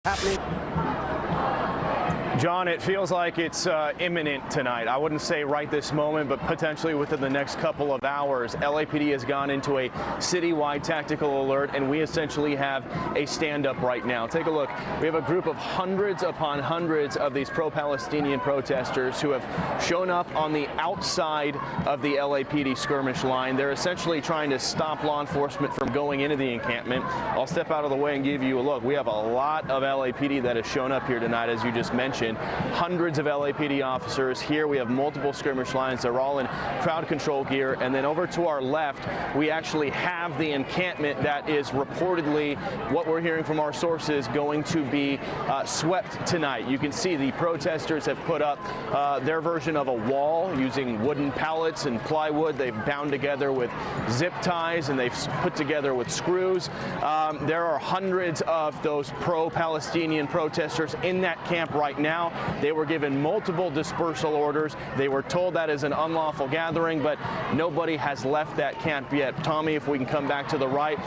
happening. John, it feels like it's imminent tonight. I wouldn't say right this moment, but potentially within the next couple of hours. LAPD has gone into a citywide tactical alert, and we essentially have a stand-up right now. Take a look. We have a group of hundreds upon hundreds of these pro-Palestinian protesters who have shown up on the outside of the LAPD skirmish line. They're essentially trying to stop law enforcement from going into the encampment. I'll step out of the way and give you a look. We have a lot of LAPD that has shown up here tonight, as you just mentioned. Hundreds of LAPD officers here. We have multiple skirmish lines. They're all in crowd control gear. And then over to our left, we actually have the encampment that is reportedly, what we're hearing from our sources, going to be swept tonight. You can see the protesters have put up their version of a wall using wooden pallets and plywood. They've bound together with zip ties, and they've put together with screws. There are hundreds of those pro-Palestinian protesters in that camp right now. They were given multiple dispersal orders. They were told that is an unlawful gathering, but nobody has left that camp yet. Tommy, if we can come back to the right,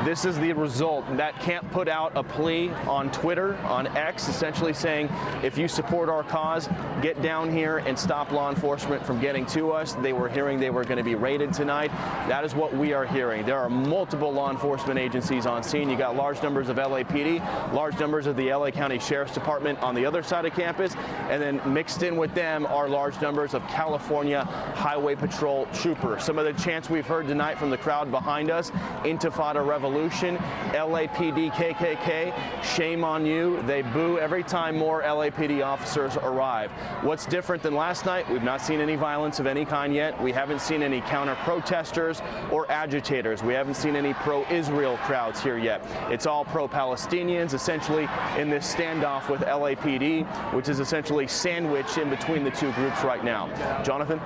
this is the result. That camp put out a plea on Twitter, on X, essentially saying, if you support our cause, get down here and stop law enforcement from getting to us. They were hearing they were going to be raided tonight. That is what we are hearing. There are multiple law enforcement agencies on scene. You got large numbers of LAPD, large numbers of the LA County Sheriff's Department on the other side of campus, and then mixed in with them are large numbers of California Highway Patrol troopers. Some of the chants we've heard tonight from the crowd behind us: Intifada Revolution, LAPD KKK, shame on you. They boo every time more LAPD officers arrive. What's different than last night? We've not seen any violence of any kind yet. We haven't seen any counter-protesters or agitators. We haven't seen any pro-Israel crowds here yet. It's all pro-Palestinians, essentially in this standoff with LAPD, which is essentially sandwiched in between the two groups right now. Jonathan?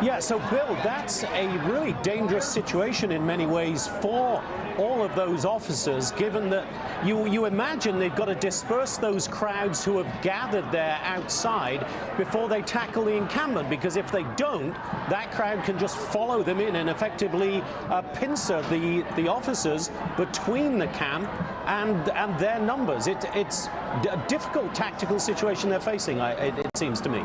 Yeah, so Bill, that's a really dangerous situation in many ways for all of those officers, given that you imagine they've got to disperse those crowds who have gathered there outside before they tackle the encampment, because if they don't, that crowd can just follow them in and effectively pincer the officers between the camp and their numbers. It's a difficult tactical situation they're facing, it seems to me.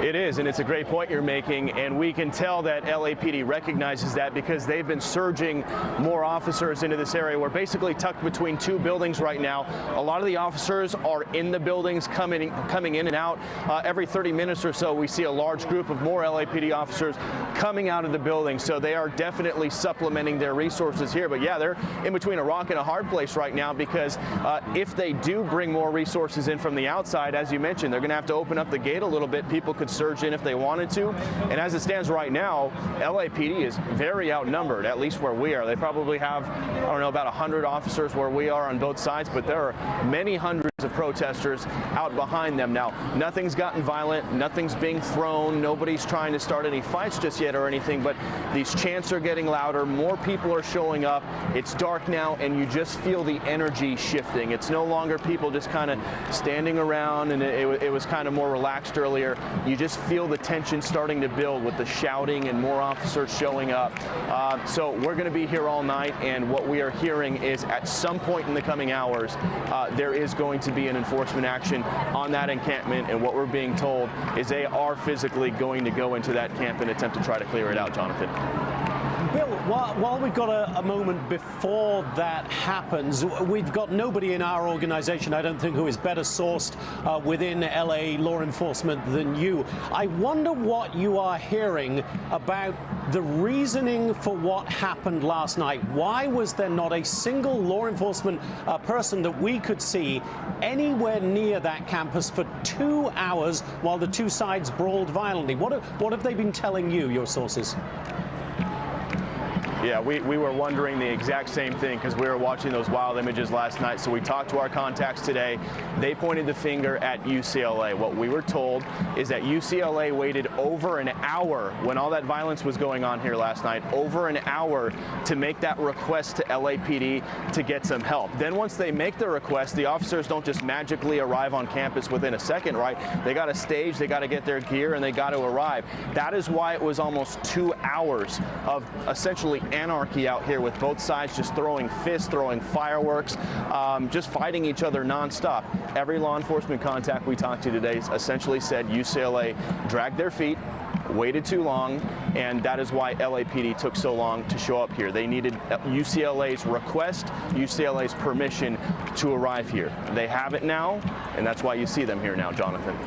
It is, and it's a great point you're making, and we can tell that LAPD recognizes that because they've been surging more officers into this area. We're basically tucked between two buildings right now. A lot of the officers are in the buildings, coming in and out. Every 30 minutes or so, we see a large group of more LAPD officers coming out of the building, so they are definitely supplementing their resources here. But yeah, they're in between a rock and a hard place right now, because if they do bring more resources in from the outside, as you mentioned, they're going to have to open up the gate a little bit. People could surge in if they wanted to, and as it stands right now, LAPD is very outnumbered, at least where we are. They probably have, I don't know, about 100 officers where we are on both sides, but there are many hundreds of protesters out behind them. Now, nothing's gotten violent, nothing's being thrown, nobody's trying to start any fights just yet or anything, but these chants are getting louder, more people are showing up, it's dark now, and you just feel the energy shifting. It's no longer people just kind of standing around, and it was kind of more relaxed earlier. You just feel the tension starting to build with the shouting and more officers showing up. So we're going to be here all night, and what we are hearing is at some point in the coming hours, there is going to be an enforcement action on that encampment, and what we're being told is they are physically going to go into that camp and attempt to try to clear it out, Jonathan. Bill, while we've got a moment before that happens, we've got nobody in our organization, I don't think, who is better sourced within LA law enforcement than you. I wonder what you are hearing about the reasoning for what happened last night. Why was there not a single law enforcement person that we could see anywhere near that campus for 2 hours while the two sides brawled violently? What have they been telling you, your sources? Yeah, we were wondering the exact same thing because we were watching those wild images last night. So we talked to our contacts today. They pointed the finger at UCLA. What we were told is that UCLA waited over an hour when all that violence was going on here last night, over an hour to make that request to LAPD to get some help. Then once they make the request, the officers don't just magically arrive on campus within a second, right? They got to stage, they got to get their gear, and they got to arrive. That is why it was almost 2 hours of essentially anarchy out here with both sides just throwing fists, throwing fireworks, just fighting each other nonstop. Every law enforcement contact we talked to today essentially said UCLA dragged their feet, waited too long, and that is why LAPD took so long to show up here. They needed UCLA's request, UCLA's permission to arrive here. They have it now, and that's why you see them here now, Jonathan.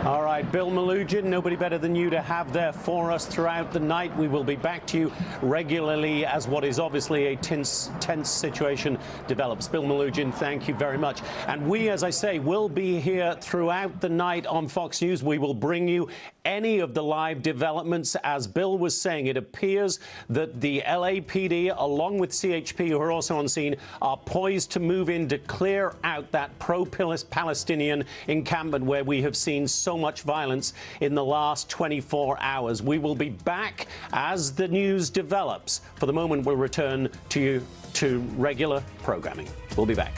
All right, Bill Malugin, nobody better than you to have there for us throughout the night. We will be back to you regularly as what is obviously a tense situation develops. Bill Malugin, thank you very much. And we, as I say, will be here throughout the night on Fox News. We will bring you any of the live developments. As Bill was saying, it appears that the LAPD, along with CHP, who are also on scene, are poised to move in to clear out that pro-Palestinian encampment where we have seen so much violence in the last 24 hours. We will be back as the news develops. For the moment, we'll return to you to regular programming. We'll be back.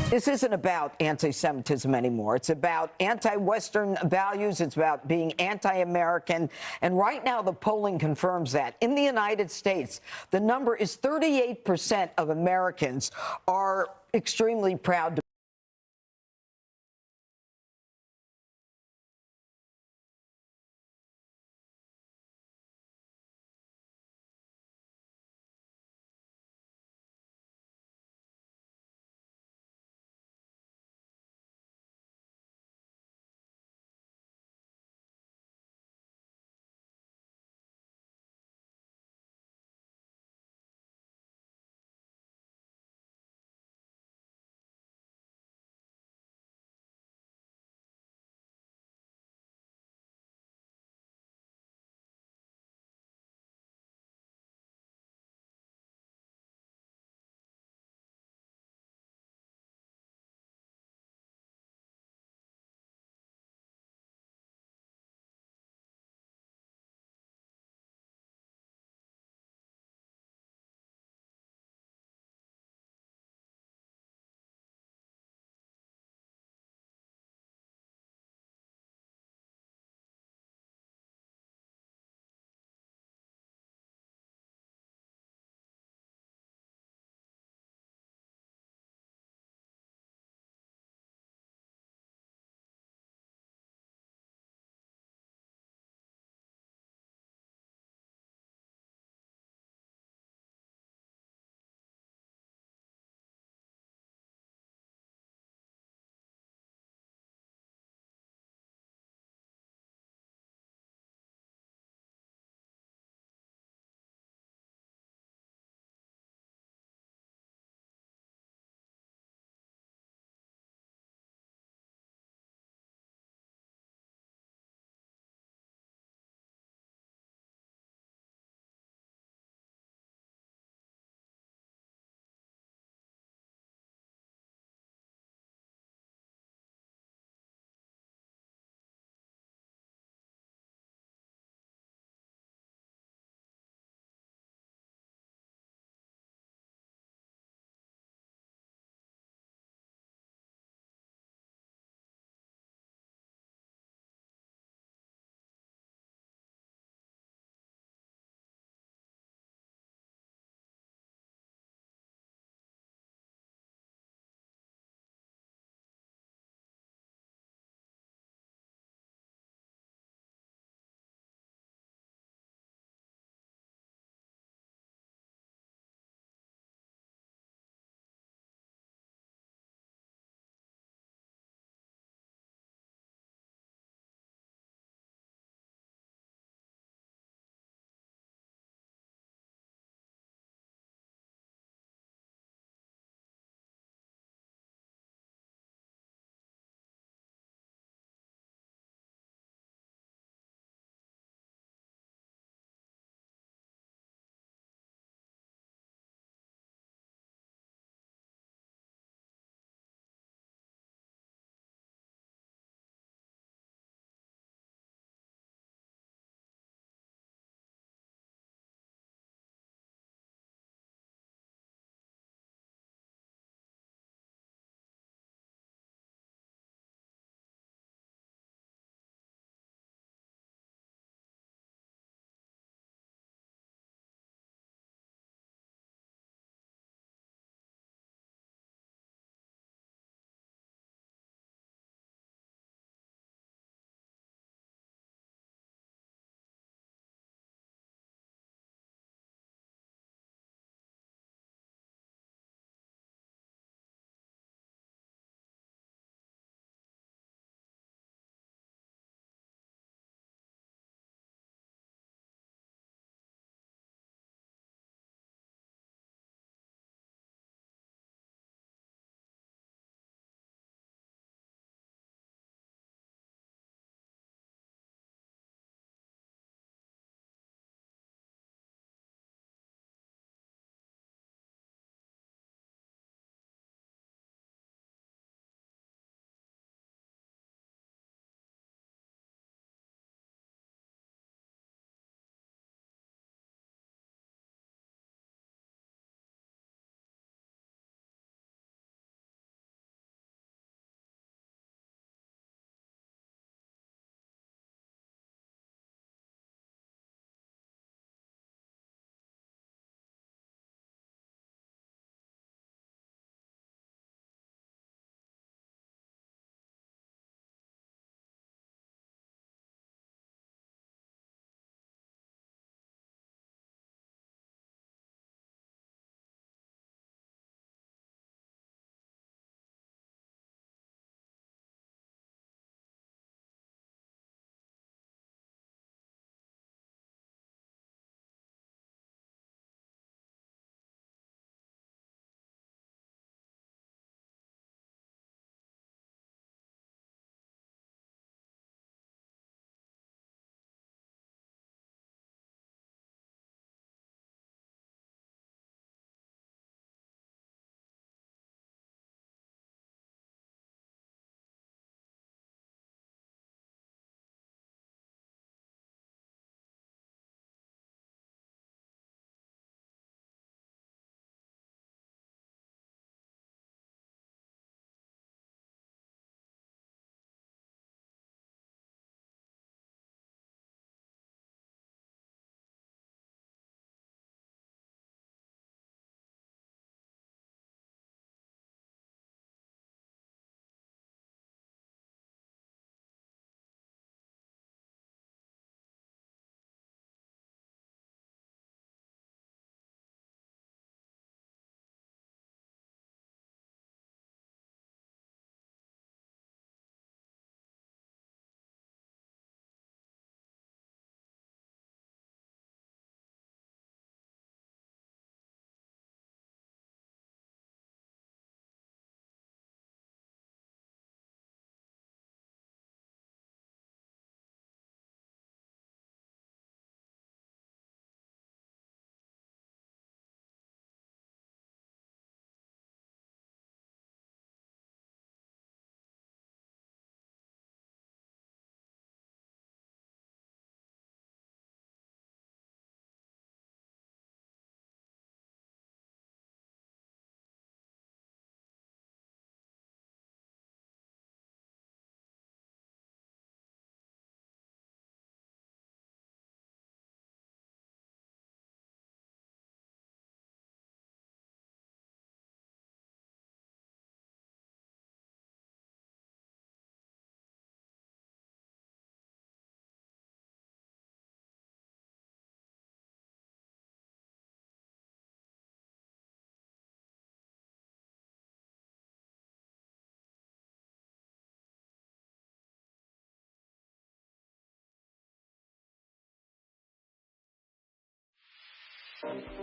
This isn't about anti-Semitism anymore. It's about anti-Western values. It's about being anti-American. And right now, the polling confirms that. In the United States, the number is 38% of Americans are extremely proud to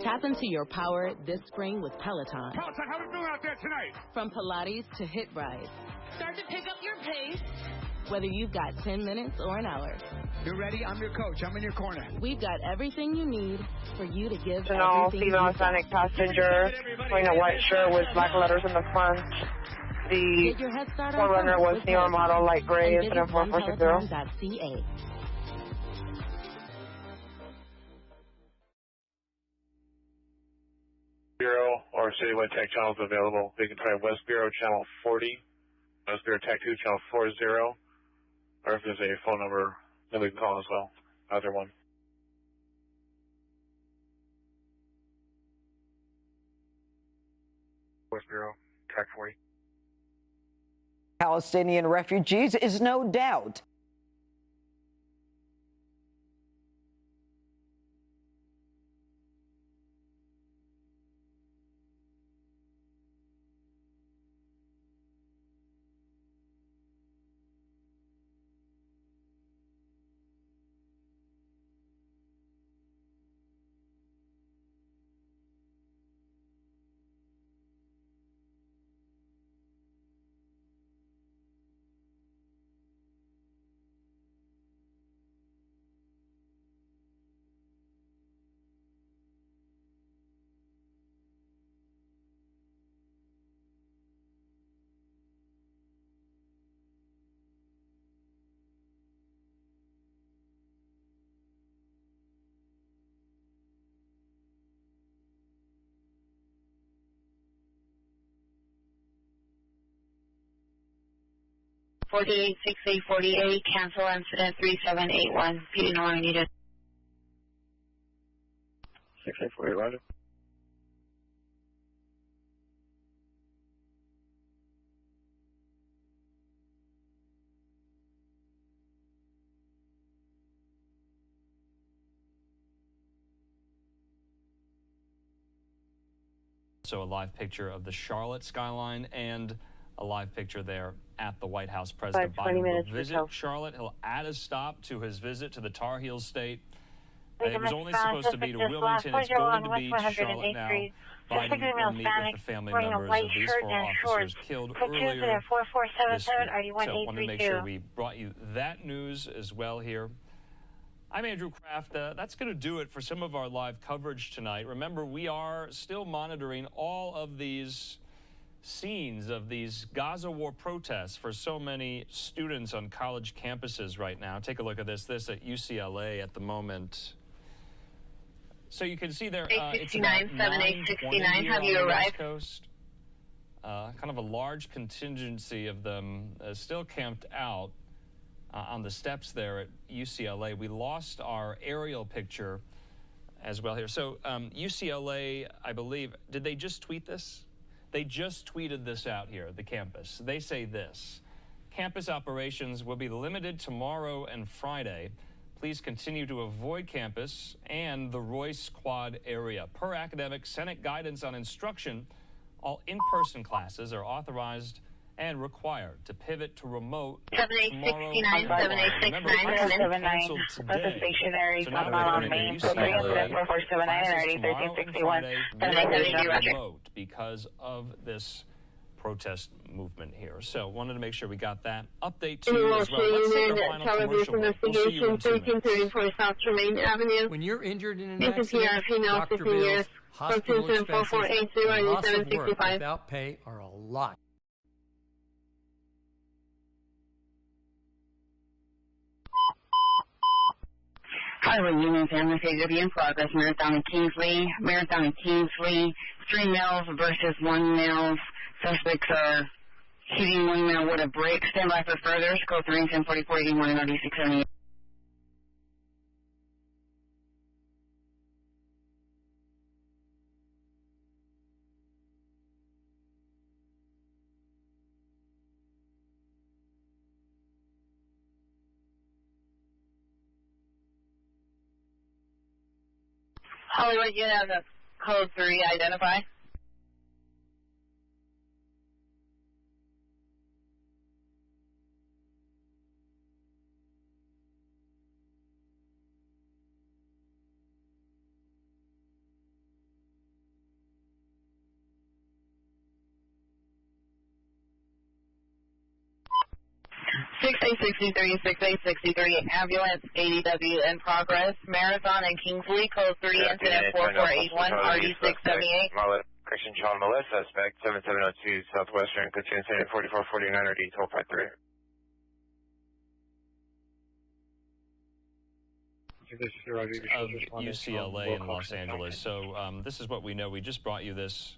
Tap into your power this spring with Peloton. Peloton, how are we doing out there tonight? From Pilates to hit rides. Start to pick up your pace. Whether you've got 10 minutes or an hour. You ready? I'm your coach. I'm in your corner. We've got everything you need for you to give All everything female you've got. Hispanic passenger wearing a white shirt with black letters in the front. The Get your head start on forerunner summer was with neon Peloton. model, light gray, And instead of visit 4460. onepeloton.ca. Bureau or Citywide Tech channels available. We can try West Bureau channel 40, West Bureau Tech 2 channel 40, or if there's a phone number that we can call as well, either one. West Bureau Tech 40. Palestinian refugees is no doubt. Forty-eight 6848, cancel incident 3781. PD no longer needed. 6848, roger. So a live picture of the Charlotte skyline and a live picture there at the White House. President Biden will visit Charlotte. He'll add a stop to his visit to the Tar Heel state. It was only supposed to be to Wilmington. It's going to be to Charlotte now. Biden will meet with the family members of these four officers killed earlier this week. So I wanted to make sure we brought you that news as well here. I'm Andrew Kraft. That's going to do it for some of our live coverage tonight. Remember, we are still monitoring all of these scenes of these Gaza war protests for so many students on college campuses right now. Take a look at this at UCLA at the moment. So you can see there, it's about 9:20 here on the West Coast. Kind of a large contingency of them still camped out on the steps there at UCLA. We lost our aerial picture as well here. So UCLA, I believe, did they just tweet this? They just tweeted this out here, the campus. They say this: campus operations will be limited tomorrow and Friday. Please continue to avoid campus and the Royce Quad area. Per academic Senate guidance on instruction, all in-person classes are authorized and required to pivot to remote tomorrow. 7869, 7869, that's a stationary on Main, so 34479 and 1361, 7872, remote because of this protest movement here. So wanted to make sure we got that update to you as well. Let's take our final commercial break. We'll see you in 2 minutes. South Tremaine Avenue. When you're injured in an This is accident, PRP now, doctor 15 bills, years. hospital expenses, and loss of work 765. without pay are a lot. Highway Union Family Figure in progress. Marathon and Kingsley. 3 males versus 1 male. Suspects are hitting 1 male with a brake. Stand by for further. Scope 3 and 1044 81 and 9678. Hollywood, you have the code 3 identify. 6863, 6863, ambulance, ADW in progress. Marathon and Kingsley, code 3, incident 4481, RD678. Correction, child molest suspect, 7702 Southwestern, continue incident 4449, RD 1253. Of UCLA in Los Angeles. So this is what we know. We just brought you this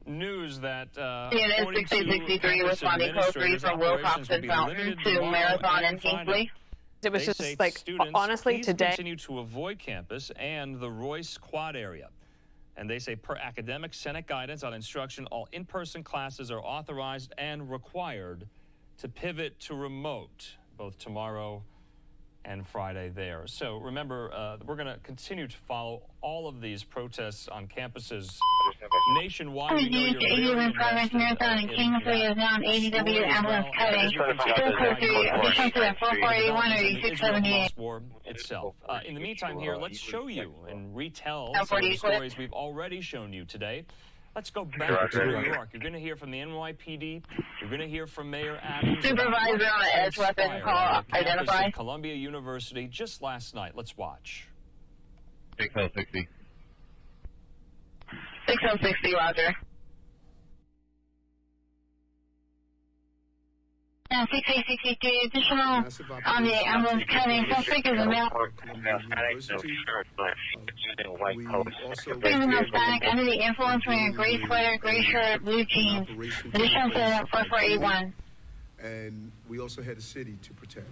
news that Unit 6863 responding code 3 from Wilcoxon Fountain to Marathon and Kingsley. It was just like, honestly, today. Continue to avoid campus and the Royce Quad area. And they say, per academic Senate guidance on instruction, all in-person classes are authorized and required to pivot to remote, both tomorrow and Friday there. So remember, we're going to continue to follow all of these protests on campuses nationwide. We know you're very invested Marathon and Kingsley is now an ADW ambulance cutting. War itself. In the meantime here, let's show you and retell some of the stories we've already shown you today. Let's go back to New York. You're going to hear from the NYPD. You're going to hear from Mayor Adams. Supervisor on the edge weapon call identified. Columbia University just last night. Let's watch. 6060. 6060, roger. 6863 additional on the ambulance cutting. Suspect is a male. Criminal static under the influence wearing gray sweater, gray shirt, blue jeans. Additional to 4481. And we also had a city to protect.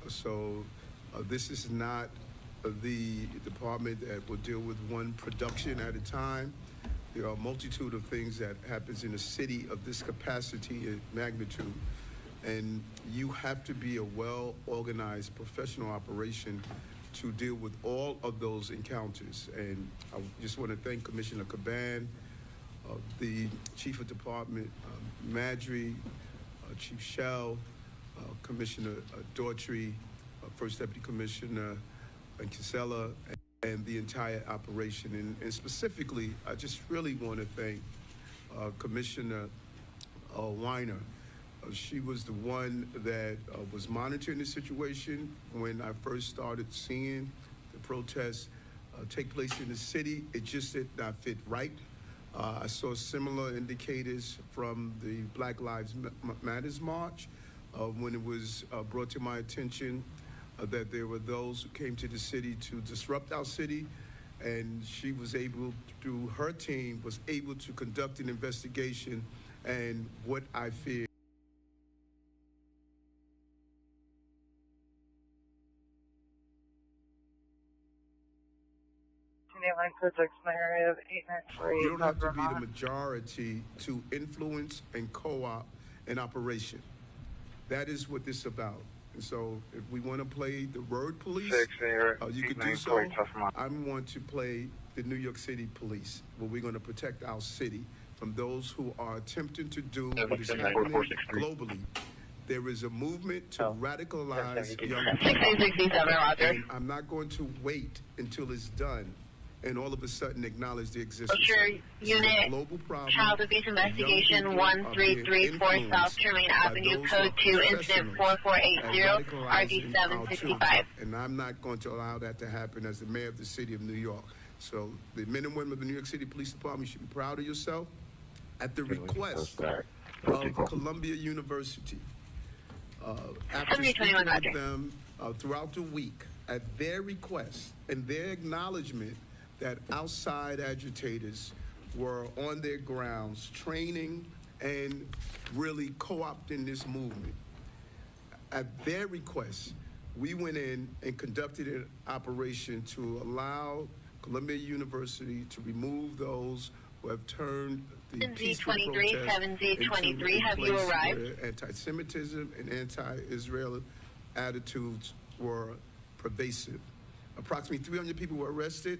So this is not the department that will deal with one production at a time. There are a multitude of things that happens in a city of this capacity and magnitude. And you have to be a well-organized professional operation to deal with all of those encounters. And I just want to thank Commissioner Caban, the Chief of Department, Madry, Chief Shell, Commissioner Daughtry, First Deputy Commissioner Kinsella, and the entire operation. And specifically, I just really want to thank Commissioner Weiner. She was the one that was monitoring the situation when I first started seeing the protests take place in the city. It just did not fit right. I saw similar indicators from the Black Lives Matters March when it was brought to my attention that there were those who came to the city to disrupt our city, and she was able, through her team, was able to conduct an investigation. And what I fear you don't have to be the majority to influence and co-op an operation. That is what this is about. And so if we want to play the word police, you can do so. I want to play the New York City police, where we're going to protect our city from those who are attempting to do what is happening globally. There is a movement to radicalize young people. And I'm not going to wait until it's done and all of a sudden acknowledge the existence. Unit global problem. Child Abuse Investigation 1334 South Tremaine Avenue, code 2, incident 4480, RD 765. And I'm not going to allow that to happen as the mayor of the city of New York. So the men and women of the New York City Police Department, you should be proud of yourself. At the request of Columbia University, after speaking with them throughout the week, at their request and their acknowledgement that outside agitators were on their grounds training and really co-opting this movement. At their request, we went in and conducted an operation to allow Columbia University to remove those who have turned the peaceful protest into a place where anti-Semitism and anti-Israel attitudes were pervasive. Approximately 300 people were arrested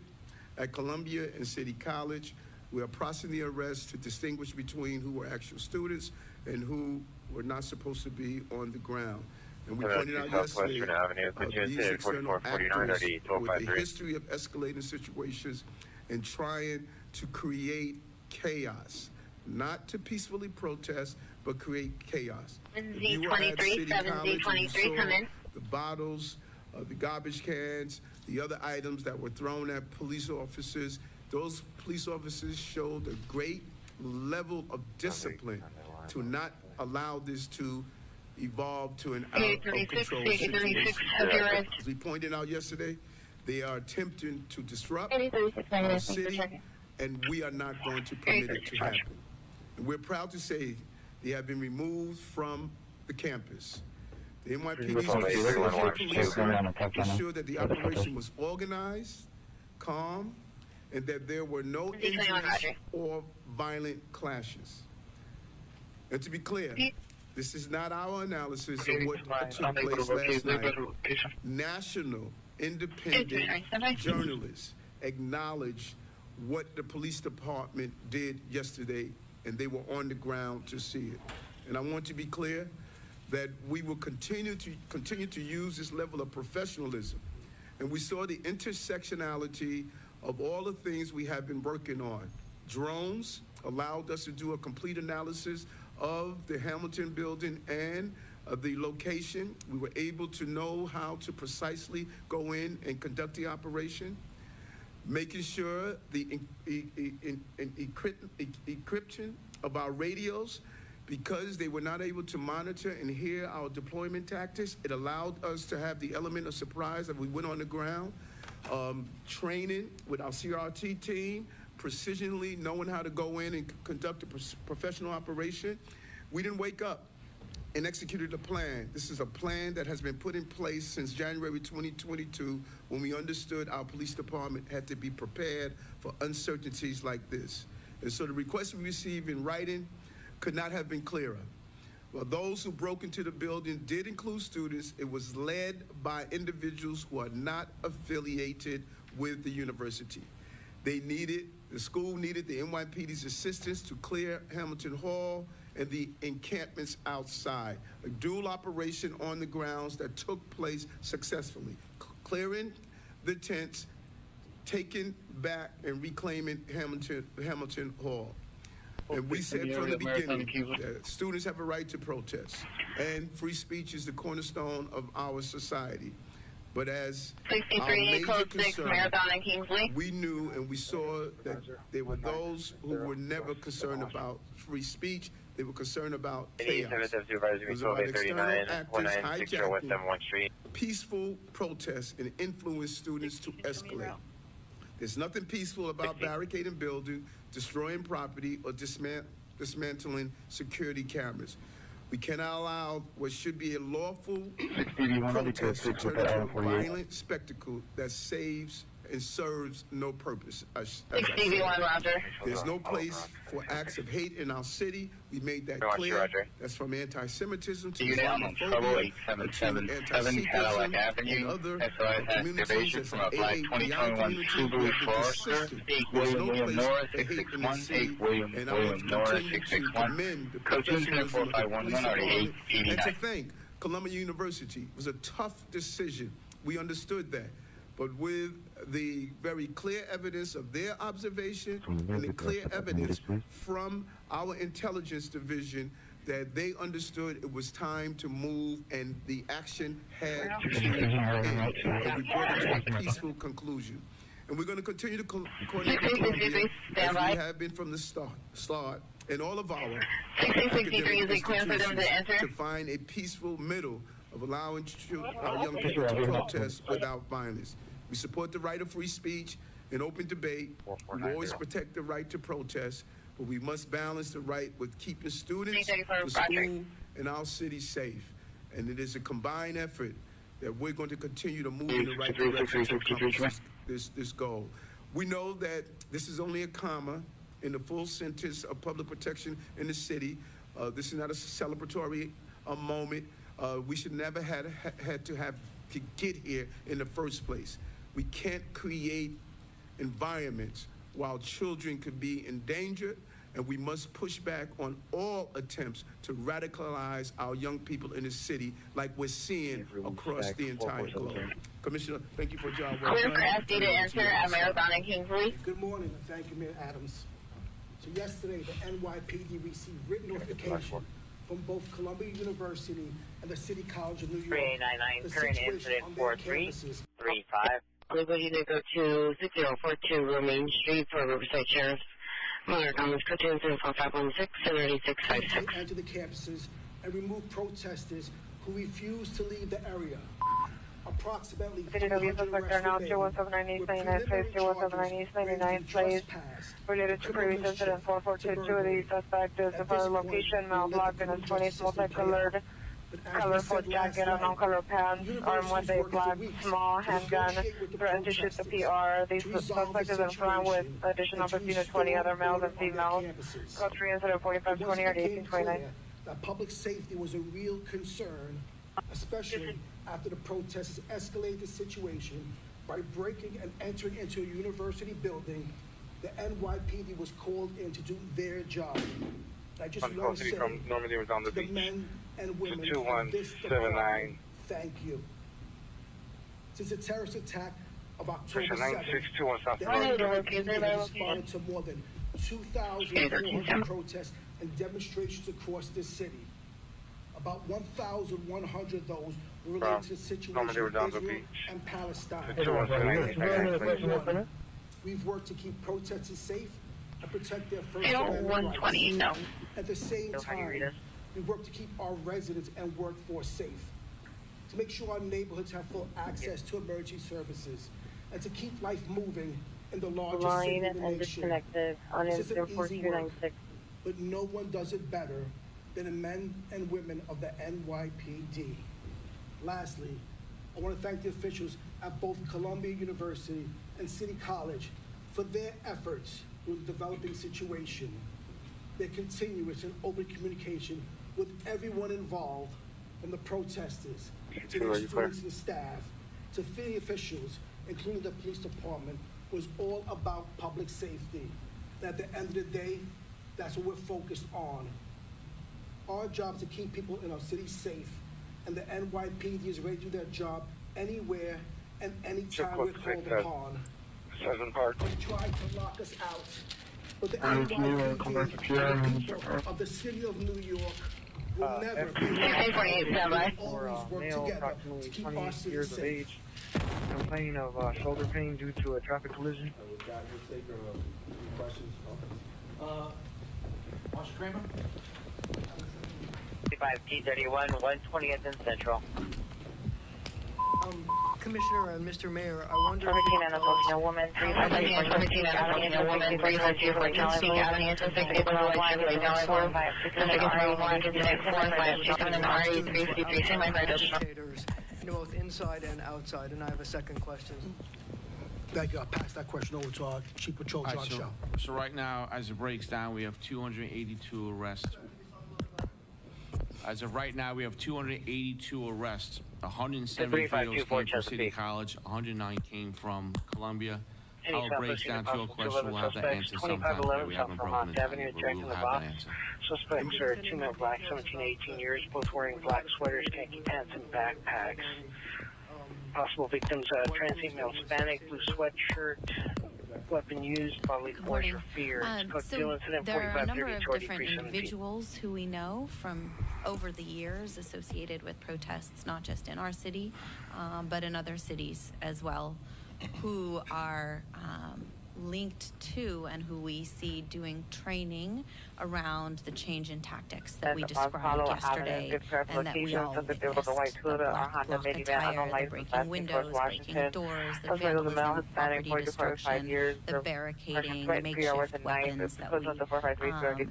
at Columbia and City College. We are processing the arrests to distinguish between who were actual students and who were not supposed to be on the ground. And we pointed out yesterday these external actors with a history of escalating situations and trying to create chaos. not to peacefully protest, but create chaos. Z23, 7Z23, come in. The bottles, the garbage cans, the other items that were thrown at police officers, those police officers showed a great level of discipline to not allow this to evolve to an out-of-control situation. As we pointed out yesterday, they are attempting to disrupt our city, and we are not going to permit it to happen. And we're proud to say they have been removed from the campus. The NYPD's policing ensured that the operation was organized, calm, and that there were no injuries or violent clashes. And to be clear, this is not our analysis of what took place last night. National, independent journalists acknowledged what the police department did yesterday, and they were on the ground to see it. And I want to be clear that we will continue to use this level of professionalism. And we saw the intersectionality of all the things we have been working on. Drones allowed us to do a complete analysis of the Hamilton building and the location. We were able to know how to precisely go in and conduct the operation, making sure the encryption of our radios, because they were not able to monitor and hear our deployment tactics, it allowed us to have the element of surprise that we went on the ground, training with our CRT team, precisionally knowing how to go in and conduct a professional operation. We didn't wake up and executed a plan. This is a plan that has been put in place since January 2022, when we understood our police department had to be prepared for uncertainties like this. And so the request we received in writing could not have been clearer. Well, those who broke into the building did include students. It was led by individuals who are not affiliated with the university. The school needed the NYPD's assistance to clear Hamilton Hall and the encampments outside. A dual operation on the grounds that took place successfully. Clearing the tents, taking back and reclaiming Hamilton Hall. And we said from the beginning that students have a right to protest, and free speech is the cornerstone of our society. But as our major concern, we knew and we saw that there were those who were never concerned about free speech. They were concerned about chaos. It was about external actors hijacking peaceful protests and influence students to escalate. There's nothing peaceful about barricading buildings, destroying property, or dismantling security cameras. We cannot allow what should be a lawful protest to turn into a violent spectacle that saves and serves no purpose. There's no place for acts of hate in our city. We made that clear. That's from anti-Semitism to Islamophobia to anti-Semitism and other communities as an AAPI community. We have been consistent. There's no place for hate in the city, and I want to continue to commend the professionalism of the police department and to thank Columbia University. It was a tough decision. We understood that. But with the very clear evidence of their observation and the clear evidence from our intelligence division that they understood it was time to move and the action had to end. And we brought it to a peaceful conclusion. And we're going to continue to coordinate with Columbia as we have been from the start and all of our academic institutions to find a peaceful middle of allowing our young people to protest without violence. We support the right of free speech and open debate. We always protect the right to protest, but we must balance the right with keeping students, the school, and our city safe. And it is a combined effort that we're going to continue to move in the right direction to accomplish this goal. We know that this is only a comma in the full sentence of public protection in the city. This is not a celebratory moment. We should never had to get here in the first place. We can't create environments while children could be endangered, and we must push back on all attempts to radicalize our young people in the city like we're seeing across the entire globe. Commissioner, thank you for your job well done. Clear for SD to enter at Marathon and Kingsley. Good morning, and thank you, Mayor Adams. So yesterday, the NYPD received written notification from both Columbia University and the City College of New York. 3899, current incident 4335. Legal unit go to 6042 Romaine Street for Riverside Sheriff. Mother Thomas Coaching 4516 78656. Enter the campuses and remove protesters who refuse to leave the area. Approximately 300 arrests remain, with preliminary charges related to previous incident 442. The suspect is the location, mouth locked in a 20 multicolored colorful jacket and non-color pants, armed with a black small handgun, threatened to shoot the PR. The suspect is in front with additional 15 to 20 other males and females. Code 3 incident 4520 or 1829. That public safety was a real concern, especially after the protesters escalated the situation by breaking and entering into a university building. The NYPD was called in to do their job. I just want to say to the men and women of this department, thank you. Since the terrorist attack of October 7th, the NYPD has responded to more than 2,400 protests and demonstrations across this city. About 1,100 of those were related to the situation in Israel and Palestine. We've worked to keep protesters safe and protect their First Amendment rights. No. At the same time, we work to keep our residents and workforce safe, to make sure our neighborhoods have full access to emergency services, and to keep life moving in the largest city in the nation. This isn't easy work, but no one does it better than the men and women of the NYPD. Lastly, I want to thank the officials at both Columbia University and City College for their efforts with the developing situation, their continuous and open communication with everyone involved, from the protesters to the students and staff to city officials, including the police department, was all about public safety. And at the end of the day, that's what we're focused on. Our job is to keep people in our city safe, and the NYPD is ready to do their job anywhere and anytime we're called upon. They tried to lock us out, but the NYPD and the people of the city of New York will never be always work together to keep our city safe. Complain of shoulder pain due to a traffic collision. We'll take questions. Officer Kramer? 55T31, 120th and Central. Commissioner and Mr. Mayor, I wonder if a woman, 313 a woman, 302 for challenging avenue, 6 both inside and outside, and I have a second question. Thank you. I'll pass that question over to our Chief Patrol, John Shaw. So right now, as it breaks down, we have 282 arrests. As of right now, we have 282 arrests. 170 of those came from City College, 109 came from Columbia. How it breaks down to your question, we'll have that answer sometime, but we haven't broken it down yet, but we will have that answer. Suspects are 2 men black, 17 to 18 years, both wearing black sweaters, khaki pants, and backpacks. Possible victims, trans female, Hispanic, blue sweatshirt, weapon used, bodily force or fear. So there are a number of different individuals who we know from over the years associated with protests, not just in our city, but in other cities as well, who are linked to and who we see doing training around the change in tactics that we described yesterday and that we all witnessed. The black attire, the breaking windows, breaking doors, the vandalism, property destruction, the barricading, makeshift weapons that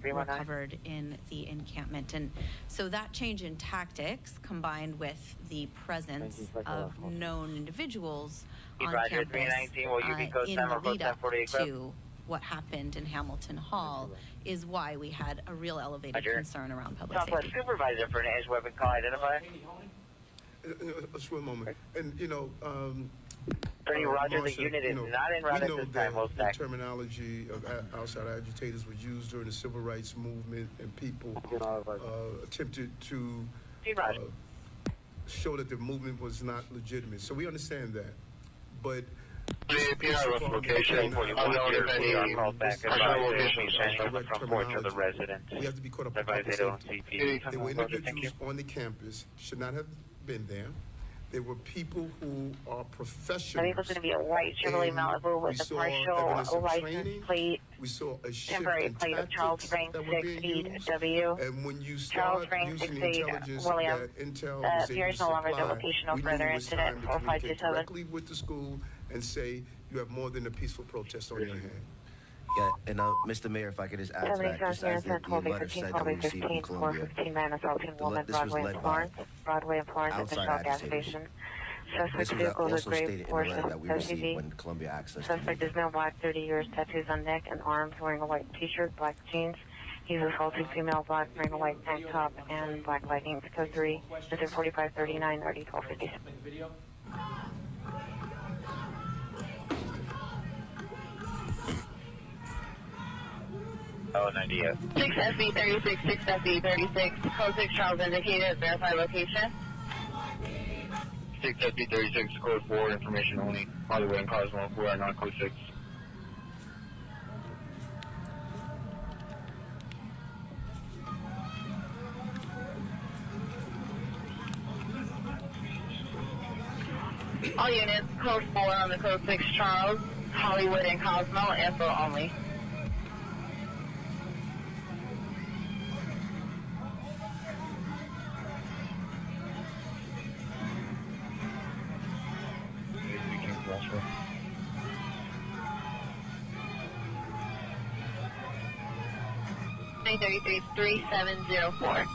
we recovered in the encampment. And so that change in tactics combined with the presence of known individuals on campus in the lead up to what happened in Hamilton Hall is why we had a real elevated concern around public safety. Supervisor for an edge weapon call identified. Just one moment. And, Roger, the unit is not en route at this time. The terminology of outside agitators was used during the civil rights movement, and people attempted to show that the movement was not legitimate. So we understand that. But PR location. Unknown if any called back about location standing on the front porch of the residence. We have to be caught up with Advise public they don't safety. see people. There were individuals on the campus, should not have been there. There were people who are professionals. I think it's going to be a white Chevrolet Malibu with a partial license plate, we saw a shift temporary in plate of Charles Frank that were being used. 68W. And when you Charles start Frank using the 68 intelligence William. that Intel was Here able is to no longer the supply, location of we further knew it was incident. time to communicate 4527. directly with the school and say you have more than a peaceful protest on your hand. Yeah, and Mr. Mayor, if I could just add to that, just as the letter said that we received from Columbia, 415 man assaulting woman, this was led by Broadway and Florence at the outside Shell gas agitators. station. This Suspect was vehicle is also a gray stated in the Porsche letter that we received SUV. when Columbia asked us to Suspect move. is male, black, 30 years, tattoos on neck and arms, wearing a white t-shirt, black jeans. He's assaulting female, black, wearing a white tank top and black leggings. Code 3, Mr. 4539, RD 1250. Oh, 98. 6 SB 36, 6 SB 36. Code 6 Charles indicated. Verify location. 6 SB 36, code 4, information only. Hollywood and Cosmo, we are not code 6. All units, code 4 on the code 6 Charles, Hollywood and Cosmo, info only. Nine 33 3704.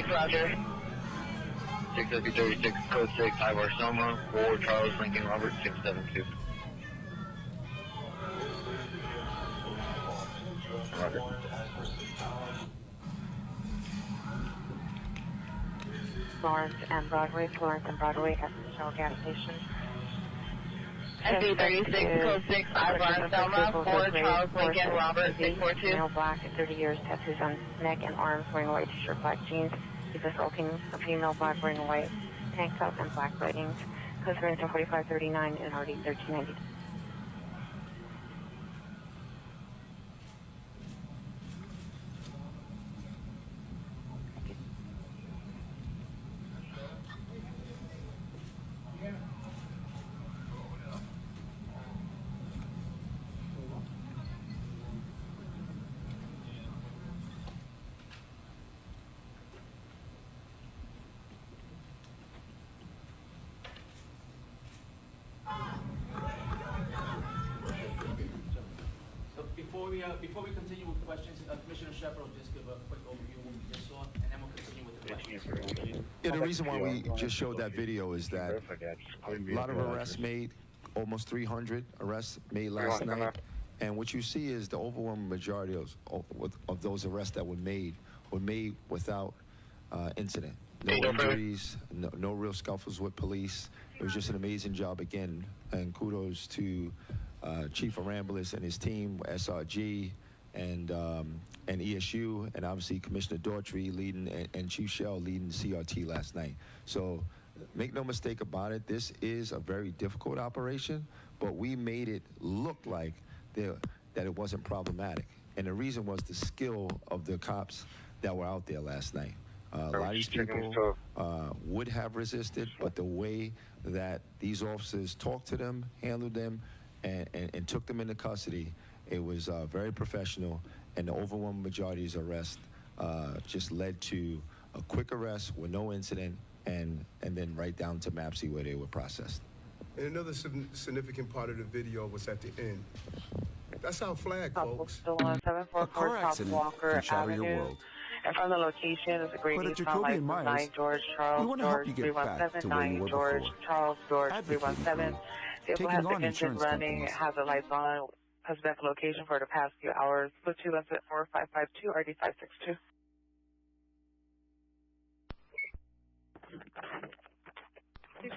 Roger. 6 SB 36, code 6, Ivor Soma, 4 Charles Lincoln Robert 672. Roger. Florence and Broadway at the Shell gas station. SB 36, code 6, Ivor Soma, 4 Charles Lincoln Robert 642. Male, black, 30 years, tattoos on neck and arms, wearing a white t-shirt, black jeans. He's assaulting a female, black, wearing a white tank top and black leggings. Code 3, 4539 and RD 1390. Before we continue with questions, Commissioner Shepard will just give a quick overview of what we just saw, and then we'll continue with the questions. Yeah, the reason why we just showed that video is that a lot of arrests made, almost 300 arrests made last night, and what you see is the overwhelming majority of those arrests that were made without incident. No injuries, no real scuffles with police. It was just an amazing job again, and kudos to Chief Arambulis and his team, SRG, and ESU, and obviously Commissioner Daughtry leading, and Chief Shell leading the CRT last night. So make no mistake about it, this is a very difficult operation, but we made it look like that it wasn't problematic. And the reason was the skill of the cops that were out there last night. A lot of these people would have resisted, but the way that these officers talked to them, handled them, and took them into custody, it was very professional, and the overwhelming majority of arrests just led to a quick arrest with no incident, and then right down to MAPC where they were processed. And another significant part of the video was at the end. That's our flag, folks. A car accident can shatter your world. And from the location is a great But at Eastbound Jacoby and license, Myers, 9 George Charles we want to help you get back to where you were George before. Charles George Advocating 317. Vehicle has taking the on engine insurance running, companies. has the lights on, has been at the location for the past few hours. Put 2 left at 4552 RD 562.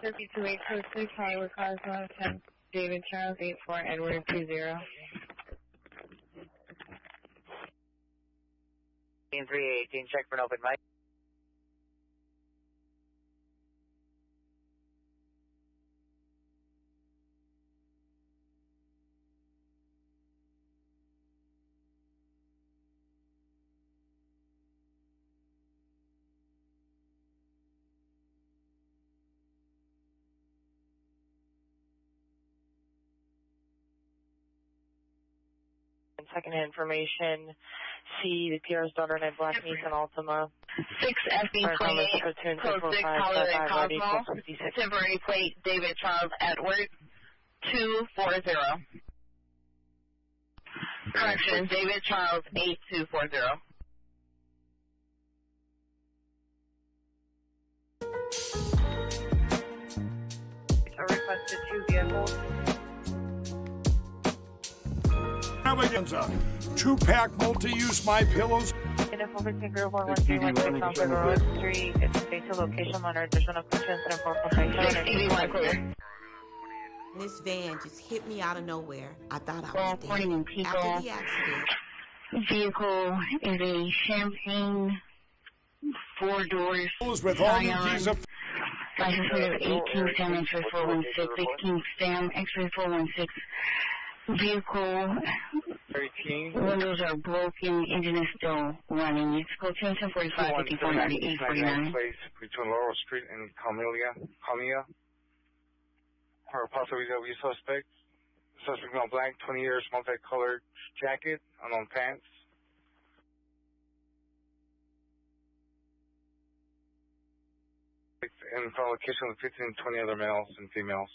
Six 28 code 6 Hollywood Cosmo 10 David Charles 84 Edward 20. Team 318, check for an open mic. Second information, C, the PR's daughter and Black Nissan Altima. 6 FB28, code 6, Holiday Cosmo, temporary plate, David Charles Edward, 240. Correction, David Charles, 8240. I requested 2 vehicles. Extravaganza. 2-pack multi-use My Pillows. Identify between Group 113 South River Street. It's a fatal location on additional questions and information. This van just hit me out of nowhere. I thought I was dead. Morning, people. After the accident. Vehicle is a champagne 4-door With all new keys of license plate of 18 Sam X-ray 416, 18 Sam X-ray 416. Vehicle 13. Windows are broken, engine is still running. It's code 1045 54 98 49. Place between Laurel Street and Camellia. Or possibly W suspect. Suspect male black, 20 years, multicolored jacket, unknown pants. In location with 15 and 20 other males and females.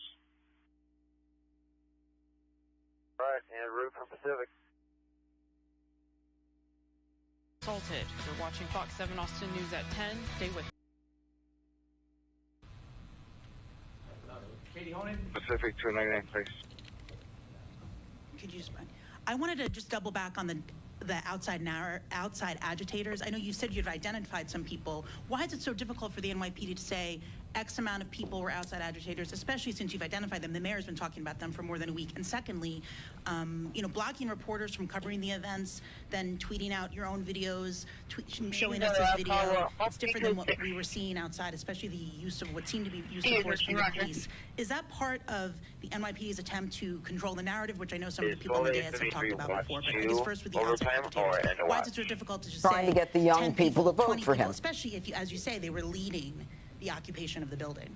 Right, and route for Pacific. Assaulted. You're watching Fox 7 Austin News at 10. Stay with Katie Honan. Pacific 299 place. Could you just? I wanted to just double back on the outside agitators. I know you said you've identified some people. Why is it so difficult for the NYPD to say X amount of people were outside agitators, especially since you've identified them? The mayor's been talking about them for more than a week. And secondly, blocking reporters from covering the events, then tweeting out your own videos, showing us this video. It's different than what we were seeing outside, especially the use of what seemed to be use of force from the police. Is that part of the NYPD's attempt to control the narrative, which I know some of the people on the dais have talked about before, but I guess first with the outside agitators. Why is it so difficult to just trying to get the young people to vote for him? Especially if, as you say, they were leading the occupation of the building.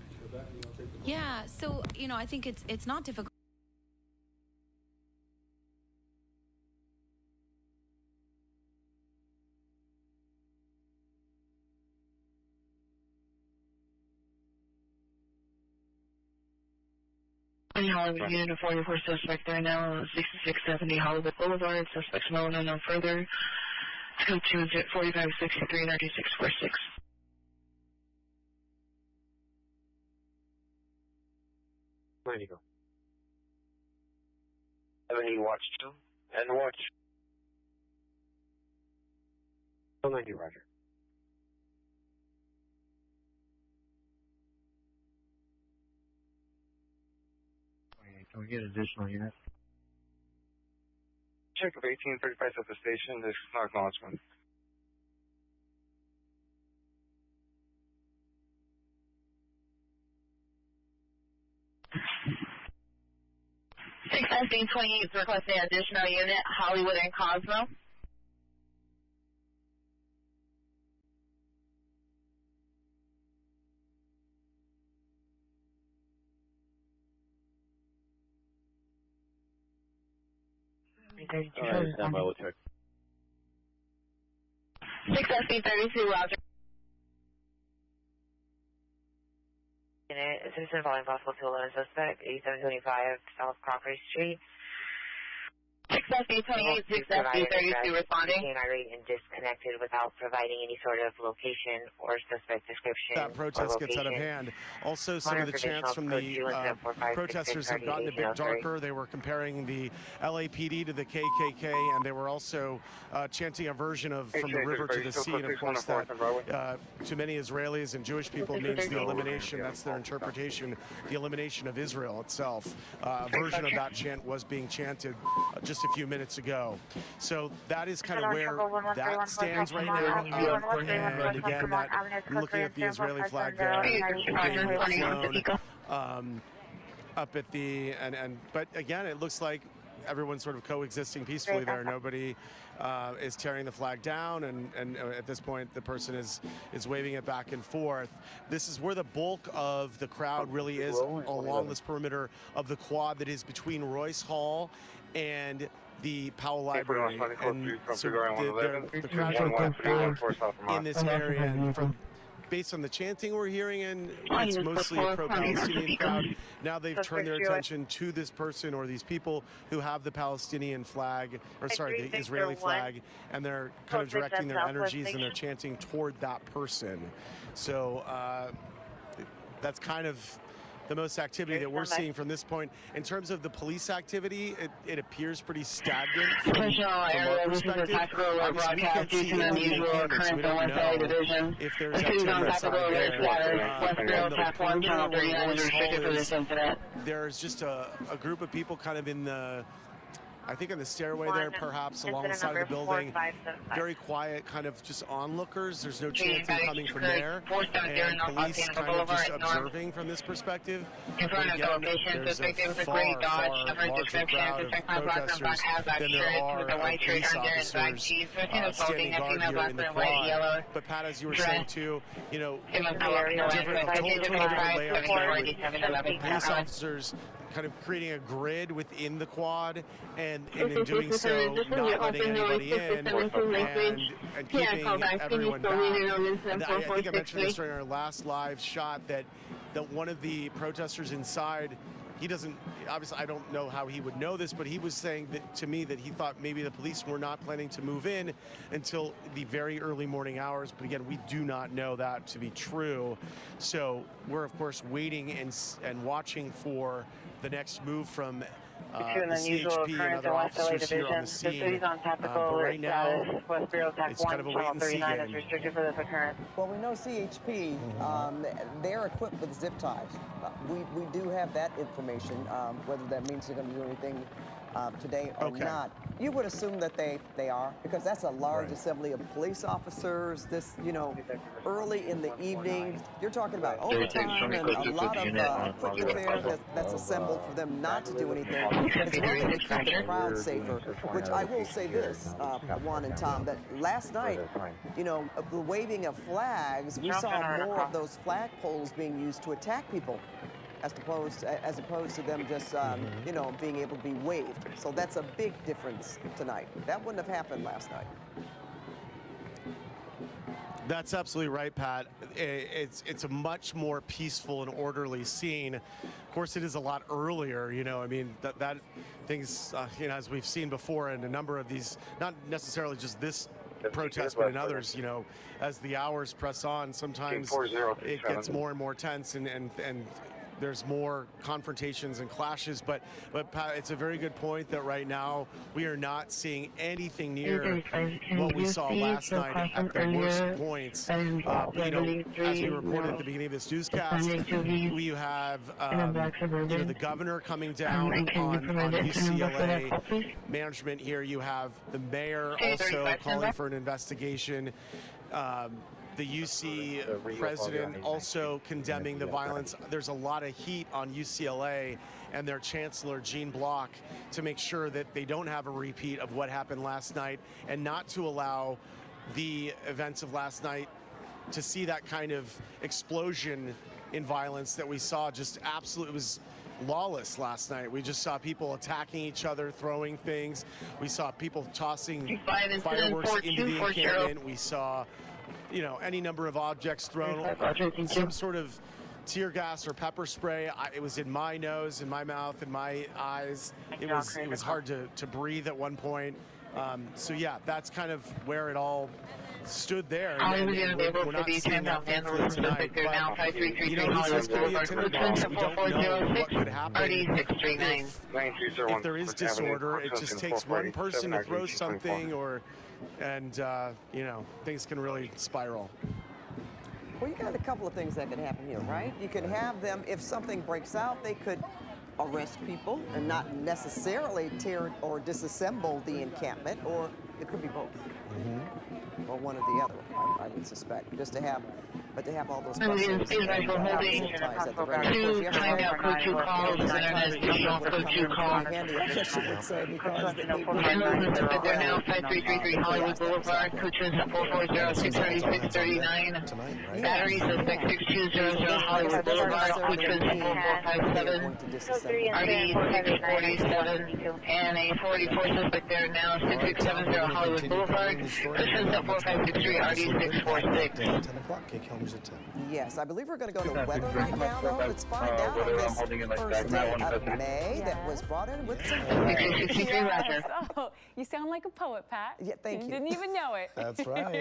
Yeah, so, I think it's not difficult. Hollywood unit of 44 suspect there now, 6670 Hollywood Boulevard. Suspects known and no further. Scope 2 4563 9646. Where do you go? 70 watch 2 and watch 90, roger. Can we get additional units? Check of 1835 at the station. There's no acknowledgement. Six 28 is requesting additional unit, Hollywood and Cosmo. Alright, stand by, we'll check. 6 SB32, roger. Unit, citizen following possible to alone suspect, 8725 South Crockery Street. 6 SB28, 6 SB32 responding. Irate and disconnected without providing any sort of location or suspect description. That protest gets out of hand. Also, some of the chants from the protesters have gotten a bit darker. They were comparing the LAPD to the KKK, and they were also chanting a version of from the river to the sea. And of course, that to many Israelis and Jewish people means the elimination. That's their interpretation, the elimination of Israel itself. A version of that chant was being chanted just just a few minutes ago. So that is kind of where that stands right now. And again, I'm looking at the Israeli flag there being flown up at the but again, it looks like everyone's sort of coexisting peacefully there. Nobody is tearing the flag down, and at this point, the person is waving it back and forth. This is where the bulk of the crowd really is, along this perimeter of the quad that is between Royce Hall and the Powell Library. And so the crowd sort of back in this area, and based on the chanting we're hearing, and it's mostly a pro-Palestinian crowd. Now they've turned their attention to this person or these people who have the Palestinian flag, or sorry, the Israeli flag, and they're kind of directing their energies and they're chanting toward that person. So that's kind of the most activity that we're seeing from this point. In terms of the police activity, it appears pretty stagnant from our perspective. Obviously, we can't see into the encampment, so we don't know if there's activity outside there. There's just a group of people kind of in the, I think on the stairway there, perhaps along the side of the building. Very quiet, kind of just onlookers. There's no chanting coming from there. And police kind of just observing from this perspective. But again, there's a far larger crowd of protesters than there are of police officers standing guard here in the quad. But Pat, as you were saying too, you know, totally different layouts there with police officers kind of creating a grid within the quad, and in doing so, not letting anybody in and keeping everyone back. And I think I mentioned this during our last live shot that one of the protesters inside, he doesn't, obviously I don't know how he would know this, but he was saying that to me that he thought maybe the police were not planning to move in until the very early morning hours. But again, we do not know that to be true. So we're of course waiting and watching for the next move from the CHP and other officers here on the scene. But right now, it's kind of a wait and see game. Well, we know CHP, they're equipped with zip ties. We do have that information, whether that means they're going to do anything today or not. You would assume that they are, because that's a large assembly of police officers. This, you know, early in the evening, you're talking about overtime and a lot of equipment there that's assembled for them not to do anything. It's really to keep the crowd safer, which I will say this, Juan and Tom, that last night, you know, the waving of flags, we saw more of those flagpoles being used to attack people, as opposed to them just, you know, being able to be waved. So that's a big difference tonight. That wouldn't have happened last night. That's absolutely right, Pat. It's a much more peaceful and orderly scene. Of course, it is a lot earlier, you know, I mean, that things, you know, as we've seen before in a number of these, not necessarily just this protest, but in others, you know, as the hours press on, sometimes it gets more and more tense and there's more confrontations and clashes, but Pat, it's a very good point that right now we are not seeing anything near what we saw last night at the worst points. You know, as we reported at the beginning of this newscast, we have you know, the governor coming down on UCLA management here. You have the mayor also calling for an investigation. The UC president also condemning the violence. There's a lot of heat on UCLA and their chancellor, Gene Block, to make sure that they don't have a repeat of what happened last night and not to allow the events of last night to see that kind of explosion in violence that we saw. Just absolutely, it was lawless last night. We just saw people attacking each other, throwing things. We saw people tossing fireworks into the encampment. We saw, you know, any number of objects thrown, some sort of tear gas or pepper spray. It was in my nose, in my mouth, in my eyes. It was hard to breathe at one point. So yeah, that's kind of where it all stood there. And we're not seeing that thankfully tonight. But, you know, this could be a tinderbox. We don't know what could happen if there is disorder. It just takes one person to throw something and you know, things can really spiral. Well, you got a couple of things that could happen here, right? You could have them, if something breaks out, they could arrest people and not necessarily tear or disassemble the encampment, or it could be both. Or one or the other, I would suspect, just to have, but to have all those buses and zip ties at the ready. Of course, yesterday, code 2 calls, the zip ties would have come in very handy, I guess you would say, because they would they're now 5333 Hollywood Boulevard, code 2 440-636-39. Battery suspect 6200 Hollywood Boulevard, code 2 4457. RV 647, and a 44 suspect there now, 6670 Hollywood Boulevard, code 2 4563 RV 646. 10 o'clock, Cake Helmers at 10. Yes, I believe we're going to go to weather right now, though. Let's find out on this first day of May that was brought in with some Yes. Oh, you sound like a poet, Pat. Yeah, thank you. Didn't even know it. That's right. I know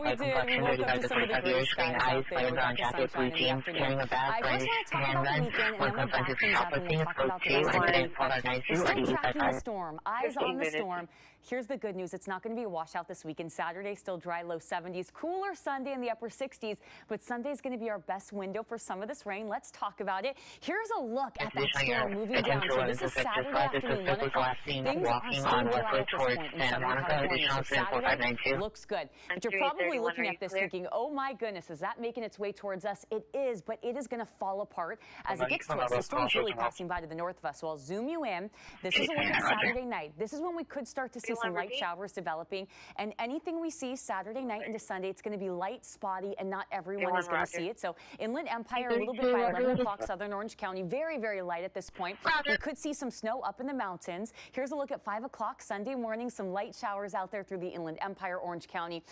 we did. We woke up to some of the gray skies out there. We got the sunshine in the afternoon. I first want to talk about the weekend, and then we'll back things up and we'll talk about the rest of the week. We're still tracking the storm. Eyes on the storm. Here's the good news. It's not going to be a washout this weekend. Saturday, still dry, low 70s. Cooler Sunday in the upper 60s. But Sunday is going to be our best window for some of this rain. Let's talk about it. Here's a look at that storm moving down. So this is Saturday afternoon, 1 o'clock. Things are still dry at this point in Southern California. So Saturday looks good. But you're probably looking at this thinking, oh my goodness, is that making its way towards us? It is, but it is going to fall apart as it gets to us. The storm's really passing by to the north of us. So I'll zoom you in. This is a look at Saturday night. This is when we could start to see some light showers developing. And anything we see Saturday night into Sunday, it's going to be light, spotty, and not everyone is going to see it. So Inland Empire, a little bit by 11 o'clock, Southern Orange County, very, very light at this point. We could see some snow up in the mountains. Here's a look at 5 o'clock Sunday morning, some light showers out there through the Inland Empire, Orange County.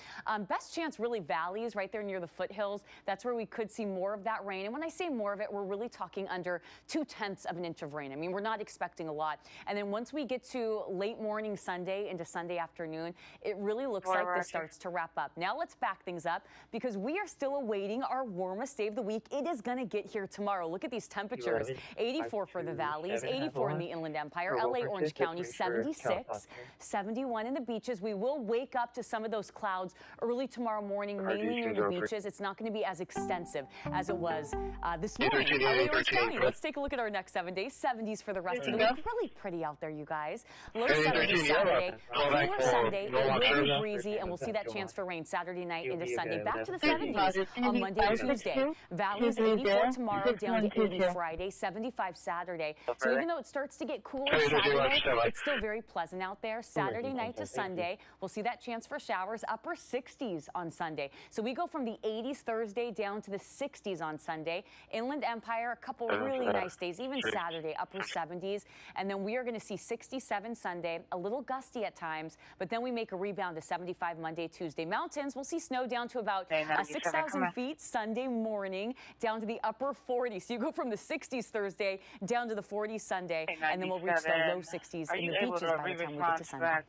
Best chance really valleys right there near the foothills. That's where we could see more of that rain. And when I say more of it, we're really talking under 0.2 of an inch of rain. I mean, we're not expecting a lot. And then once we get to late morning Sunday into Sunday afternoon, it really looks like this starts to wrap up. Now let's back things up because we are still awaiting our warmest day of the week. It is going to get here tomorrow. Look at these temperatures. 84 for the valleys, 84 in the Inland Empire, LA, Orange County, 76, 71 in the beaches. We will wake up to some of those clouds early tomorrow morning, mainly near the beaches. It's not going to be as extensive as it was this morning. LA, Orange County. Let's take a look at our next 7 days. 70s for the rest of the week. Really pretty out there, you guys. Low 70s Saturday, cooler Sunday. It will be breezy, and we'll see that chance for rain Saturday night into Sunday. Back to the 70s on Monday and Tuesday. Valleys 84 tomorrow, down to 80 Friday, 75 Saturday. So even though it starts to get cooler Saturday, it's still very pleasant out there. Saturday night to Sunday, we'll see that chance for showers, upper 60s on Sunday. So we go from the 80s Thursday down to the 60s on Sunday. Inland Empire, a couple really nice days, even Saturday, upper 70s. And then we are going to see 67 Sunday, a little gusty at times, but then we make a rebound to 75 Monday, Tuesday. Mountains, we'll see snow down to about 6,000 feet Sunday morning, down to the upper 40s. So you go from the 60s Thursday down to the 40s Sunday, and then we'll reach the low 60s in the beaches by the time we get to Sunday.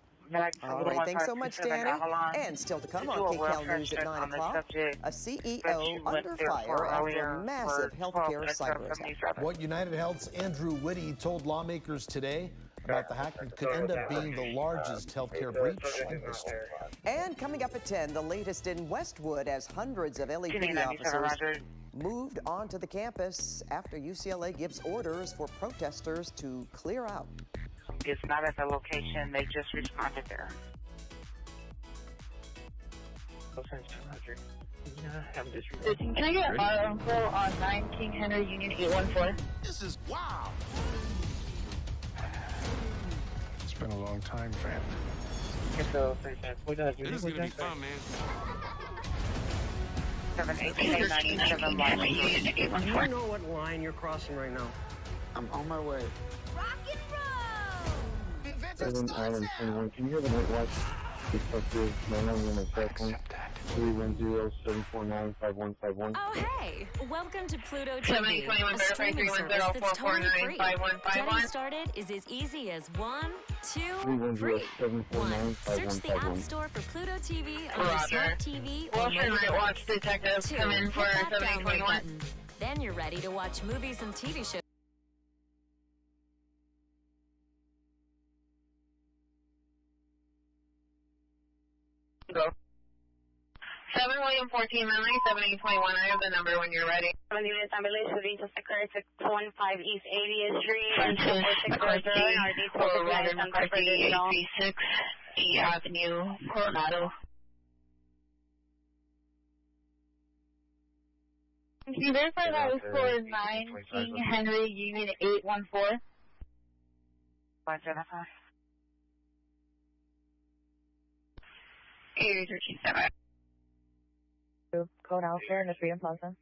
All right, thanks so much, Danny. And still to come on KCAL News at 9 o'clock, a CEO under fire after a massive healthcare cyber attack. What United Health's Andrew Whitty told lawmakers today about the hack that could end up being the largest healthcare breach in history. And coming up at 10, the latest in Westwood as hundreds of LAPD officers moved onto the campus after UCLA gives orders for protesters to clear out. It's not at the location, they just responded there. Can I get our info on 9 King Henry Union 814? This is wow. It's been a long time, friend. This is gonna be fun, man. 718 997 Do you know what line you're crossing right now? I'm on my way. Rock and roll! 7 Island 21. Can you hear the night watch? Detective, my number on my cell phone. 310-749-5151. Oh, hey! Welcome to Pluto TV, 721 a streaming service that's totally free. 5151. Getting started is as easy as 1, 2, 3. 1. Search the App Store for Pluto TV on your smart TV or Wilshire mobile Night Watch device. Detective, 2. come in for Hit that download 721. button. Then you're ready to watch movies and TV shows. Go. 7 William 14 Memory, 7821. I have the number when you're ready. Units ambulance shooting to occur 615 East 80th Street. Francis McCarthy, 4 Robert McCarthy, 836 E Avenue, Coronado. Can you verify that was for 9 King Henry Union 814? 575. 8337. Code Alpha in the Freedom Plaza.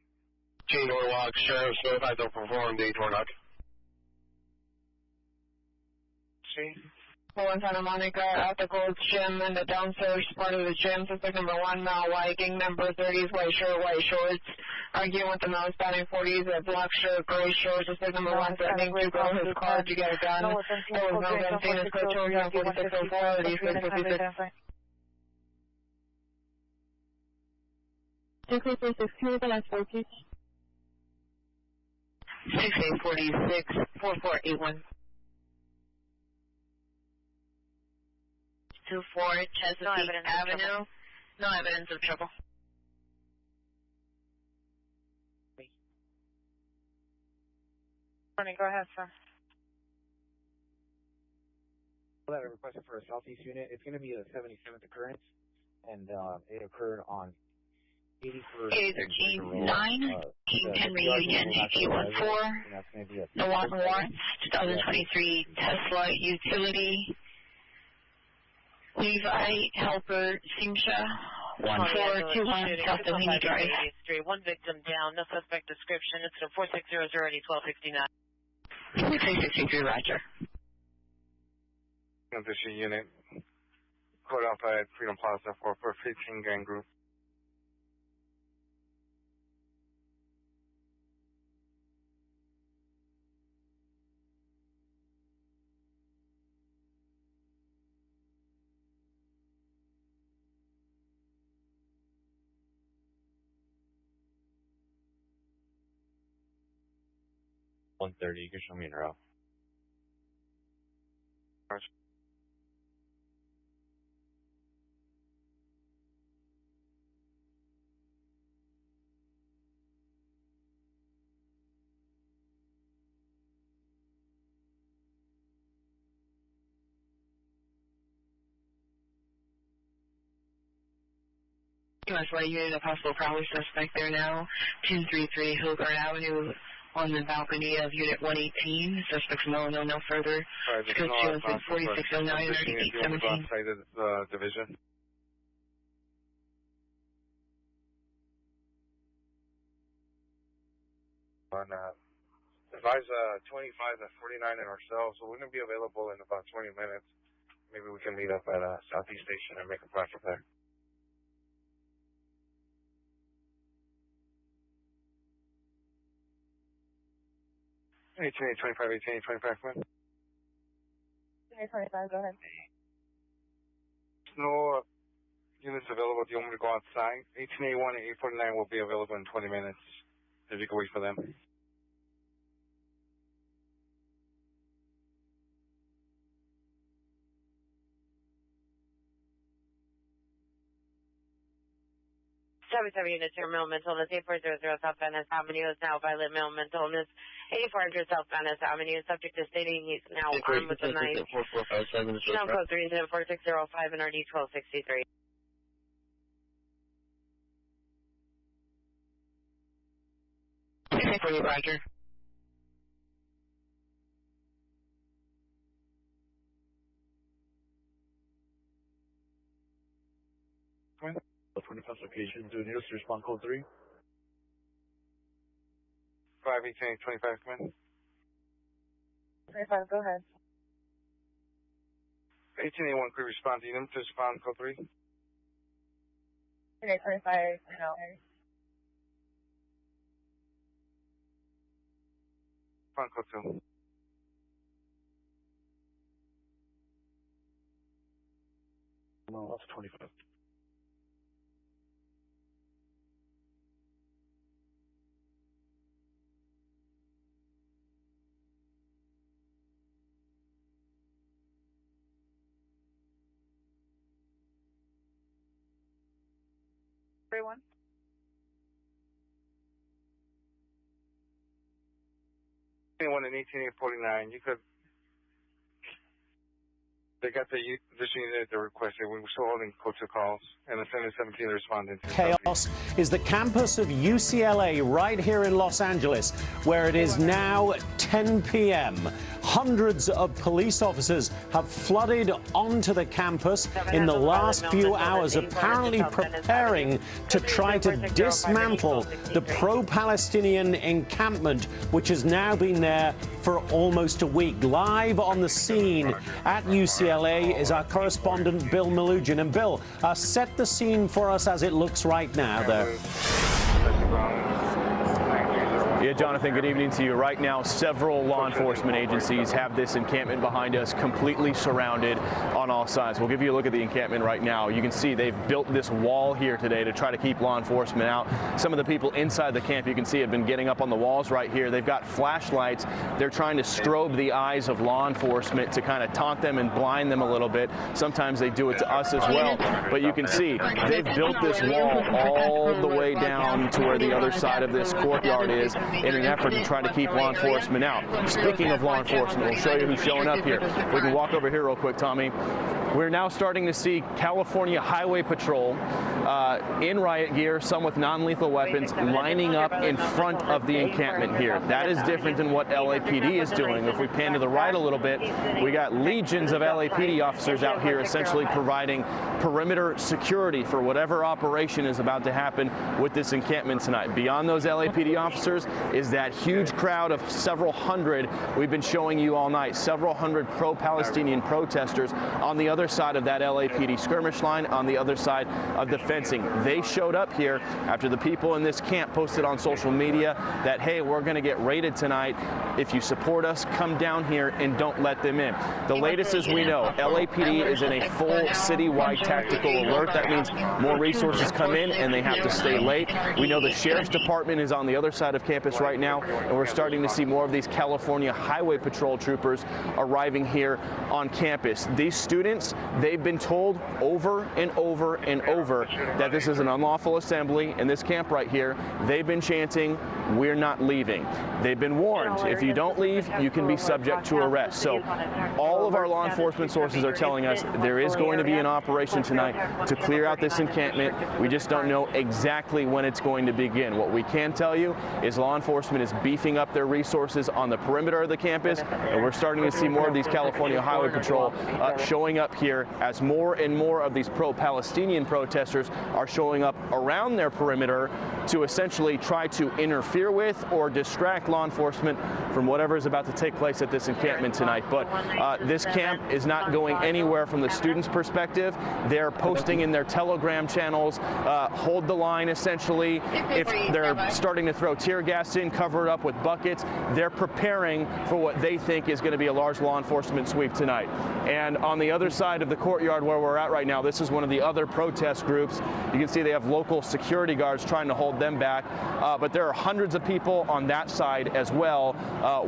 Team Norwalk, Sheriff Smith, I don't perform the Tornado. See? Full in Santa Monica at the Gold's Gym in the downstairs part of the gym. Suspect number 1, Mal White, gang member 30s, white shirt, white shorts. Arguing with the male Hispanic 40s, a black shirt, gray shorts. Suspect number 1 threatening to go his car to get a gun. There was no gun seen. His code told 4604, 8656. 686, 6846, 4481. 24 Chesapeake Avenue. No evidence of trouble. Morning, go ahead, sir. That I requested for a southeast unit. It's going to be the 77th occurrence, and it occurred on 813-9, King Henry Union 814, Milwaukee Warrants, 2023 Tesla Utility, Levi Helper Simsha, 1421 South Delaney Drive. One victim down, no suspect description. It's a 4600 1269. 4663, Roger. Transition unit, code Alpha at Freedom Plaza for 15 gang group. You can show me in route. USY unit, a possible probably suspect there now. 233 Hillgard Avenue on the balcony of Unit 118. Suspects no further. Code 4609 3817. Outside the division. On advise 25 and 49 in ourselves, so we're going to be available in about 20 minutes. Maybe we can meet up at Southeast Station and make a plan from there. 1825, 1825, come in. 1825, go ahead. No units available. Do you want me to go outside? 1881 and 849 will be available in 20 minutes. If you can wait for them. Units, your male mental illness, 8400 South Venice Avenue is now violent male mental illness. 8400 South Venice Avenue, subject to stating he's now armed with a knife. Now code 34605 and RD 1263. For you, Roger. Come in. 25 location, do nearest respond code 3. 51825, come in. 25, go ahead. 1881, quick respond. Do you need to respond code 3? Okay, 25, no. Respond code 2. No, that's 25. Everyone? Anyone in 18849, you could. They got the additional unit they requested. We were still holding code 2 calls, and the 717 responded to Chaos is the campus of UCLA right here in Los Angeles, where it is now 10 p.m. Hundreds of police officers have flooded onto the campus in the last few hours, apparently preparing to try to dismantle the pro-Palestinian encampment, which has now been there for almost a week. Live on the scene at UCLA is our correspondent, Bill Malugian. And Bill, set the scene for us as it looks right now there. Yeah, Jonathan, good evening to you. Right now, several law enforcement agencies have this encampment behind us completely surrounded on all sides. We'll give you a look at the encampment right now. You can see they've built this wall here today to try to keep law enforcement out. Some of the people inside the camp, you can see, have been getting up on the walls right here. They've got flashlights. They're trying to strobe the eyes of law enforcement to kind of taunt them and blind them a little bit. Sometimes they do it to us as well. But you can see they've built this wall all the way down to where the other side of this courtyard is, in an effort to try to keep law enforcement out. Speaking of law enforcement, we'll show you who's showing up here. We can walk over here real quick, Tommy. We're now starting to see California Highway Patrol in riot gear, some with non-lethal weapons, lining up in front of the encampment here. That is different than what LAPD is doing. If we pan to the right a little bit, we got legions of LAPD officers out here essentially providing perimeter security for whatever operation is about to happen with this encampment tonight. Beyond those LAPD officers is that huge crowd of several hundred we've been showing you all night, several hundred pro-Palestinian protesters on the other side of that LAPD skirmish line, on the other side of the fencing. They showed up here after the people in this camp posted on social media that, hey, we're going to get raided tonight. If you support us, come down here and don't let them in. The latest as we know, LAPD is in a full citywide tactical alert. That means more resources come in and they have to stay late. We know the Sheriff's Department is on the other side of campus right now, and we're starting to see more of these California Highway Patrol troopers arriving here on campus. These students, they've been told over and over and over that this is an unlawful assembly in this camp right here. They've been chanting, "We're not leaving." They've been warned, if you don't leave, you can be subject to arrest. So all of our law enforcement sources are telling us there is going to be an operation tonight to clear out this encampment. We just don't know exactly when it's going to begin. What we can tell you is law enforcement is beefing up their resources on the perimeter of the campus, and we're starting to see more of these California Highway Patrol showing up here as more and more of these pro-Palestinian protesters are showing up around their perimeter to essentially try to interfere with or distract law enforcement from whatever is about to take place at this encampment tonight. But this camp is not going anywhere from the students' perspective. They're posting in their Telegram channels, hold the line essentially. If they're starting to throw tear gas in, cover it up with buckets, they're preparing for what they think is going to be a large law enforcement sweep tonight. And on the other side of the courtyard where we're at right now, this is one of the other protest groups. You can see they have local security guards trying to hold them back. But there are hundreds of people on that side as well,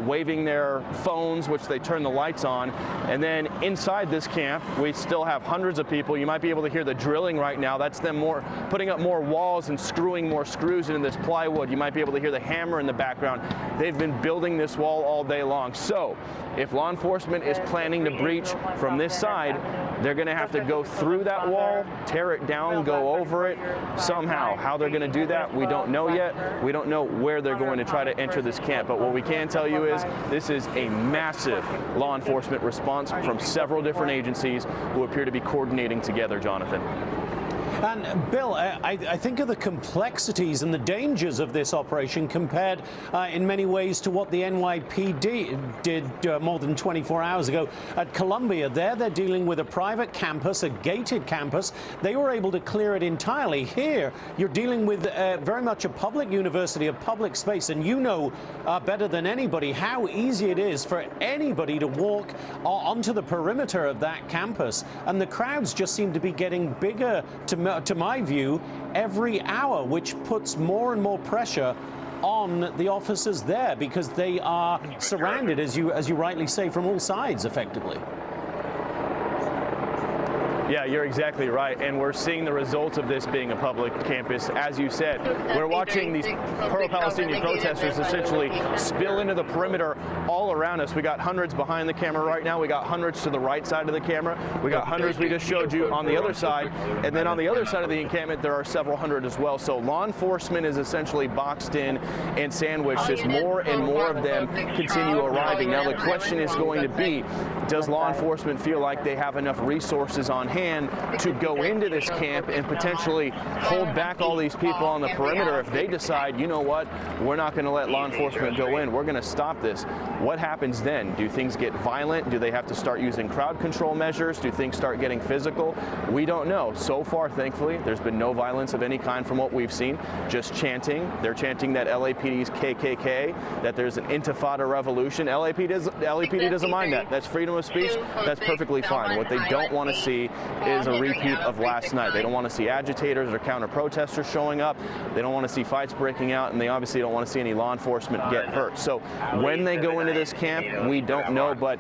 waving their phones, which they turn the lights on. And then inside this camp, we still have hundreds of people. You might be able to hear the drilling right now. That's them putting up more walls and screwing more screws into this plywood. You might be able to hear the hammer in the background. They've been building this wall all day long. So if law enforcement is planning to breach from this side, they're going to have to go through that wall, tear it down, go over it somehow. How they're going to do that, we don't know yet. We don't know where they're going to try to enter this camp. But what we can tell you is this is a massive law enforcement response from several different agencies who appear to be coordinating together, Jonathan. And Bill, I think of the complexities and the dangers of this operation compared in many ways to what the NYPD did more than 24 hours ago at Columbia. There they're dealing with a private campus, a gated campus. They were able to clear it entirely. Here you're dealing with very much a public university, a public space, and you know better than anybody how easy it is for anybody to walk onto the perimeter of that campus. And the crowds just seem to be getting bigger to my view, every hour, which puts more and more pressure on the officers there because they are surrounded, as you rightly say, from all sides, effectively. Yeah, you're exactly right, and we're seeing the results of this being a public campus. As you said, we're watching these pro-Palestinian protesters essentially spill into the perimeter all around us. We got hundreds behind the camera right now. We got hundreds to the right side of the camera. We got hundreds we just showed you on the other side, and then on the other side of the encampment there are several hundred as well. So law enforcement is essentially boxed in and sandwiched as more and more of them continue arriving. Now the question is going to be, does law enforcement feel like they have enough resources on hand to go into this camp and potentially hold back all these people on the perimeter if they decide, you know what, we're not going to let law enforcement go in, we're going to stop this? What happens then? Do things get violent? Do they have to start using crowd control measures? Do things start getting physical? We don't know. So far, thankfully, there's been no violence of any kind from what we've seen, just chanting. They're chanting that LAPD's KKK, that there's an intifada revolution. LAPD doesn't mind that. That's freedom of speech. That's perfectly fine. What they don't want to see is a repeat of last night. They don't want to see agitators or counter-protesters showing up. They don't want to see fights breaking out, and they obviously don't want to see any law enforcement get hurt. So when they go into this camp, we don't know, but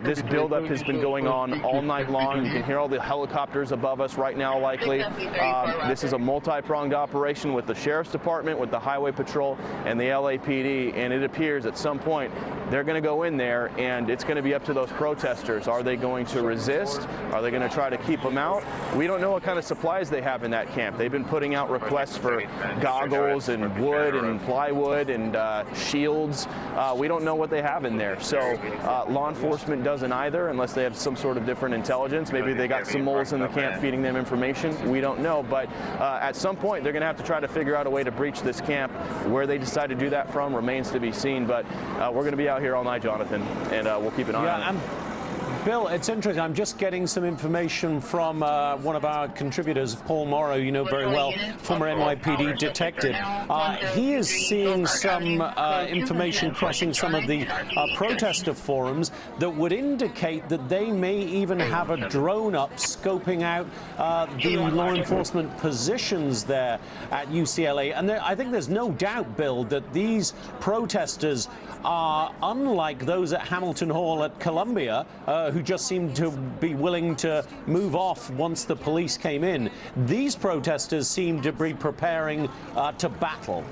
this buildup has been going on all night long. You can hear all the helicopters above us right now, likely. This is a multi-pronged operation with the Sheriff's Department, with the Highway Patrol, and the LAPD, and it appears at some point they're going to go in there, and it's going to be up to those protesters. Are they going to resist? Are they going to try to keep them out? We don't know what kind of supplies they have in that camp. They've been putting out requests for goggles and wood and plywood and shields. We don't know what they have in there. So law enforcement doesn't either, unless they have some sort of different intelligence. Maybe they got some moles in the camp feeding them information. We don't know. But at some point, they're going to have to try to figure out a way to breach this camp. Where they decide to do that from remains to be seen. But we're going to be out here all night, Jonathan, and we'll keep an eye on it. Bill, it's interesting. I'm just getting some information from one of our contributors, Paul Morrow, you know very well, former NYPD detective. He is seeing some information crossing some of the protester forums that would indicate that they may even have a drone up scoping out the law enforcement positions there at UCLA. And I think there's no doubt, Bill, that these protesters are unlike those at Hamilton Hall at Columbia, who just seemed to be willing to move off once the police came in. These protesters seem to be preparing to battle.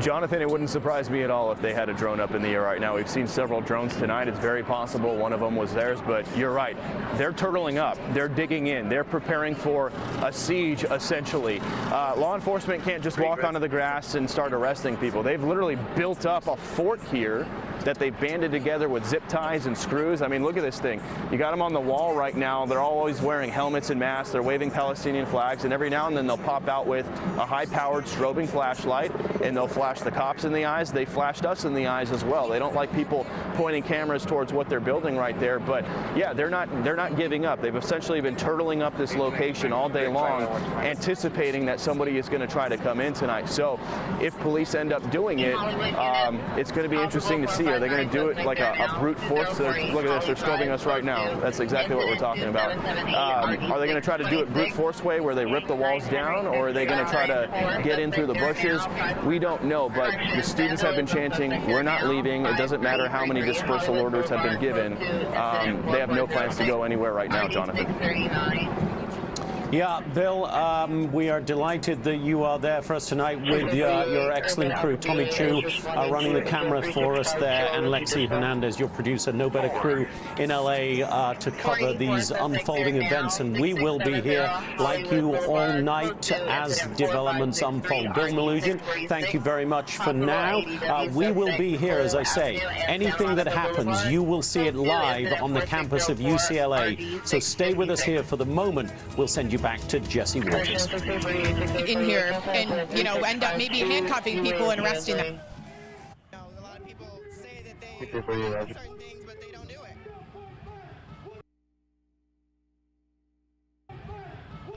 Jonathan, it wouldn't surprise me at all if they had a drone up in the air right now. We've seen several drones tonight. It's very possible one of them was theirs, but you're right. They're turtling up. They're digging in. They're preparing for a siege, essentially. Law enforcement can't just walk onto the grass and start arresting people. They've literally built up a fort here that they banded together with zip ties and screws. I mean, look at this thing. You got them on the wall right now. They're always wearing helmets and masks. They're waving Palestinian flags, and every now and then they'll pop out with a high-powered strobing flashlight, and they'll flash the cops in the eyes. They flashed us in the eyes as well. They don't like people pointing cameras towards what they're building right there, but yeah, they're not giving up. They've essentially been turtling up this location all day long, anticipating that somebody is going to try to come in tonight. So if police end up doing it, it's going to be interesting to see. Are they going to do it like a brute force? Look at this, they're strobing us right now. That's exactly what we're talking about. Are they going to try to do it brute force way, where they rip the walls down, or are they going to try to get in through the bushes? We don't know, but the students have been chanting, we're not leaving. It doesn't matter how many dispersal orders have been given. They have no plans to go anywhere right now, Jonathan. Yeah, Bill, we are delighted that you are there for us tonight with your excellent crew. Tommy Chu running the camera for us there, and Lexi Hernandez, your producer. No better crew in LA to cover these unfolding events, and we will be here like you all night as developments unfold. Bill Malugian, thank you very much for now. We will be here, as I say. Anything that happens, you will see it live on the campus of UCLA. So stay with us here for the moment. We'll send you back to Jesse Waters. In here and, you know, end up maybe handcuffing people and arresting them. A lot of people say that they do certain things, but they don't do it.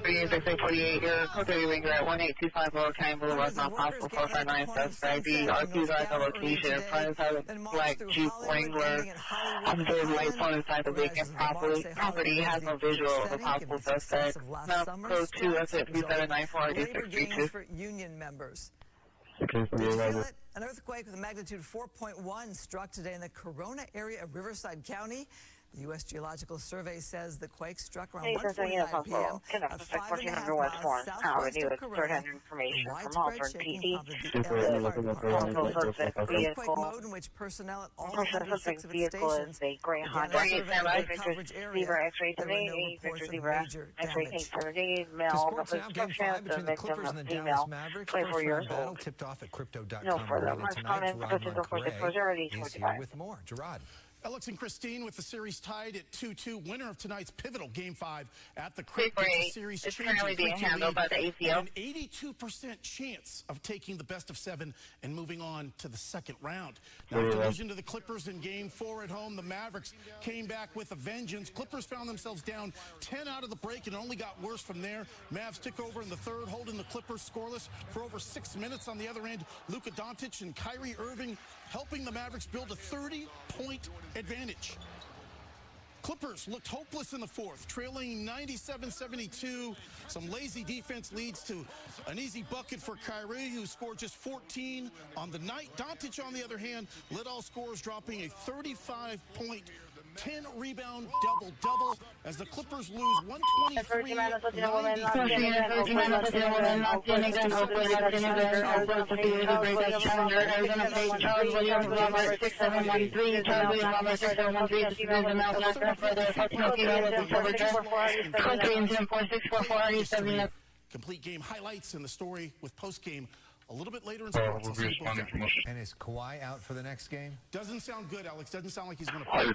3648, you're code ringer at 18250 Lower County Boulevard, Mount Possible 459 Suspect ID. RP's at the location in front of the black Jeep Wrangler. Observed light phone inside the vacant property. Has no visual of a possible suspect. Mount code 2 F3794 ID632. For union members. An earthquake with a magnitude 4.1 struck today in the Corona area of Riverside County. The U.S. Geological Survey says the quake struck around Hey, 1:49 p.m. at 5.5 miles southwest of Corona. The widespread shaking of the LA Fire Department. Earthquake mode in which personnel at all 106 of its stations began a survey of the coverage area. There were no reports of major damage. To sports now, Game 5 between the Clippers and the Dallas Mavericks. First round battle tipped off at Crypto.com later tonight. Gerard Moncrier is here with more. Gerard. Alex and Christine with the series tied at 2-2. Winner of tonight's pivotal Game 5 at the Crypt. The series is currently being handled by the ACO. An 82% chance of taking the best of 7 and moving on to the second round. Now, after losing to the Clippers in Game 4 at home, the Mavericks came back with a vengeance. Clippers found themselves down 10 out of the break and only got worse from there. Mavs took over in the third, holding the Clippers scoreless for over 6 minutes. On the other end, Luka Doncic and Kyrie Irving helping the Mavericks build a 30-point advantage. Clippers looked hopeless in the fourth, trailing 97-72. Some lazy defense leads to an easy bucket for Kyrie, who scored just 14 on the night. Doncic, on the other hand, led all scorers, dropping a 35-point 10-rebound double-double as the Clippers lose 123. Complete game highlights and the story with post-game a little bit later in sports. And is Kawhi out for the next game? Doesn't sound good, Alex. Doesn't sound like he's going to play.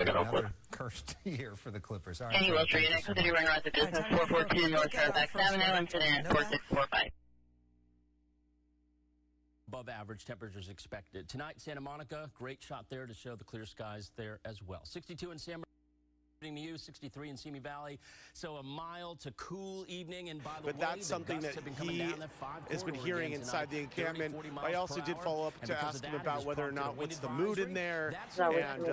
Another cursed year for the Clippers. All right. Any Will Street, next city runner at the business 442 North Fairfax Avenue, incident 4645. Above average temperatures expected. Tonight, Santa Monica, great shot there to show the clear skies there as well. 62 in San to you, 63 in Simi Valley. So a mild to cool evening. And by the way, that's something that he has been hearing inside the encampment. I also did follow up to ask him about whether or not what's the mood in there and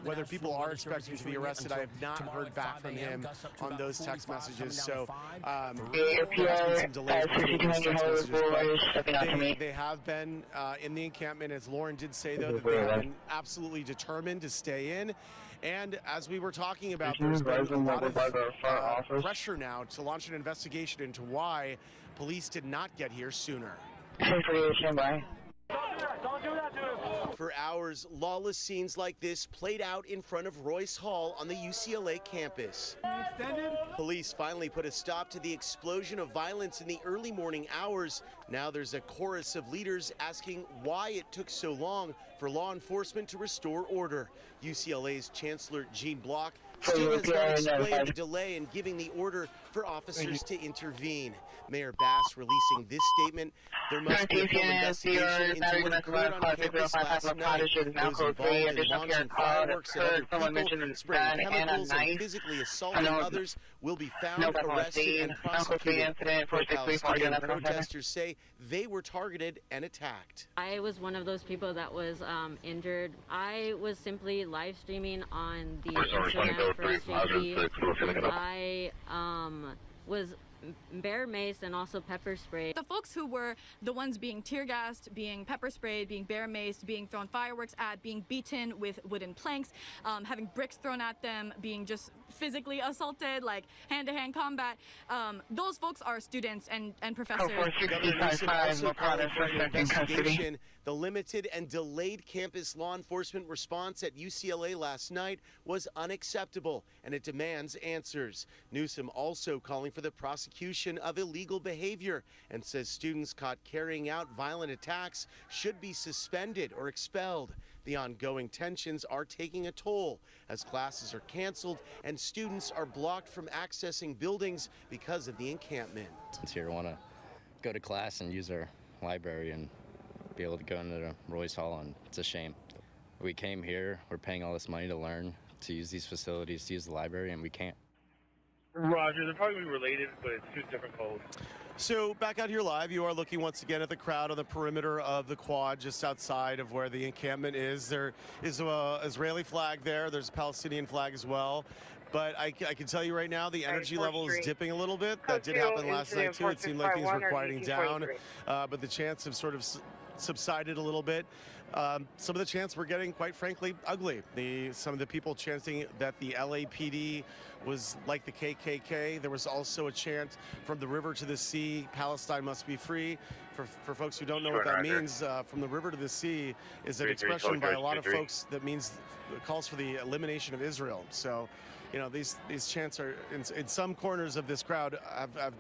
whether people are expecting to be arrested. I have not heard back from him on those text messages. So there's some delays between those text messages, but they have been in the encampment. As Lauren did say, though, that they have been absolutely determined to stay in. And as we were talking about, there's been a lot of pressure now to launch an investigation into why police did not get here sooner. For hours, lawless scenes like this played out in front of Royce Hall on the UCLA campus. Police finally put a stop to the explosion of violence in the early morning hours. Now there's a chorus of leaders asking why it took so long for law enforcement to restore order. UCLA's Chancellor Gene Block still has not explained the delay in giving the order for officers to intervene. Mayor Bass releasing this statement: there must be a full investigation into what occurred on campus last night. Those involved in launching fireworks and other people, spraying chemicals and physically assaulting others will be found, arrested, and prosecuted. Pro-Palestinian protesters say they were targeted and attacked. I was one of those people that was injured. I was simply live streaming on the Instagram for SJP. I was bear mace and also pepper spray. The folks who were the ones being tear gassed, being pepper sprayed, being bear maced, being thrown fireworks at, being beaten with wooden planks, having bricks thrown at them, being just physically assaulted, like hand-to-hand combat. Those folks are students and professors. Governor Newsom also calling for an investigation. The limited and delayed campus law enforcement response at UCLA last night was unacceptable, and it demands answers. Newsom also calling for the prosecution of illegal behavior and says students caught carrying out violent attacks should be suspended or expelled. The ongoing tensions are taking a toll as classes are canceled and students are blocked from accessing buildings because of the encampment. Since here, I want to go to class and use our library and be able to go into the Royce Hall, and it's a shame. We came here, we're paying all this money to learn, to use these facilities, to use the library, and we can't. Roger, they're probably related, but it's two different codes. So back out here live, you are looking once again at the crowd on the perimeter of the quad just outside of where the encampment is. There is an Israeli flag there. There's a Palestinian flag as well. But I can tell you right now, the energy level is dipping a little bit. That did happen last night, too. It seemed like things were quieting down. But the chants have sort of subsided a little bit. some of the chants were getting, quite frankly, ugly. Some of the people chanting that the LAPD was like the KKK. There was also a chant from the river to the sea, Palestine must be free. For folks who don't know what that means, from the river to the sea is an expression by a lot of folks that means, calls for the elimination of Israel. So, you know, these chants are, in some corners of this crowd,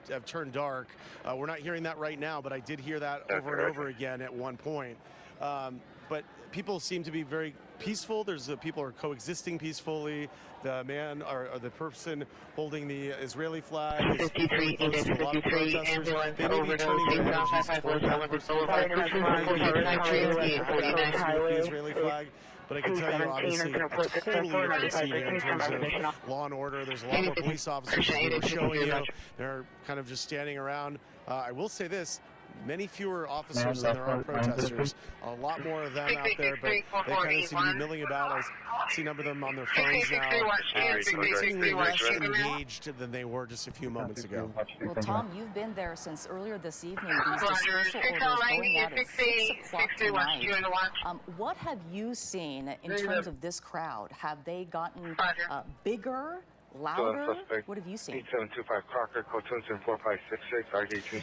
have turned dark. We're not hearing that right now, but I did hear that over and over again at one point. But people seem to be very peaceful. People are coexisting peacefully. The man or the person holding the Israeli flag is very close to a lot of protesters. They may be turning their energies toward that person. The Israeli flag. But I can tell you, obviously, a totally different scene here in terms of law and order. There's a lot more police officers, as we were showing you. They're kind of just standing around. I will say this. Many fewer officers than there are protesters. A lot more of them out there, but they kind of seem to be milling about. I see a number of them on their phones now. Seemingly less engaged than they were just a few moments ago. Well, Tom, you've been there since earlier this evening. These dispersal orders going out at 6 o'clock tonight. What have you seen in terms of this crowd? Have they gotten bigger? Louder? What have you seen? 8725 Crocker, code 24566,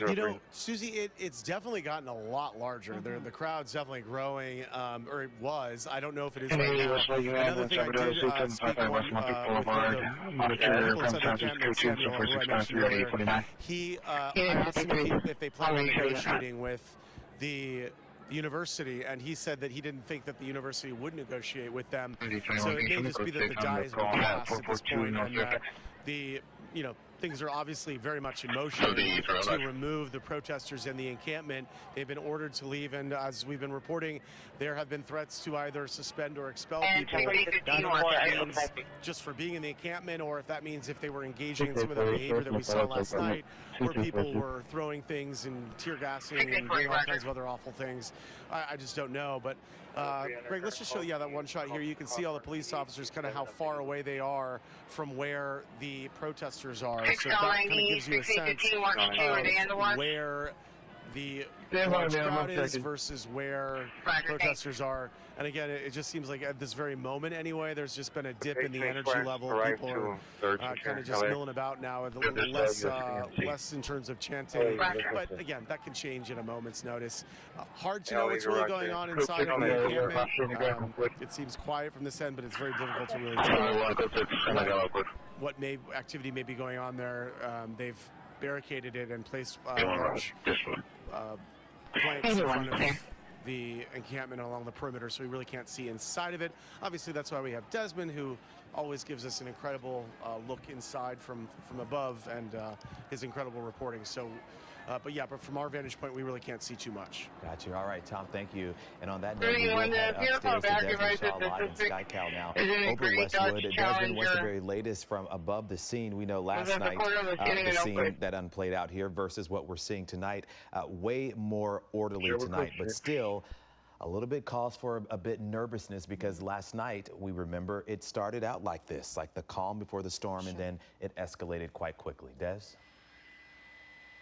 RJ203. You know, Susie, it's definitely gotten a lot larger. The crowd's definitely growing, or it was. I don't know if it is right now. Another thing I did speak with one of the people inside the encampment, Samuel, who I mentioned earlier. I asked him if they plan on negotiating with the university, and he said that he didn't think that the university would negotiate with them. So it may just be that the die has been cast at this point, and that things are obviously very much in motion to remove the protesters in the encampment. They've been ordered to leave, and as we've been reporting, there have been threats to either suspend or expel people. I don't know if that means just for being in the encampment, or if that means if they were engaging in some of the behavior that we saw last night, where people were throwing things and tear gassing and doing all kinds of other awful things. I just don't know. But Greg, let's just show you that one shot here. You can see all the police officers, kind of how far away they are from where the protesters are. So that kind of gives you a sense of where the large crowd is versus where protesters are. And again, it just seems like at this very moment anyway, there's just been a dip in the energy level. People are kind of just milling about now, less in terms of chanting. But again, that can change in a moment's notice. Hard to know what's really going on inside of the encampment. It seems quiet from this end, but it's very difficult to really tell what activity may be going on there. They've barricaded it and placed large planks in front of the encampment along the perimeter, so we really can't see inside of it. Obviously, that's why we have Desmond, who always gives us an incredible look inside from above, and his incredible reporting. So, but from our vantage point, we really can't see too much. Got you. All right, Tom, thank you. And on that note, we will head upstairs to Desmond Shaw live in SkyCal now over Westwood. Desmond, what's the very latest from above the scene? We know last night the scene that unplayed out here versus what we're seeing tonight. Way more orderly tonight, but still a little bit cause for a bit nervousness, because last night, we remember, it started out like this, like the calm before the storm, and then it escalated quite quickly. Des?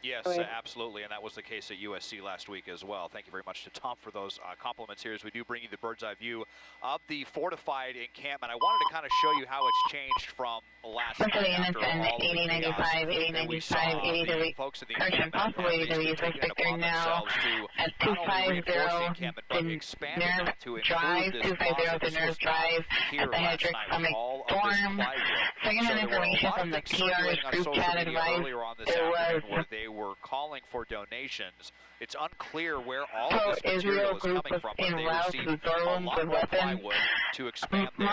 Yes, absolutely, and that was the case at USC last week as well. Thank you very much to Tom for those compliments here as we do bring you the bird's eye view of the fortified encampment. I wanted to kind of show you how it's changed from last night after all of the chaos that we saw. The folks in the encampment have basically taken it upon themselves to not only reinforce the encampment, but expand it to include this plaza. This was not here last night with all of this plywood. So there were a lot of things circulating on social media earlier on this afternoon where they were calling for donations. It's unclear where all of this material is coming from, but they received a lot more plywood to expand their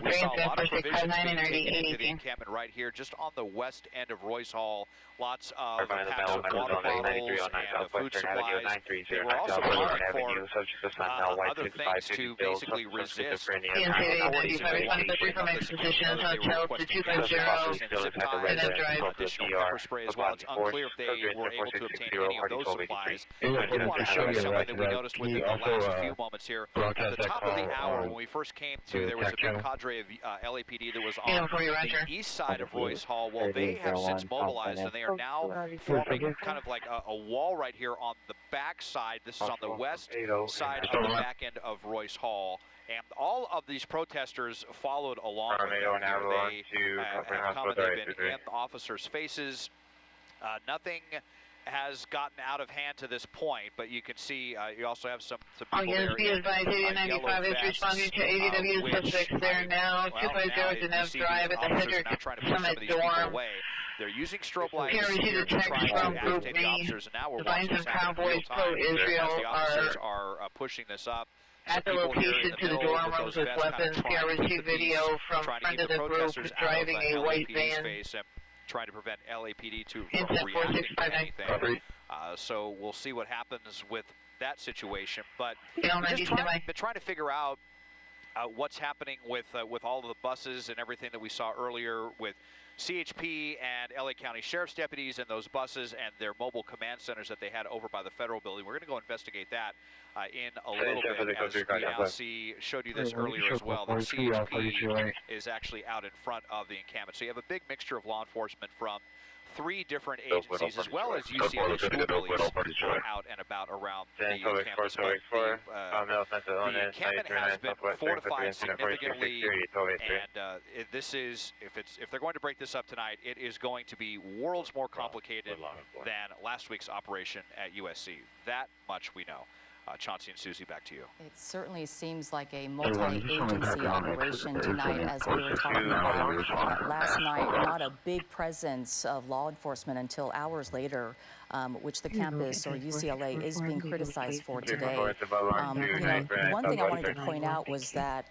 we saw a lot of provisions being taken into the encampment right here, just on the west end of Royce Hall. Lots of packs of water bottles and food supplies. They were also calling for other things to basically resist authorities in break up this encampment. They were requesting gas and zip ties and additional pepper spray as well. It's unclear if they were able to obtain any of those supplies. I did want to show you something that we noticed within the last few moments here. At the top of the hour. When we first came to, there was a big cadre of LAPD that was on the east side of Royce Hall. Well, they have since mobilized, and they are now forming kind of like a wall right here on the back side. This is on the west side of the back end of Royce Hall. And all of these protesters followed along with them here. They have come and they've been in officers' faces. Nothing has gotten out of hand to this point, but you can see you also have some people there in yellow vests, responding to ADW suspects there now. 250 Geneva Drive at the Hendrick Summit dorm. They're using strobe lights Here here to try to agitate the officers, and now we're watching this happen in real time as the officers are pushing this up. At the location to the dorm rooms with weapons. Here received video from front of the group driving a white van. Trying to prevent LAPD from reacting to anything. So we'll see what happens with that situation. But just trying to figure out what's happening with all of the buses and everything that we saw earlier with CHP and LA County Sheriff's deputies and those buses and their mobile command centers that they had over by the federal building. We're going to go investigate that in a little bit, as we now showed you this earlier as well, that CHP is actually out in front of the encampment. So you have a big mixture of law enforcement from 3 different agencies, as well as UCLA school police out and about around the campus. But the encampment has been fortified significantly, and this is, if they're going to break this up tonight, it is going to be worlds more complicated than last week's operation at USC. That much we know. Chauncey and Susie, back to you. It certainly seems like a multi-agency operation tonight, as we were talking about last night. Not a big presence of law enforcement until hours later, which the campus or UCLA is being criticized for today. One thing I wanted to point out was that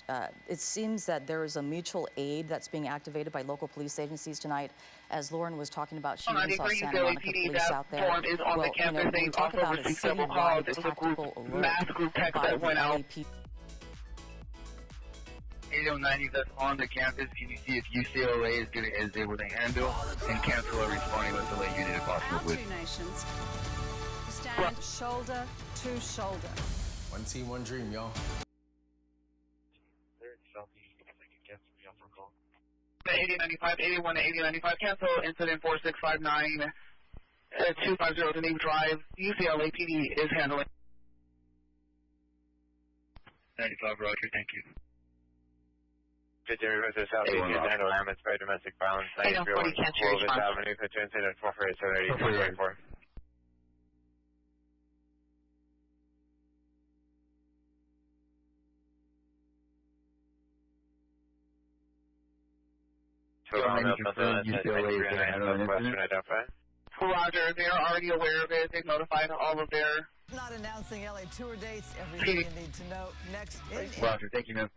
it seems that there is a mutual aid that's being activated by local police agencies tonight. As Lauren was talking about, she even saw Santa Monica police out there. Well, when we talk about a citywide tactical alert by the LAPD. 8090 that's on the campus. Can you see if UCLA is able to handle and cancel a responding with the late unit if possible, please? Two nations stand shoulder to shoulder. One team, one dream, y'all. 8095, 81 to 8095, cancel incident 4659 250 Geneva Drive. UCLA PD is handling. 95, Roger, thank you. 50 River Southeast, you handle Hammond Spray domestic violence. 940 Clovis Avenue, 50 incident 448 780 Roger, they're already aware of it. They've notified all of their... Not announcing LA tour dates, everything you need to know. Next in... Roger, thank you, ma'am.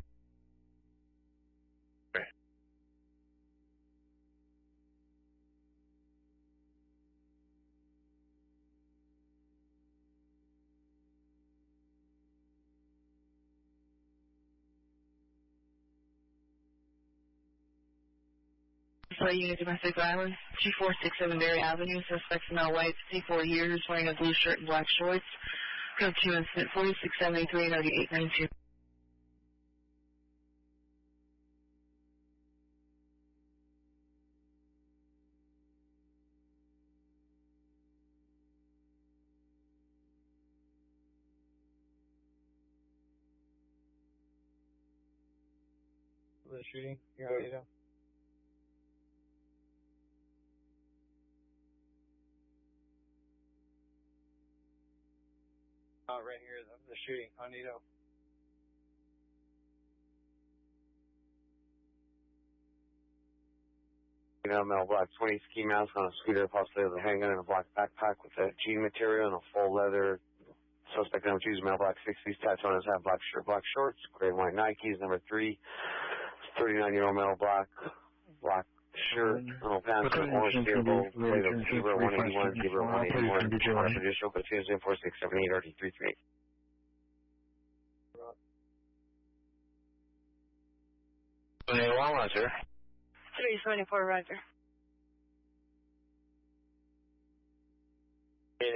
Unit domestic violence, 2467 Berry Avenue, suspect male white, 54 years, wearing a blue shirt and black shorts. Code 2 incident 4673 and 8892. The shooting, you're ready to. Right here, the shooting, Anito. Male black 20 ski mask on a scooter, possibly with a handgun and a black backpack with a jean material and a full leather. Suspect number 2 is male black 60s, tattoo on his hat, black shirt, black shorts, gray and white Nikes. Number 3, 39-year-old male black shirt, pants, and orange vehicle, plate of Zebra 181, Zebra 181, judicial, but Tuesday 4678 RD338. 181, Roger. 374, Roger.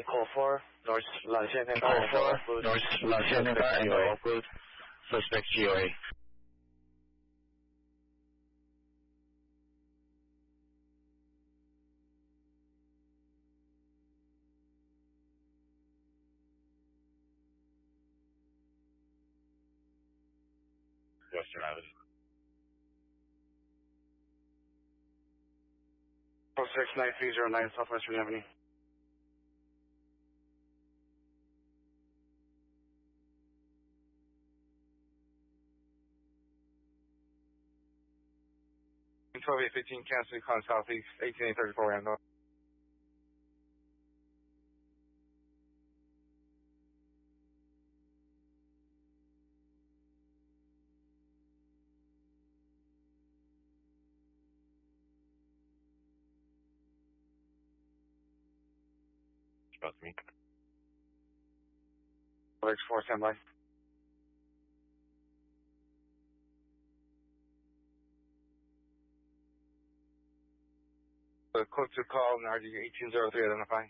Call 4, North Latin Call 4, North Latin Suspect GOA. Western Avenue. 069309 Southwestern Avenue. In 12815 Kansas Con Southeast 18834 Randall. Trust me. X4 standby. Code to call and RD 1803 identify.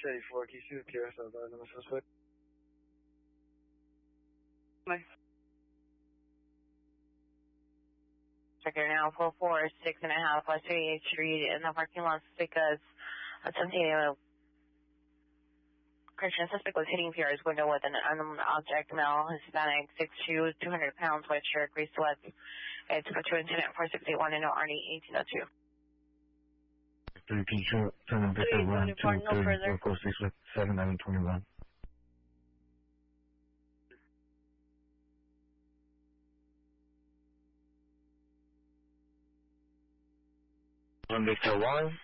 Shady 4, can you see the PRS of the suspect? Checker now, 446.5 West 38th Street in the parking lot because attempting a Christian suspect was hitting PR's window with an unknown object, male, Hispanic, 6'2", 200 pounds, white shirt, gray sweats. It's for 2 incident 4681 and no RD 1802. 3 can you turn and pick up around 230 446 with 7921. On Victor 1.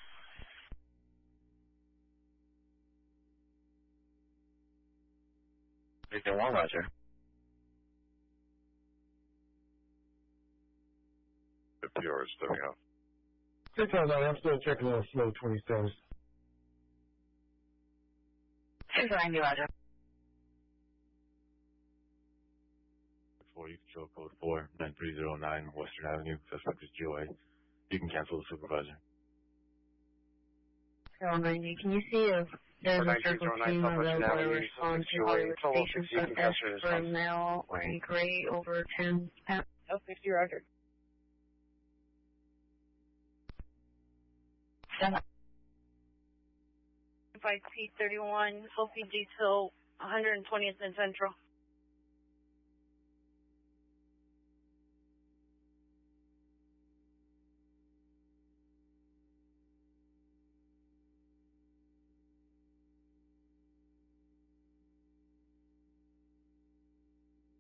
Victor 1, roger. The PR is stepping out. 609, I'm still checking on slow 20 status. 690, roger. 40 control code 49309 Western Avenue. Suspect is GOA. You can cancel the supervisor. 090, can you see if there's a circle team available to respond to Hollywood Station suspect for a male wearing gray over 10 pounds? 050, roger. 5P31, Sophie G. Hill, 120th and Central.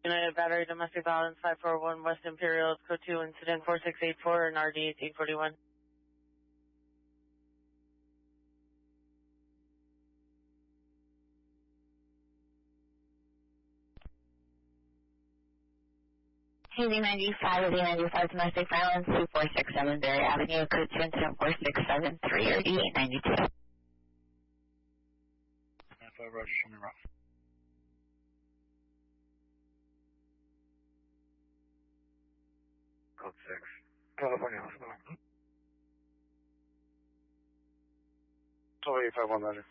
United Battery Domestic Violence 541 West Imperial, Code 2 Incident 4684 and RD 1841. KZ95 with the 95 Domestic Violence 2467 Berry Avenue, Code 2 Incident 4673 RD 892. 5 roger, show me route. Code 6. California Hospital. 12851 roger.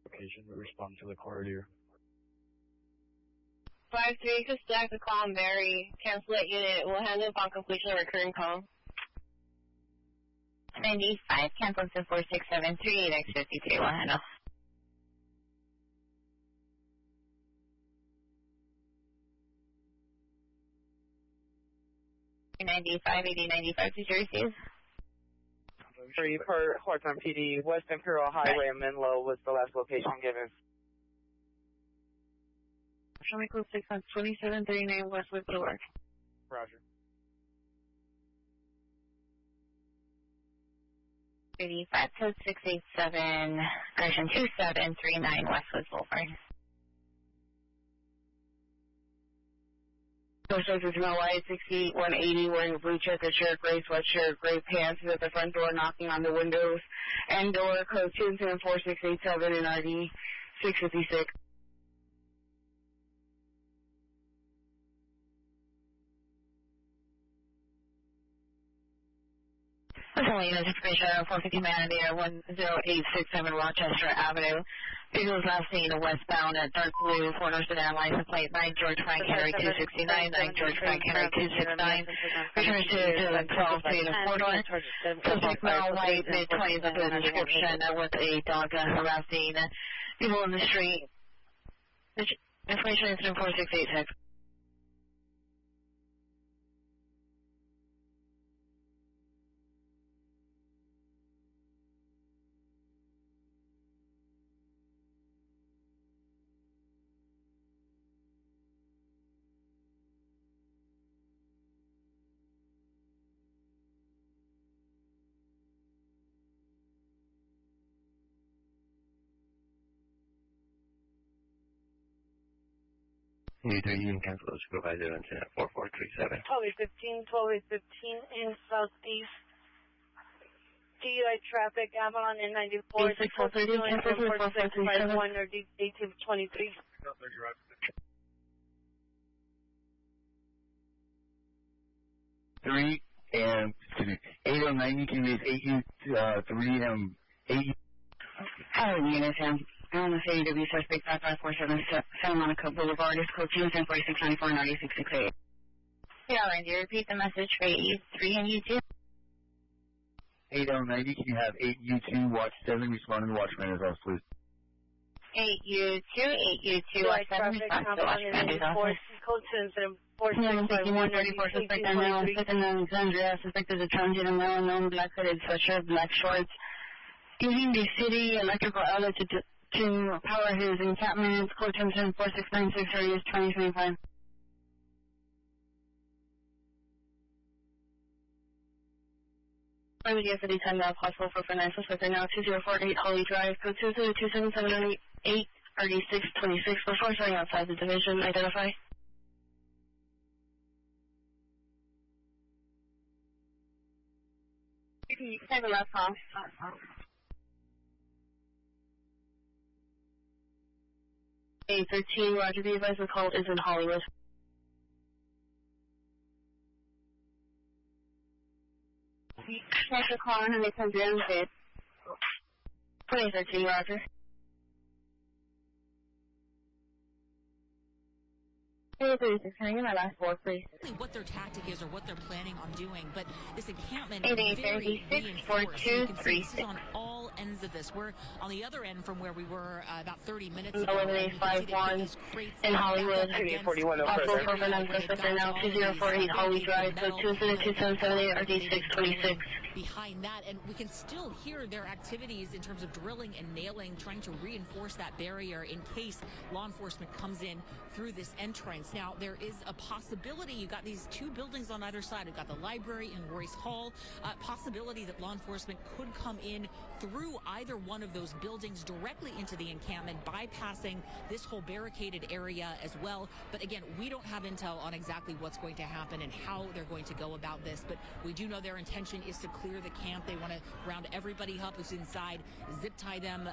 Location, we respond to the corridor. 5-3, just stack the call and Barry. Cancel that unit. We'll handle upon completion of recurring call. 95, cancel to 4673, X53, we'll handle. 95, 8095, did you receive? 3 per Hawthorne PD, West Imperial Highway in Menlo was the last location given. Show me code 6 on 2739 Westwood Boulevard. Roger. 85 code 687, correction 2739 Westwood Boulevard. Social is no white, 68-180, wearing a blue checkered shirt, gray sweatshirt, gray pants, is at the front door knocking on the windows and door, code 274-687 and ID 656. Personal unit information on 450 Manadere 10867 Rochester Avenue. Vehicles last seen westbound at dark blue, corner sedan, license plate 9 George Frank Henry 269, 9 George Frank Henry 269. Returns to 12 to the corridor. Suspect male white, mid-20s of the description with a dog harassing people in the street. Information is 4686. You do Union Council Supervisor Lieutenant 4437. 12-815 in southeast. DUI traffic, Avalon and 94, 4651 or 1823. 3 and 8090 can be 3 and 80. Hello, unit, I want to say AW suspect 5547 Santa Monica Boulevard is code 210-4694-9668. Yeah, and you repeat the message for 83 and U2? 8090, can you have 8U2, watch 7, respond to the watchman as well, please. 8U2, watch 7, respond to the watchman as well. Code 210-4651 34 suspect unknown, second Alexandria, suspect is a transient male, known black hooded sweatshirt, black shorts, using the city electrical outlet to power his encampment. Code 210-4696, radius 2025. I would guess any time now possible for finance suspect right now, 2048 Holly Drive, code 2027788, RD 626, before showing outside the division, identify. You can have a left off. 813, Roger, the advisor call is in Hollywood. Check the call and they come down with it. 2013, Roger. 836, can I get my last four, please? What their tactic is or what they're planning on doing, but this encampment 8836, 423. This is on all ends of this. We're on the other end from where we were about 30 minutes ago. 11851 in Hollywood. 41 also for finance suspect right now, 2048 Holly Drive, code 2027778, RD 626. Behind that, and we can still hear their activities in terms of drilling and nailing, trying to reinforce that barrier in case law enforcement comes in through this entrance. Now, there is a possibility, you've got these two buildings on either side. You've got the library and Royce Hall. Possibility that law enforcement could come in through either one of those buildings directly into the encampment, bypassing this whole barricaded area as well. But again, we don't have intel on exactly what's going to happen and how they're going to go about this. But we do know their intention is to clear the camp. They want to round everybody up who's inside, zip tie them,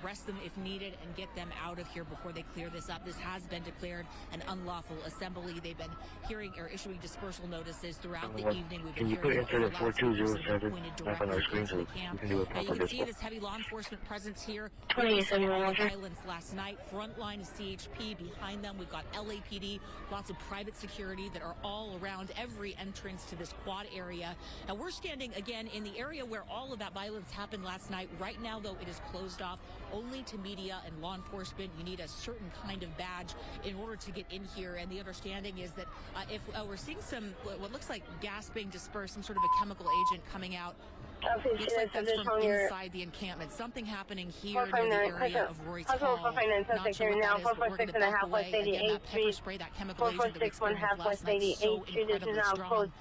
arrest them if needed, and get them out of here before they clear this up. This has been declared an unlawful assembly. They've been hearing or issuing dispersal notices throughout the evening. We've been hearing into the 4207 up on our screen so we can do a proper you can see this heavy law enforcement presence here. 27 violence last night. Frontline is CHP. Behind them, we've got LAPD, lots of private security that are all around every entrance to this quad area. And we're standing again in the area where all of that violence happened last night. Right now, though, it is closed off only to media and law enforcement. You need a certain kind of badge in order to get in here. And the understanding is that if we're seeing some, what looks like gas being dispersed, some sort of a chemical agent coming out Looks like that's from inside the encampment. Something happening here near the area of Royce Hall. Not sure what that is, but we're going to back away. Again, that pepper spray, that chemical agent that we experienced last night, so incredibly strong.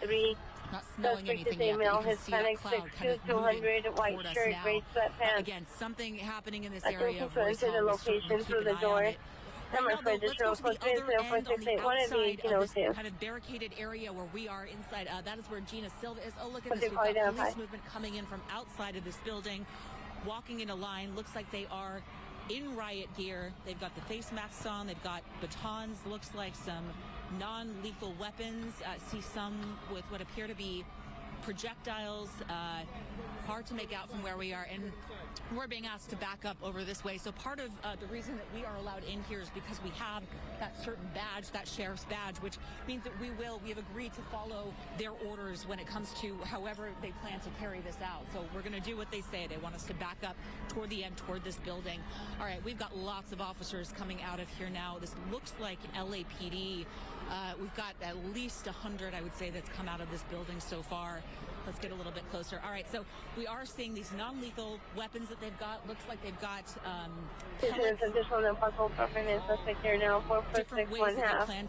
Not smelling anything yet, but you can see that cloud kind of moving toward us now. Again, something happening in this area of Royce Hall. We'll certainly keep an eye on it. Right now, though, let's go to the other end on the outside of this kind of barricaded area where we are inside. That is where Gina Silva is. Oh, look at this. We've got police movement coming in from outside of this building, walking in a line. Looks like they are in riot gear. They've got the face masks on. They've got batons. Looks like some non-lethal weapons. See some with what appear to be projectiles. Hard to make out from where we are, and we're being asked to back up over this way. So part of the reason that we are allowed in here is because we have that certain badge, that sheriff's badge, which means that we have agreed to follow their orders when it comes to however they plan to carry this out. So we're going to do what they say. They want us to back up toward the end, toward this building. All right, we've got lots of officers coming out of here now. This looks like LAPD. We've got at least 100, I would say, that's come out of this building so far. Let's get a little bit closer. All right, so we are seeing these non-lethal weapons that they've got. Looks like they've got pellets. Different ways that they plan to help with this crowd.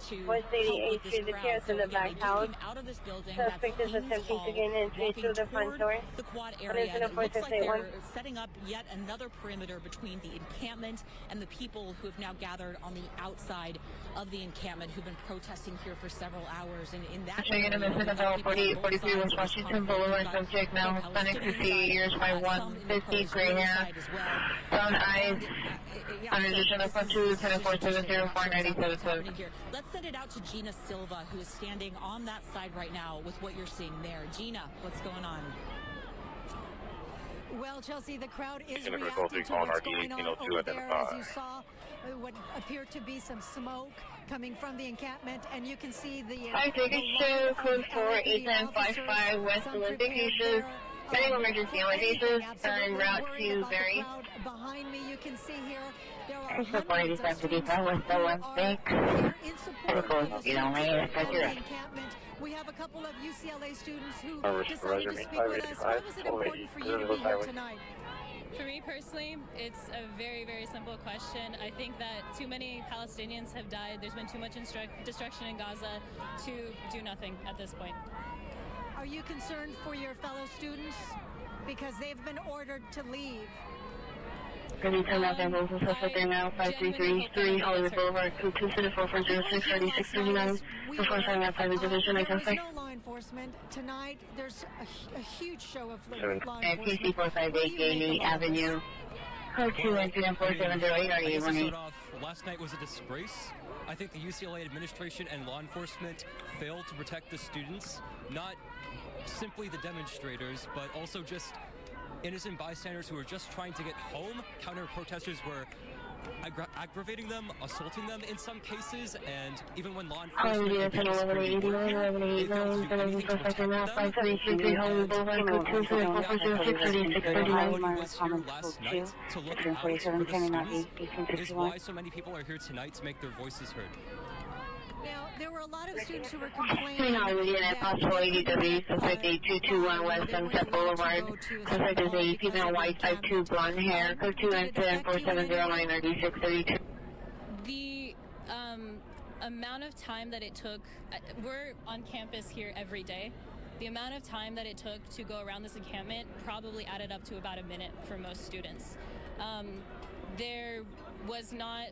So again, they just came out of this building. That's Kings Hall, walking toward the quad area. And it looks like they're setting up yet another perimeter between the encampment and the people who have now gathered on the outside of the encampment, who've been protesting here for several hours. And in that area, 43 West Washington Boulevard, subject now Hispanic, 58 years by 150, gray hair, brown eyes, on addition of 12, 10470497. Let's send it out to Gina Silva, who is standing on that side right now with what you're seeing there. Gina, what's going on? Well, Chelsea, the crowd is reacting to what's going on over there. As you saw, what appeared to be some smoke coming from the encampment, and you can see the I take a show code 48955 West Olympic Cases. Many emergency cases are en route to Berry. Behind me, you can see here there are hundreds of students here in support of the encampment. We have a couple of UCLA students who decided to speak with us. Why was it important for you to be here tonight? For me personally, it's a very, very simple question. I think that too many Palestinians have died. There's been too much destruction in Gaza to do nothing at this point. Are you concerned for your fellow students? Because they've been ordered to leave. Anytime out there, Moses, suspect there now, 5333 Hollywood Boulevard, 22406 3639. Before signing outside the division, I can say. No law enforcement. Tonight, there's a huge show of law enforcement. And PC 458 Gailey Avenue. Code 2194708 Last night was a disgrace. I think the UCLA administration and law enforcement failed to protect the students, not simply the demonstrators, but also just innocent bystanders who were just trying to get home. Counter-protesters were aggravating them, assaulting them in some cases, and even when law enforcement they failed to do anything to protect them. Now, everybody was here last night to look out for the students. It is why so many people are here tonight to make their voices heard. Now, there were a lot of students who were complaining that possible ADW, suspect 8221 West Sunset Boulevard, suspect is a female white, 5'2", blonde hair, code 21047099632. The amount of time that it took, we're on campus here every day. The amount of time that it took to go around this encampment probably added up to about a minute for most students. There was not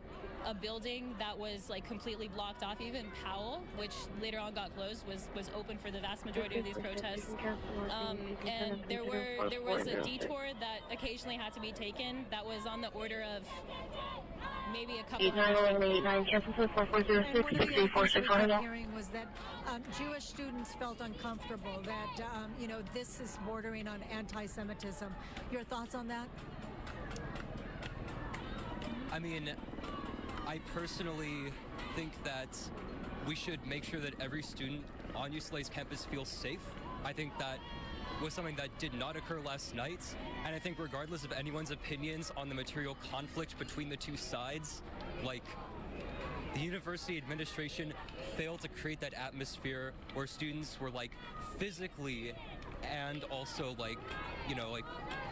a building that was like completely blocked off. Even Powell, which later on got closed, was open for the vast majority of these protests. And there was a detour that occasionally had to be taken that was on the order of maybe a couple hearing was that Jewish students felt uncomfortable that this is bordering on anti-Semitism. Your thoughts on that? I mean, I personally think that we should make sure that every student on UCLA's campus feels safe. I think that was something that did not occur last night. And I think regardless of anyone's opinions on the material conflict between the two sides, like, the university administration failed to create that atmosphere where students were, like, physically and also like, you know, like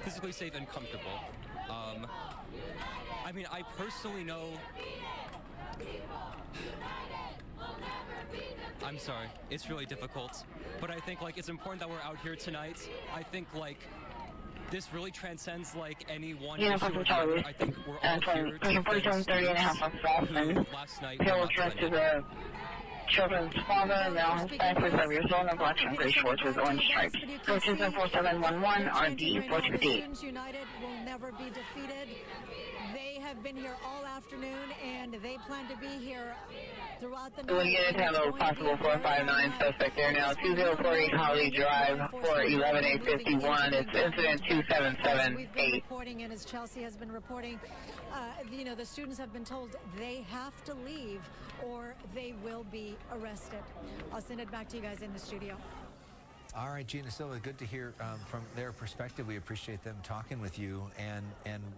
physically safe and comfortable. I mean, I personally know. I'm sorry, it's really difficult, but I think like it's important that we're out here tonight. I think like this really transcends like any one issue or the other. I think we're all here to defend students who last night were not defended. Children's father, male, Hispanic, 5 years old, and black and gray shorts with orange stripes. Coaches in 4711 are DE 428. Students United will never be defeated. They have been here all afternoon, and they plan to be here throughout the night. We'll get into handle possible 459 suspect there now. 2048 Holly Drive for 11851. It's incident 2778. We've been reporting, and as Chelsea has been reporting, you know, the students have been told they have to leave or they will be arrested. I'll send it back to you guys in the studio. All right, Gina Silva, good to hear from their perspective. We appreciate them talking with you. And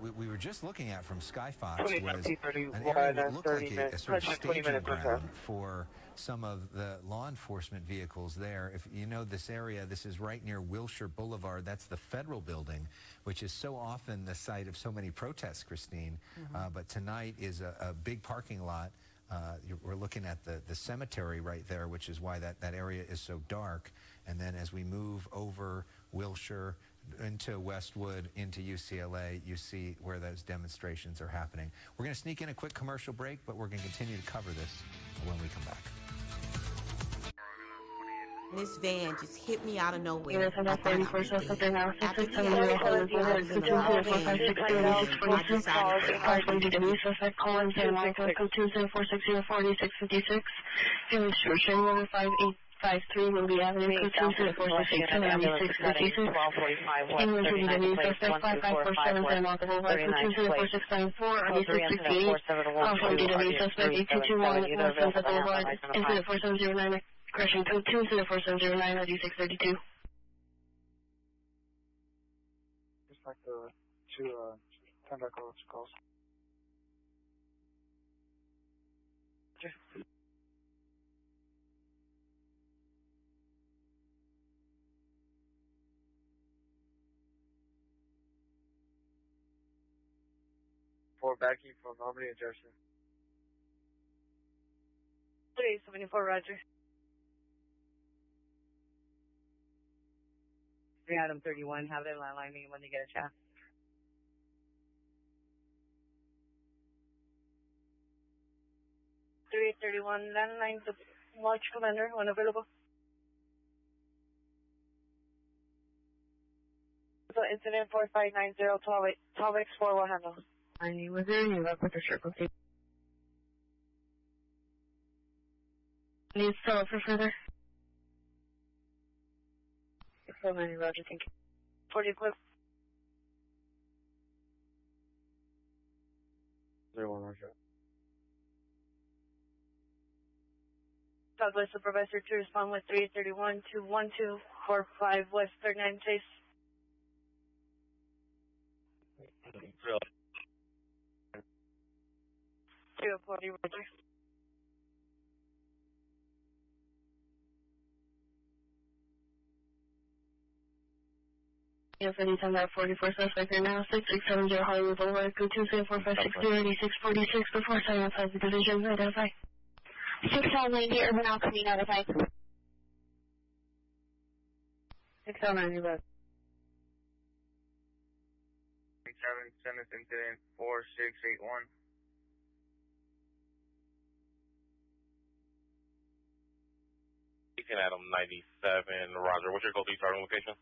we were just looking at from Sky Fox was an area that looked like a sort of staging ground for some of the law enforcement vehicles there. If you know this area, this is right near Wilshire Boulevard. That's the federal building, which is so often the site of so many protests, Christine. But tonight is a big parking lot. We're looking at the cemetery right there, which is why that area is so dark. And then as we move over Wilshire into Westwood, into UCLA, you see where those demonstrations are happening. We're going to sneak in a quick commercial break, but we're going to continue to cover this when we come back. This van just hit me out of nowhere. Yes, I'm not 31st something now. 667 suspect calling San Michael, code 204604656. Demonstration 5853 will be Avenue, code 20466 NYPD suspect 5547 San Michael Boulevard, code 20469 also DW suspect 8221 Sunset Boulevard, incident 4709. Correction code 20470 9632. Just like the two 10 calls. For backing from Albany and Jefferson. 374, Roger. Item 31, have it line me when you get a chance. 3831, landline to Watch Commander, when available. So incident 4590, 12X4 will handle. Was there any luck with the circle tape? Needs to follow for further. So many, Roger, thank you. 40 clip. 01, Roger. Southwest Supervisor to respond with 331 to 1245 West 39 Chase. 240, Roger. Yes, anytime that 44 suspect right now, 6670 Hollywood Boulevard, code 27456 before sign outside the division, identify. 690 Urban Alchemy notified. 690 West. 7 Senate incident 4681. Beacon Adam 97, Roger. What's your code starting location?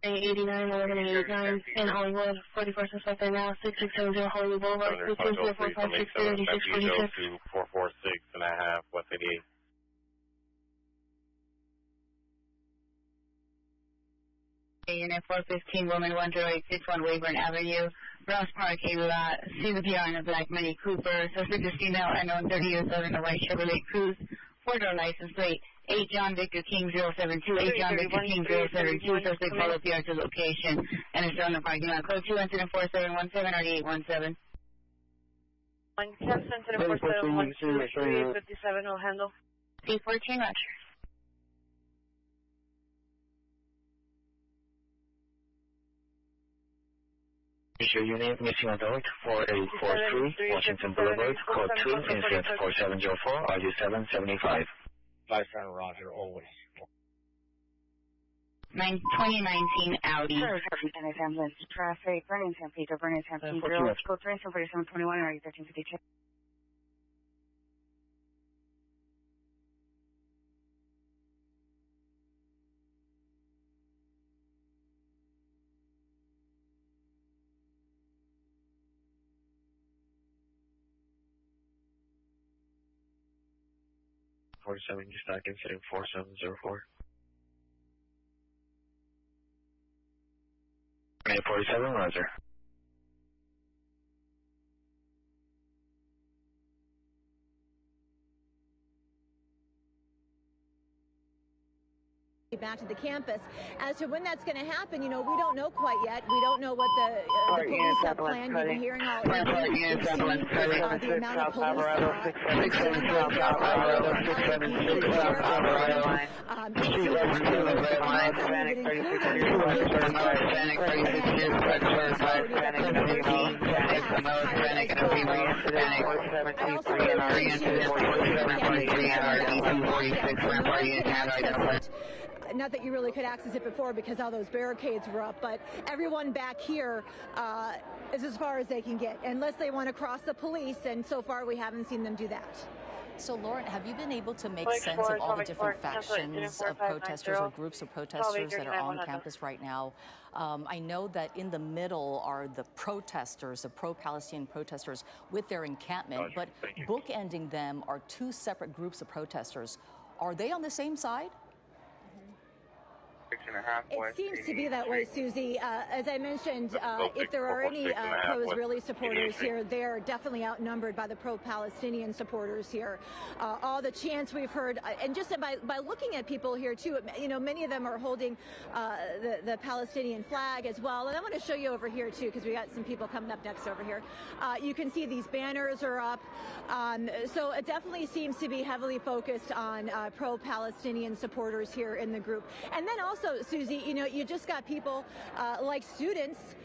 89, 1189 in Hollywood, 44 suspect right now, 6670 Hollywood Boulevard, 20456 3646. To 446.5 West 88. Unit 415, woman 10861 Weyburn Avenue, Ross Park, A-Lot, see the PR in a black Mini Cooper, suspect is female, unknown, 30 years old, in a white Chevrolet Cruze, 4-door license plate, 8 John Victor King 072, 8 John Victor King 072, suspect follow PR to location, and is on the parking lot, code 2 incident 4717 or 8817. 110, incident 4712, 3857 will handle. C14, Roger. 3 Issue unit missing adult 4843 Washington Boulevard, code 2, incident 4704, RG775. 5-7 Roger, always. 2019 Audi. Traffic, Vernon San Pedro, Vernon San Pedro, code 3, 4721, RG1352. Just back incident 4704. 847, Roger. Back to the campus. As to when that's going to happen, we don't know quite yet. We don't know what the police have planned. You've been hearing all evening. You've seen the amount of police not that you really could access it before because all those barricades were up, but everyone back here is as far as they can get, unless they want to cross the police, and so far we haven't seen them do that. So, Lauren, have you been able to make sense of all the different factions of protesters or groups of protesters that are on campus right now? I know that in the middle are the protesters, the pro-Palestinian protesters with their encampment, but bookending them are two separate groups of protesters. Are they on the same side? It seems to be that way, Susie. As I mentioned, if there are any pro-Israeli supporters here, they are definitely outnumbered by the pro-Palestinian supporters here. All the chants we've heard, and just by looking at people here too, many of them are holding the Palestinian flag as well. And I want to show you over here too, because we got some people coming up next over here. You can see these banners are up. So it definitely seems to be heavily focused on pro-Palestinian supporters here in the group. And then also, Susie, you just got people like students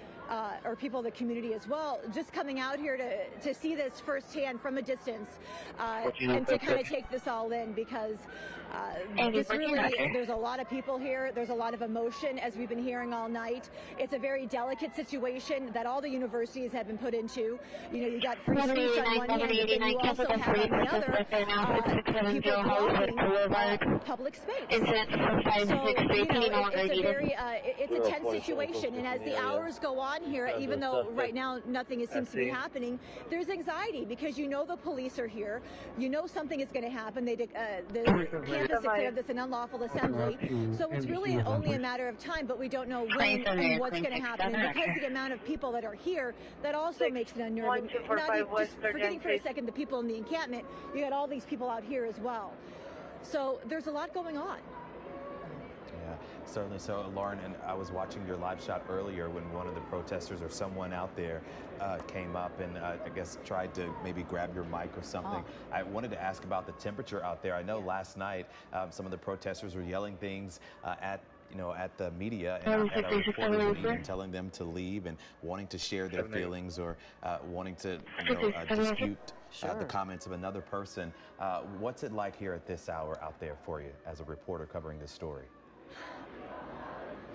or people in the community as well, just coming out here to see this firsthand from a distance and to kind of take this all in, because there's a lot of people here. There's a lot of emotion, as we've been hearing all night. It's a very delicate situation that all the universities have been put into. You got free speech on one hand, but then you also have on the other people blocking public space. So, it's a tense situation, and as the hours go on here, even though right now nothing seems to be happening, there's anxiety because the police are here. Something is going to happen. The campus declared this an unlawful assembly, so it's really only a matter of time, but we don't know when and what's going to happen. And because the amount of people that are here, that also makes it unnerving. Not even, just forgetting for a second the people in the encampment, you got all these people out here as well. So there's a lot going on. Certainly. So, Lauren, and I was watching your live shot earlier when one of the protesters or someone out there came up and I guess tried to maybe grab your mic or something. I wanted to ask about the temperature out there. I know last night some of the protesters were yelling things at the media and at our reporters, and even telling them to leave and wanting to share their feelings or wanting to dispute the comments of another person. What's it like here at this hour out there for you as a reporter covering this story?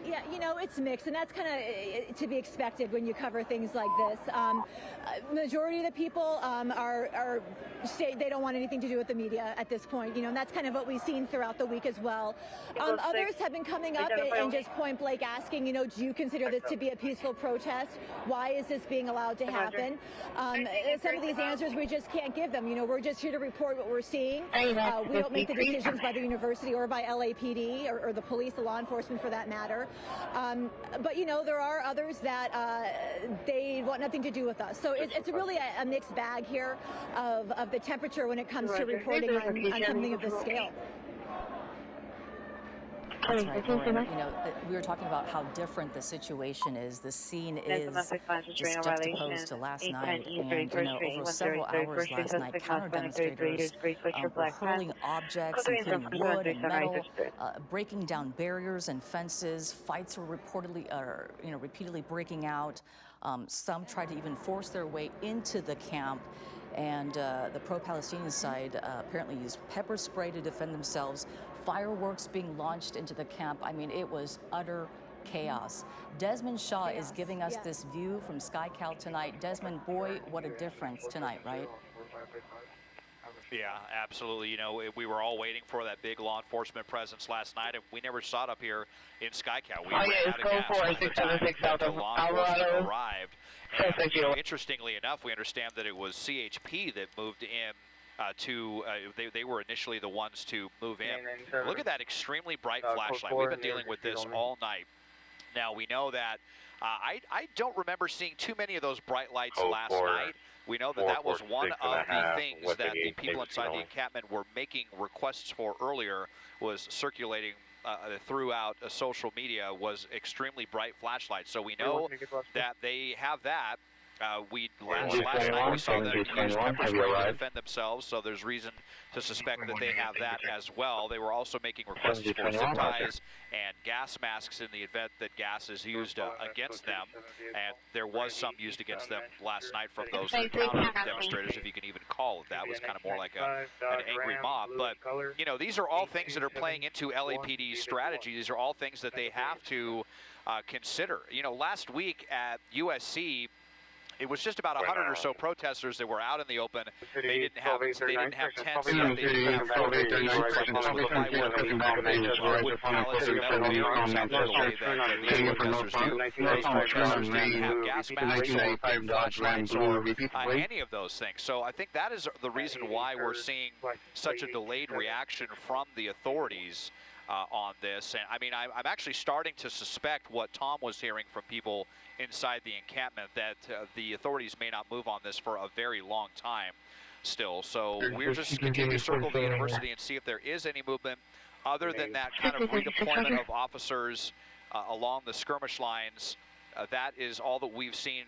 Yeah, it's mixed, and that's kind of to be expected when you cover things like this. Majority of the people say they don't want anything to do with the media at this point, and that's kind of what we've seen throughout the week as well. Others have been coming up and just point blank asking, do you consider this to be a peaceful protest? Why is this being allowed to happen? Some of these answers we just can't give them. We're just here to report what we're seeing. We don't make the decisions by the university or by LAPD or the police, the law enforcement for that matter. But there are others that they want nothing to do with us. So it's really a mixed bag here of the temperature when it comes to reporting on something of this scale. That's right, Lauren. We were talking about how different the situation is. The scene is just juxtaposed to last night, and over several hours last night, counter-demonstrators were hurling objects, including wood and metal, breaking down barriers and fences. Fights were repeatedly breaking out. Some tried to even force their way into the camp. And the pro-Palestinian side apparently used pepper spray to defend themselves, fireworks being launched into the camp. I mean, it was utter chaos. Desmond Shaw is giving us this view from SkyCal tonight. Desmond, boy, what a difference tonight, right? Yeah, absolutely. You know, we were all waiting for that big law enforcement presence last night, and we never saw it up here in SkyCal. We ran out of gas by the time the law enforcement arrived. And, you know, interestingly enough, we understand that it was CHP that moved in they were initially the ones to move in. Look at that extremely bright flashlight. We've been dealing with this all night. Now, we know that I don't remember seeing too many of those bright lights last night. We know that that was one of the things that the people inside the encampment were making requests for earlier, was circulating throughout social media, was extremely bright flashlights. So we know that they have that. Last night we saw them use pepper spray to defend themselves, so there's reason to suspect that they have that as well. They were also making requests for zip ties and gas masks in the event that gas is used against them, and there was some used against them last night from those counter demonstrators, if you can even call it that. It was kind of more like an angry mob. But, you know, these are all things that are playing into LAPD's strategy. These are all things that they have to consider. You know, last week at USC, it was just about 100 or so protesters that were out in the open. They didn't have tents yet. They didn't have fortifications like this with plywood, wood pallets and metal barriers out there the way that these protesters do. Those protesters didn't have gas masks or flashlights or any of those things. So I think that is the reason why we're seeing such a delayed reaction from the authorities on this. And I mean, I'm actually starting to suspect what Tom was hearing from people inside the encampment, that the authorities may not move on this for a very long time still. So we're just continuing to circle the university and see if there is any movement other than that kind of redeployment of officers along the skirmish lines. That is all that we've seen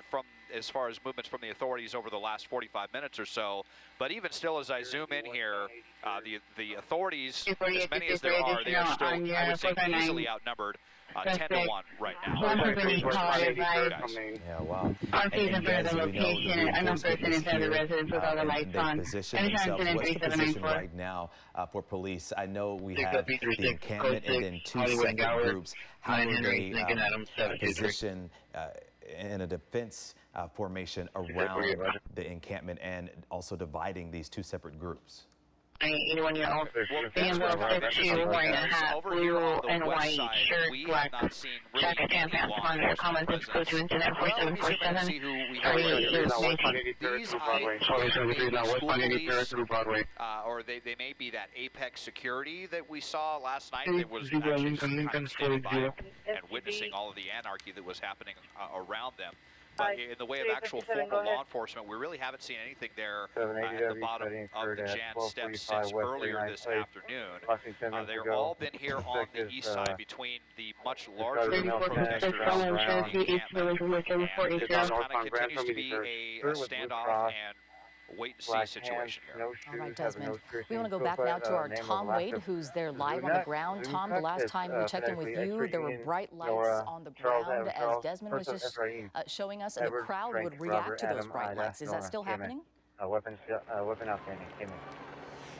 from as far as movements from the authorities over the last 45 minutes or so. But even still, as I zoom in here, the authorities, as many as there are, they are still, I would say, easily outnumbered. 10-1 right now. Yeah, wow. And as we know, the reinforcement is here, and they position themselves. What's the position right now for police? I know we have the encampment and then two separate groups. How are they positioned in a defense formation around the encampment and also dividing these two separate groups? 81-year-old female 6'2", wearing a hat, blue and white shirt, black jacket, and pants. On their comments, go to incident 4747. Or they may be that Apex security that we saw last night that was actually just kind of standing by and witnessing all of the anarchy that was happening around them. But in the way of actual formal law enforcement, we really haven't seen anything there at the bottom of the Jan steps since earlier this afternoon. They've all been here on the east side between the much larger group of protesters around the encampment. And it just kind of continues to be a standoff and wait-and-see situation here. All right, Desmond. We want to go back now to our Tom Wade, who's there live on the ground. Tom, the last time we checked in with you, there were bright lights on the ground, as Desmond was just showing us, and the crowd would react to those bright lights. Is that still happening? Weapon outstanding.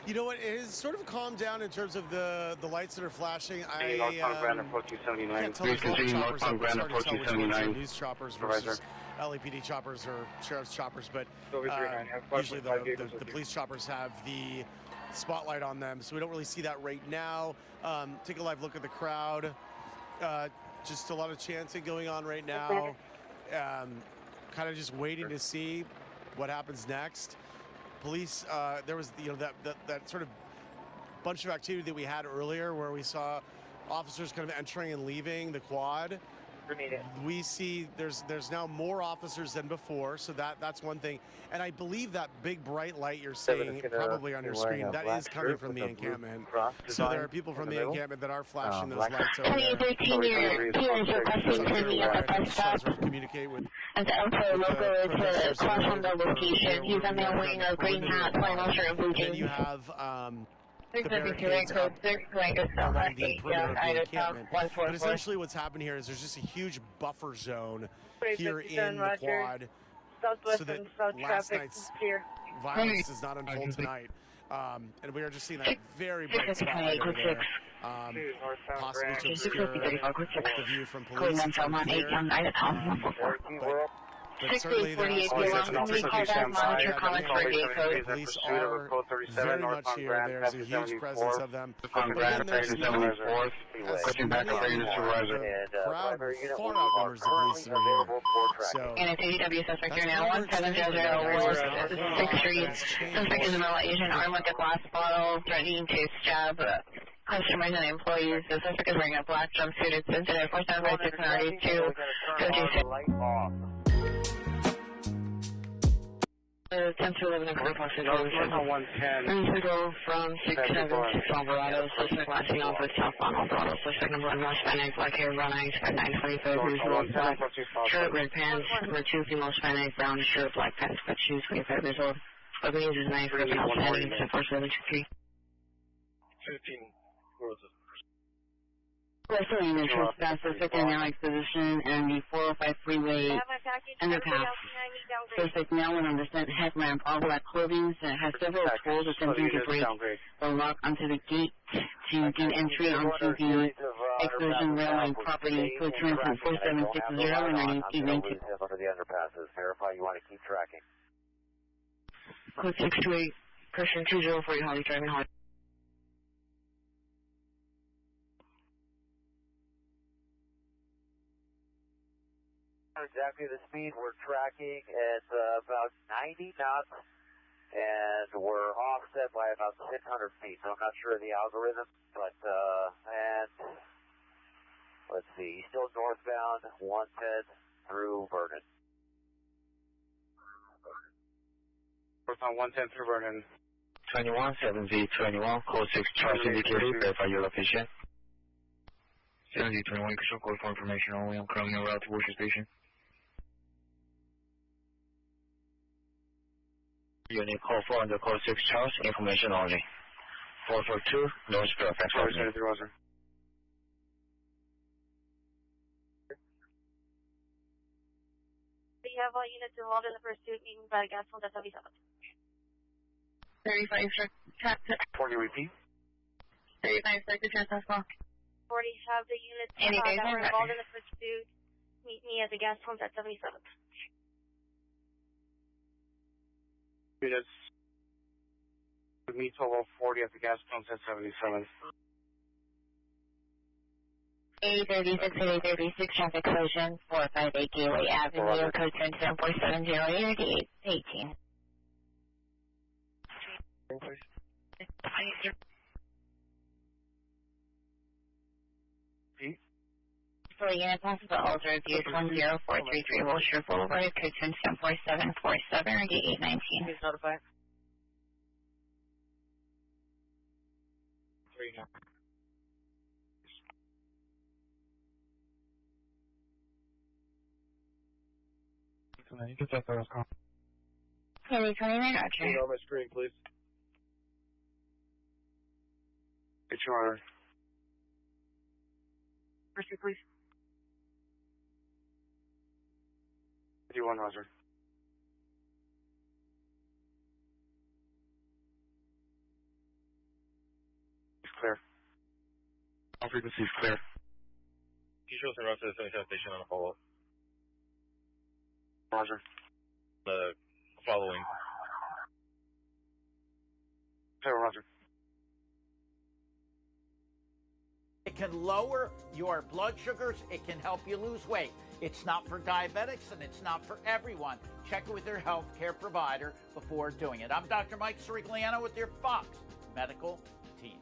You know what, it has sort of calmed down in terms of the lights that are flashing. I can't tell which choppers, it's hard to tell which ones are news choppers versus LAPD choppers or sheriff's choppers, but usually the police choppers have the spotlight on them, so we don't really see that right now. Take a live look at the crowd. Just a lot of chanting going on right now. Kind of just waiting to see what happens next. Police, there was that sort of bunch of activity that we had earlier where we saw officers kind of entering and leaving the quad. We see there's now more officers than before, so that's one thing. And I believe that big bright light you're seeing probably on your screen, that is coming from the encampment. So there are people from the encampment that are flashing those lights over there. Communicate with. And also logo is across from the location. He's a man wearing a green hat, flannel shirt, and blue jeans. Then you have the barricades along the perimeter of the encampment. But essentially what's happened here is there's just a huge buffer zone here in the quad so that last night's violence does not unfold tonight. And we are just seeing that very bright spotlight over there, possibly to obscure the view from police from here. But certainly there has been such an anticipation inside. The police are very much here. There's a huge presence of them. But again, there's not as many of them. The crowd far outnumbers the police that are here. So and it's ADW suspect here now, 1700 West 6th Street. Suspect is a male Asian, armed with a glass bottle, threatening to stab customers and employees. The suspect is wearing a black jumpsuit. It's incident 475692. The 10 to 11 o'clock hospital. Please go from 676 Alvarado. Suspect last seen off with southbound Alvarado. Suspect number 1 Hispanic, black hair, brown eyes, 925, visual, black shirt, red pants, number 2 female Hispanic, brown shirt, black pants, black shoes, 25 years old. Weapon uses knife, for outstanding, 4723. 15. Also in the trespass, suspect in now exposition and the 405 freeway underpass. Suspect now 100% headlamp, all black clothing, has several tools attempting to break the lock onto the gate to gain entry onto the exposition railway property. Code transmit 4760 and 892. Under the underpasses, verify you want to keep tracking. Code 628, person 2048, Holly driving Holly. Exactly the speed we're tracking is about 90 knots, and we're offset by about 600 feet. So I'm not sure of the algorithm, but and let's see, still northbound 110 through Vernon. Northbound 110 through Vernon. 21 7Z21, code 6 Charles indicated. Verify your location. 7Z21, control code for information only. I'm currently en route to Worcester Station. Unit call 4 under code 6 Charles, information only. 442, no spare. Thanks for listening. Do you have all units involved in the pursuit being by the gas pump at 77? 35, sir. 40, repeat. 35, sir. Good chance as well. 40, have the units that were involved in the pursuit meet me at the gas pump at 77. Units with me total 40 at the gas pumps at 77. 836 and 836 traffic collision 458 Gateway Avenue, code 104708 18. So the unit passes the Alder View 10433 Wilshire Boulevard, code 104747 819. Please notify. 3 now. You can check those calls. Can you tell me my Can you go on my screen, please? Get your order. Mercy, please. 51, Roger. It's clear. All frequency is clear. Usual and route to the 77 station on a follow-up. Roger. The following. Clear, Roger. It can lower your blood sugars. It can help you lose weight. It's not for diabetics and it's not for everyone. Check it with your health care provider before doing it. I'm Dr. Mike Sirigliano with your Fox Medical Team.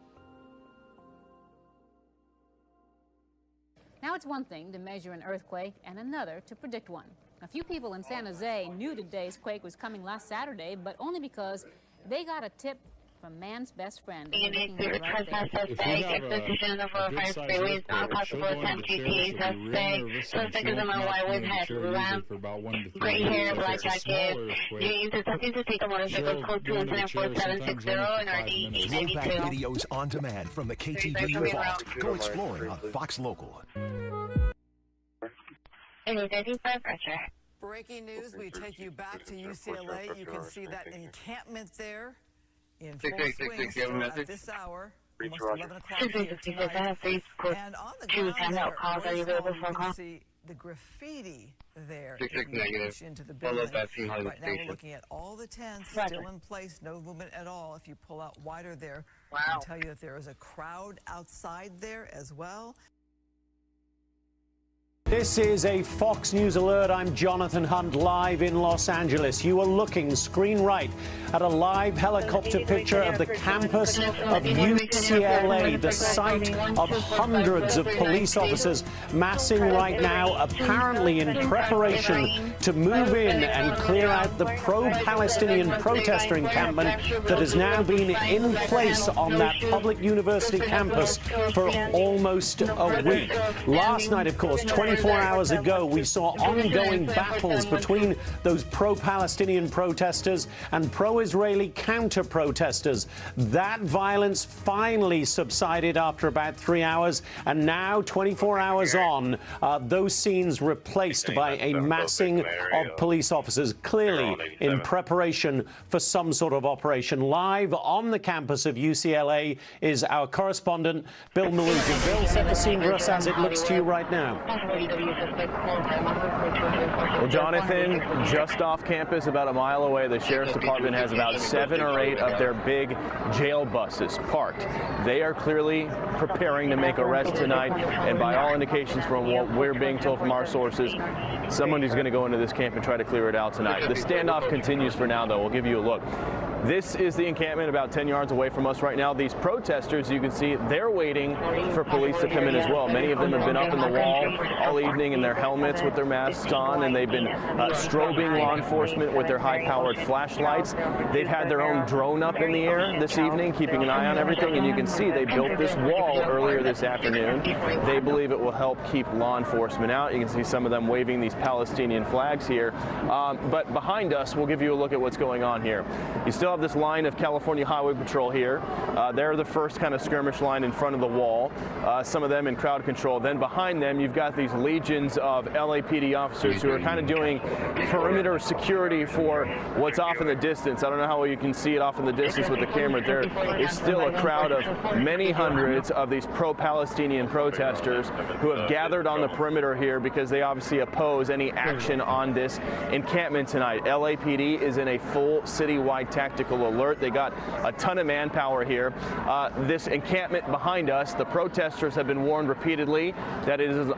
Now it's one thing to measure an earthquake and another to predict one. A few people in San Jose knew today's quake was coming last Saturday, but only because they got a tip from man's best friend. Trespass suspect, exposition of 405 freeway, not possible attempt GTA suspect. Suspect is a man white with head lamp, gray hair, black jacket. You attempting to take a motorcycle code to incident 4760 and RD 892. Throwback videos on demand from the KTVU vault. Go exploring on Fox Local. Breaking news, we take you back to UCLA. You can see that encampment there in full swing still at this hour. Almost 11 o'clock here tonight. And on the ground there, you can see the graffiti there into the building. Right now we're looking at all the tents still in place, no movement at all. If you pull out wider there, I can tell you that there is a crowd outside there as well. This is a Fox News alert. I'm Jonathan Hunt, live in Los Angeles. You are looking screen right at a live helicopter picture of the campus of UCLA, the site of hundreds of police officers massing right now, apparently in preparation to move in and clear out the pro-Palestinian protester encampment that has now been in place on that public university campus for almost a week. Last night, of course, 24 hours ago, we saw ongoing battles between those pro-Palestinian protesters and pro-Israeli counter-protesters. That violence finally subsided after about 3 hours, and now, 24 hours on, those scenes replaced by a massing of police officers, clearly in preparation for some sort of operation. Live on the campus of UCLA is our correspondent, Bill Maluka. Bill, set the scene for us as it looks to you right now. Well, Jonathan, just off campus, about a mile away, the Sheriff's Department has about 7 or 8 of their big jail buses parked. They are clearly preparing to make arrests tonight, and by all indications from what we're being told from our sources, somebody's going to go into this camp and try to clear it out tonight. The standoff continues for now, though. We'll give you a look. This is the encampment about 10 yards away from us right now. These protesters, you can see, they're waiting for police to come in as well. Many of them have been up in the wall all evening in their helmets with their masks on, and they've been strobing law enforcement with their high-powered flashlights. They've had their own drone up in the air this evening, keeping an eye on everything, and you can see they built this wall earlier this afternoon. They believe it will help keep law enforcement out. You can see some of them waving these Palestinian flags here. But behind us, we'll give you a look at what's going on here. You still have this line of California Highway Patrol here. They're the first kind of skirmish line in front of the wall, some of them in crowd control. Then behind them, you've got these legions of LAPD officers who are kind of doing perimeter security for what's off in the distance. I don't know how well you can see it off in the distance with the camera. There is still a crowd of many hundreds of these pro-Palestinian protesters who have gathered on the perimeter here because they obviously oppose any action on this encampment tonight. LAPD is in a full citywide tactical alert. They got a ton of manpower here. This encampment behind us, the protesters have been warned repeatedly that it is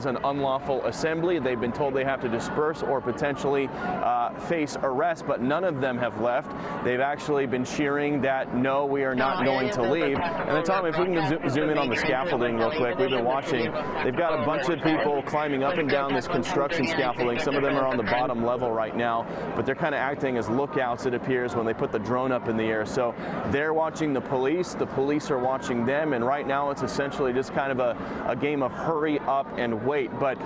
an unlawful assembly. They've been told they have to disperse or potentially face arrest, but none of them have left. They've actually been cheering that, no, we are not going to leave. And then, Tom, if we can zoom in on the scaffolding real quick, we've been watching. They've got a bunch of people climbing up and down this construction scaffolding. Some of them are on the bottom level right now, but they're kind of acting as lookouts, it appears, when they put the drone up in the air. So they're watching the police are watching them, and right now it's essentially just kind of a game of hurry up and wait. But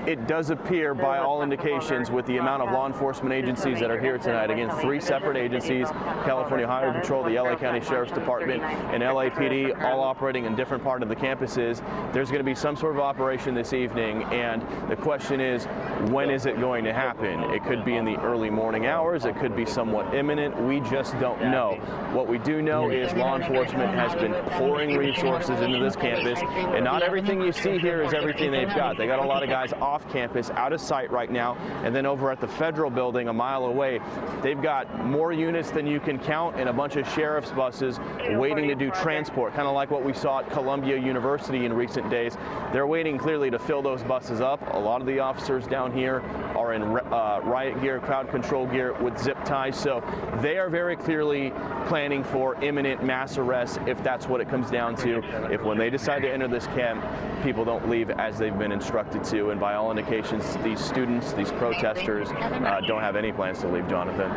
it does appear, by all indications, with the amount of law enforcement agencies that are here tonight, again, 3 separate agencies, California Highway Patrol, the LA County Sheriff's Department, and LAPD, all operating in different parts of the campuses. There's going to be some sort of operation this evening, and the question is, when is it going to happen? It could be in the early morning hours. It could be somewhat imminent. We just don't know. What we do know is law enforcement has been pouring resources into this campus, and not everything you see here is everything they've got. They got a lot of guys off campus, out of sight right now, and then over at the federal building a mile away, they've got more units than you can count and a bunch of sheriff's buses waiting to do transport, kind of like what we saw at Columbia University in recent days. They're waiting clearly to fill those buses up. A lot of the officers down here are in riot gear, crowd control gear with zip ties, so they are very clearly planning for imminent mass arrests if that's what it comes down to. If when they decide to enter this camp, people don't leave as they've been instructed to, and by all indications, these students, these protesters, don't have any plans to leave, Jonathan.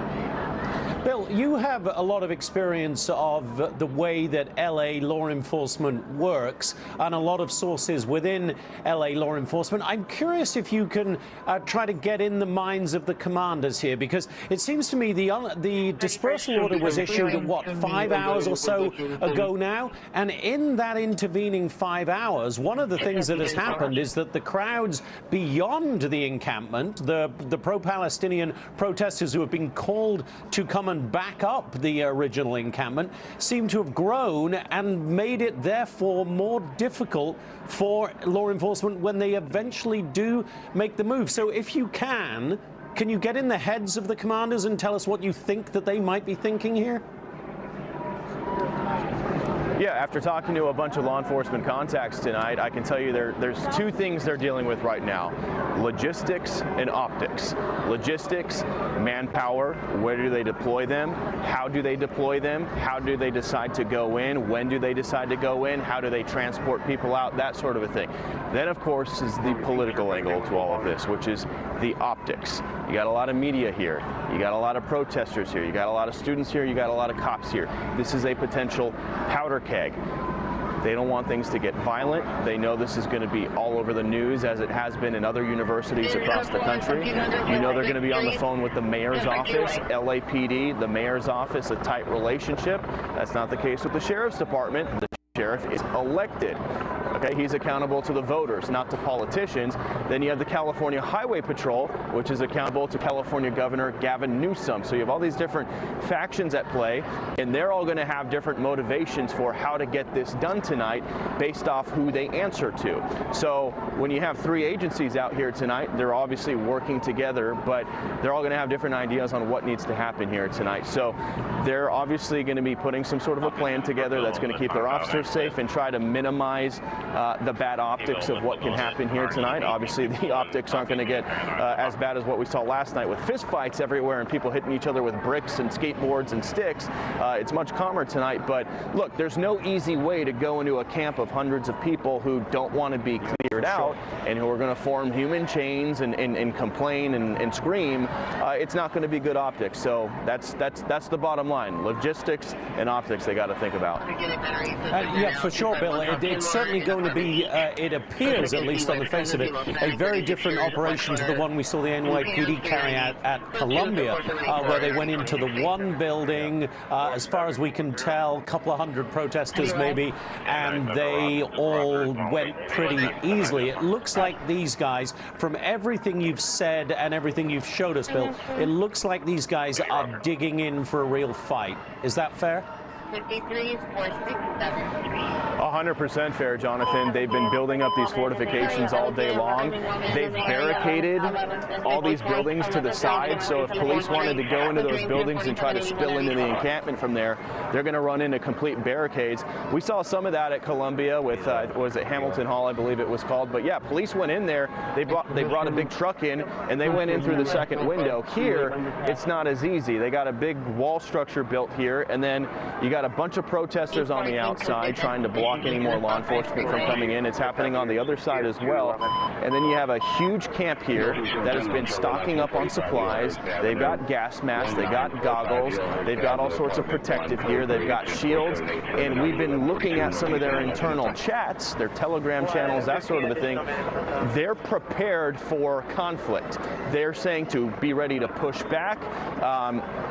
Bill, you have a lot of experience of the way that LA law enforcement works and a lot of sources within LA law enforcement. I'm curious if you can try to get in the minds of the commanders here, because it seems to me the dispersal order was issued, what, 5 hours or so ago now? And in that intervening 5 hours, one of the things that has happened is that the crowds beyond the encampment, the pro-Palestinian protesters who have been called to come and back up the original encampment, seem to have grown and made it therefore more difficult for law enforcement when they eventually do make the move. So if you can you get in the heads of the commanders and tell us what you think that they might be thinking here? Yeah, after talking to a bunch of law enforcement contacts tonight, I can tell you there's two things they're dealing with right now: logistics and optics. Logistics, manpower, where do they deploy them? How do they deploy them? How do they decide to go in? When do they decide to go in? How do they transport people out? That sort of a thing. Then, of course, is the political angle to all of this, which is the optics. You got a lot of media here. You got a lot of protesters here. You got a lot of students here. You got a lot of cops here. This is a potential powder keg. They don't want things to get violent. They know this is going to be all over the news, as it has been in other universities across the country. You know they're going to be on the phone with the mayor's office, LAPD, the mayor's office, a tight relationship. That's not the case with the sheriff's department. The sheriff is elected. Okay, he's accountable to the voters, not to politicians. Then you have the California Highway Patrol, which is accountable to California Governor Gavin Newsom. So you have all these different factions at play, and they're all going to have different motivations for how to get this done tonight based off who they answer to. So when you have three agencies out here tonight, they're obviously working together, but they're all going to have different ideas on what needs to happen here tonight. So they're obviously going to be putting some sort of a plan together that's going to keep their officers safe and try to minimize the bad optics of what can happen here tonight. Obviously, the optics aren't going to get as bad as what we saw last night with fistfights everywhere and people hitting each other with bricks and skateboards and sticks. It's much calmer tonight, but look, there's no easy way to go into a camp of hundreds of people who don't want to be cleared out and who are going to form human chains and complain and scream. It's not going to be good optics. So that's the bottom line. Logistics and optics they got to think about. Yeah, for sure, Bill. It's certainly going to be, it appears, at least on the face of it, a very different operation to the one we saw the NYPD carry out at Columbia, where they went into the one building, as far as we can tell, a couple of hundred protesters maybe, and they all went pretty easily. It looks like these guys, from everything you've said and everything you've showed us, Bill, it looks like these guys are digging in for a real fight. Is that fair? 100% fair, Jonathan. They've been building up these fortifications all day long. They've barricaded all these buildings to the side, so if police wanted to go into those buildings and try to spill into the encampment from there, they're going to run into complete barricades. We saw some of that at Columbia with, was it Hamilton Hall, I believe it was called. But yeah, police went in there. They brought a big truck in, and they went in through the second window. Here, it's not as easy. They got a big wall structure built here, and then you got a bunch of protesters on the outside trying to block any more law enforcement from coming in. It's happening on the other side as well. And then you have a huge camp here that has been stocking up on supplies. They've got gas masks, they've got goggles, they've got all sorts of protective gear, they've got shields, and we've been looking at some of their internal chats, their Telegram channels, that sort of a thing. They're prepared for conflict. They're saying to be ready to push back,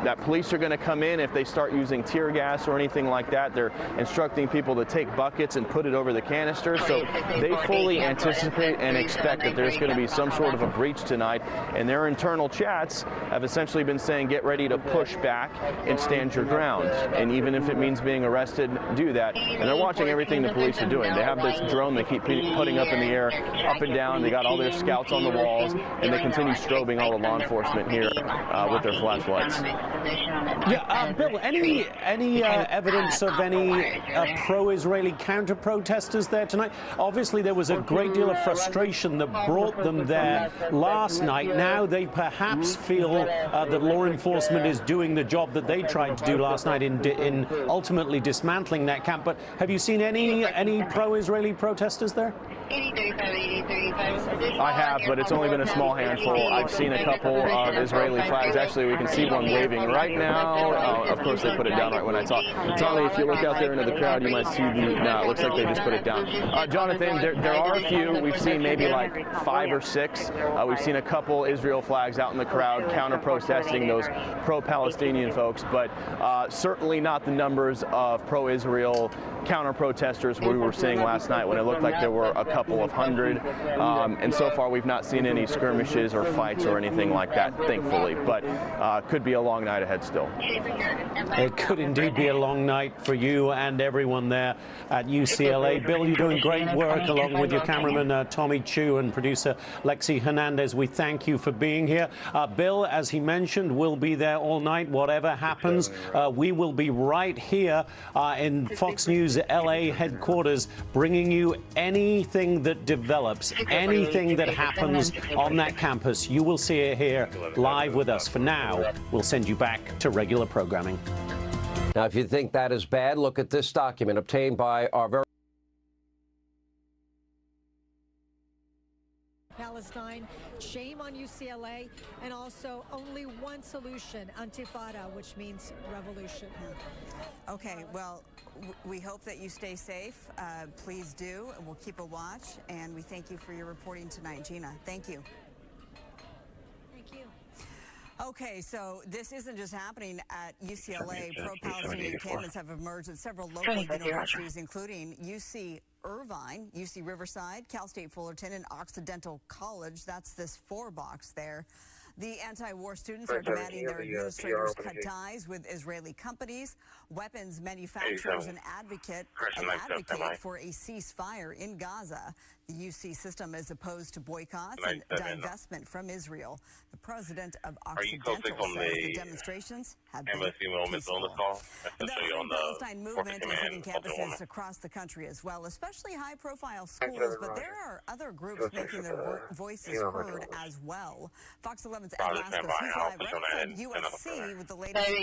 that police are going to come in if they start using tear gas or anything like that. They're instructing people to take buckets and put it over the canister. So they fully anticipate and expect that there's going to be some sort of a breach tonight. And their internal chats have essentially been saying, get ready to push back and stand your ground. And even if it means being arrested, do that. And they're watching everything the police are doing. They have this drone they keep putting up in the air, up and down. They got all their scouts on the walls, and they continue strobing all the law enforcement here with their flashlights. Yeah, Bill, any evidence of any pro-Israeli counter-protesters there tonight? Obviously, there was a great deal of frustration that brought them there last night. Now they perhaps feel that law enforcement is doing the job that they tried to do last night in ultimately dismantling that camp. But have you seen any pro-Israeli protesters there? I have, but it's only been a small handful. I've seen a couple of Israeli flags. Actually, we can see one waving right now. Of course, they put it down right when I talk. Tommy, if you look out there into the crowd, you might see no, it looks like they just put it down. Jonathan, there are a few. We've seen maybe like 5 or 6. We've seen a couple Israel flags out in the crowd counter-protesting those pro-Palestinian folks, but certainly not the numbers of pro-Israel counter-protesters we were seeing last night when it looked like there were a couple of hundred. And so far, we've not seen any skirmishes or fights or anything like that, thankfully, but could be a long night ahead still. It could indeed be a long night for you and everyone there at UCLA. Bill, you're doing great work along with your cameraman Tommy Chu and producer Lexi Hernandez. We thank you for being here. Bill, as he mentioned, will be there all night, whatever happens. We will be right here in Fox News LA headquarters, bringing you anything that develops, anything that happens on that campus. You will see it here live with us. For now, we'll send you back to regular programming. Now, if you think that is bad, look at this document obtained by our very Palestine. Shame on UCLA, and also only one solution, Intifada, which means revolution. Okay, well, we hope that you stay safe. Please do, and we'll keep a watch, and we thank you for your reporting tonight, Gina. Thank you. Thank you. Okay, so this isn't just happening at UCLA. Pro-Palestinian encampments have emerged at several local universities, including UC Irvine, UC Riverside, Cal State Fullerton, and Occidental College. That's this 4-box there. The anti-war students are demanding their administrators cut ties with Israeli companies, weapons manufacturers, and advocate for a ceasefire in Gaza. The UC system is opposed to boycotts and divestment from Israel. The president of Occidental says the demonstrations have been peaceful. The Palestine movement is hitting campuses across the country as well, especially high-profile schools, but there are other groups making their voices heard as well. Fox 11's Ed Vasquez, he's live right from USC with the latest on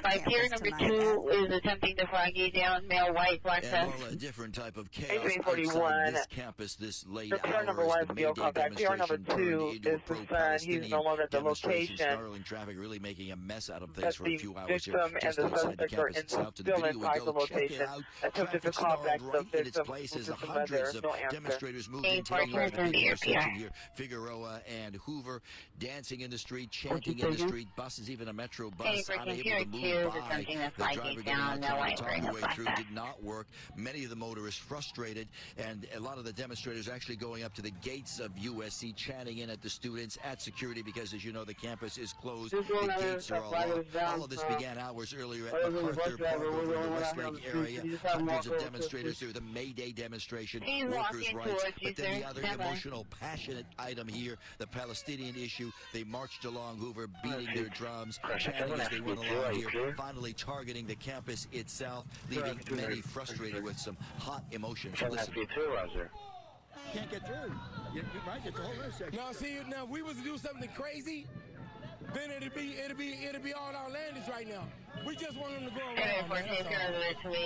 that campus tonight. Is attempting to flag you down, male, white, black and a different type of chaos outside this campus this late hours. Number 1 is field contact. PR number 2 is the son. He's no longer at the location. Snarling traffic, really making a mess out of things for a few hours here. And the suspect are still inside the location. Attempted to contact the victim. Place is hundreds of demonstrators moving to the intersection here. Figueroa and Hoover dancing in the street, chanting in the street. Buses, even a metro bus, unable to move by. The driver getting out, trying to talk the way through, did not work. Many of the motorists frustrated, and a lot of the demonstrators actually going up to the gates of USC, chanting in at the students, at security, because as you know, the campus is closed. The gates are all locked. All of this began hours earlier at MacArthur Park over in the Westlake area. Hundreds of demonstrators through the May Day demonstration, workers' rights, but then the other emotional, passionate item here, the Palestinian issue. They marched along Hoover, beating their drums, chanting as they went along here, finally targeting the campus itself, leaving many frustrated with some hot emotions. Listen. Can't get through. You're right, it's a whole intersection. No, see, now if we was to do something crazy, then it'd be all outlandish right now. We just want them to go around.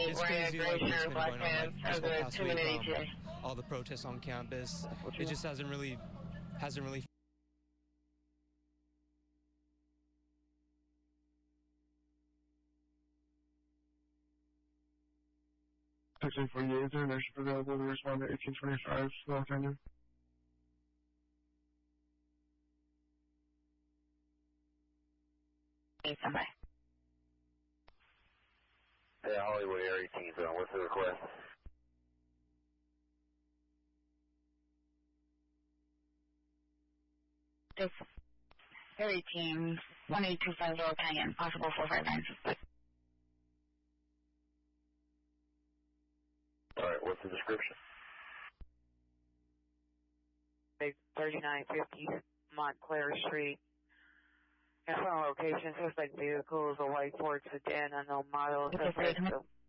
It's crazy like it's been going on like this whole past week. All the protests on campus. It just hasn't really. Section 48 is there, and should available to respond to 1825 Los Angeles. Somebody. Yeah, Hollywood Area 18 zone. What's the request? This area team 18250 Italian, possible 459. All right, what's the description? 3950 Montclair Street. Info location, suspect vehicle is a white Ford sedan, unknown model, suspect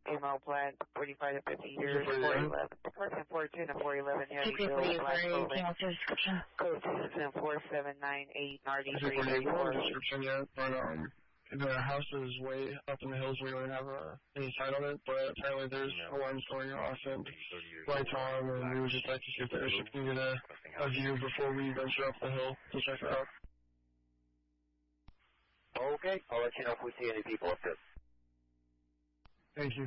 female black, 45 to 50 years, 411. Person 410 to 411, heavy bill, black clothing. Code 479798, RD384. Description yet, but the house is way up in the hills. We don't have any sight on it, but apparently there's alarms going off and lights on, and we would just like to see if the airship can get a view before we venture up the hill to check it out. Okay, I'll let you know if we see any people up there. Thank you.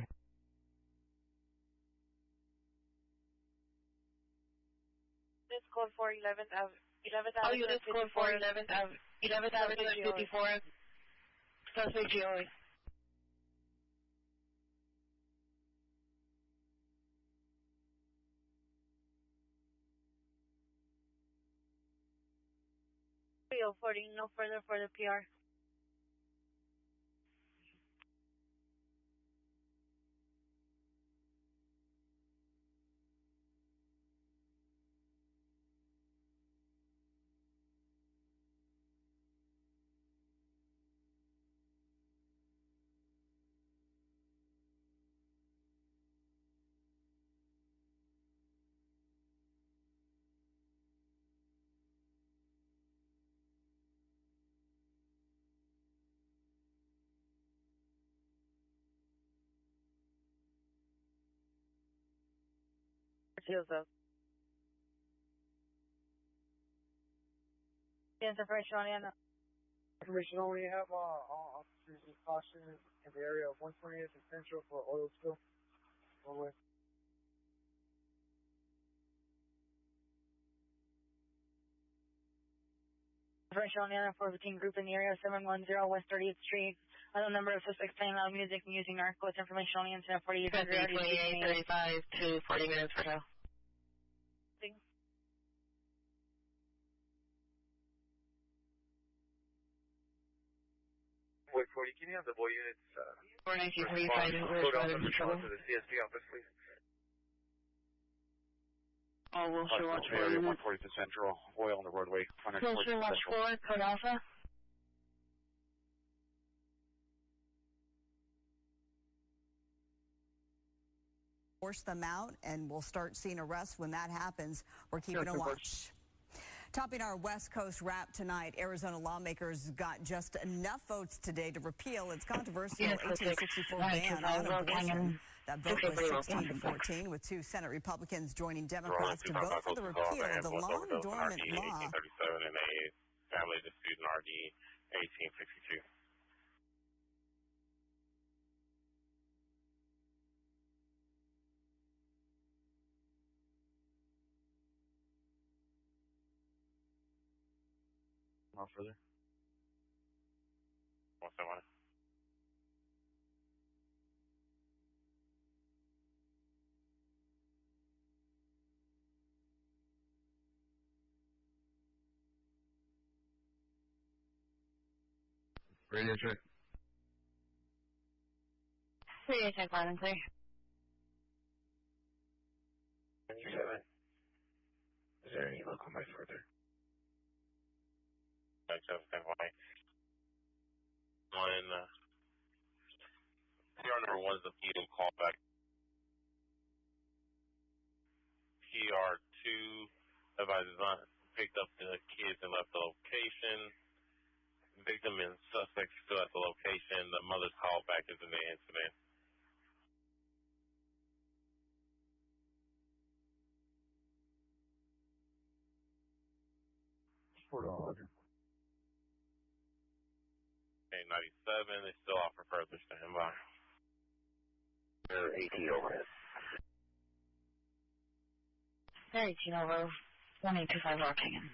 This code for 11th Avenue. 11th Oh, Avenue. unit code for 11th Avenue. 11th Avenue and 54. Suspect GOA. No further for the PR. Information on Anna. Information only have officers in caution in the area of 120th and Central for oil spill. Over. Information on Anna 415 group in the area 710 West 30th Street. Unknown number of suspects playing loud music and using narcotics. Information on the incident 4800. 2835 to 40 minutes or so. Wait, 40, can you have the boy units, 41945 code off and respond to the CSP office, please? Oh, Wilshire Watch 4. Area 140 to Central, oil on the roadway. Wilshire Watch 4, code Alpha. Force them out, and we'll start seeing arrests when that happens. We're keeping a watch. Topping our West Coast wrap tonight, Arizona lawmakers got just enough votes today to repeal its controversial 1864 ban on abortion. That vote was 16 to 14, with 2 Senate Republicans joining Democrats to vote for the repeal of the long-dormant law. 1837 and a family dispute in RD 1862. No further. What's that one? Radio check. Radio check, loud and clear. 97. Is there any local by further? Just FYI. When PR number 1 is the PO callback. PR2 advises on picked up the kids and left the location. Victim and suspect still at the location. The mother's callback is in the incident. Okay, 97. They still offer further standby. They're 18 overhead. They're 18 over. 1825 Rockingham.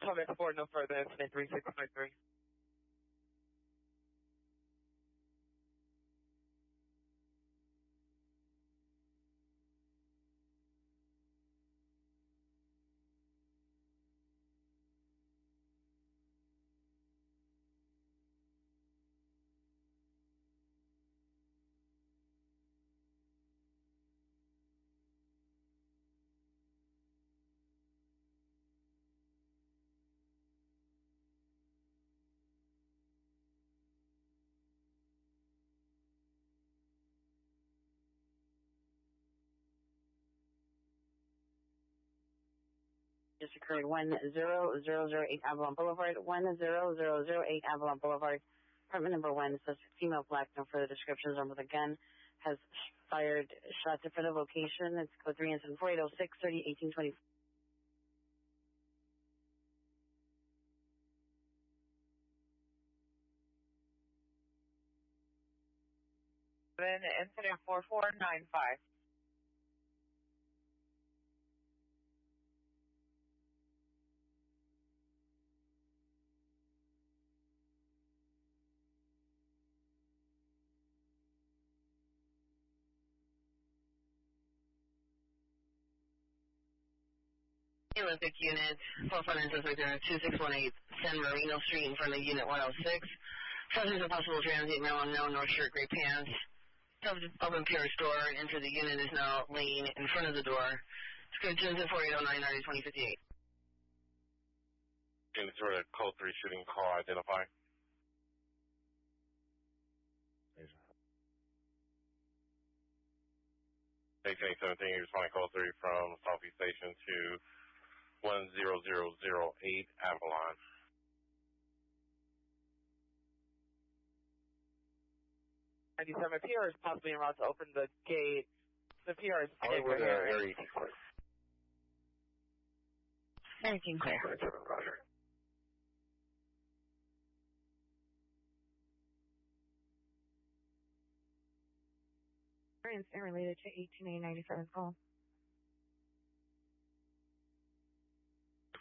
Comment 4, no further incident 3653. Just occurred 10008 Avalon Boulevard, 10008 Avalon Boulevard. Apartment number 1, suspect female, black, no further descriptions, armed with a gun, has fired shots in front of location. It's code 3 incident 4806 30 1820. Incident 4495. Olympic unit, 400 suspect there, 2618 San Marino Street in front of Unit 106. Subject of possible transit, male unknown, no shirt, gray pants. Open PR store, enter the unit is now laying in front of the door. It's good, 4809 2058. Any sort of code 3 shooting call identify? Station 817, you're responding call 3 from Southeast Station to 10008 Avalon. PR is possibly en route to open the gate. The PR is clear. Area 18 clear. Roger. Incident related to 18A97 call.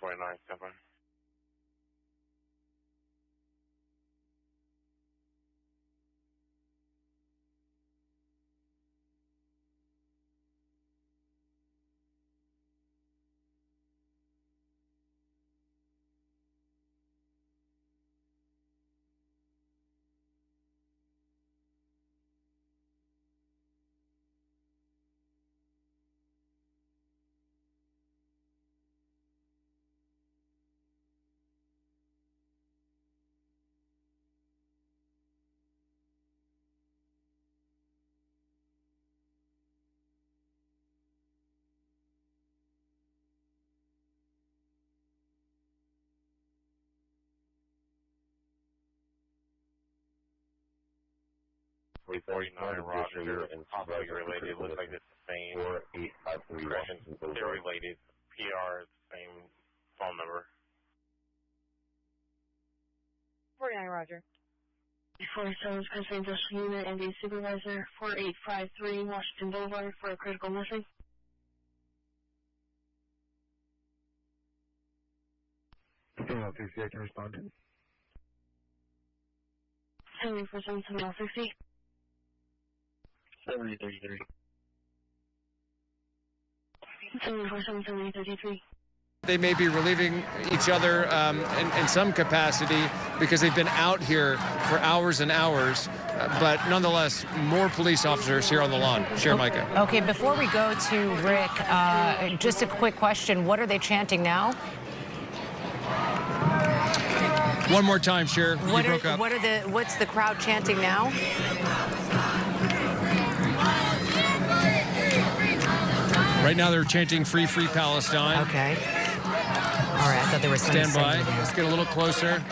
497. Roger, and possibly related. Looks like it's the same aggression. They're related. PR, same phone number. 49 Roger. 47 Special Industrial Unit, MD Supervisor, 4853 Washington Boulevard for a critical missing. I can respond. 74 760. 7033. 74 733. They may be relieving each other in some capacity because they've been out here for hours and hours, but nonetheless, more police officers here on the lawn. Sheriff Micah. Okay, before we go to Rick, just a quick question. What are they chanting now? One more time, Sheriff. You broke up. What's the crowd chanting now? Right now, they're chanting "Free, Free Palestine." Okay. All right, I thought they were stand by. Let's get a little closer.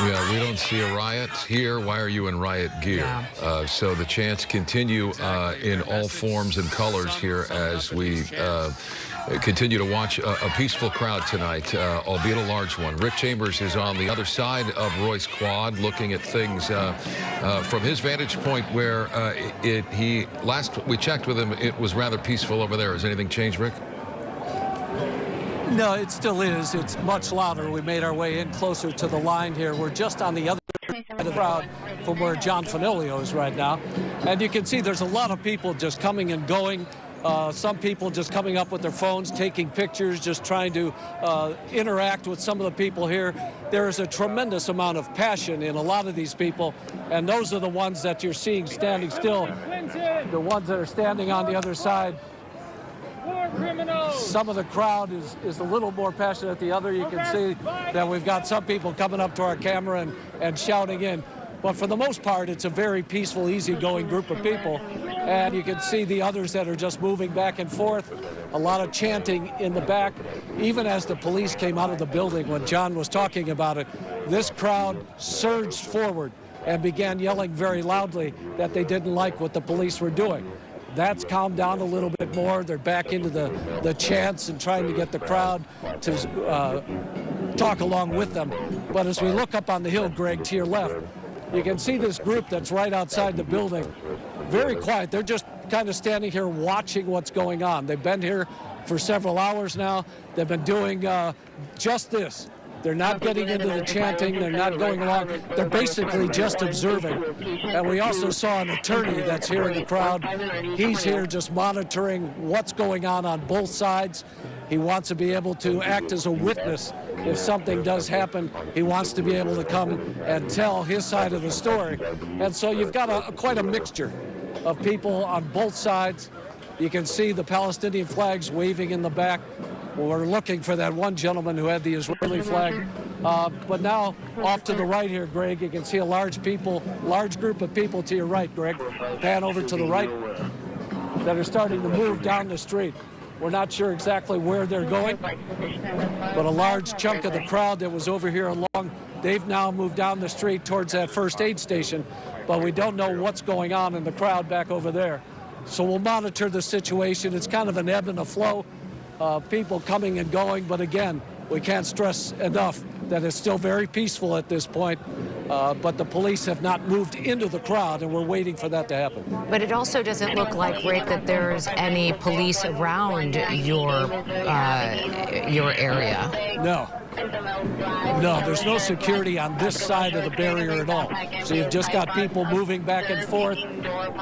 Yeah, we don't see a riot here. Why are you in riot gear? Yeah. So the chants continue in all forms and colors here as we continue to watch a peaceful crowd tonight, albeit a large one. Rick Chambers is on the other side of Royce Quad looking at things from his vantage point where last we checked with him, it was rather peaceful over there. Has anything changed, Rick? No, it still is. It's much louder. We made our way in closer to the line here. We're just on the other side of the crowd from where John Fanilio is right now. And you can see there's a lot of people just coming and going. Some people just coming up with their phones, taking pictures, just trying to interact with some of the people here. There is a tremendous amount of passion in a lot of these people, and those are the ones that you're seeing standing still. The ones that are standing on the other side. some of the crowd is a little more passionate than the other. You can see that we've got some people coming up to our camera and shouting in. But for the most part, it's a very peaceful, easygoing group of people. And you can see the others that are just moving back and forth. A lot of chanting in the back. Even as the police came out of the building when John was talking about it, this crowd surged forward and began yelling very loudly that they didn't like what the police were doing. That's calmed down a little bit more. They're back into the chants and trying to get the crowd to talk along with them. But as we look up on the hill, Greg, to your left, you can see this group that's right outside the building. Very quiet. They're just kind of standing here watching what's going on. They've been here for several hours now. They've been doing just this. They're not getting into the chanting. They're not going along. They're basically just observing. And we also saw an attorney that's here in the crowd. He's here just monitoring what's going on both sides. He wants to be able to act as a witness if something does happen. He wants to be able to come and tell his side of the story. And so you've got quite a mixture of people on both sides. You can see the Palestinian flags waving in the back. We're looking for that one gentleman who had the Israeli flag. But now off to the right here, Greg, you can see a large group of people to your right, Greg. Pan over to the right that are starting to move down the street. We're not sure exactly where they're going, but a large chunk of the crowd that was over here along, they've now moved down the street towards that first aid station, but we don't know what's going on in the crowd back over there. So we'll monitor the situation. It's kind of an ebb and a flow, people coming and going, but again, we can't stress enough that it's still very peaceful at this point, but the police have not moved into the crowd, and we're waiting for that to happen. But it also doesn't look like, Rick, that there's any police around your area. No. No, there's no security on this side of the barrier at all. So you've just got people moving back and forth.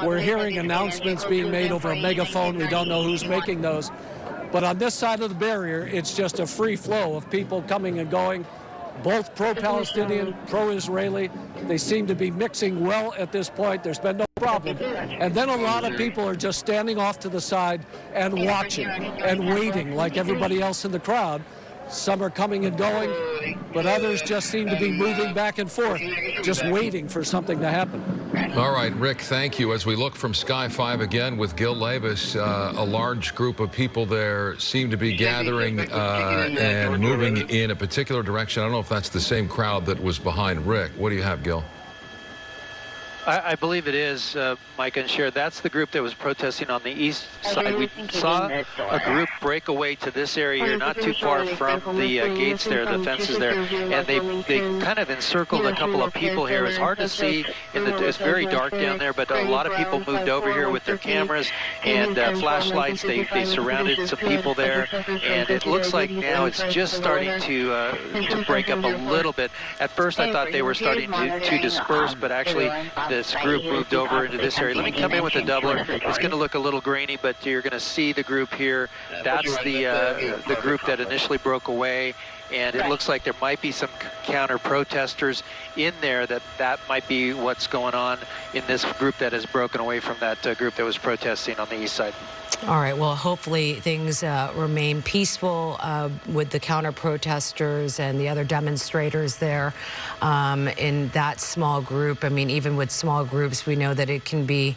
We're hearing announcements being made over a megaphone. We don't know who's making those. But on this side of the barrier, it's just a free flow of people coming and going, both pro-Palestinian, pro-Israeli. They seem to be mixing well at this point. There's been no problem. And then a lot of people are just standing off to the side and watching and waiting like everybody else in the crowd. Some are coming and going, but others just seem to be moving back and forth, just waiting for something to happen. All right, Rick, thank you. As we look from Sky 5 again with Gil Labus, a large group of people there seem to be gathering and moving in a particular direction. I don't know if that's the same crowd that was behind Rick. What do you have, Gil? I believe it is, Mike and Cher. That's the group that was protesting on the east side. We saw a group break away to this area here, not too far from the gates there, the fences there, and they kind of encircled a couple of people here. It's hard to see. It's very dark down there, but a lot of people moved over here with their cameras and flashlights. They surrounded some people there, and it looks like now it's just starting to break up a little bit. At first, I thought they were starting to disperse, but actually this group moved over into this area. Let me come in with a doubler. It's going to look a little grainy, but you're going to see the group here. That's the group that initially broke away, and it looks like there might be some counter-protesters in there. That might be what's going on in this group that has broken away from that group that was protesting on the east side. All right. Well, hopefully things remain peaceful with the counter-protesters and the other demonstrators there in that small group. I mean, even with small groups, we know that it can be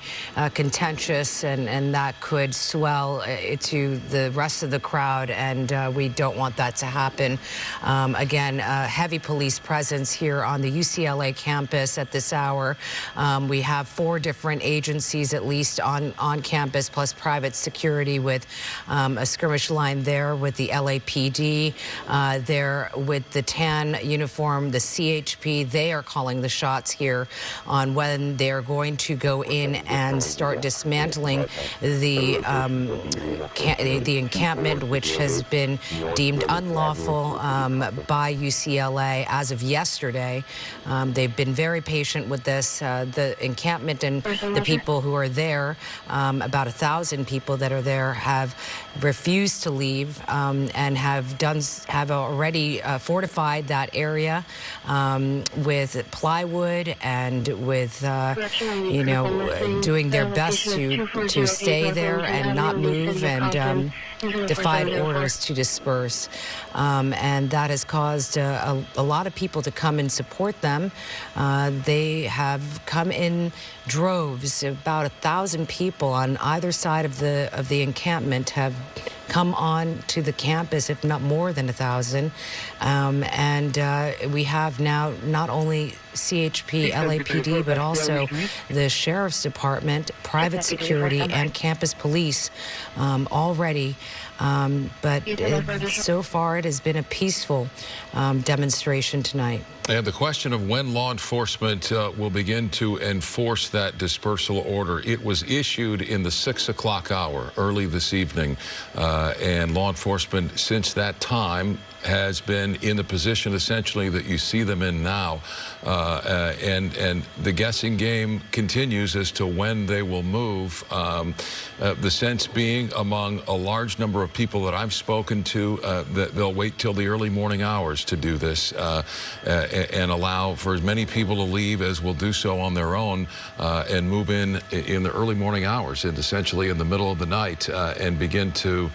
contentious and that could swell to the rest of the crowd, and we don't want that to happen. Again, heavy police presence here on the UCLA campus at this hour. We have 4 different agencies at least on campus, plus private security with a skirmish line there with the LAPD, there with the tan uniform, the CHP. They are calling the shots here on when they're going to go in and start dismantling the encampment, which has been deemed unlawful by UCLA as of yesterday. They've been very patient with this. The encampment and the people who are there, about 1,000 people that are there, have refused to leave and have already fortified that area with plywood and with doing their best to stay there and not move. And defied orders to disperse. And that has caused a lot of people to come and support them. They have come in droves. About 1,000 people on either side of the encampment have come on to the campus, if not more than 1,000. And we have now not only CHP, LAPD, but also the Sheriff's Department, private security, and campus police all ready. But so far, it has been a peaceful demonstration tonight. And the question of when law enforcement will begin to enforce that dispersal order. It was issued in the 6 o'clock hour early this evening, and law enforcement since that time has been in the position essentially that you see them in now, and the guessing game continues as to when they will move. The sense being among a large number of people that I've spoken to that they'll wait till the early morning hours to do this and allow for as many people to leave as will do so on their own and move in the early morning hours and essentially in the middle of the night and begin to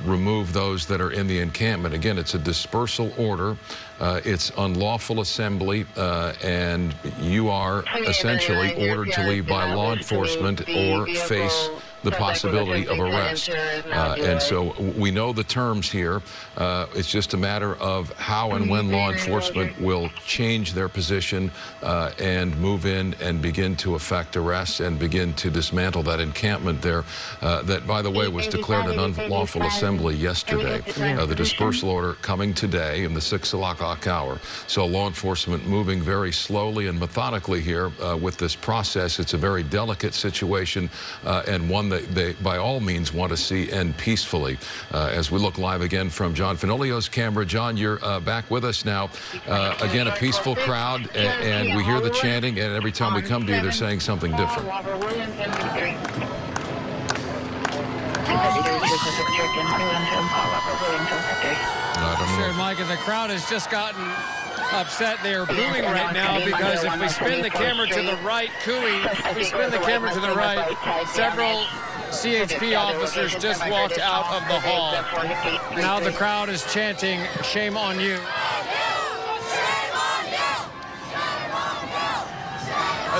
remove those that are in the encampment. Again, it's a dispersal order. It's unlawful assembly, and you are essentially ordered to leave by law enforcement or face the possibility of arrest. And so we know the terms here. It's just a matter of how and when law enforcement will change their position and move in and begin to effect arrests and begin to dismantle that encampment there that, by the way, was declared an unlawful assembly yesterday. The dispersal order coming today in the 6 o'clock hour. So law enforcement moving very slowly and methodically here with this process. It's a very delicate situation and one that they, by all means, want to see end peacefully. As we look live again from John Fenolio's camera. John, you're back with us now. Again, a peaceful crowd, and we hear the chanting, and every time we come to you, they're saying something different. Sure, Mike, and the crowd has just gotten upset. They are booing right now because if we spin the camera to the right, if we spin the camera to the right, several CHP officers just walked out of the hall. Now the crowd is chanting, "Shame on you."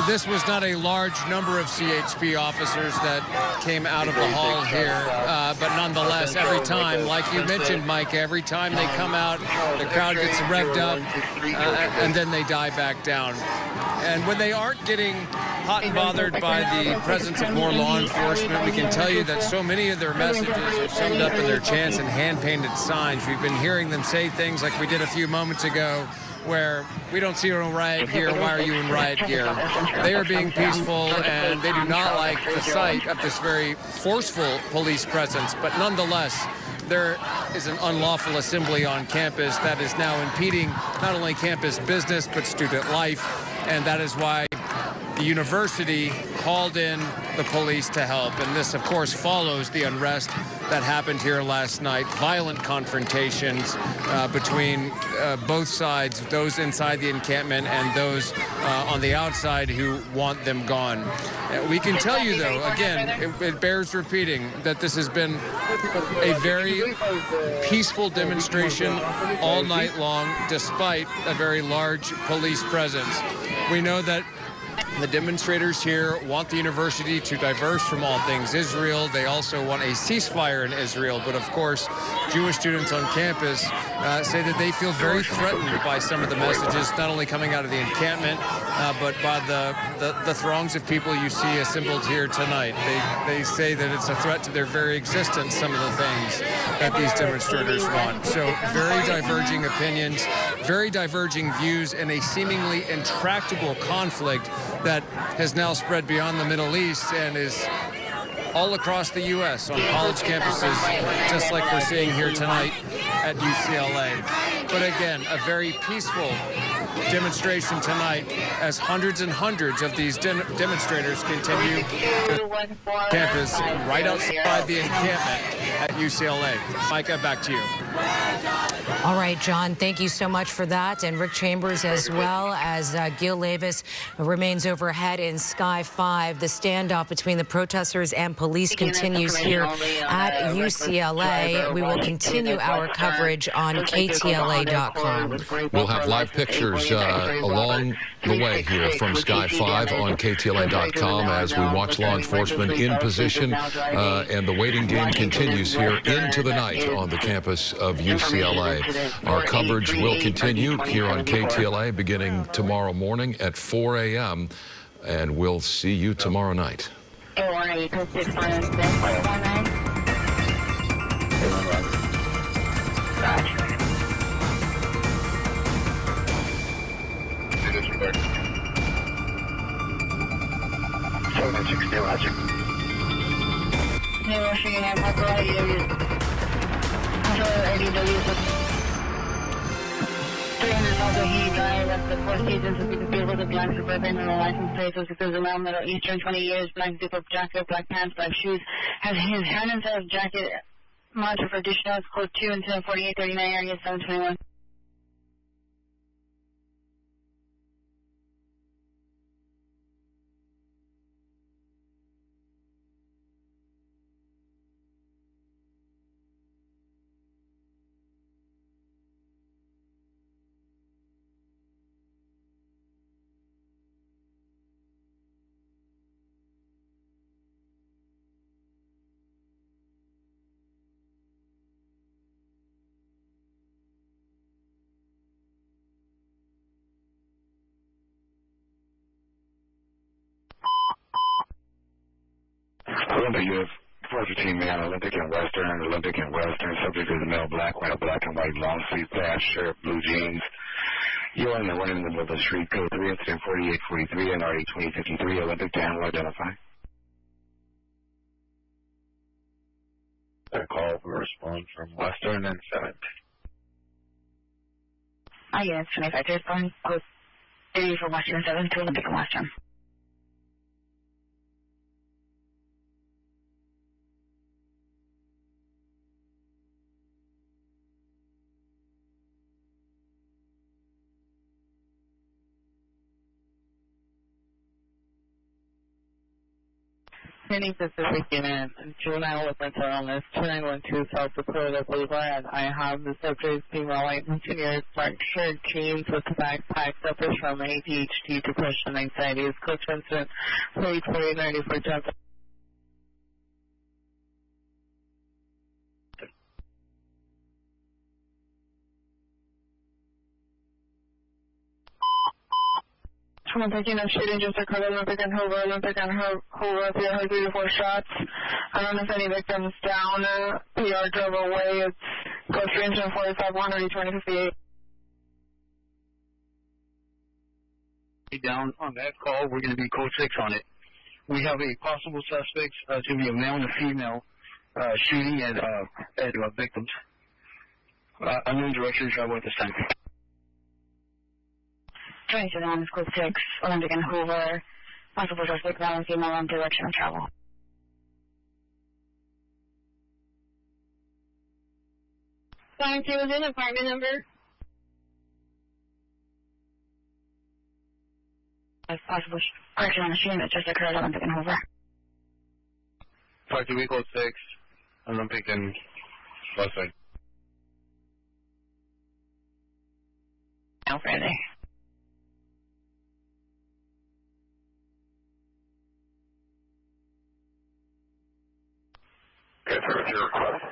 This was not a large number of CHP officers that came out of the hall here, but nonetheless, every time, like you mentioned, Mike, every time they come out, the crowd gets revved up, and then they die back down. And when they aren't getting hot and bothered by the presence of more law enforcement, we can tell you that so many of their messages are summed up in their chants and hand-painted signs. We've been hearing them say things like we did a few moments ago, where we don't see you in riot gear, why are you in riot gear? They are being peaceful, and they do not like the sight of this very forceful police presence. But nonetheless, there is an unlawful assembly on campus that is now impeding not only campus business, but student life. And that is why the university called in the police to help. And this, of course, follows the unrest that happened here last night. Violent confrontations between both sides, those inside the encampment and those on the outside who want them gone. We can tell you, though, again, it bears repeating that this has been a very peaceful demonstration all night long, despite a very large police presence. We know that the demonstrators here want the university to diverge from all things Israel. They also want a ceasefire in Israel. But, of course, Jewish students on campus say that they feel very threatened by some of the messages, not only coming out of the encampment, but by the throngs of people you see assembled here tonight. They say that it's a threat to their very existence, some of the things that these demonstrators want. So very diverging opinions, very diverging views, and a seemingly intractable conflict that has now spread beyond the Middle East and is all across the U.S. on college campuses, just like we're seeing here tonight at UCLA. But again, a very peaceful demonstration tonight as hundreds and hundreds of these demonstrators continue to campus right outside the encampment at UCLA. Micah, back to you. All right, John, thank you so much for that. And Rick Chambers as well, as Gil Levis remains overhead in Sky 5. The standoff between the protesters and police continues here at UCLA. We will continue our coverage on KTLA.com. We'll have live pictures along the way here from Sky 5 on KTLA.com as we watch law enforcement in position, and the waiting game continues here into the night on the campus of UCLA. Our coverage will continue here on KTLA beginning tomorrow morning at 4 a.m., and we'll see you tomorrow night. The Four Seasons is a vehicle with black Suburban and a license plate of around Middle Eastern, 20 years, black zip-up jacket, black pants, black shoes, has his hand inside his jacket, monitor for additional code 2 and 104839 area 721. Olympic, you have 415 man, Olympic and Western, subject is a male, black, white, black and white, long sleeve pants, shirt, blue jeans. You are in the one in the middle of the street, code 3, incident 4843, and RA 2053, Olympic, to handle, identify. A call for a response from Western and 7th. Yes, 25, respond, code 3 for Western 7 to Olympic and Western. Any Pacific Unit, juvenile offense on this 2912 South Dakota Boulevard. I have the subject female white engineer, black shirt, jeans with the backpack, suffers from ADHD, depression, anxiety. Is code to incident 4894 Johnson. Someone taking a shooting just occurred Olympic and Hoover, if you heard 3 to 4 shots. I don't know if any victims down. PR drove away. It's Ghost Ranger 4500, 2058. Down on that call, we're going to be code 6 on it. We have a possible suspect, it's going to be a male and a female, shooting at victims. Unknown direction, travel at this time. 27 is code 6, Olympic and Hoover, possible suspect, male and female, on direction of travel. Sorry, was in apartment number? Possible correction on the shooting that just occurred, Olympic and Hoover. 5 code 6, Olympic and Western. No Friday. Okay, for your request.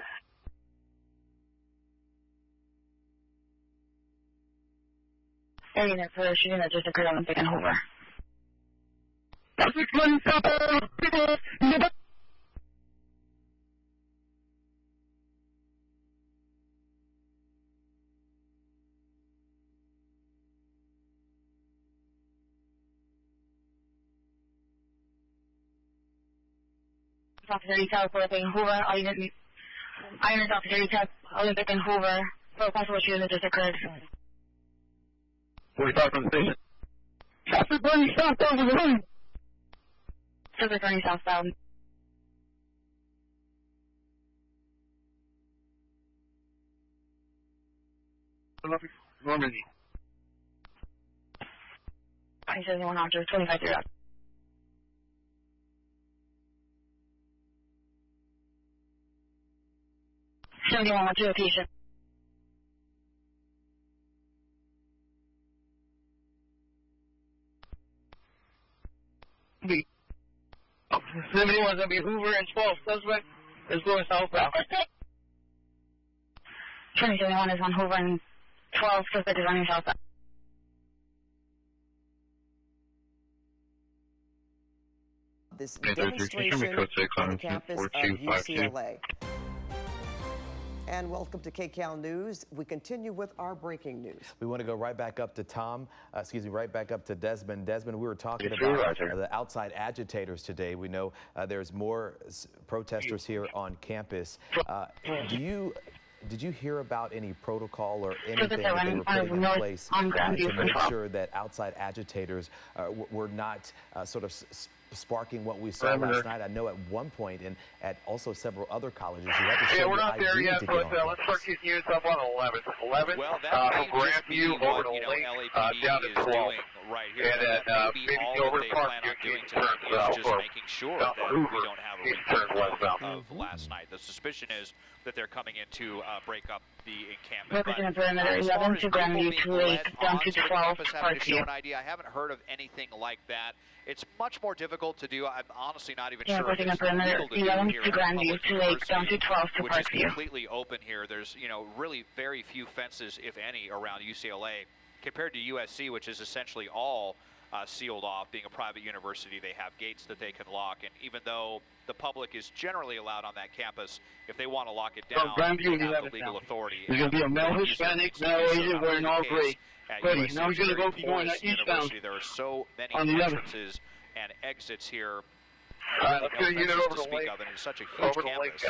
Area for a shooting that just occurred, Olympic and Hoover. Officer South Olympic and Hoover, all units Officer South Olympic and Hoover for a possible shooting that just occurred. 45 from the station. Traffic running southbound with the room. Traffic running southbound. Normandy. I said 1 officer, 25 0. 71, what's your location? B. 71 is going to be Hoover and 12. Suspect is going southbound. 2071 is on Hoover and 12. Suspect is running southbound. This demonstration on the campus of UCLA. And welcome to KCAL News. We continue with our breaking news. We want to go right back up to right back up to Desmond. Desmond, we were talking about the outside agitators today. We know there's more protesters here on campus. Did you hear about any protocol or anything that they were putting in place to make sure that outside agitators were not sort of sparking what we saw last night? I know at one point and at also several other colleges you had to show your ID to get on campus. Let's start keeping units up on 11. 11 well, that may from just be Grandview what, over to Lake, LAPD down to is 12. doing right here. And then maybe all that they plan on doing tonight is just making sure that we don't have a repeat of last night. The suspicion is that they're coming in to break up the encampment. Representing perimeter 11 to Grandview to Lake, down to 12 having to show an ID. I haven't heard of anything like that. It's much more difficult to do. I'm honestly not even sure if it's legal to do here in public university, which is completely open here. There's, really very few fences, if any, around UCLA compared to USC, which is essentially all sealed off. Being a private university, they have gates that they can lock, and even though the public is generally allowed on that campus, if they want to lock it down, they have the legal authority. There's going to be a male Hispanic, male Asian wearing all gray. Ready. Now he's going to go for an eastbound. There are so many entrances and exits here. Let's get a unit over to Lake. And it's such a huge campus.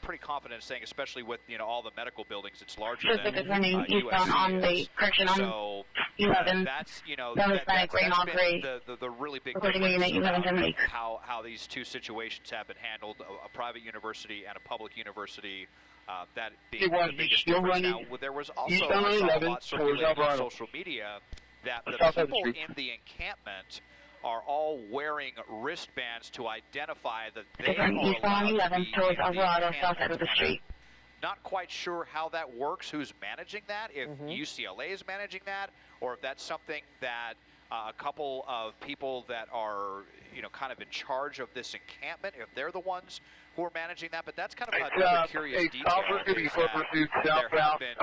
Pretty confident saying, especially with all the medical buildings, it's larger than USC on the correction on 11. That's Hispanic gray, not gray. The really big difference how these two situations have been handled. A private university and a public university. That being the biggest difference. Now, there was also I saw a lot circulating on social media that the people in the encampment are all wearing wristbands to identify that they are allowed to be in the encampment. Not quite sure how that works, who's managing that, if UCLA is managing that, or if that's something that a couple of people that are, kind of in charge of this encampment, if they're the ones who are managing that. But that's kind of another curious detail, is that there have been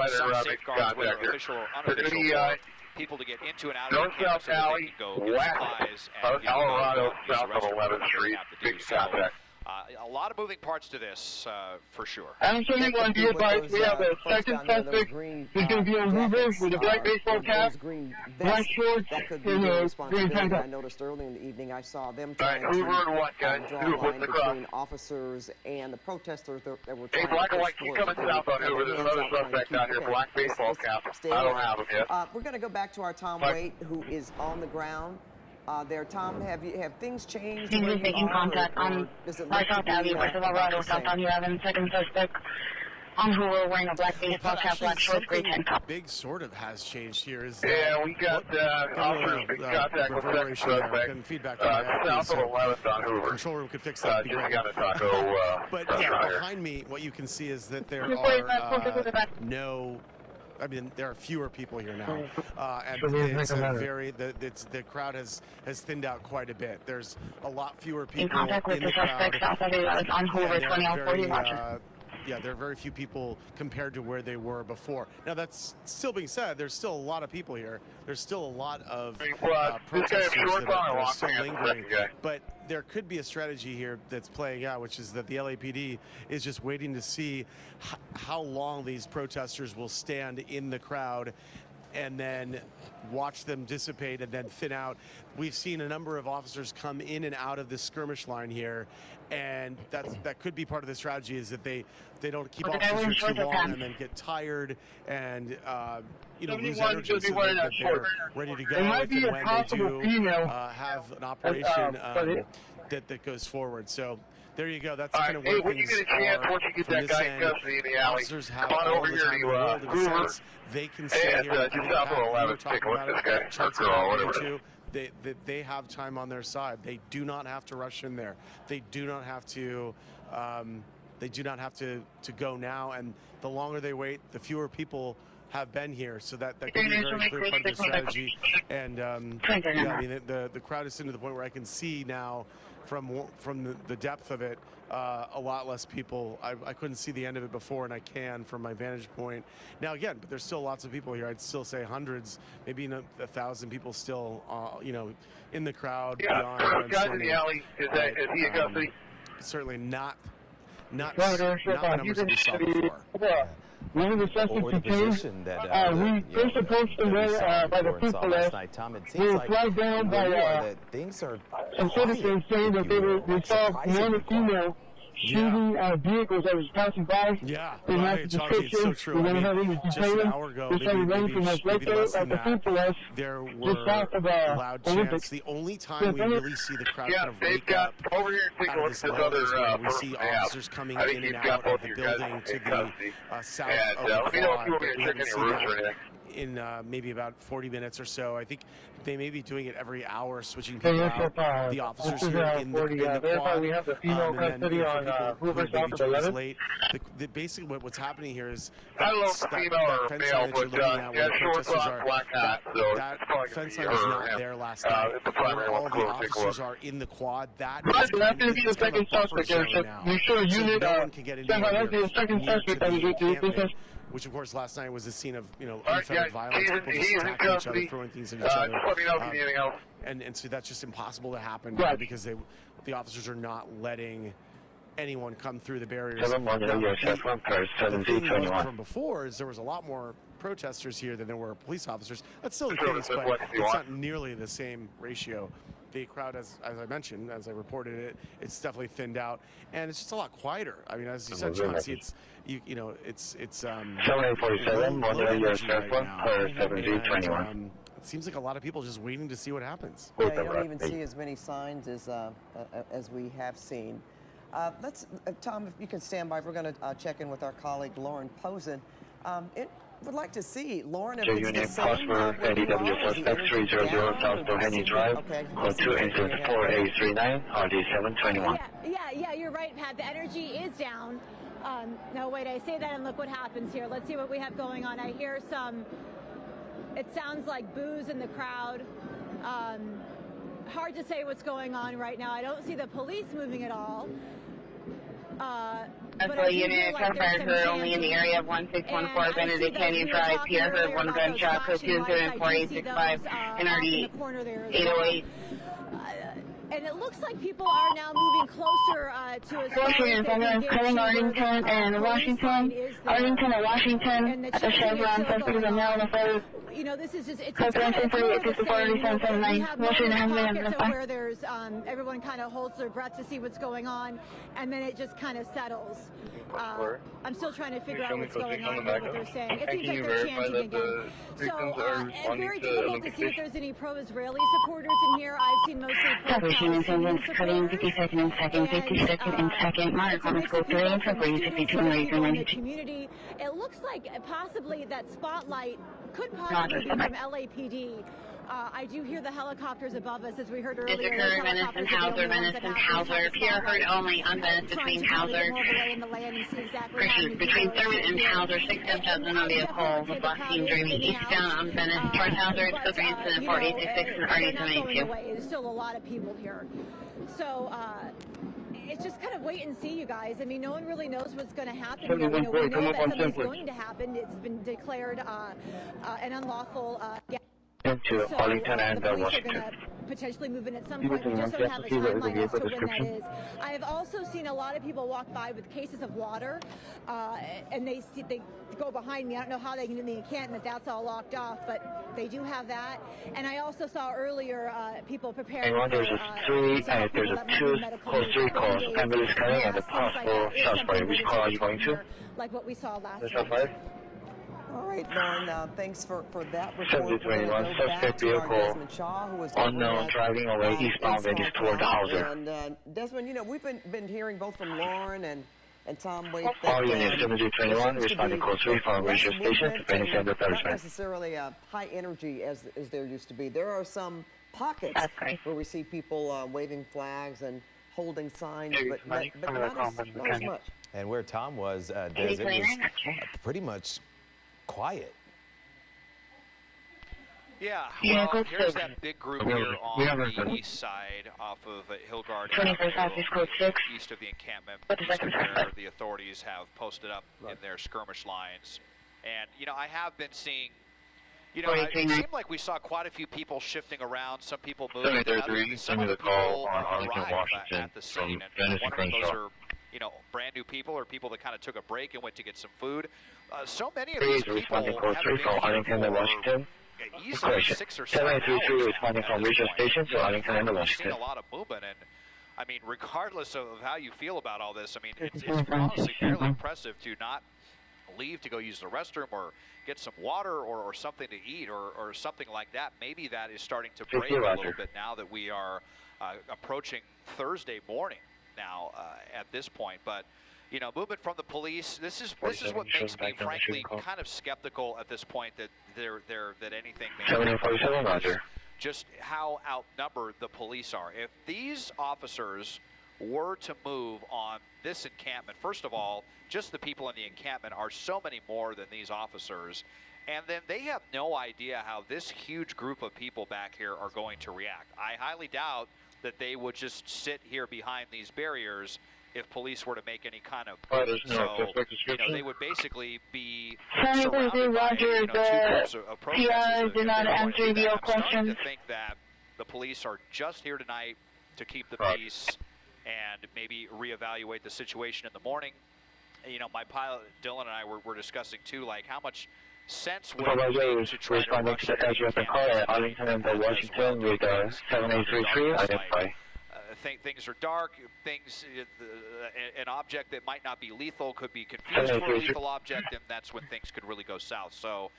some safeguards, whether official or unofficial, for people to get into and out of the campus so that they can go get supplies and Colorado, use south the of restroom 11th Street, big contact. A lot of moving parts to this, for sure. I'm sure you're going to be advised. We have a second suspect who's going to be on Hoover with a black baseball cap, black shorts, and a green tank top. I noticed earlier in the evening I saw them trying to Hoover and what, guys? draw a line between officers and the protesters that were trying Hey, black to and white, keep coming south on Hoover. There's another suspect down here, black baseball cap. I don't have him yet. We're going to go back to our Tom Waite, who is on the ground. There, Tom, have things changed? He's making contact on South Avenue, west of Alvarado, south on 11, second suspect on Hoover wearing a black baseball cap, black shorts, gray tank top. Big sort of has changed here. Is we got officers in contact with second suspect. And feedback south of 11th on Hoover. Control room could fix that. Just got a taco. But behind me, what you can see is that there are there are fewer people here now, and it's the crowd has thinned out quite a bit. There's a lot fewer people in contact with the suspect south of 11th on Hoover, 2040 watches. There are very few people compared to where they were before. Now, that's still being said, there's still a lot of people here. There's still a lot of protesters that are still lingering. But there could be a strategy here that's playing out, which is that the LAPD is just waiting to see how long these protesters will stand in the crowd and then watch them dissipate and then thin out. We've seen a number of officers come in and out of this skirmish line here, and that could be part of the strategy, is that they don't keep officers here too long and then get tired and lose energy, so that they're ready to go if and when they do have an operation that goes forward. So there you go. That's kind of where things are from this end. Officers have all the time in the world in a sense. They can stay here. Just south of 11, take a look at this guy. Chance Or whatever. They have time on their side. They do not have to rush in there. They do not have to. They do not have to go now. And the longer they wait, the fewer people have been here. So that could be a very clear part of their strategy. And yeah, I mean the crowd is to the point where I can see now from the depth of it a lot less people. I couldn't see the end of it before, and I can from my vantage point now again. But there's still lots of people here. I'd still say hundreds, maybe 1,000 people still, you know, in the crowd. Yeah, guys in the alley. Is he a custody? Certainly not the numbers that we saw before. We have a suspect detained. We first approached them there by the people last night. We were flagged down by some citizens saying that they saw one female shooting vehicles that was passing by. Yeah, they have the description. So We're going to have him detained. just an hour ago, there were loud chants. The only time we really see the crowd kind of wake up over here, take a look at this other when we see officers coming in and out of the building to the south of the quad. We haven't seen that in maybe about 40 minutes or so. I think they may be doing it every hour, switching people out. The officers here in the quad. We have the female custody on Hoover south of 11. Basically, what's happening here is that fence line that you're looking at where the protesters are, that fence line was not there last night. Where all the officers are in the quad, that is going to be the second suspect there. You show a unit, no one can get into the second suspect that was with this. Which, of course, last night was a scene of, you know, unfettered violence. People just attacking each other, throwing things at each other. Let me know if you need anything else. And so that's just impossible to happen because the officers are not letting anyone come through the barriers. The thing from before is there was a lot more protesters here than there were police officers. That's still the case, but it's not nearly the same ratio. The crowd, as I mentioned, as I reported it, it's definitely thinned out, and it's just a lot seems like a lot of people just waiting to see what happens. Yeah, you don't even see as many signs as we have seen. Tom, if you can stand by, we're going to check in with our colleague Lauren Posen. Would like to see Lauren if it's the same. ADW suspect 300 South Doheny Drive, code 2 instance 4839, RD721. Yeah, you're right, Pat. The energy is down. No, wait, I say that and look what happens here. Let's see what we have going on. I hear it sounds like boos in the crowd. Hard to say what's going on right now. I don't see the police moving at all. But unit confirmed her only in the area of 1614 Benedict Canyon Drive. Pierre heard one gunshot, code 2074865, and RD 808. And it looks like people are now moving closer to a Washington, calling Arlington and Washington. Arlington and Washington at the Chevron, close to the middle of the you know, this is just, it's kind of we have pockets of where there's, everyone kind of holds their breath to see what's going on, and then it just kind of settles. I'm still trying to figure out what's going on here, what they're saying. It seems like they're chanting again. So, it's very difficult to see if there's any pro-Israeli supporters in here. I've seen mostly pro-Palestinian supporters. 52nd and 2nd, 52nd and 2nd, Montgomery School 3 and 52 and the community. It looks like possibly that spotlight could possibly be from LAPD. I do hear the helicopters above us, as we heard earlier. District Venice and Hauser. Pierre heard only on Venice between Hauser. Between Thurman and Hauser, 6 gunshots on vehicle. The bus seen driving eastbound on Venice towards Hauser. It's code 3 incident 4866 and RD782. There's still a lot of people here. So, it's just kind of wait and see, you guys. I mean, no one really knows what's going to happen here. We know that something's going to happen. It's been declared an unlawful into Arlington and Washington. Potentially move in at some point. We just don't have a timeline as to when that is. I have also seen a lot of people walk by with cases of water, and they go behind me. I don't know how they get in the encampment. That's all locked off, but they do have that. And I also saw earlier people preparing for there's three calls. Ambulance coming and a possible shot fire. Which call are you going to? Like what we saw last night. All right, Lauren, thanks for that report. 7021, suspect vehicle Desmond Shaw, who was unknown driving away eastbound Vegas toward the Hauser. And Desmond, you know, we've been hearing both from Lauren and Tom Waite that all units 7221 responding code 3 from radio station to Phoenix Center Thursday. Not necessarily high energy as there used to be. There are some pockets where we see people waving flags and holding signs, but not as much. And where Tom was, Des, it was pretty much quiet. Yeah, well, here's that big group here on the east side off of Hillgard east of the encampment, east of where the authorities have posted up in their skirmish lines. And, you know, I have been seeing, you know, it seemed like we saw quite a few people shifting around, some people moving, some of the people arrived at the scene. And one of those are, you know, brand new people or people that kind of took a break and went to get some food. So many of these people have been here easily 6 or 7 hours responding from regional station to Arlington and We've Washington. seen a lot of movement, and I mean, regardless of how you feel about all this, I mean, it's honestly fairly impressive to not leave to go use the restroom or get some water or something to eat or something like that. Maybe that is starting to break a little bit now that we are approaching Thursday morning now at this point. But you know, movement from the police. This is what makes me, frankly, kind of skeptical at this point that that anything may happen. Just how outnumbered the police are. If these officers were to move on this encampment, first of all, just the people in the encampment are so many more than these officers, and then they have no idea how this huge group of people back here are going to react. I highly doubt that they would just sit here behind these barriers if police were to make any kind of move. So, you know, they would basically be surrounded by, you know, two groups of protesters. I'm starting to think that the police are just here tonight to keep the peace and maybe reevaluate the situation in the morning. You know, my pilot, Dylan, and I were discussing, too, like how much sense would it make to try to rush the encampment Arlington and Washington with 7833 identify. Things are dark. Things, an object that might not be lethal could be confused for a lethal object, and that's when things could really go south. So,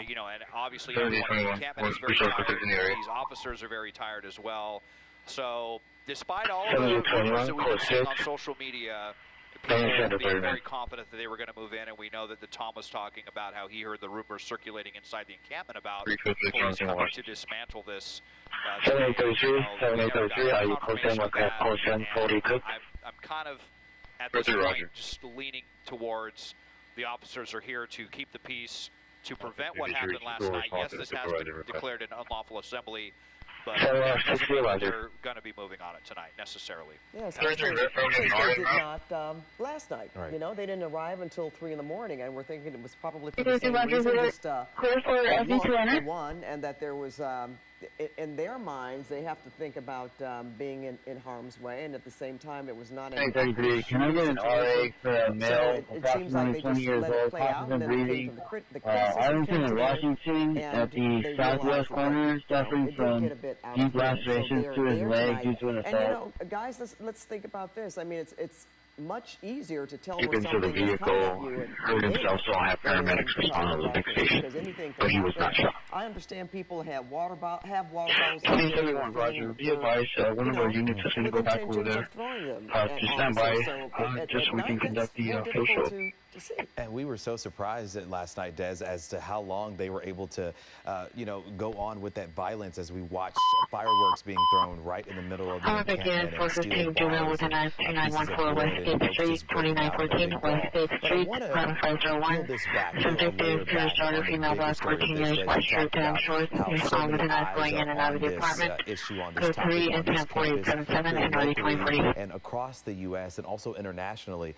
you know, and obviously everyone in the encampment is very tired. These officers are very tired as well. So, despite all of the rumors that we've been seeing on social media, people being very confident that they were going to move in, and we know that Tom was talking about how he heard the rumors circulating inside the encampment about police coming to dismantle this. 7833, are you closing with that portion 42? I'm kind of, at this point, just leaning towards the officers are here to keep the peace, to prevent what happened last night. Yes, this has been declared an unlawful assembly, but they're going to be moving on it tonight, necessarily. Yes, they did not last night. Right. You know, they didn't arrive until 3 in the morning, and we're thinking it was probably for the same reason, just one, and that there was, in their minds, they have to think about being in harm's way, and at the same time, it was not an Can I get an RA for a male approximately 20 years old, possibly breathing, Arlington and Washington at the southwest corner, suffering from deep lacerations to his leg due to an assault? And you know, guys, let's think about this. I mean, it's much easier to tell Deep when into the something is coming at vehicle, you. hurt himself, so I have paramedics respond to the big station, but he was not shot. I understand people have water bottles. 2071, Roger. Be advised, one of our units is going to go back over there to stand by, just so we can conduct the facial. And we were so surprised last night, Des, as to how long they were able to, you know, go on with that violence as we watched fireworks being thrown right in the middle of the encampment and steel bars and pieces of wood and folks just breaking out in a big brawl. But I want to peel this back a layer back on the bigger story of this, Des. You talked about how so many eyes are on this issue, on this topic, on this campus, locally and across the U.S. and also internationally.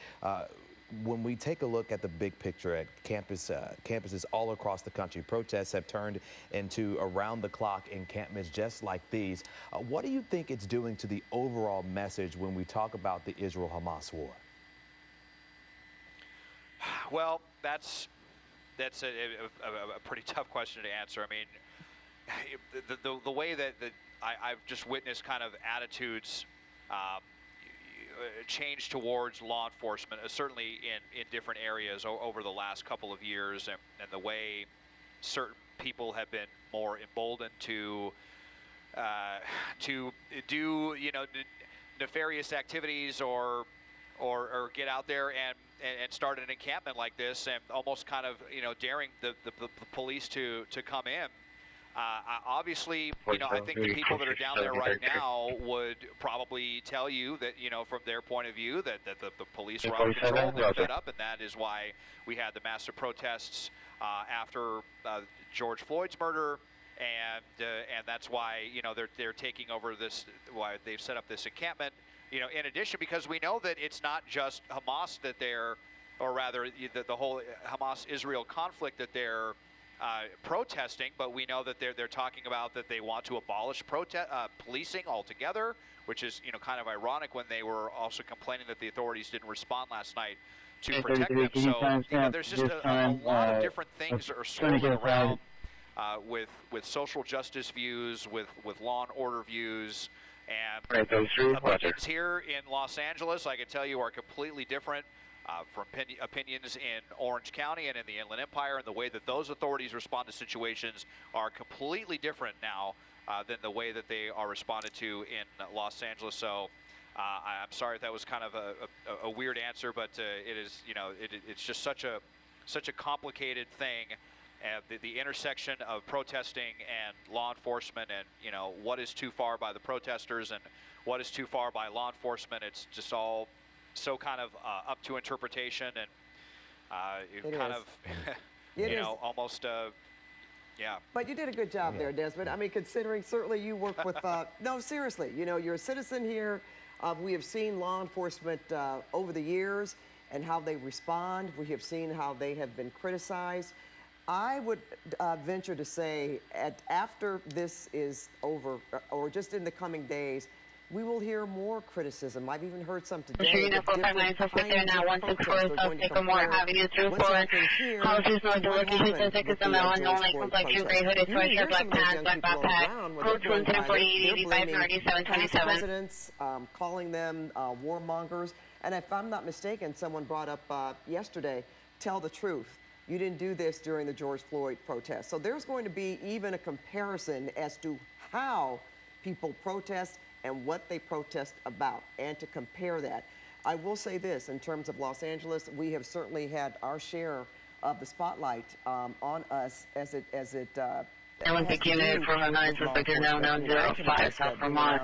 When we take a look at the big picture at campuses all across the country, protests have turned into around-the-clock encampments just like these. What do you think it's doing to the overall message when we talk about the Israel-Hamas war? Well, that's a pretty tough question to answer. I mean, the way that I've just witnessed kind of attitudes, change towards law enforcement, certainly in different areas over the last couple of years, and the way certain people have been more emboldened to do, you know, nefarious activities or get out there and start an encampment like this, and almost kind of, you know, daring the police to come in. Obviously, you know, I think the people that are down there right now would probably tell you that, you know, from their point of view, that the police were out of control, they're fed up, and that is why we had the massive protests after George Floyd's murder, and that's why, you know, they're taking over this, why they've set up this encampment. You know, in addition, because we know that it's not just Hamas that they're, or rather the whole Hamas-Israel conflict that they're protesting, but we know that they're talking about that they want to abolish policing altogether, which is, you know, kind of ironic when they were also complaining that the authorities didn't respond last night to protect them. So, you know, there's just a lot of different things that are swirling around with social justice views, with law and order views, and opinions here in Los Angeles, I can tell you, are completely different from opinions in Orange County and in the Inland Empire, and the way that those authorities respond to situations are completely different now than the way that they are responded to in Los Angeles. So I'm sorry if that was kind of a weird answer, but it is, you know, it's just such a complicated thing. The intersection of protesting and law enforcement, and, you know, what is too far by the protesters and what is too far by law enforcement, it's just all so kind of up to interpretation, and kind of, you know, almost, yeah. But you did a good job there, Desmond. I mean, considering certainly you work with, no, seriously, you know, you're a citizen here. We have seen law enforcement over the years and how they respond. We have seen how they have been criticized. I would venture to say after this is over, or just in the coming days, we will hear more criticism. I've even heard some today. Sure, you know, 459 there now, 164 South Sycamore Avenue through 4. Houses north of location 10 mile unknown, complexion, gray hooded sweatshirt, black pants, black backpack, code 248, 85, 97, 27. Presidents calling them warmongers. And if I'm not mistaken, someone brought up yesterday, tell the truth. You didn't do this during the George Floyd protest. So there's going to be even a comparison as to how people protest and what they protest about, and to compare that. I will say this, in terms of Los Angeles, we have certainly had our share of the spotlight on us as it Olympic unit 409, suspect here now 905, South Vermont.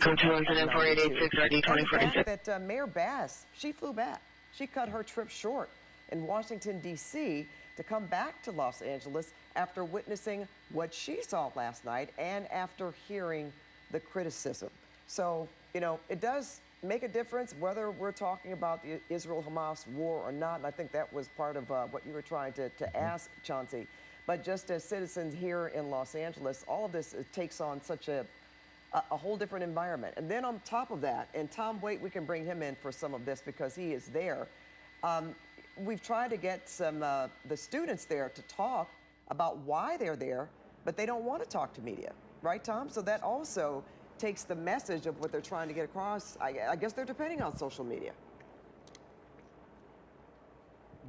Code 24886, RD 2046. That Mayor Bass, she flew back. She cut her trip short in Washington, D.C. to come back to Los Angeles after witnessing what she saw last night and after hearing the criticism. So, you know, it does make a difference whether we're talking about the Israel-Hamas war or not, and I think that was part of what you were trying to ask, Chauncey. But just as citizens here in Los Angeles, all of this takes on such a whole different environment. And then on top of that, and Tom Waite, we can bring him in for some of this because he is there. We've tried to get some the students there to talk about why they're there, but they don't want to talk to media. Right, Tom? So that also takes the message of what they're trying to get across. I guess they're depending on social media.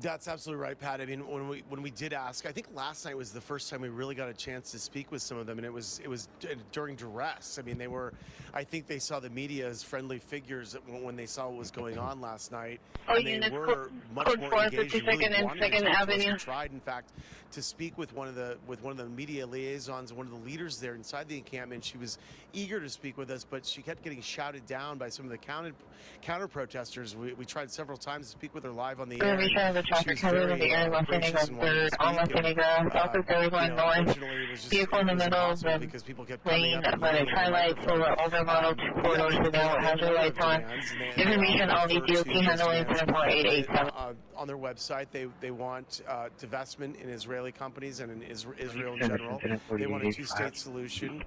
That's absolutely right, Pat. I mean, when we did ask, I think last night was the first time we really got a chance to speak with some of them, and it was during duress. I mean, I think they saw the media as friendly figures when they saw what was going on last night, and they were much more engaged. Really wanted to talk to us and tried, in fact, to speak with one of the media liaisons, one of the leaders there inside the encampment. She was eager to speak with us, but she kept getting shouted down by some of the counter protesters. We tried several times to speak with her live on the air. Traffic coming in the air, left handing up third, on left handing up, also third going north, vehicle in the middle of the lane, but it highlights over model 2 corridors without hazard lights on. Information on the DOT handling 74887. On their website, they want divestment in Israeli companies and in Israel in general. They want a two-state solution.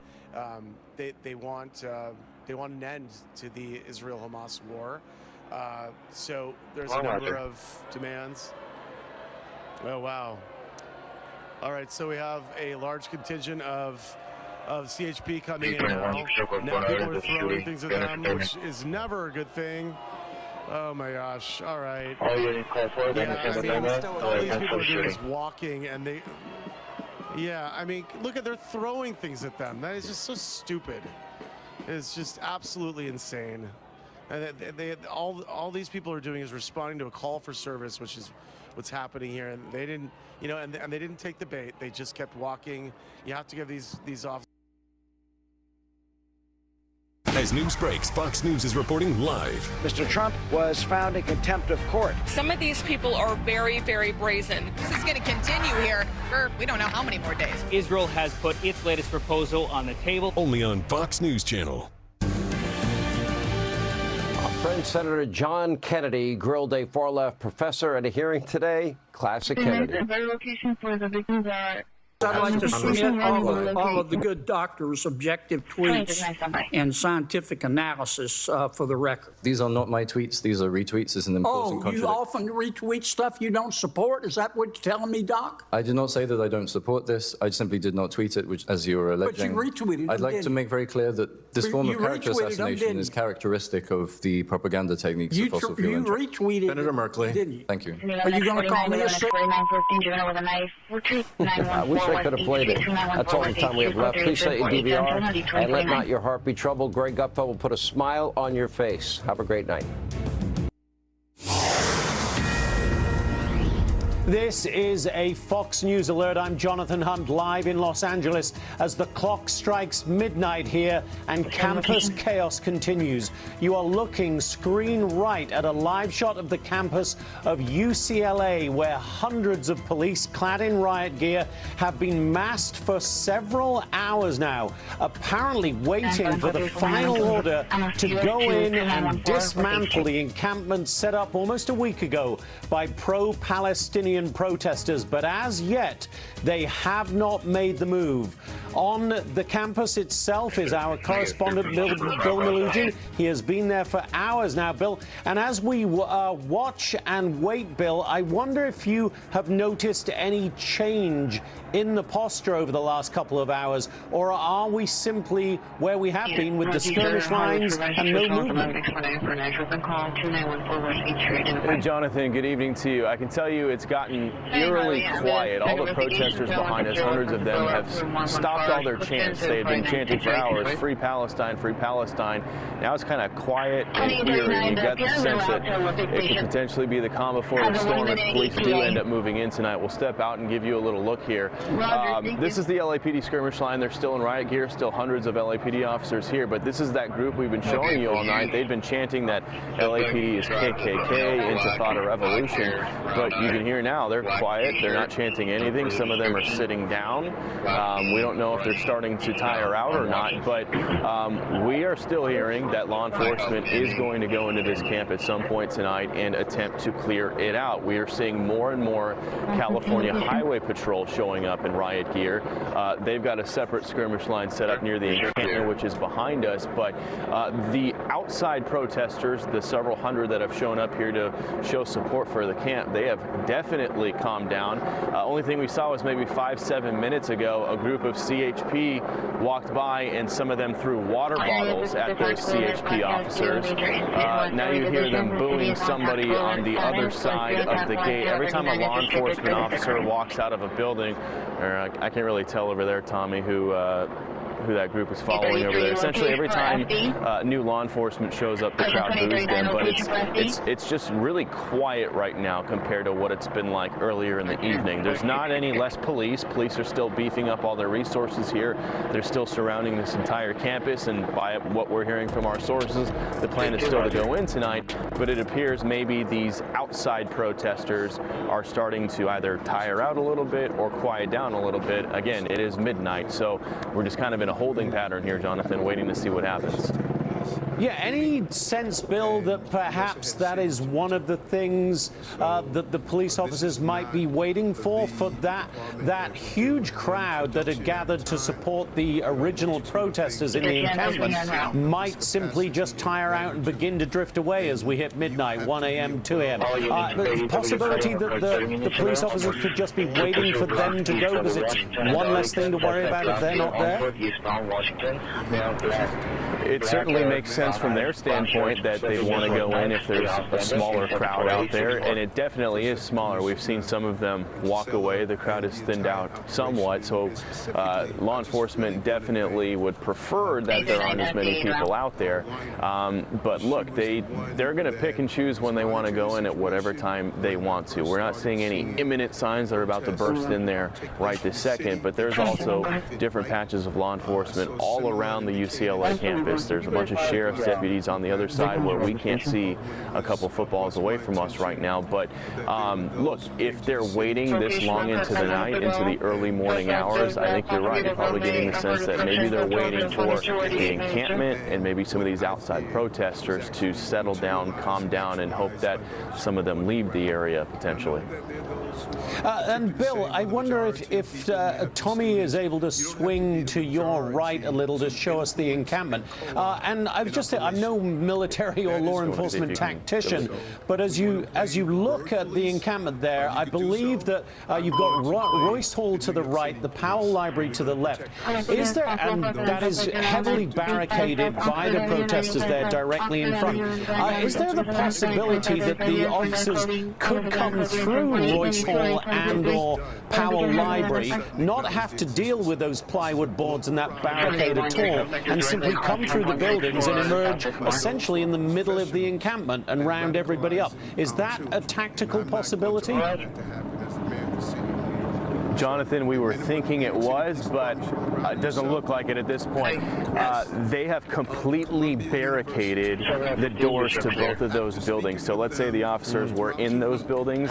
They want an end to the Israel-Hamas war. So there's a number of demands. Oh, wow. All right, so we have a large contingent of of CHP coming in now. Now people are throwing things at them, which is never a good thing. Oh my gosh! All right. Yeah, I mean, all these people are doing is walking, and they. Yeah, I mean, look at they're throwing things at them. That is just so stupid. It's just absolutely insane. And all these people are doing is responding to a call for service, which is what's happening here. And they didn't, you know, and they didn't take the bait. They just kept walking. You have to give these officers. As news breaks, Fox News is reporting live. Mr. Trump was found in contempt of court. Some of these people are very, very brazen. This is going to continue here for we don't know how many more days. Israel has put its latest proposal on the table. Only on Fox News Channel. Our friend Senator John Kennedy grilled a far-left professor at a hearing today. Classic Kennedy. The location for the victims are... I'd like to submit all of the good doctors' objective tweets and scientific analysis for the record. These are not my tweets. These are retweets. Isn't them causing contradiction? You often retweet stuff you don't support? Is that what you're telling me, Doc? I did not say that I don't support this. I simply did not tweet it, which, as you were alleging. But you retweeted I'd like to make very clear that this form of character assassination is characteristic of the propropaganda techniques of fossil fuel. You retweeted Senator Merkley. Didn't you? Thank you. Are you going to call me a sick? I wish I could have played it. That's all the time we have left. Please set your DVR and let not your heart be troubled. Greg Gutfeld will put a smile on your face. Have a great night. This is a Fox News alert. I'm Jonathan Hunt, live in Los Angeles as the clock strikes midnight here and campus chaos continues. You are looking screen right at a live shot of the campus of UCLA, where hundreds of police clad in riot gear have been massed for several hours now, apparently waiting for the final order to go in and dismantle the encampment set up almost a week ago by pro-Palestinian protesters, but as yet they have not made the move. On the campus itself is our correspondent Bill Malugin. He has been there for hours now, Bill, and as we watch and wait, Bill, I wonder if you have noticed any change in the posture over the last couple of hours, or are we simply where we have been with the skirmish lines and no movement? Hey, Jonathan, good evening to you. I can tell you it's gotten eerily quiet. All the protesters behind us, hundreds of them, have stopped all their chants. They had been chanting for hours, "Free Palestine, Free Palestine." Now it's kind of quiet and eerie. You got the sense that it could potentially be the calm before the storm if police do end up moving in tonight. We'll step out and give you a little look here. This is the LAPD skirmish line. They're still in riot gear, still hundreds of LAPD officers here, but this is that group we've been showing you all night. They've been chanting that LAPD is KKK, Intifada Revolution, but you can hear now they're quiet. They're not chanting anything. Some of them are sitting down. We don't know if they're starting to tire out or not, but we are still hearing that law enforcement is going to go into this camp at some point tonight and attempt to clear it out. We are seeing more and more California Highway Patrol showing up in riot gear. They've got a separate skirmish line set up near the encampment, which is behind us, but the outside protesters, the several hundred that have shown up here to show support for the camp, they have definitely calmed down. Only thing we saw was maybe 5-7 minutes ago, a group of CHP walked by and some of them threw water bottles at those CHP officers. Now you hear them booing somebody on the other side of the gate. Every time a law enforcement officer walks out of a building, or I can't really tell over there, Tommy, who that group is following over there. Essentially, every time new law enforcement shows up, the crowd boos them. But it's just really quiet right now compared to what it's been like earlier in the evening. There's not any less police. Police are still beefing up all their resources here. They're still surrounding this entire campus, and by what we're hearing from our sources, the plan is still to go in tonight. But it appears maybe these outside protesters are starting to either tire out a little bit or quiet down a little bit. Again, it is midnight, so we're just kind of in a holding pattern here, Jonathan, waiting to see what happens. Yeah, any sense, Bill, that perhaps that is one of the things that the police officers might be waiting for that huge crowd that had gathered to support the original protesters in the encampment might simply just tire out and begin to drift away as we hit midnight, 1 a.m., 2 a.m. The possibility that the police officers could just be waiting for them to go because it's one less thing to worry about if they're not there? It certainly makes sense from their standpoint that they want to go in if there's a smaller crowd out there, and it definitely is smaller. We've seen some of them walk away. The crowd has thinned out somewhat, so law enforcement definitely would prefer that there aren't as many people out there. But look, they're going to pick and choose when they want to go in at whatever time they want to. We're not seeing any imminent signs that are about to burst in there right this second, but there's also different patches of law enforcement all around the UCLA campus. There's a bunch of sheriff's deputies on the other side where we can't see a couple footballs away from us right now. But look, if they're waiting this long into the night, into the early morning hours, I think you're right. You're probably getting the sense that maybe they're waiting for the encampment and maybe some of these outside protesters to settle down, calm down, and hope that some of them leave the area potentially. And Bill, I wonder if Tommy is able to swing to your right a little to show us the encampment. And I'm no military or law enforcement tactician, but as you look at the encampment there, I believe that you've got Royce Hall to the right, the Powell Library to the left. Is there, and that is heavily barricaded by the protesters there directly in front. Is there the possibility that the officers could come through Royce Hall and/or Powell Library, not have to deal with those plywood boards and that barricade at all, and simply come through the buildings and emerge essentially in the middle of the encampment and round everybody up? Is that a tactical possibility? Jonathan, we were thinking it was, but it doesn't look like it at this point. They have completely barricaded the doors to both of those buildings. So let's say the officers were in those buildings.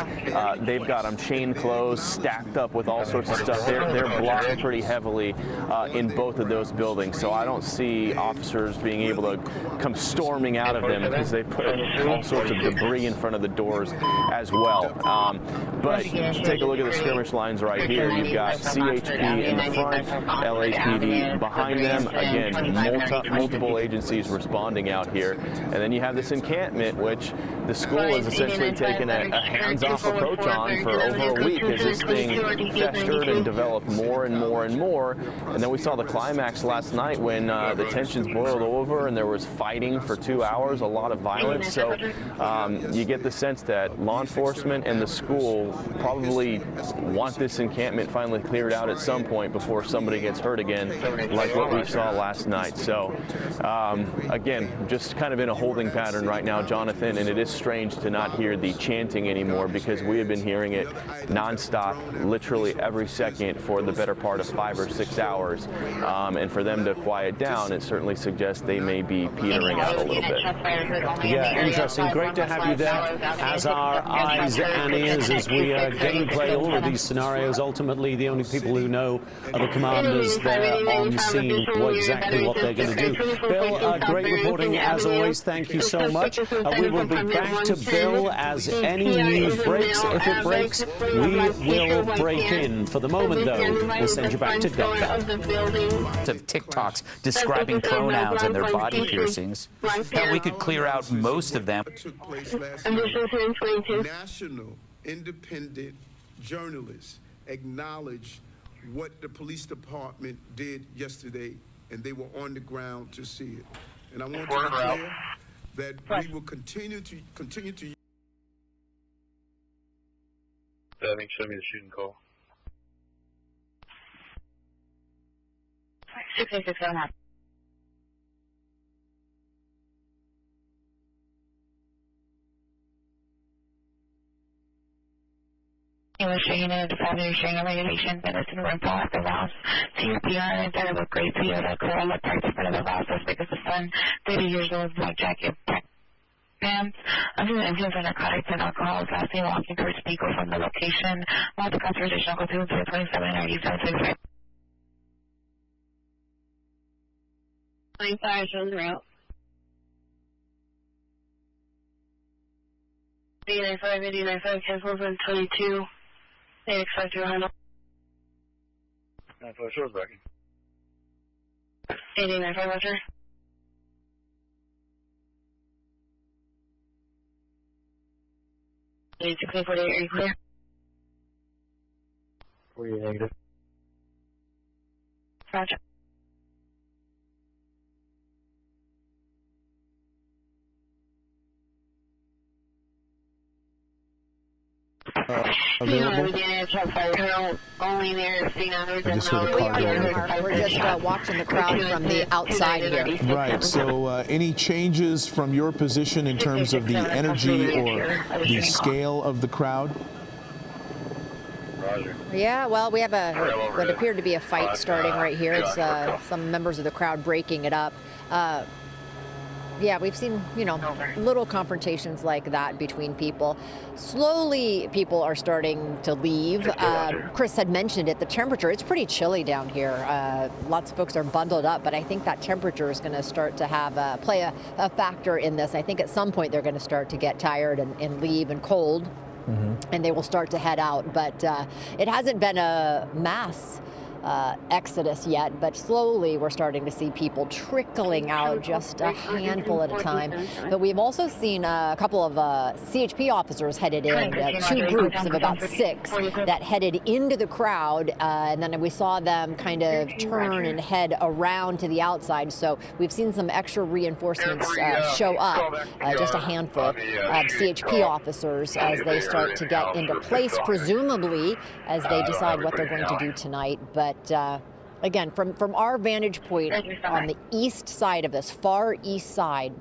They've got them chain closed, stacked up with all sorts of stuff. They're blocked pretty heavily in both of those buildings. So I don't see officers being able to come storming out of them because they put all sorts of debris in front of the doors as well. But take a look at the skirmish lines right here. You've got CHP in the front, LAPD behind them. Again, multiple agencies responding out here. And then you have this encampment, which the school has essentially taken a hands-off approach on for over a week as this thing festered and developed more and more and more. And then we saw the climax last night when the tensions boiled over and there was fighting for 2 hours, a lot of violence. So you get the sense that law enforcement and the school probably want this encampment finally cleared out at some point before somebody gets hurt again, like what we saw last night. So again, just kind of in a holding pattern right now, Jonathan, and it is strange to not hear the chanting anymore because we have been hearing it nonstop, literally every second for the better part of 5 or 6 hours. And for them to quiet down, it certainly suggests they may be petering out a little bit. Yeah, interesting. Great to have you there as our eyes and ears as we gameplay all of these scenarios. Ultimately, the only people who know are the commanders there on scene, exactly what they're going to do. Bill, great reporting as always. Thank you so much. We will be back to Bill as any news breaks. If it breaks, we will break in. For the moment, though, we'll send you back to Delta. Of TikToks describing pronouns and their body piercings. Now, we could clear out most of them. Took place last night. National independent journalists acknowledged what the police department did yesterday, and they were on the ground to see it. And I want to be clear that we will continue to. I think show me the shooting call. 68609. English Unit, Family Sharing Regulations, Medicine Rental at the Rouse, CPR, and that look great to you. The Corolla parked in front of the Rouse, suspect is the son, 30 years old, black jacket, black pants, under the influence of narcotics and alcohol, is last seen walking towards Pico from the location. While the conversation will go through 27 or 765. 95 on the route. 8095, cancel 22. They expect to handle. 94 shores backing. 8095, Roger. Are you clear? 48 negative. Roger. Available? I just heard a car going. We're just watching the crowd from the outside here. Right, so any changes from your position in terms of the energy or the scale of the crowd? Roger. Yeah, well, we have what appeared to be a fight starting right here. It's some members of the crowd breaking it up. Yeah, we've seen, little confrontations like that between people. Slowly, people are starting to leave. Chris had mentioned it, the temperature, it's pretty chilly down here. Lots of folks are bundled up, but I think that temperature is going to start to have play a factor in this. I think at some point they're going to start to get tired and leave and cold, and they will start to head out. But it hasn't been a mass exodus yet, but slowly we're starting to see people trickling out, just a handful at a time. But we've also seen a couple of CHP officers headed in, two groups of about 6 that headed into the crowd, and then we saw them kind of turn and head around to the outside. So we've seen some extra reinforcements show up, just a handful of CHP officers as they start to get into place, presumably as they decide what they're going to do tonight. But again, from our vantage point on the east side of this, far east side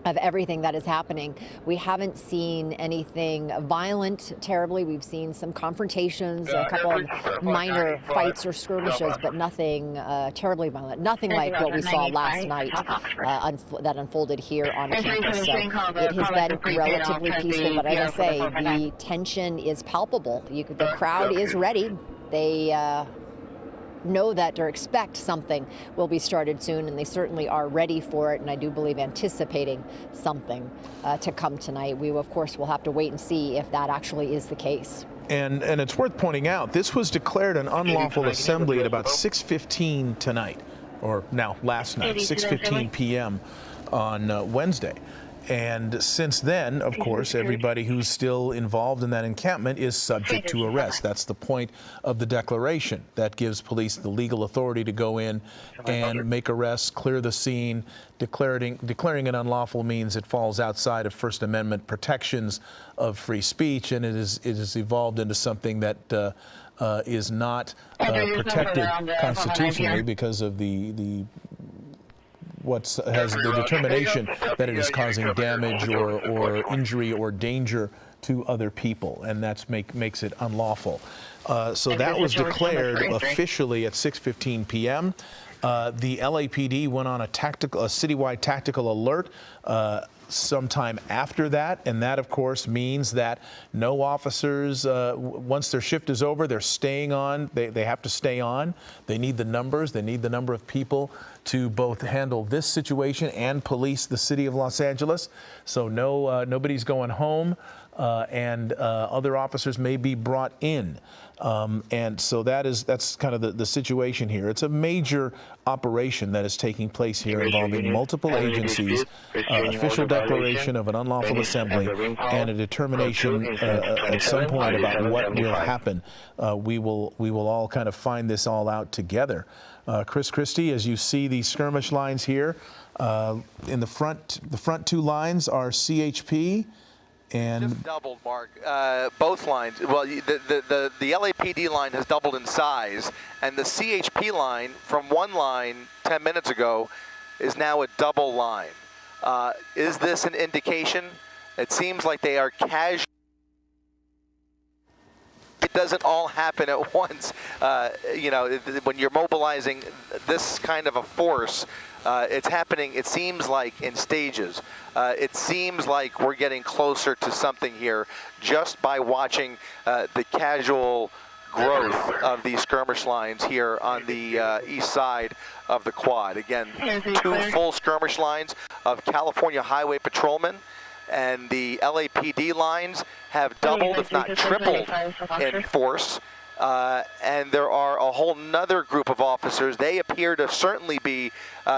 of everything that is happening, we haven't seen anything violent terribly. We've seen some confrontations, a couple of minor fights or skirmishes, but nothing terribly violent. Nothing like what we saw last night that unfolded here on campus. So it has been relatively peaceful, but as I say, the tension is palpable. The crowd is ready. They know that or expect something will be started soon, and they certainly are ready for it, and I do believe anticipating something to come tonight. We, of course, will have to wait and see if that actually is the case. And it's worth pointing out, this was declared an unlawful assembly at about 6:15 tonight, or now last night, 6:15 p.m. on Wednesday. And since then, of course, everybody who's still involved in that encampment is subject to arrest. That's the point of the declaration. That gives police the legal authority to go in and make arrests, clear the scene. Declaring it unlawful means it falls outside of First Amendment protections of free speech, and it is evolved into something that is not protected constitutionally because of the has the determination that it is causing damage or injury or danger to other people, and that makes it unlawful. So that was declared officially at 6:15 p.m. The LAPD went on a citywide tactical alert sometime after that, and that, of course, means that no officers, once their shift is over, they're staying on. They have to stay on. They need the numbers. They need the number of people to both handle this situation and police the city of Los Angeles. So nobody's going home, and other officers may be brought in. And so that's kind of the situation here. It's a major operation that is taking place here involving multiple agencies, official declaration of an unlawful assembly, and a determination at some point about what will happen. We will all kind of find this all out together. Chris Christie, as you see these skirmish lines here, in the front 2 lines are CHP. And just doubled, Mark. Both lines. Well, the LAPD line has doubled in size, and the CHP line from one line 10 minutes ago is now a double line. Is this an indication? It seems like they are casual. It doesn't all happen at once. When you're mobilizing this kind of a force, it's happening, it seems like, in stages. It seems like we're getting closer to something here just by watching the casual growth of these skirmish lines here on the east side of the quad. Again, 2 full skirmish lines of California Highway Patrolmen and the LAPD lines have doubled, if not tripled, in force. And there are a whole nother group of officers. They appear to certainly be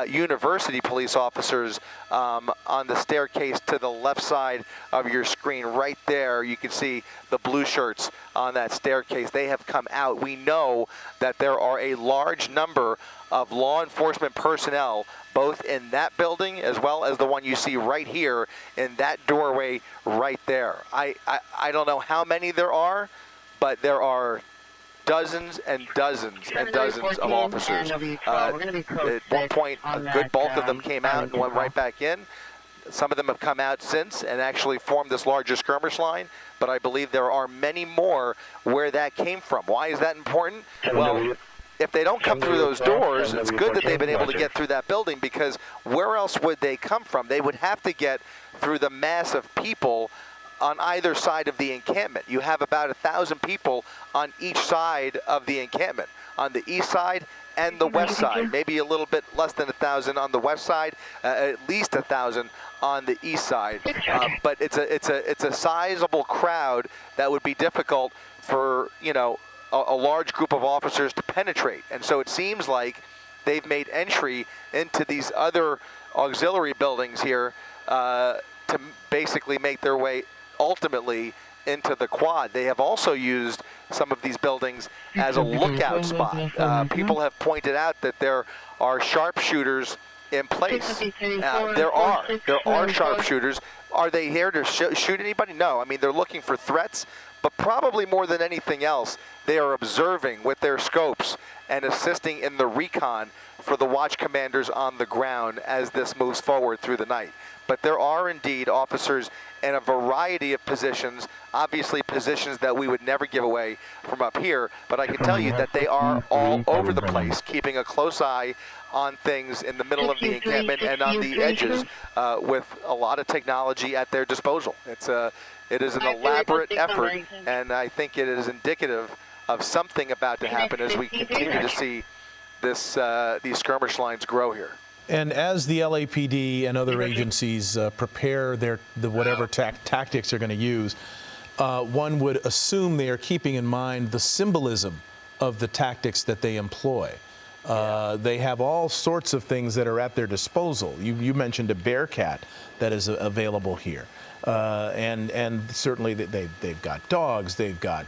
university police officers on the staircase to the left side of your screen. Right there, you can see the blue shirts on that staircase. They have come out. We know that there are a large number of law enforcement personnel both in that building as well as the one you see right here in that doorway right there. I don't know how many there are, but there are dozens and dozens and dozens of officers. At one point, a good bulk of them came out and went right back in. Some of them have come out since and actually formed this larger skirmish line, but I believe there are many more where that came from. Why is that important? Well, if they don't come through those doors, it's good that they've been able to get through that building, because where else would they come from? They would have to get through the mass of people on either side of the encampment. You have about 1,000 people on each side of the encampment, on the east side and the west side. Maybe a little bit less than 1,000 on the west side, at least 1,000 on the east side. But it's a sizable crowd that would be difficult for, you know, a large group of officers to penetrate. And so it seems like they've made entry into these other auxiliary buildings here to basically make their way ultimately into the quad. They have also used some of these buildings as a lookout spot. People have pointed out that there are sharpshooters in place. There are sharpshooters. Are they here to shoot anybody? No. I mean, they're looking for threats, but probably more than anything else, they are observing with their scopes and assisting in the recon for the watch commanders on the ground as this moves forward through the night. But there are indeed officers in a variety of positions, obviously positions that we would never give away from up here, but I can tell you that they are all over the place, keeping a close eye on things in the middle of the encampment and on the edges with a lot of technology at their disposal. It is an elaborate effort, and I think it is indicative of something about to happen as we continue to see this these skirmish lines grow here. And as the LAPD and other agencies prepare the whatever tactics they're going to use, one would assume they are keeping in mind the symbolism of the tactics that they employ. They have all sorts of things that are at their disposal. You mentioned a Bearcat that is available here. And certainly they've got dogs, they've got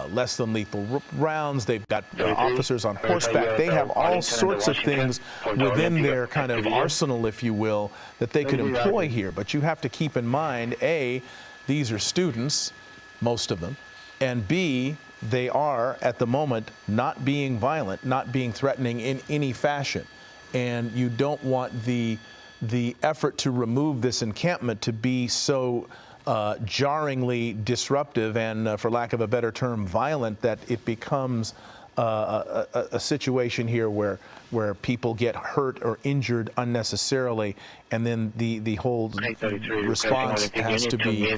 less than lethal rounds, they've got officers on horseback. They have all sorts of things within their kind of arsenal, if you will, that they could employ here. But you have to keep in mind, A, these are students, most of them, and B, they are, at the moment, not being violent, not being threatening in any fashion. And you don't want the effort to remove this encampment to be so jarringly disruptive and, for lack of a better term, violent, that it becomes a situation here where people get hurt or injured unnecessarily, and then the whole response has to be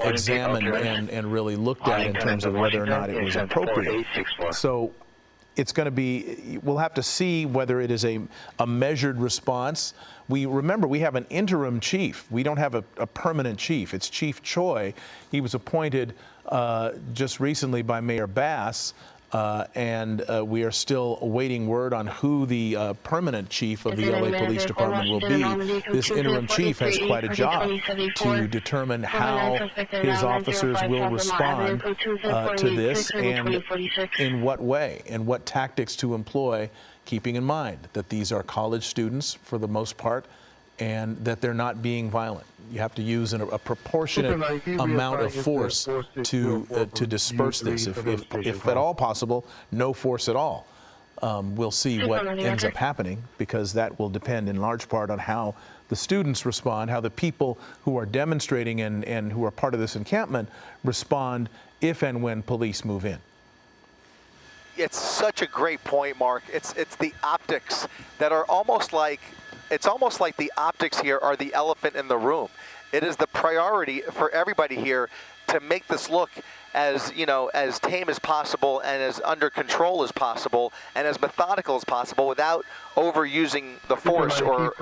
examined and really looked at in terms of whether or not it was appropriate. So it's going to be, we'll have to see whether it is a measured response. Remember, we have an interim chief. We don't have a permanent chief. It's Chief Choi. He was appointed just recently by Mayor Bass, and we are still awaiting word on who the permanent chief of the LA Police Department will be. This interim chief has quite a job to determine how his officers will respond to this and in what way and what tactics to employ, keeping in mind that these are college students for the most part and that they're not being violent. You have to use a proportionate amount of force to disperse this. If at all possible, no force at all. We'll see what ends up happening, because that will depend in large part on how the students respond, how the people who are demonstrating and who are part of this encampment respond if and when police move in. It's such a great point, Mark. It's the optics that are almost like, it's almost like the optics here are the elephant in the room. It is the priority for everybody here to make this look as, you know, as tame as possible and as under control as possible and as methodical as possible without overusing the force or,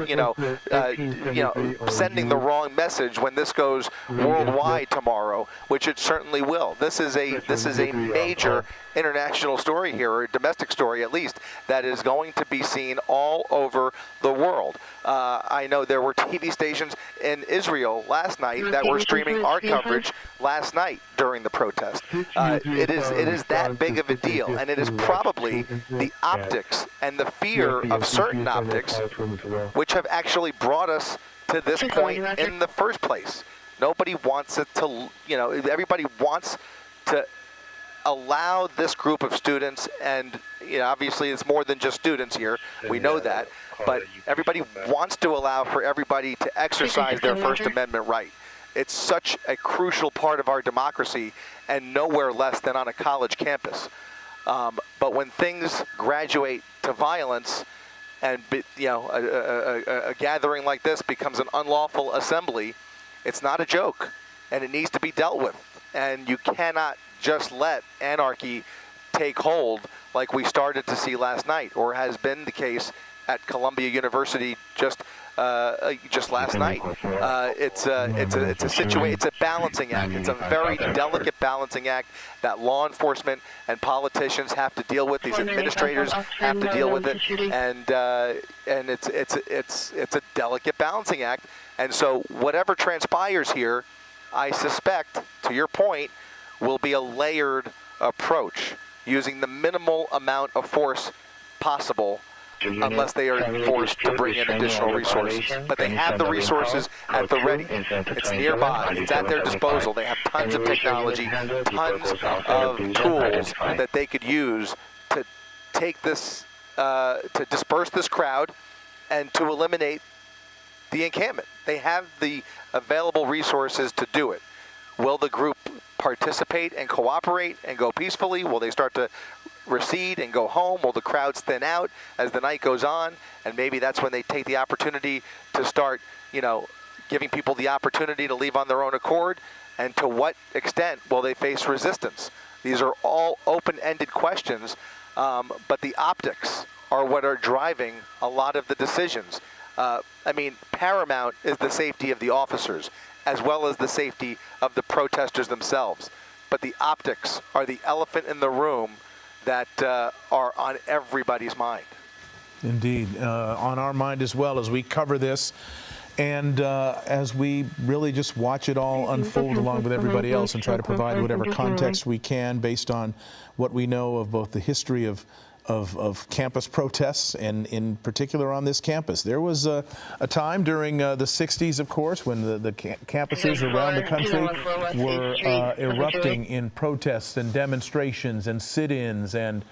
sending the wrong message when this goes worldwide tomorrow, which it certainly will. This is a major international story here, or a domestic story at least, that is going to be seen all over the world. I know there were TV stations in Israel last night that were streaming our coverage last night during the protest. It is that big of a deal, and it is probably the optics and the fear of certain optics which have actually brought us to this point in the first place. Nobody wants it to, everybody wants to allow this group of students, and obviously it's more than just students here, we know that, but everybody wants to allow for everybody to exercise their First Amendment right. It's such a crucial part of our democracy, and nowhere less than on a college campus. But when things graduate to violence, and a gathering like this becomes an unlawful assembly, it's not a joke, and it needs to be dealt with. And you cannot just let anarchy take hold like we started to see last night, or has been the case at Columbia University just last night. It's a situation. It's a balancing act. It's a very delicate balancing act that law enforcement and politicians have to deal with. These administrators have to deal with it, and it's a delicate balancing act. And so whatever transpires here, I suspect, to your point, will be a layered approach using the minimal amount of force possible, unless they are forced to bring in additional resources. But they have the resources at the ready. It's nearby. It's at their disposal. They have tons of technology, tons of tools that they could use to take this, to disperse this crowd and to eliminate the encampment. They have the available resources to do it. Will the group participate and cooperate and go peacefully? Will they start to recede and go home? Will the crowds thin out as the night goes on? And maybe that's when they take the opportunity to start, giving people the opportunity to leave on their own accord. And to what extent will they face resistance? These are all open-ended questions, but the optics are what are driving a lot of the decisions. Paramount is the safety of the officers, as well as the safety of the protesters themselves. But the optics are the elephant in the room that are on everybody's mind. Indeed, on our mind as well as we cover this, and as we really just watch it all unfold along with everybody else and try to provide whatever context we can based on what we know of both the history of campus protests, and in particular on this campus. There was a time during the 60s, of course, when the campuses around the country were erupting in protests and demonstrations and sit-ins and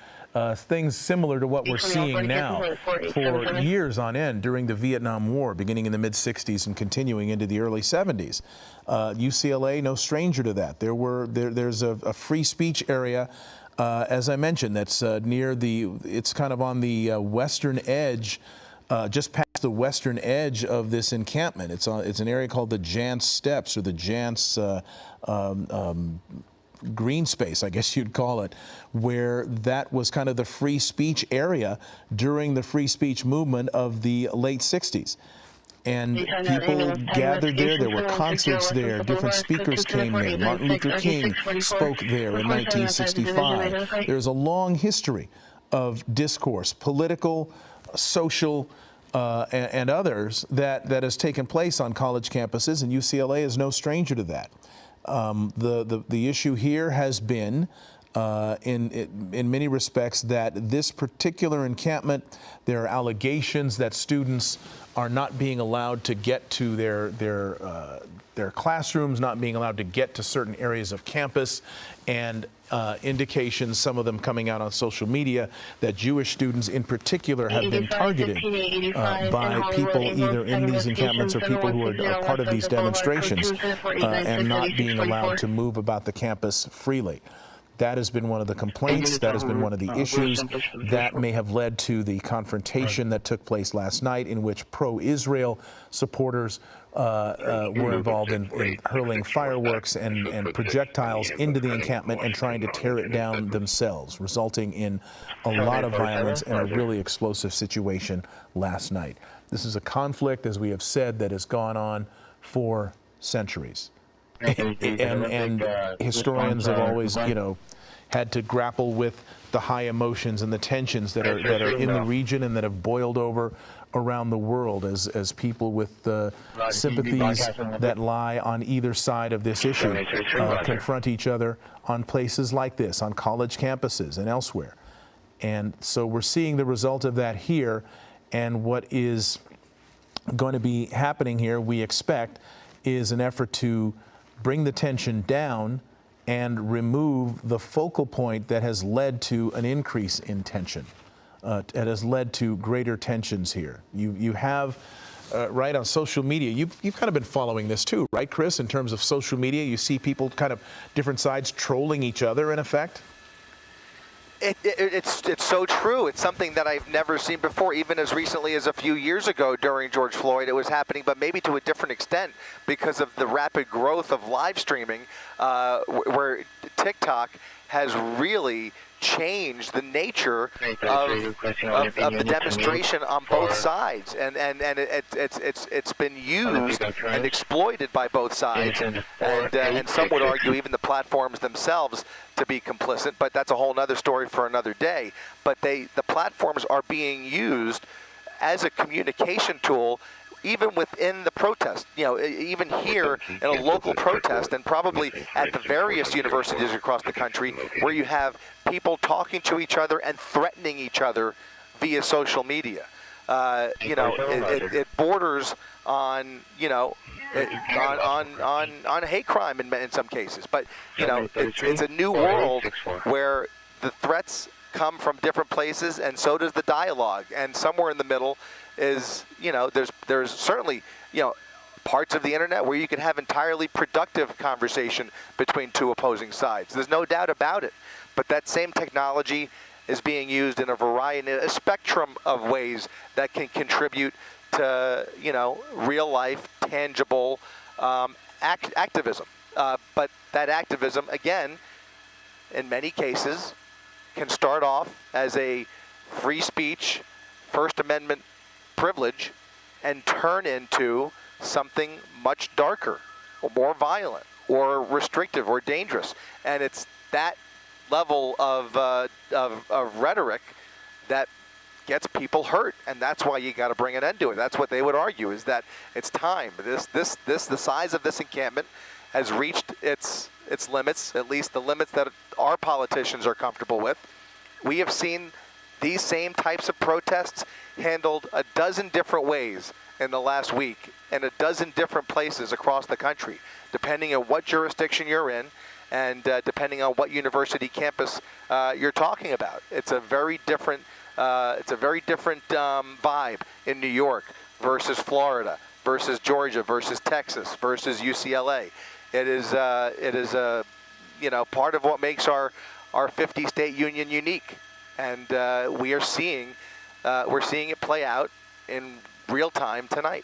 things similar to what we're seeing now for years on end during the Vietnam War, beginning in the mid-60s and continuing into the early 70s. UCLA, no stranger to that. There's a free speech area, as I mentioned, that's it's kind of on the western edge, just past the western edge of this encampment. It's an area called the Jantz Steps, or the Jantz green space, I guess you'd call it, where that was kind of the free speech area during the free speech movement of the late 60s. And people gathered there. There were concerts there. Different speakers came there. Martin Luther King spoke there in 1965. There's a long history of discourse, political, social, and others that has taken place on college campuses, and UCLA is no stranger to that. The issue here has been, in many respects, that this particular encampment, there are allegations that students are not being allowed to get to their classrooms, not being allowed to get to certain areas of campus, and indications, some of them coming out on social media, that Jewish students in particular have been targeted by people either in these encampments or people who are part of these demonstrations and not being allowed to move about the campus freely. That has been one of the complaints. That has been one of the issues that may have led to the confrontation that took place last night, in which pro-Israel supporters were involved in hurling fireworks and projectiles into the encampment and trying to tear it down themselves, resulting in a lot of violence and a really explosive situation last night. This is a conflict, as we have said, that has gone on for centuries. And historians have always, had to grapple with the high emotions and the tensions that are in the region and that have boiled over around the world as people with the sympathies that lie on either side of this issue confront each other on places like this, on college campuses and elsewhere. And so we're seeing the result of that here, and what is going to be happening here, we expect, is an effort to bring the tension down and remove the focal point that has led to an increase in tension. It has led to greater tensions here. You have, right, on social media, you've kind of been following this too, right, Chris? In terms of social media, you see people kind of different sides trolling each other, in effect? It's so true. It's something that I've never seen before, even as recently as a few years ago during George Floyd. It was happening, but maybe to a different extent because of the rapid growth of live streaming, where TikTok has really changed the nature of the demonstration on both sides, and it's been used and exploited by both sides, and some would argue even the platforms themselves to be complicit, but that's a whole other story for another day. But the platforms are being used as a communication tool, even within the protest, even here in a local protest, and probably at the various universities across the country, where you have people talking to each other and threatening each other via social media. It borders on, on hate crime in some cases. But it's a new world where the threats come from different places, and so does the dialogue. And somewhere in the middle is, there's certainly, parts of the internet where you can have entirely productive conversation between two opposing sides. There's no doubt about it. But that same technology is being used in a spectrum of ways that can contribute to, real life, tangible activism. But that activism, again, in many cases, can start off as a free speech, First Amendment privilege, and turn into something much darker or more violent or restrictive or dangerous. And it's that level of rhetoric that gets people hurt, and that's why you got to bring an end to it. That's what they would argue, is that it's time. The size of this encampment has reached its limits, at least the limits that our politicians are comfortable with. We have seen these same types of protests handled a dozen different ways in the last week in a dozen different places across the country, depending on what jurisdiction you're in and depending on what university campus you're talking about. It's a very different vibe in New York versus Florida versus Georgia versus Texas versus UCLA. It is part of what makes our 50-state union unique. And we're seeing it play out in real time tonight.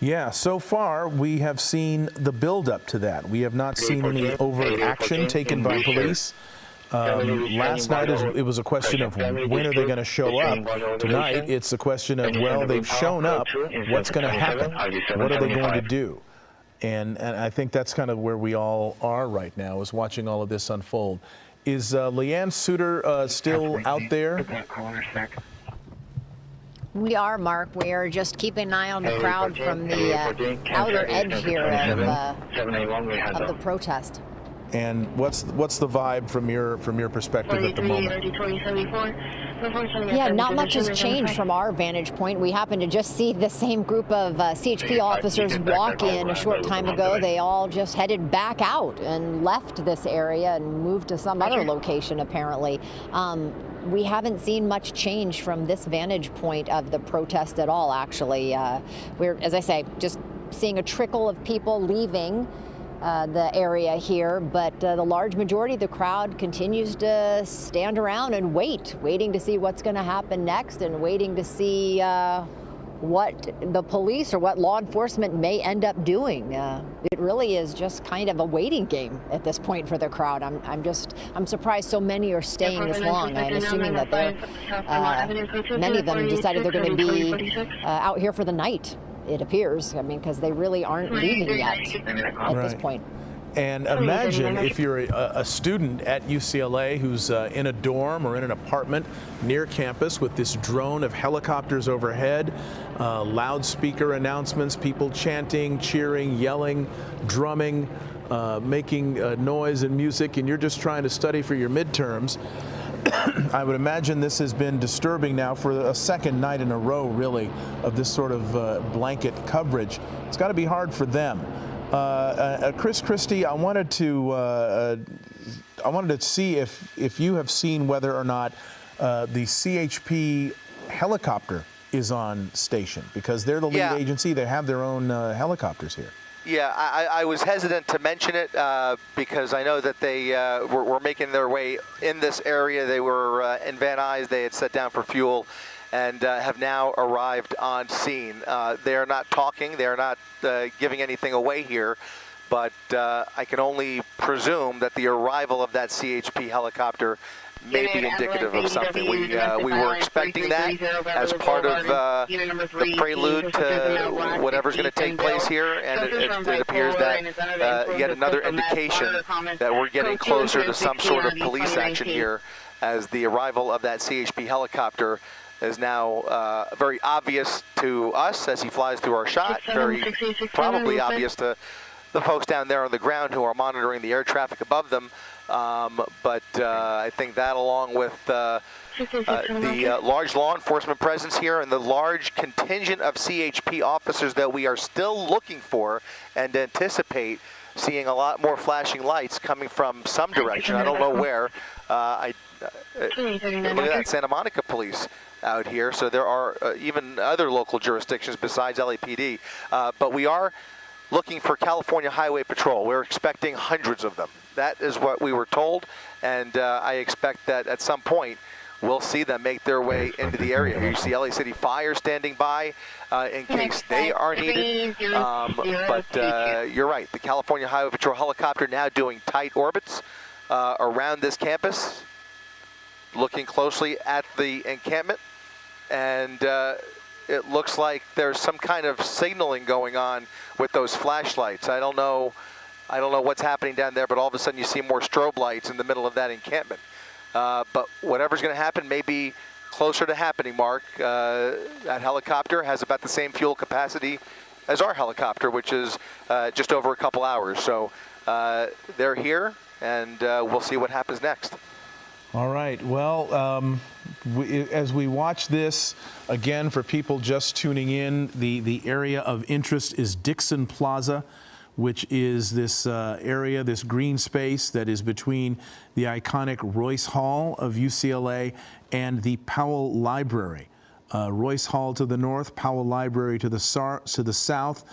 Yeah, so far we have seen the build-up to that. We have not seen any overt action taken by police. Last night it was a question of when are they going to show up. Tonight it's a question of, well, they've shown up. What's going to happen? What are they going to do? And I think that's kind of where we all are right now, is watching all of this unfold. Is Leanne Suter still out there? We are, Mark. We are just keeping an eye on the crowd from the outer edge here of the protest. And what's the vibe from your perspective at the moment? Yeah, not much has changed from our vantage point. We happened to just see the same group of CHP officers walk in a short time ago. They all just headed back out and left this area and moved to some other location, apparently. We haven't seen much change from this vantage point of the protest at all, actually. We're, as I say, just seeing a trickle of people leaving the area here, but the large majority of the crowd continues to stand around and waiting to see what's going to happen next and waiting to see what the police or what law enforcement may end up doing. It really is just kind of a waiting game at this point for the crowd. I'm surprised so many are staying this long. I'm assuming that many of them decided they're going to be out here for the night, it appears. I mean, because they really aren't leaving yet at this point. And imagine if you're a student at UCLA who's in a dorm or in an apartment near campus with this drone of helicopters overhead, loudspeaker announcements, people chanting, cheering, yelling, drumming, making noise and music, and you're just trying to study for your midterms. I would imagine this has been disturbing now for a second night in a row, really, of this sort of blanket coverage. It's got to be hard for them. Chris Christie, I wanted to see if you have seen whether or not the CHP helicopter is on station, because they're the lead agency. They have their own helicopters here. Yeah, I was hesitant to mention it because I know that they were making their way in this area. They were in Van Nuys. They had set down for fuel and have now arrived on scene. They're not talking. They're not giving anything away here, but I can only presume that the arrival of that CHP helicopter may be indicative of something. We were expecting that as part of the prelude to whatever's going to take place here, and it appears that yet another indication that we're getting closer to some sort of police action here, as the arrival of that CHP helicopter is now very obvious to us as he flies through our shot, very probably obvious to the folks down there on the ground who are monitoring the air traffic above them. But I think that, along with the large law enforcement presence here and the large contingent of CHP officers that we are still looking for and anticipate seeing a lot more flashing lights coming from some direction. I don't know where. Look at that, Santa Monica police out here. So there are even other local jurisdictions besides LAPD. But we are looking for California Highway Patrol. We're expecting hundreds of them. That is what we were told, and I expect that at some point we'll see them make their way into the area. You see LA City Fire standing by in case they are needed. But you're right, the California Highway Patrol helicopter now doing tight orbits around this campus, looking closely at the encampment, and it looks like there's some kind of signaling going on with those flashlights. I don't know what's happening down there, but all of a sudden you see more strobe lights in the middle of that encampment. But whatever's going to happen may be closer to happening, Mark. That helicopter has about the same fuel capacity as our helicopter, which is just over a couple hours. So they're here, and we'll see what happens next. All right. Well, as we watch this, again, for people just tuning in, the area of interest is Dixon Plaza, which is this area, this green space that is between the iconic Royce Hall of UCLA and the Powell Library. Royce Hall to the north, Powell Library to the south.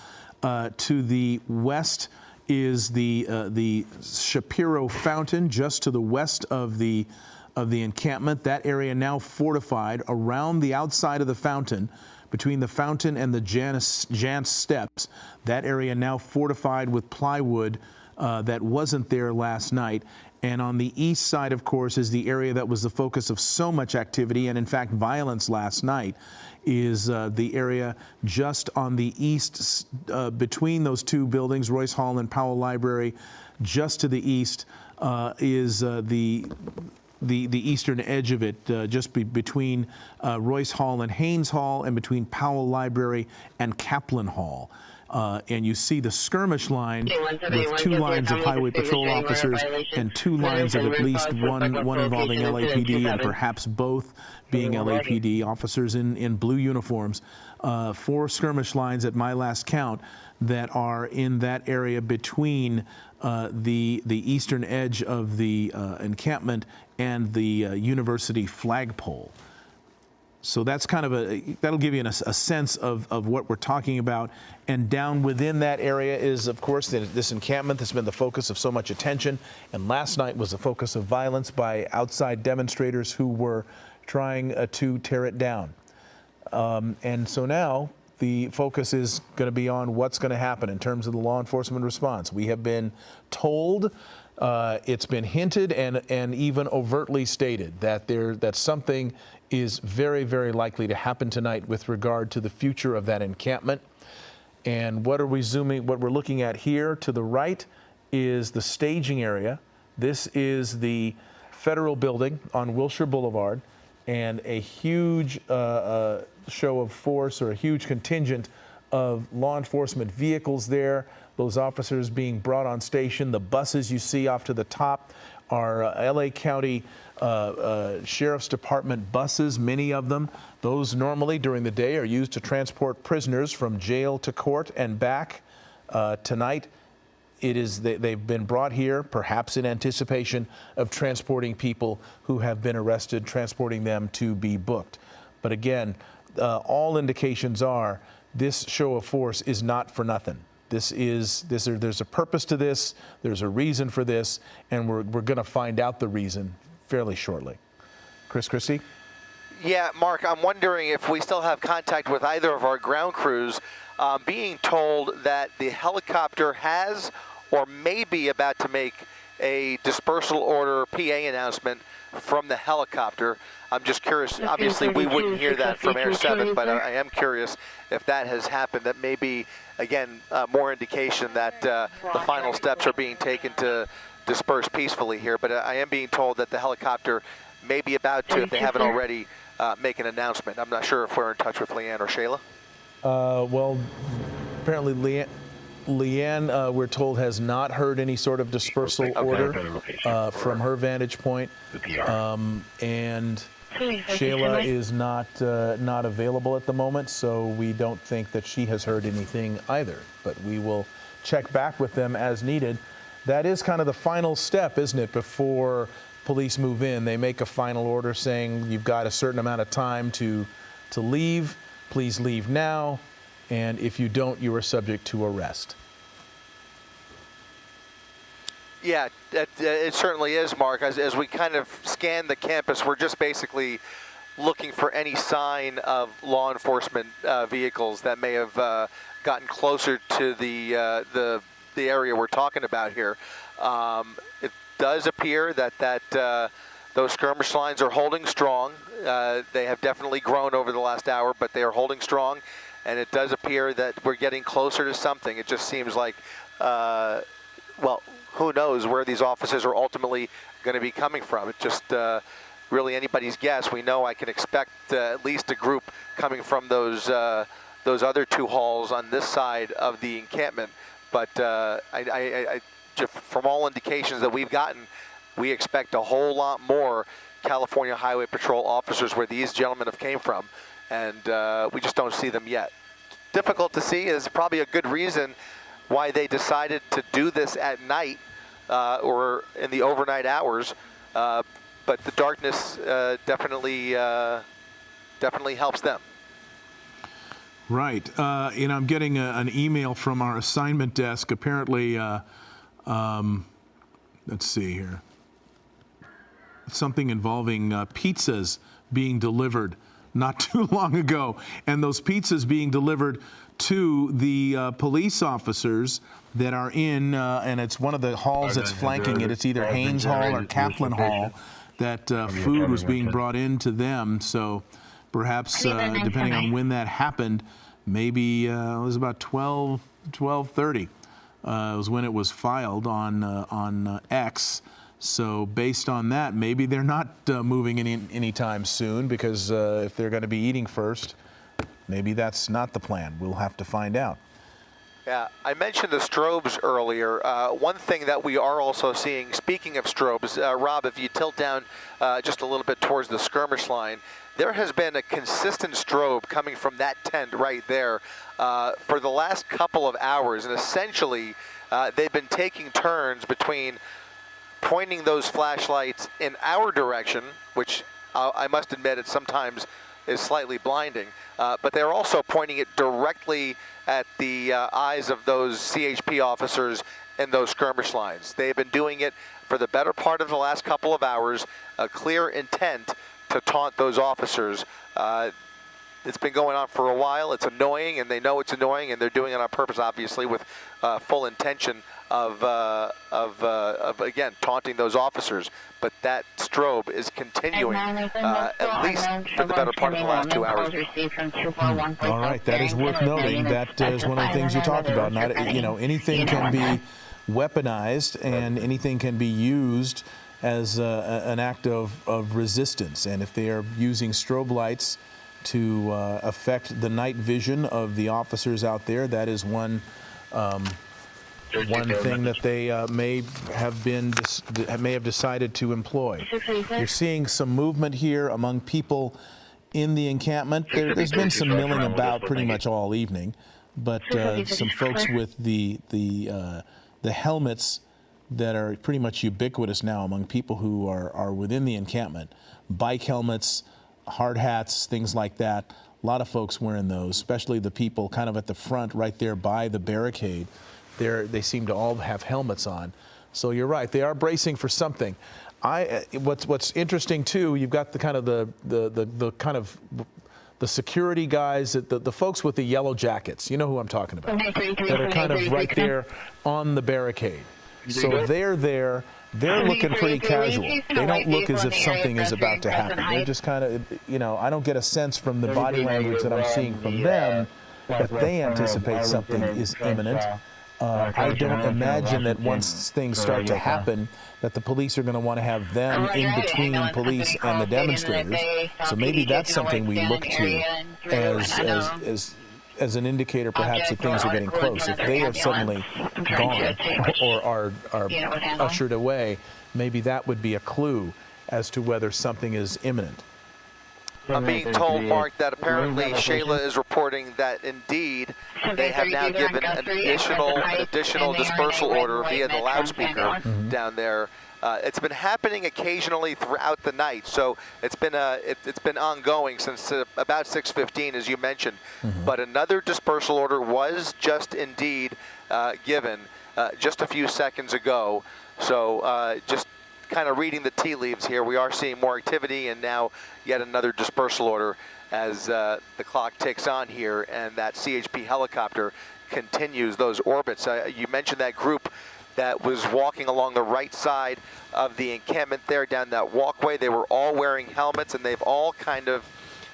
To the west is the Shapiro Fountain, just to the west of the encampment. That area now fortified around the outside of the fountain, between the fountain and the Jance Steps. That area now fortified with plywood that wasn't there last night. And on the east side, of course, is the area that was the focus of so much activity and, in fact, violence last night, is the area just on the east between those two buildings, Royce Hall and Powell Library. Just to the east is the eastern edge of it, just between Royce Hall and Haynes Hall, and between Powell Library and Kaplan Hall. And you see the skirmish line with two lines of Highway Patrol officers and two lines of at least one involving LAPD, and perhaps both being LAPD officers in blue uniforms. 4 skirmish lines at my last count that are in that area between the eastern edge of the encampment and the university flagpole. So that's kind of that'll give you a sense of what we're talking about. And down within that area is, of course, this encampment that's been the focus of so much attention. And last night was the focus of violence by outside demonstrators who were trying to tear it down. And so now the focus is going to be on what's going to happen in terms of the law enforcement response. We have been told, it's been hinted and even overtly stated that something is very, very likely to happen tonight with regard to the future of that encampment. And what we're looking at here to the right is the staging area. This is the federal building on Wilshire Boulevard, and a huge show of force, or a huge contingent of law enforcement vehicles there, those officers being brought on station. The buses you see off to the top are LA County Sheriff's Department buses, many of them. Those normally during the day are used to transport prisoners from jail to court and back. Tonight, they've been brought here perhaps in anticipation of transporting people who have been arrested, transporting them to be booked. But again, all indications are this show of force is not for nothing. There's a purpose to this, there's a reason for this, and we're going to find out the reason fairly shortly. Chris Christie? Yeah, Mark, I'm wondering if we still have contact with either of our ground crews, being told that the helicopter has or may be about to make a dispersal order PA announcement from the helicopter. I'm just curious. Obviously, we wouldn't hear that from Air 7, but I am curious if that has happened. That may be, again, more indication that the final steps are being taken to disperse peacefully here. But I am being told that the helicopter may be about to, if they haven't already, make an announcement. I'm not sure if we're in touch with Leanne or Shayla. Well, apparently Leanne, we're told, has not heard any sort of dispersal order from her vantage point, and Shayla is not available at the moment, so we don't think that she has heard anything either. But we will check back with them as needed. That is kind of the final step, isn't it, before police move in? They make a final order saying you've got a certain amount of time to leave. Please leave now. And if you don't, you are subject to arrest. Yeah, it certainly is, Mark. As we kind of scan the campus, we're just basically looking for any sign of law enforcement vehicles that may have gotten closer to the area we're talking about here. It does appear that those skirmish lines are holding strong. They have definitely grown over the last hour, but they are holding strong. And it does appear that we're getting closer to something. It just seems like, well, who knows where these officers are ultimately going to be coming from. It's just really anybody's guess. We know I can expect at least a group coming from those other two halls on this side of the encampment. But just from all indications that we've gotten, we expect a whole lot more California Highway Patrol officers where these gentlemen have came from. And we just don't see them yet. Difficult to see. Is probably a good reason why they decided to do this at night or in the overnight hours. But the darkness definitely helps them. Right. I'm getting an email from our assignment desk. Apparently, let's see here. Something involving pizzas being delivered not too long ago, and those pizzas being delivered to the police officers that are in, and it's one of the halls that's flanking it. It's either Haynes Hall or Kaplan Hall. That food was being brought in to them. So perhaps, depending on when that happened, maybe it was about 12:30 was when it was filed on X. So based on that, maybe they're not moving anytime soon, because if they're going to be eating first, maybe that's not the plan. We'll have to find out. Yeah, I mentioned the strobes earlier. One thing that we are also seeing, speaking of strobes, Rob, if you tilt down just a little bit towards the skirmish line, there has been a consistent strobe coming from that tent right there for the last couple of hours. And essentially, they've been taking turns between pointing those flashlights in our direction, which I must admit, it's sometimes slightly blinding. But they're also pointing it directly at the eyes of those CHP officers in those skirmish lines. They've been doing it for the better part of the last couple of hours, a clear intent to taunt those officers. It's been going on for a while. It's annoying, and they know it's annoying, and they're doing it on purpose, obviously, with full intention of again, taunting those officers. But that strobe is continuing at least for the better part of the last 2 hours. All right, that is worth noting. That is one of the things you talked about. Not, anything can be weaponized, and anything can be used as an act of resistance. And if they are using strobe lights to affect the night vision of the officers out there, that is one thing that they may have decided to employ. You're seeing some movement here among people in the encampment. There's been some milling about pretty much all evening, but some folks with the helmets that are pretty much ubiquitous now among people who are within the encampment. Bike helmets, hard hats, things like that. A lot of folks wearing those, especially the people kind of at the front right there by the barricade. They seem to all have helmets on. So you're right, they are bracing for something. What's interesting too, you've got the kind of the security guys, the folks with the yellow jackets. You know who I'm talking about. That are kind of right there on the barricade. So they're there. They're looking pretty casual. They don't look as if something is about to happen. They're just kind of, I don't get a sense from the body language that I'm seeing from them that they anticipate something is imminent. I don't imagine that once things start to happen, that the police are going to want to have them in between police and the demonstrators. So maybe that's something we look to as an indicator, perhaps, that things are getting close. If they are suddenly gone or are ushered away, maybe that would be a clue as to whether something is imminent. I'm being told, Mark, that apparently Shayla is reporting that indeed they have now given an additional dispersal order via the loudspeaker down there. It's been happening occasionally throughout the night, so it's been ongoing since about 6:15, as you mentioned. But another dispersal order was just indeed given just a few seconds ago. So just kind of reading the tea leaves here, we are seeing more activity, and now yet another dispersal order as the clock ticks on here, and that CHP helicopter continues those orbits. You mentioned that group that was walking along the right side of the encampment there down that walkway. They were all wearing helmets, and they've all kind of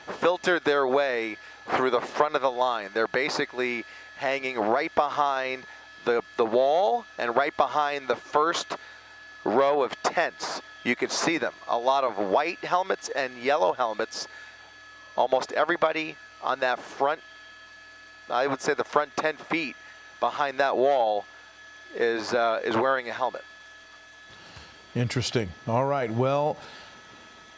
filtered their way through the front of the line. They're basically hanging right behind the wall and right behind the first row of tents. You could see them. A lot of white helmets and yellow helmets. Almost everybody on that front, I would say the front 10 feet behind that wall is wearing a helmet. Interesting. All right. Well,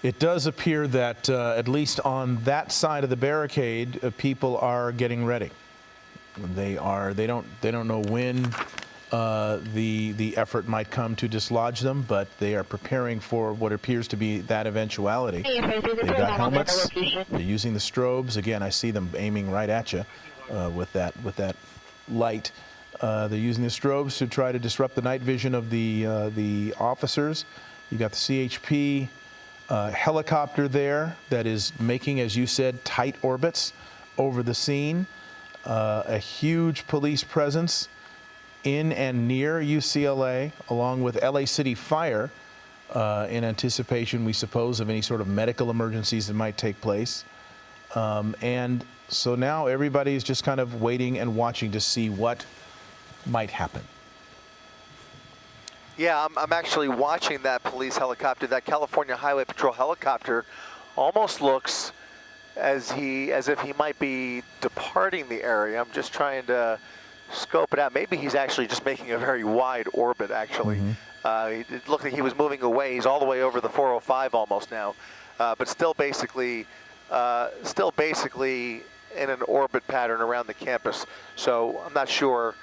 it does appear that at least on that side of the barricade, people are getting ready. They don't know when the effort might come to dislodge them, but they are preparing for what appears to be that eventuality. They've got helmets. They're using the strobes. Again, I see them aiming right at you with that light. They're using the strobes to try to disrupt the night vision of the officers. You got the CHP helicopter there that is making, as you said, tight orbits over the scene. A huge police presence in and near UCLA, along with LA City Fire, in anticipation, we suppose, of any sort of medical emergencies that might take place. And so now everybody's just kind of waiting and watching to see what might happen. Yeah, I'm actually watching that police helicopter. That California Highway Patrol helicopter almost looks as if he might be departing the area. I'm just trying to scope it out. Maybe he's actually just making a very wide orbit, actually. It looked like he was moving away. He's all the way over the 405 almost now, but still basically in an orbit pattern around the campus. So I'm not sure,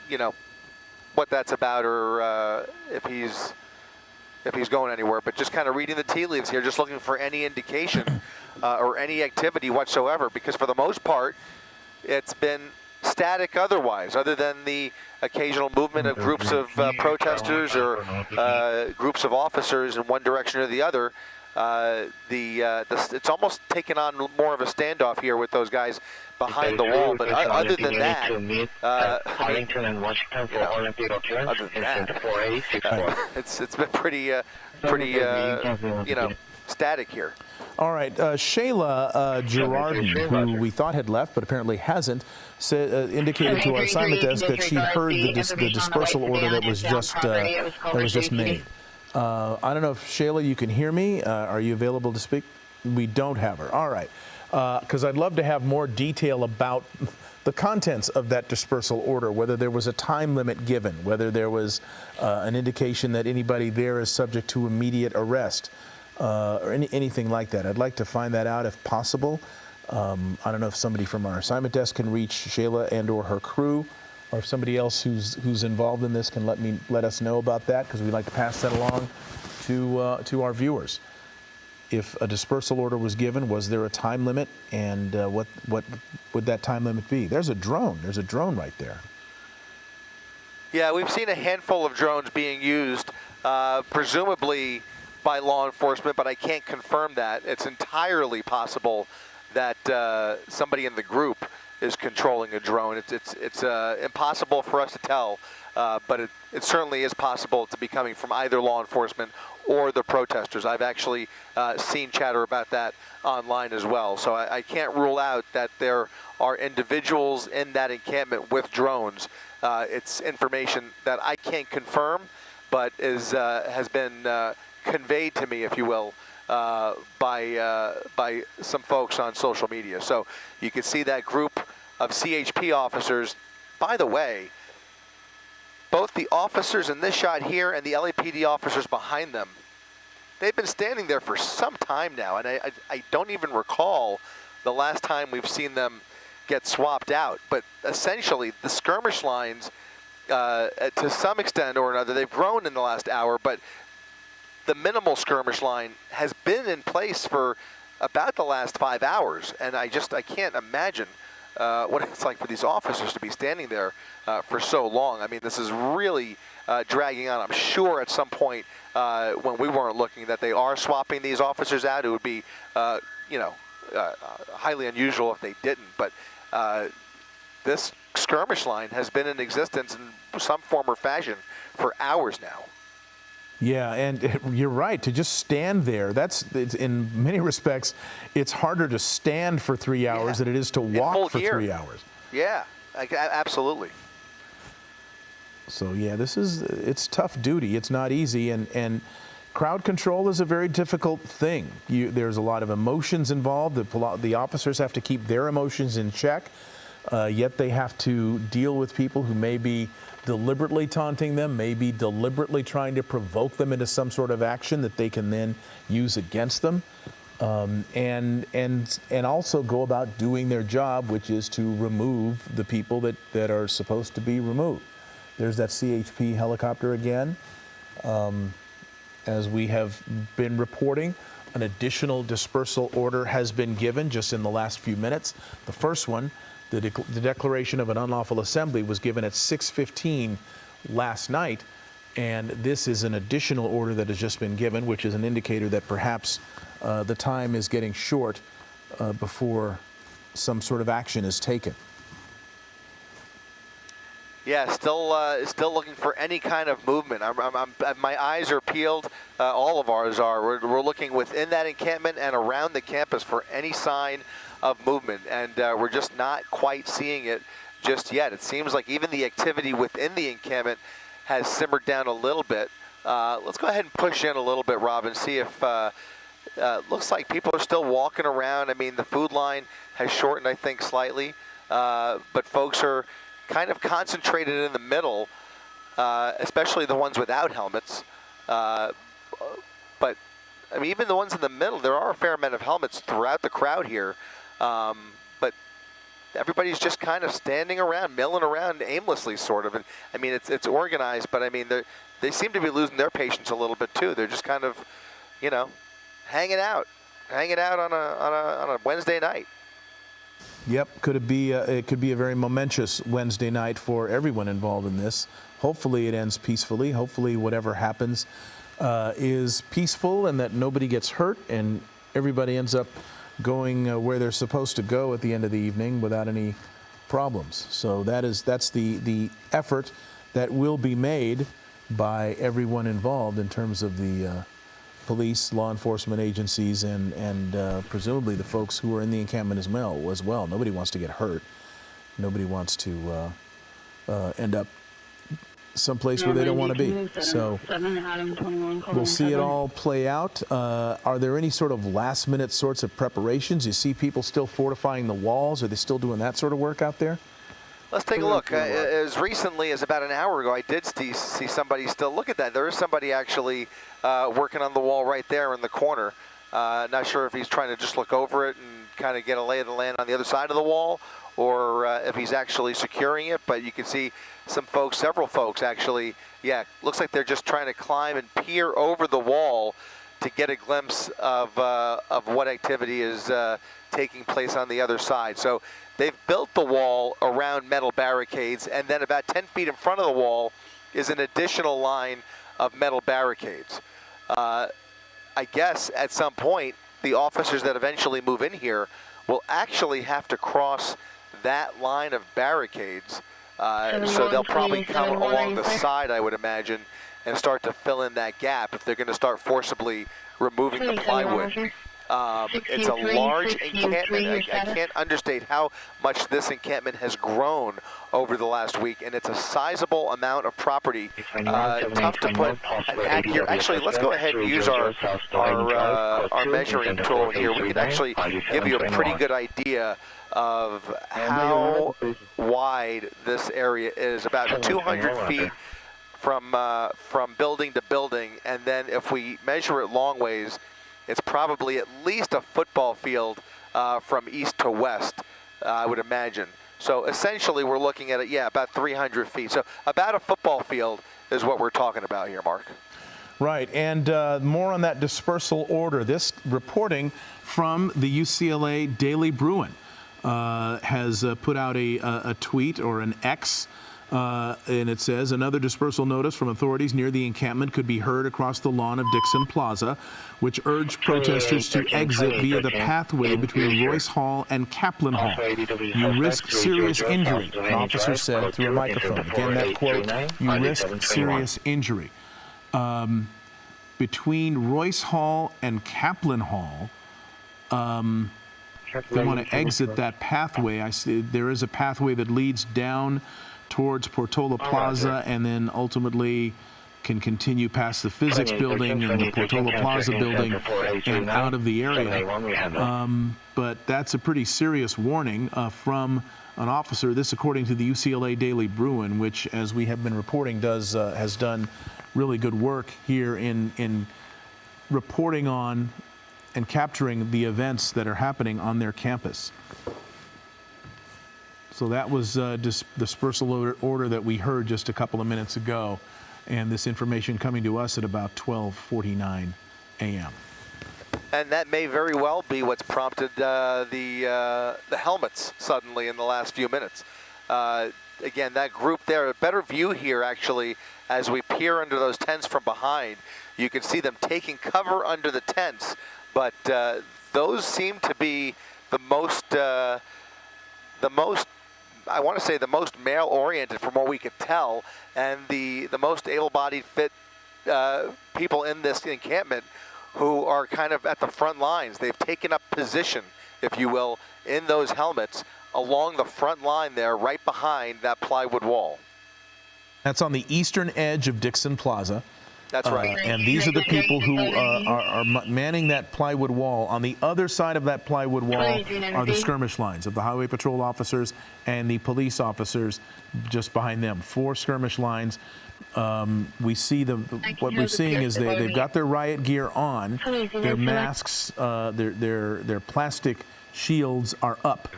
you know, what that's about, or if if he's going anywhere, but just kind of reading the tea leaves here, just looking for any indication or any activity whatsoever, because for the most part, it's been static otherwise, other than the occasional movement of groups of protesters or groups of officers in one direction or the other. It's almost taken on more of a standoff here with those guys behind the wall, but other than that, it's been pretty static here. All right, Shayla Girardin, who we thought had left but apparently hasn't, indicated to our assignment desk that she heard the dispersal order that was just made. I don't know if Shayla, you can hear me. Are you available to speak? We don't have her. All right, because I'd love to have more detail about the contents of that dispersal order, whether there was a time limit given, whether there was an indication that anybody there is subject to immediate arrest. Or anything like that. I'd like to find that out if possible. I don't know if somebody from our assignment desk can reach Shayla and or her crew, or if somebody else who's involved in this can let us know about that, because we'd like to pass that along to our viewers. If a dispersal order was given, was there a time limit, and what would that time limit be? There's a drone. There's a drone right there. Yeah, we've seen a handful of drones being used, presumably by law enforcement, but I can't confirm that. It's entirely possible that somebody in the group is controlling a drone. It's impossible for us to tell, but it certainly is possible to be coming from either law enforcement or the protesters. I've actually seen chatter about that online as well. So I can't rule out that there are individuals in that encampment with drones. It's information that I can't confirm, but has been conveyed to me, if you will, by some folks on social media. So you can see that group of CHP officers. By the way, both the officers in this shot here and the LAPD officers behind them, they've been standing there for some time now, and I don't even recall the last time we've seen them get swapped out. But essentially, the skirmish lines, to some extent or another, they've grown in the last hour, but the minimal skirmish line has been in place for about the last 5 hours, and I can't imagine what it's like for these officers to be standing there for so long. I mean, this is really dragging on. I'm sure at some point when we weren't looking that they are swapping these officers out. It would be, highly unusual if they didn't. But this skirmish line has been in existence in some form or fashion for hours now. Yeah, and you're right, to just stand there, in many respects, it's harder to stand for 3 hours than it is to walk for 3 hours. Yeah, absolutely. So yeah, it's tough duty. It's not easy, and crowd control is a very difficult thing. There's a lot of emotions involved. The officers have to keep their emotions in check, yet they have to deal with people who may be deliberately taunting them, maybe deliberately trying to provoke them into some sort of action that they can then use against them, and also go about doing their job, which is to remove the people that are supposed to be removed. There's that CHP helicopter again. As we have been reporting, an additional dispersal order has been given just in the last few minutes. The first one, the declaration of an unlawful assembly, was given at 6:15 last night, and this is an additional order that has just been given, which is an indicator that perhaps the time is getting short before some sort of action is taken. Yeah, still looking for any kind of movement. My eyes are peeled. All of ours are. We're looking within that encampment and around the campus for any sign of movement, and we're just not quite seeing it just yet. It seems like even the activity within the encampment has simmered down a little bit. Let's go ahead and push in a little bit, Rob, and see if looks like people are still walking around. I mean, the food line has shortened, I think, slightly, but folks are kind of concentrated in the middle, especially the ones without helmets. But I mean, even the ones in the middle, there are a fair amount of helmets throughout the crowd here. But everybody's just kind of standing around, milling around aimlessly, sort of. And I mean, it's organized, but I mean, they seem to be losing their patience a little bit too. They're just kind of, you know, hanging out on a Wednesday night. Yep, it could be a very momentous Wednesday night for everyone involved in this. Hopefully it ends peacefully. Hopefully whatever happens is peaceful and that nobody gets hurt and everybody ends up going where they're supposed to go at the end of the evening without any problems. So that's the effort that will be made by everyone involved in terms of the police, law enforcement agencies, and presumably the folks who are in the encampment as well. Nobody wants to get hurt. Nobody wants to end up someplace where they don't want to be. So we'll see it all play out. Are there any sort of last-minute sorts of preparations? You see people still fortifying the walls? Are they still doing that sort of work out there? Let's take a look. As recently as about an hour ago, I did see somebody still look at that. There is somebody actually working on the wall right there in the corner. Not sure if he's trying to just look over it and kind of get a lay of the land on the other side of the wall, or if he's actually securing it. But you can see several folks actually, yeah, looks like they're just trying to climb and peer over the wall to get a glimpse of what activity is taking place on the other side. So they've built the wall around metal barricades, and then about 10 feet in front of the wall is an additional line of metal barricades. I guess at some point, the officers that eventually move in here will actually have to cross that line of barricades. So they'll probably come along the side, I would imagine, and start to fill in that gap if they're going to start forcibly removing the plywood. It's a large encampment. I can't understate how much this encampment has grown over the last week, and it's a sizable amount of property. Tough to put an accurate. Actually, let's go ahead and use our measuring tool here. We can actually give you a pretty good idea of how wide this area is. About 200 feet from building to building, and then if we measure it long ways, it's probably at least a football field from east to west, I would imagine. So essentially we're looking at it, yeah, about 300 feet. So about a football field is what we're talking about here, Mark. Right, and more on that dispersal order. This reporting from the UCLA Daily Bruin has put out a tweet or an X, and it says, another dispersal notice from authorities near the encampment could be heard across the lawn of Dixon Plaza, which urged protesters to exit via the pathway between Royce Hall and Kaplan Hall. You risk serious injury, an officer said through a microphone. Again, that quote, you risk serious injury. Between Royce Hall and Kaplan Hall, they want to exit that pathway. I see there is a pathway that leads down towards Portola Plaza and then ultimately can continue past the physics building and the Portola Plaza building and out of the area. But that's a pretty serious warning from an officer. This according to the UCLA Daily Bruin, which, as we have been reporting, has done really good work here in reporting on and capturing the events that are happening on their campus. So that was dispersal order that we heard just a couple of minutes ago, and this information coming to us at about 12:49 a.m. And that may very well be what's prompted the helmets suddenly in the last few minutes. Again, that group there, a better view here actually, as we peer under those tents from behind. You can see them taking cover under the tents, but those seem to be the most, I want to say the most male-oriented from what we could tell, and the most able-bodied, fit people in this encampment who are kind of at the front lines. They've taken up position, if you will, in those helmets along the front line there, right behind that plywood wall. That's on the eastern edge of Dixon Plaza. That's right. And these are the people who are manning that plywood wall. On the other side of that plywood wall are the skirmish lines of the Highway Patrol officers and the police officers just behind them. 4 skirmish lines. We see what we're seeing is they've got their riot gear on, their masks, their plastic shields are up.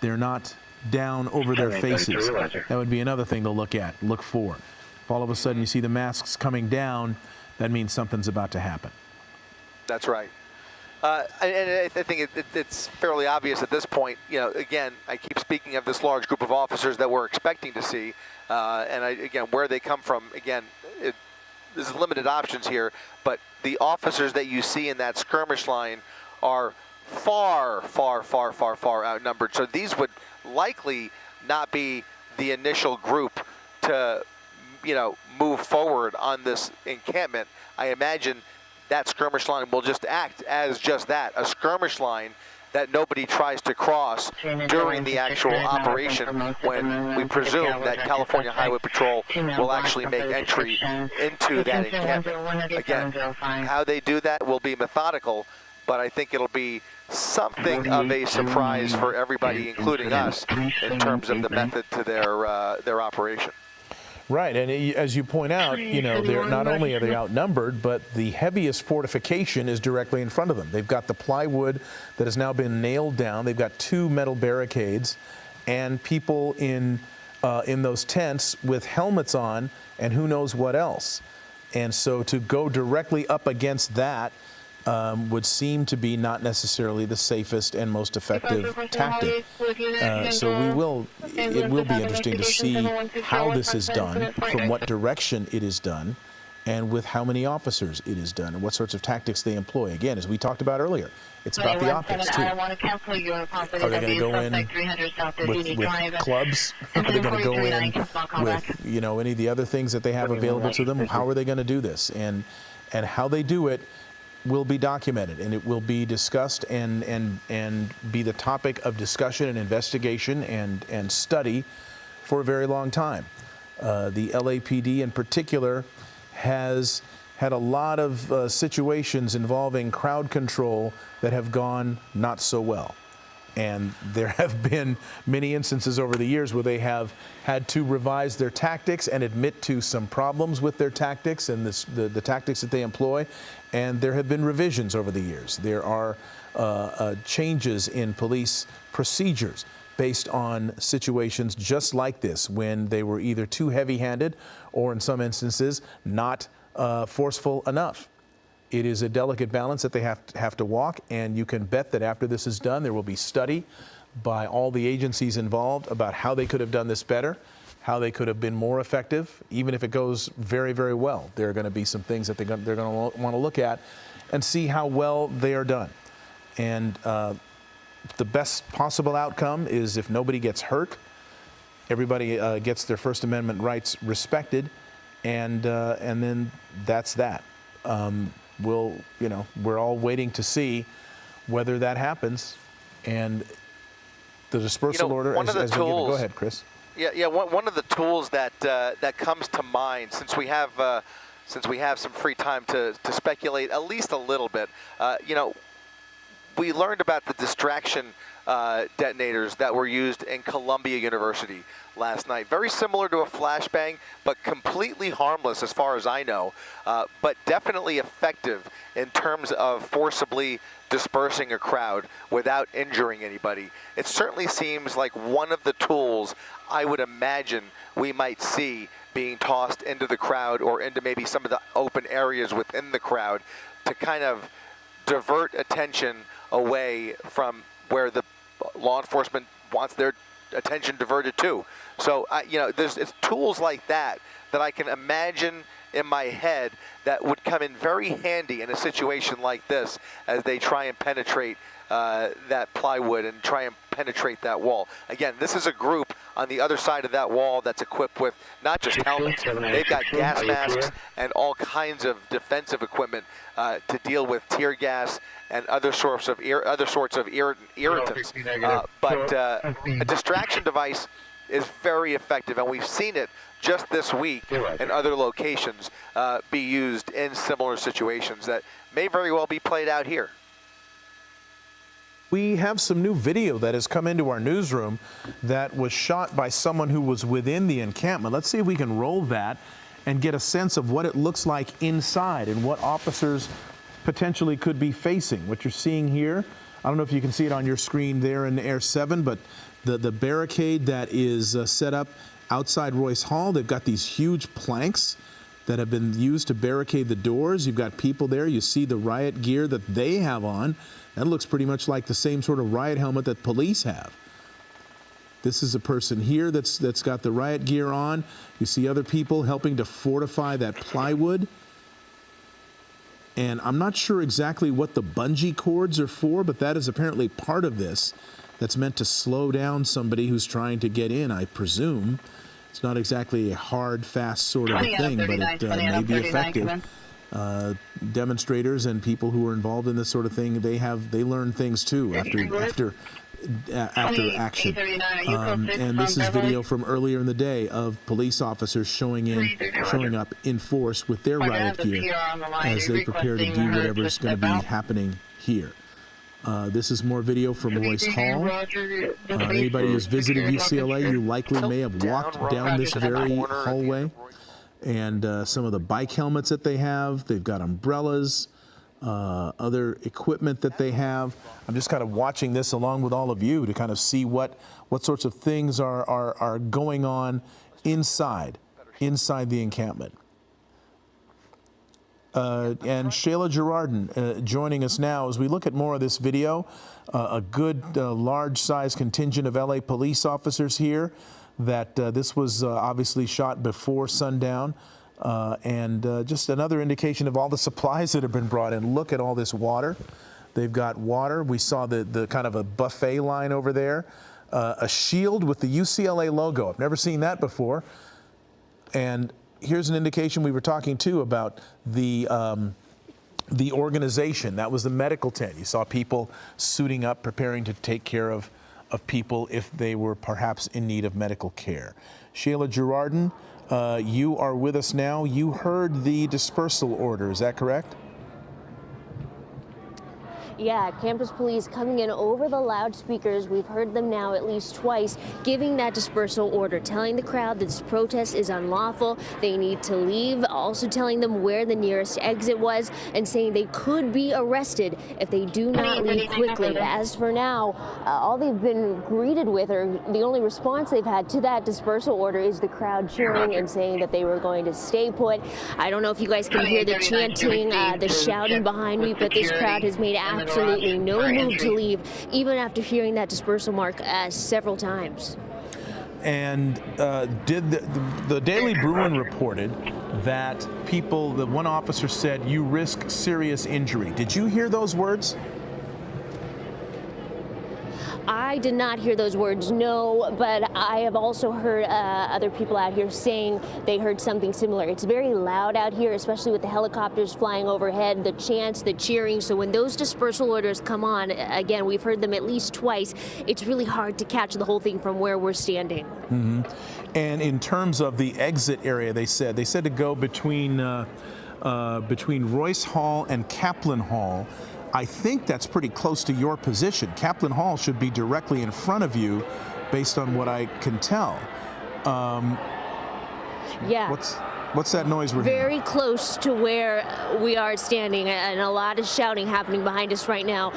They're not down over their faces. That would be another thing to look for. If all of a sudden you see the masks coming down, that means something's about to happen. That's right. And I think it's fairly obvious at this point. Again, I keep speaking of this large group of officers that we're expecting to see, again, where they come from. Again, there's limited options here, but the officers that you see in that skirmish line are far, far, far, far, far outnumbered. So these would likely not be the initial group to, move forward on this encampment. I imagine that skirmish line will just act as just that, a skirmish line that nobody tries to cross during the actual operation, when we presume that California Highway Patrol will actually make entry into that encampment. Again, how they do that will be methodical, but I think it'll be something of a surprise for everybody, including us, in terms of the method to their operation. Right, and as you point out, they're not only are they outnumbered, but the heaviest fortification is directly in front of them. They've got the plywood that has now been nailed down. They've got 2 metal barricades, and people in those tents with helmets on, and who knows what else. And so to go directly up against that would seem to be not necessarily the safest and most effective tactic. So it will be interesting to see how this is done, from what direction it is done, and with how many officers it is done, and what sorts of tactics they employ. Again, as we talked about earlier, it's about the optics, too. Are they going to go in with clubs? Are they going to go in with, any of the other things that they have available to them? How are they going to do this? And how they do it will be documented, and it will be discussed and be the topic of discussion and investigation and study for a very long time. The LAPD in particular has had a lot of situations involving crowd control that have gone not so well. And there have been many instances over the years where they have had to revise their tactics and admit to some problems with their tactics and the tactics that they employ. And there have been revisions over the years. There are changes in police procedures based on situations just like this, when they were either too heavy-handed or, in some instances, not forceful enough. It is a delicate balance that they have to walk, and you can bet that after this is done, there will be study by all the agencies involved about how they could have done this better, how they could have been more effective. Even if it goes very, very well, there are going to be some things that they're going to want to look at and see how well they are done. And the best possible outcome is if nobody gets hurt, everybody gets their First Amendment rights respected, and then that's that. We're all waiting to see whether that happens, and the dispersal order. One of the tools. Go ahead, Chris. Yeah. One of the tools that comes to mind, since we have some free time to speculate at least a little bit. We learned about the distraction detonators that were used in Columbia University last night. Very similar to a flashbang, but completely harmless as far as I know, but definitely effective in terms of forcibly dispersing a crowd without injuring anybody. It certainly seems like one of the tools I would imagine we might see being tossed into the crowd or into maybe some of the open areas within the crowd to kind of divert attention away from where the law enforcement wants their attention diverted to. So, it's tools like that I can imagine in my head that would come in very handy in a situation like this as they try and penetrate that plywood and try and penetrate that wall. Again, this is a group on the other side of that wall that's equipped with not just helmets, they've got gas masks and all kinds of defensive equipment to deal with tear gas and other sorts of irritants. But a distraction device is very effective, and we've seen it just this week in other locations be used in similar situations that may very well be played out here. We have some new video that has come into our newsroom that was shot by someone who was within the encampment. Let's see if we can roll that and get a sense of what it looks like inside and what officers potentially could be facing. What you're seeing here I don't know if you can see it on your screen there in Air 7, but the barricade that is set up outside Royce Hall, they've got these huge planks that have been used to barricade the doors. You've got people there. You see the riot gear that they have on. That looks pretty much like the same sort of riot helmet that police have. This is a person here that's got the riot gear on. You see other people helping to fortify that plywood. And I'm not sure exactly what the bungee cords are for, but that is apparently part of this that's meant to slow down somebody who's trying to get in, I presume. It's not exactly a hard, fast sort of a thing, but it may be effective. Demonstrators and people who are involved in this sort of thing, they learn things too after action. And this is video from earlier in the day of police officers showing up in force with their riot gear as they prepare to do whatever's going to be happening here. This is more video from Royce Hall. Anybody who's visited UCLA, you likely may have walked down this very hallway. And some of the bike helmets that they have, they've got umbrellas, other equipment that they have. I'm just kind of watching this along with all of you to kind of see what sorts of things are going on inside the encampment. And Shayla Girardin joining us now as we look at more of this video. A good large-size contingent of LA police officers here. That this was obviously shot before sundown, and just another indication of all the supplies that have been brought in. Look at all this water. They've got water. We saw the kind of a buffet line over there, a shield with the UCLA logo. I've never seen that before. And here's an indication we were talking too about the organization. That was the medical tent. You saw people suiting up, preparing to take care of people if they were perhaps in need of medical care. Shayla Girardin, you are with us now. You heard the dispersal order, is that correct? Yeah, campus police coming in over the loudspeakers. We've heard them now at least twice, giving that dispersal order, telling the crowd that this protest is unlawful, they need to leave, also telling them where the nearest exit was, and saying they could be arrested if they do not leave quickly. As for now, all they've been greeted with, or the only response they've had to that dispersal order, is the crowd cheering and saying that they were going to stay put. I don't know if you guys can hear the chanting, the shouting behind me, but this crowd has made absolutely no move to leave, even after hearing that dispersal mark several times. And did the Daily Bruin reported that the one officer said, "You risk serious injury." Did you hear those words? I did not hear those words, no, but I have also heard other people out here saying they heard something similar. It's very loud out here, especially with the helicopters flying overhead, the chants, the cheering. So when those dispersal orders come on, again, we've heard them at least twice, it's really hard to catch the whole thing from where we're standing. Mm-hmm. And in terms of the exit area, they said to go between Royce Hall and Kaplan Hall. I think that's pretty close to your position. Kaplan Hall should be directly in front of you, based on what I can tell. Yeah. What's that noise we're hearing? Very close to where we are standing, and a lot of shouting happening behind us right now.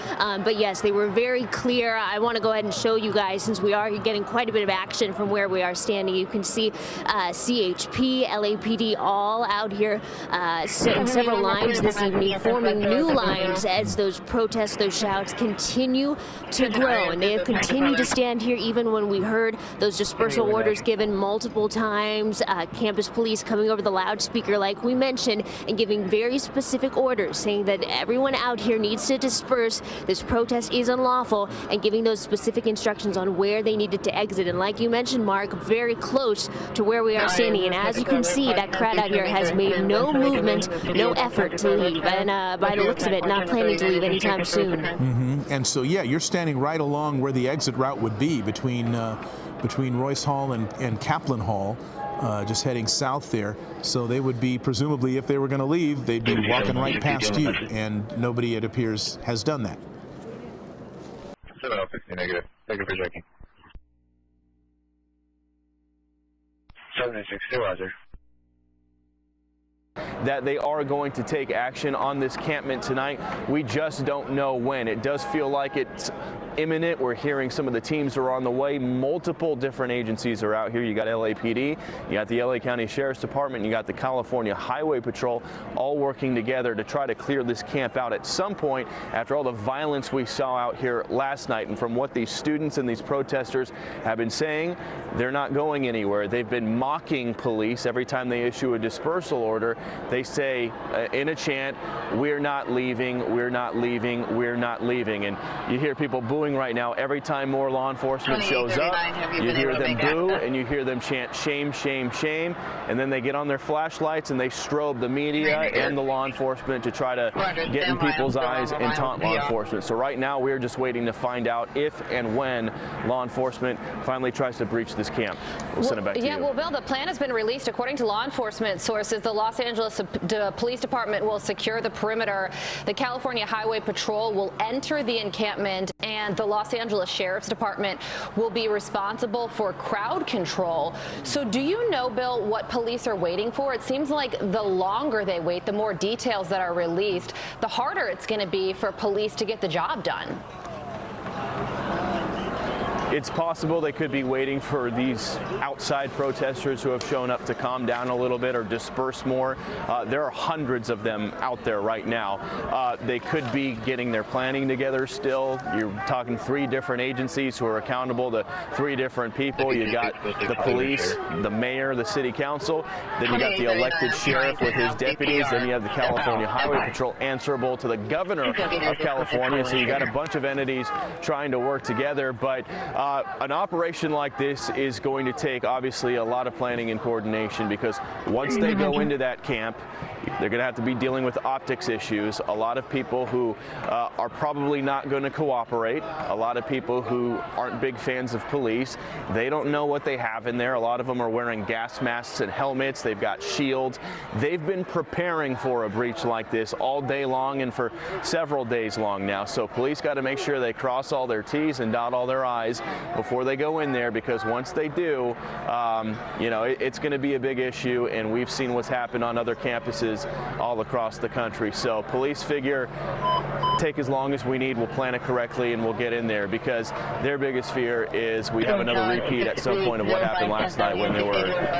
But yes, they were very clear. I want to go ahead and show you guys, since we are getting quite a bit of action from where we are standing. You can see CHP, LAPD all out here in several lines this evening, forming new lines as those protests, those shouts continue to grow. And they have continued to stand here even when we heard those dispersal orders given multiple times. Campus police coming over the loudspeaker, like we mentioned, and giving very specific orders, saying that everyone out here needs to disperse. This protest is unlawful, and giving those specific instructions on where they needed to exit. And like you mentioned, Mark, very close to where we are standing. And as you can see, that crowd out here has made no movement, no effort to leave. And by the looks of it, not planning to leave anytime soon. Mm-hmm. And so, yeah, you're standing right along where the exit route would be between Royce Hall and Kaplan Hall. Just heading south there. So they would be, presumably, if they were going to leave, they'd be walking right past you, and nobody, it appears, has done that. 760 negative. Thank you for checking. 762, roger. that they are going to take action on this encampment tonight. We just don't know when. It does feel like it's imminent. We're hearing some of the teams are on the way. Multiple different agencies are out here. You got LAPD, you got the LA County Sheriff's Department, you got the California Highway Patrol, all working together to try to clear this camp out at some point after all the violence we saw out here last night. And from what these students and these protesters have been saying, they're not going anywhere. They've been mocking police every time they issue a dispersal order. They say in a chant, "We're not leaving, we're not leaving, we're not leaving." And you hear people booing right now every time more law enforcement shows up. You hear them boo and you hear them chant shame, shame, shame, and then they get on their flashlights and they strobe the media and the law enforcement to try to get in people's eyes and taunt law enforcement. So right now we're just waiting to find out if and when law enforcement finally tries to breach this camp. We'll send it back to you. Yeah, well, Bill, the plan has been released. According to law enforcement sources, the Los Angeles Police Department will secure the perimeter. The California Highway Patrol will enter the encampment, and the Los Angeles Sheriff's Department will be responsible for crowd control. So do you know, Bill, what police are waiting for? It seems like the longer they wait, the more details that are released, the harder it's going to be for police to get the job done. It's possible they could be waiting for these outside protesters who have shown up to calm down a little bit or disperse more. There are hundreds of them out there right now. They could be getting their planning together still. You're talking 3 different agencies who are accountable to 3 different people. You got the police, the mayor, the city council, then you got the elected sheriff with his deputies, then you have the California Highway Patrol answerable to the governor of California. So you got a bunch of entities trying to work together, but an operation like this is going to take, obviously, a lot of planning and coordination, because once they go into that camp, they're going to have to be dealing with optics issues. A lot of people who are probably not going to cooperate. A lot of people who aren't big fans of police. They don't know what they have in there. A lot of them are wearing gas masks and helmets. They've got shields. They've been preparing for a breach like this all day long and for several days long now. So police got to make sure they cross all their T's and dot all their I's before they go in there, because once they do, you know, it's going to be a big issue, and we've seen what's happened on other campuses all across the country. So police figure, take as long as we need, we'll plan it correctly, and we'll get in there, because their biggest fear is we have another repeat at some point of what happened last night when there were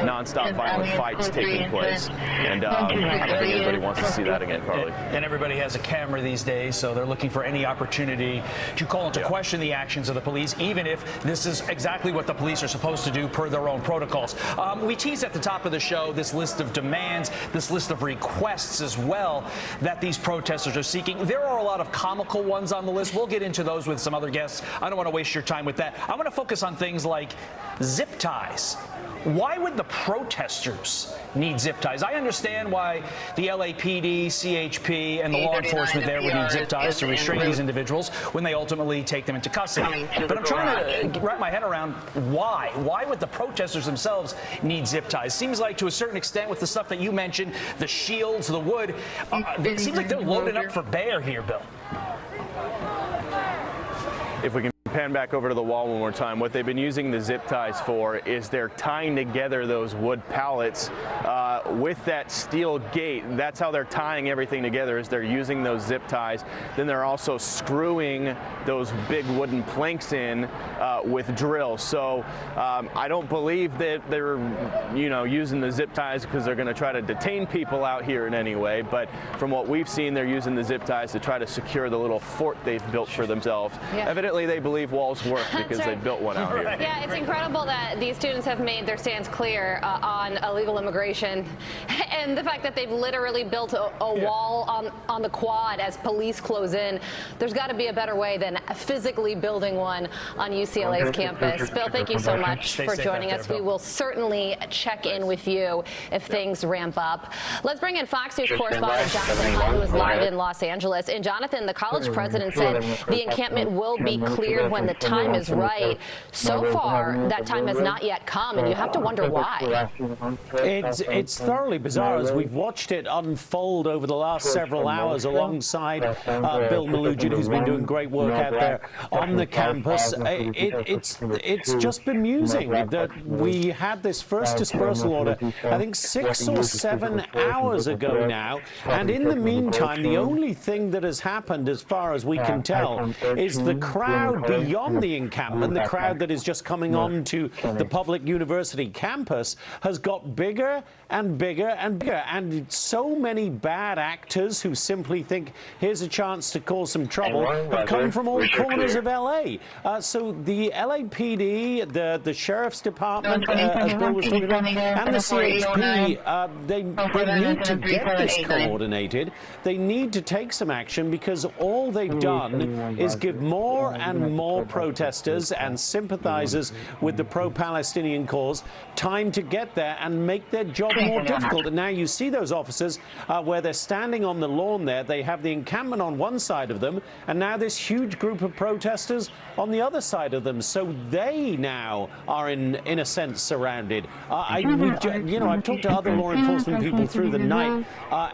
nonstop violent fights taking place. And I don't think anybody wants to see that again, Carly. And everybody has a camera these days, so they're looking for any opportunity to call into question the actions of the police, even if this is exactly what the police are supposed to do per their own protocols. We teased at the top of the show this list of demands, this list of requests as well that these protesters are seeking. There are a lot of comical ones on the list. We'll get into those with some other guests. I don't want to waste your time with that. I want to focus on things like zip ties. Why would the protesters need zip ties? I understand why the LAPD, CHP, and the law enforcement there would need zip ties to restrain these individuals when they ultimately take them into custody. But I'm trying to wrap my head around why. Why would the protesters themselves need zip ties? Seems like, to a certain extent, with the stuff that you mentioned, the shields, the wood, it seems like they're loaded up for bear here, Bill. If we can pan back over to the wall one more time, what they've been using the zip ties for is they're tying together those wood pallets with that steel gate. That's how they're tying everything together, is they're using those zip ties. Then they're also screwing those big wooden planks in with drills. So I don't believe that they're, you know, using the zip ties because they're going to try to detain people out here in any way. But from what we've seen, they're using the zip ties to try to secure the little fort they've built for themselves. Yeah. Evidently, they believe walls work because they built one out here. Yeah, it's incredible that these students have made their stance clear on illegal immigration, and the fact that they've literally built a wall on the quad as police close in. There's got to be a better way than physically building one on UCLA's campus. Bill, thank you so much for joining us. We will certainly check in with you if things ramp up. Let's bring in Fox News correspondent Jonathan Hunt, who is live in Los Angeles. And Jonathan, the college president said the encampment will be cleared when the time is right. So far, that time has not yet come, and you have to wonder why. It's thoroughly bizarre as we've watched it unfold over the last several hours alongside Bill Malugin, who's been doing great work out there on the campus. It's just bemusing that we had this first dispersal order, I think 6 or 7 hours ago now, and in the meantime, the only thing that has happened, as far as we can tell, is the crowd beyond the encampment, the crowd that is just coming on to the public university campus, has got bigger and bigger and bigger, and so many bad actors who simply think here's a chance to cause some trouble have come from all corners of LA. So the LAPD, the Sheriff's Department, as Bill was talking about, and the CHP, they need to get this coordinated. They need to take some action, because all they've done is give more and more protesters and sympathizers with the pro-Palestinian cause time to get there and make their job more difficult. And now you see those officers where they're standing on the lawn there. They have the encampment on one side of them, and now this huge group of protesters on the other side of them. So they now are, in a sense, surrounded. I've talked to other law enforcement people through the night,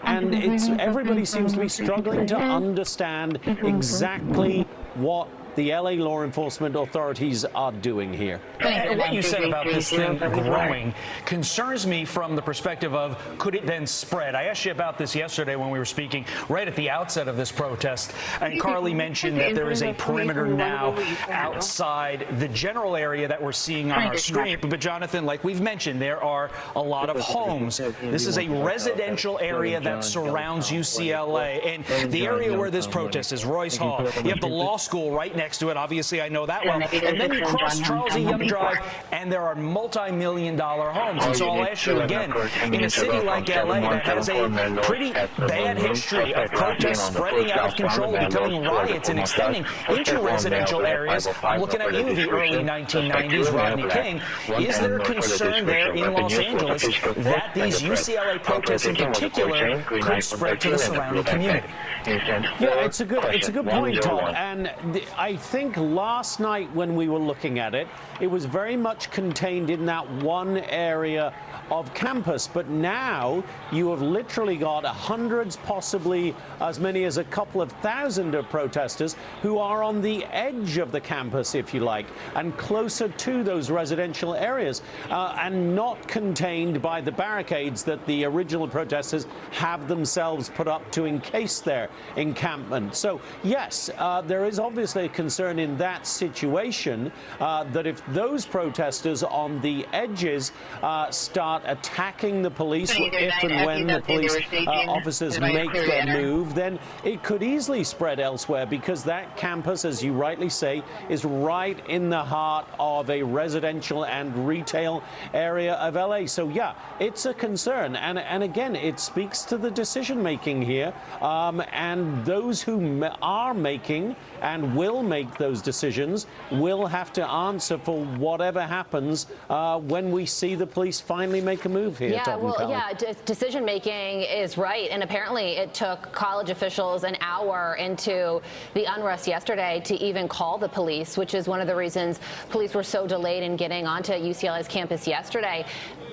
and everybody seems to be struggling to understand exactly what the LA law enforcement authorities are doing here. And what you said about this thing growing concerns me from the perspective of, could it then spread? I asked you about this yesterday when we were speaking right at the outset of this protest, and Carly mentioned that there is a perimeter now outside the general area that we're seeing on our screen. But Jonathan, like we've mentioned, there are a lot of homes. This is a residential area that surrounds UCLA, and the area where this protest is, Royce Hall. You have the law school right next to it. Obviously, I know that well. And then you cross Charles E. Young Drive, and there are multi-million-dollar homes. And so I'll ask you again, in a city like LA that has a pretty bad history of protests spreading out of control, becoming riots, and extending into residential areas, I'm looking at you, the early 1990s, Rodney King. Is there a concern there in Los Angeles that these UCLA protests in particular could spread to the surrounding community? Yeah, it's a good point, Todd. And I think last night when we were looking at it, it was very much contained in that one area of campus. But now you have literally got hundreds, possibly as many as a couple of thousand of protesters who are on the edge of the campus, if you like, and closer to those residential areas, and not contained by the barricades that the original protesters have themselves put up to encase their encampment. So yes, there is obviously a concern in that situation that if those protesters on the edges start attacking the police, if and when the police officers make their move, then it could easily spread elsewhere, because that campus, as you rightly say, is right in the heart of a residential and retail area of LA. So yeah, it's a concern, and again, it speaks to the decision making here, and those who are making and will make those decisions will have to answer for whatever happens when we see the police finally make a move here. Decision making is right, and apparently it took college officials an hour into the unrest yesterday to even call the police, which is one of the reasons police were so delayed in getting onto UCLA's campus yesterday.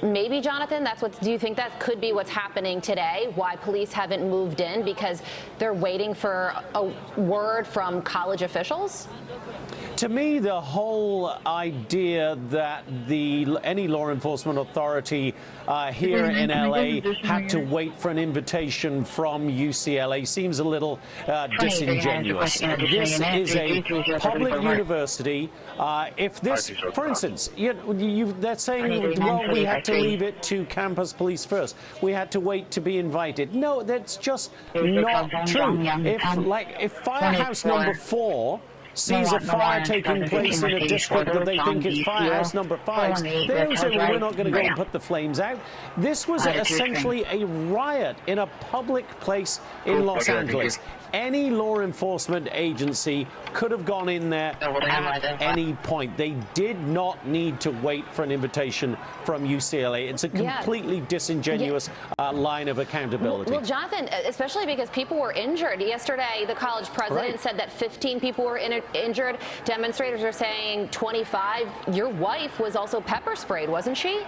Maybe, Jonathan, do you think that could be what's happening today, why police haven't moved in, because they're waiting for a word from college officials? To me, the whole idea that any law enforcement authority here in LA had to wait for an invitation from UCLA seems a little disingenuous. This is a public university. If this, for instance, they're saying, well, we had to leave it to campus police first. We had to wait to be invited. No, that's just not true. If Firehouse number 4 sees a fire taking place in a district that they think is Firehouse number 5, they don't say, well, we're not going to go and put the flames out. This was essentially a riot in a public place in Los Angeles. Any law enforcement agency could have gone in there at any point. They did not need to wait for an invitation from UCLA. It's a completely disingenuous line of accountability. Well, Jonathan, especially because people were injured. Yesterday, the college president said that 15 people were injured. Demonstrators are saying 25. Your wife was also pepper sprayed, wasn't she?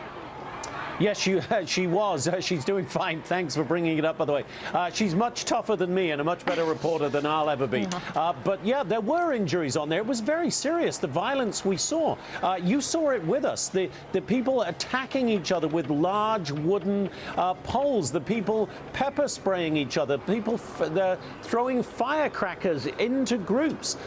Yes, she was. She's doing fine. Thanks for bringing it up, by the way. She's much tougher than me and a much better reporter than I'll ever be. But yeah, there were injuries on there. It was very serious, the violence we saw. You saw it with us. The people attacking each other with large wooden poles, the people pepper spraying each other, people throwing firecrackers into groups.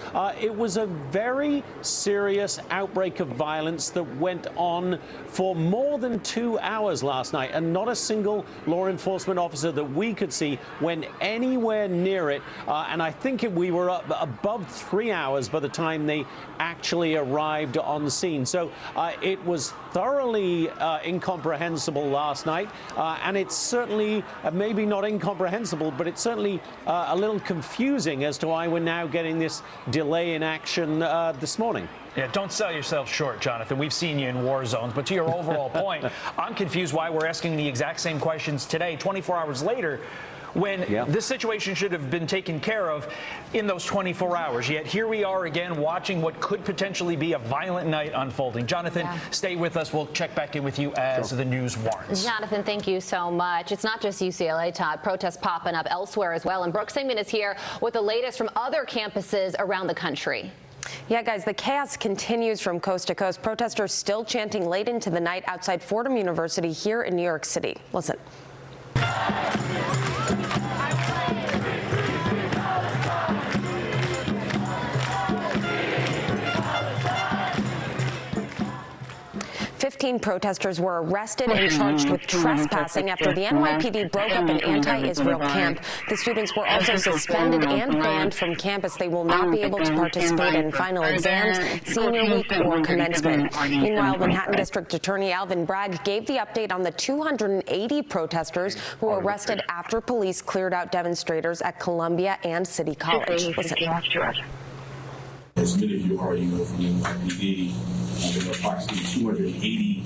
It was a very serious outbreak of violence that went on for more than 2 hours last night, and not a single law enforcement officer that we could see went anywhere near it. And I think we were up above 3 hours by the time they actually arrived on the scene. So it was thoroughly incomprehensible last night, and it's certainly maybe not incomprehensible, but it's certainly a little confusing as to why we're now getting this delay in action this morning. Yeah, don't sell yourself short, Jonathan. We've seen you in war zones. But to your overall point, I'm confused why we're asking the exact same questions today, 24 hours later, when this situation should have been taken care of in those 24 hours. Yet here we are again watching what could potentially be a violent night unfolding. Jonathan, stay with us. We'll check back in with you as the news warrants. Jonathan, thank you so much. It's not just UCLA, Todd. Protests popping up elsewhere as well. And Brooke Singman is here with the latest from other campuses around the country. Yeah, guys, the chaos continues from coast to coast. Protesters still chanting late into the night outside Fordham University here in New York City. Listen. 15 protesters were arrested and charged with trespassing after the NYPD broke up an anti-Israel camp. The students were also suspended and banned from campus. They will not be able to participate in final exams, senior week, or commencement. Meanwhile, Manhattan District Attorney Alvin Bragg gave the update on the 280 protesters who were arrested after police cleared out demonstrators at Columbia and City College. Listen. As many of you already know from the NYPD, there were approximately 280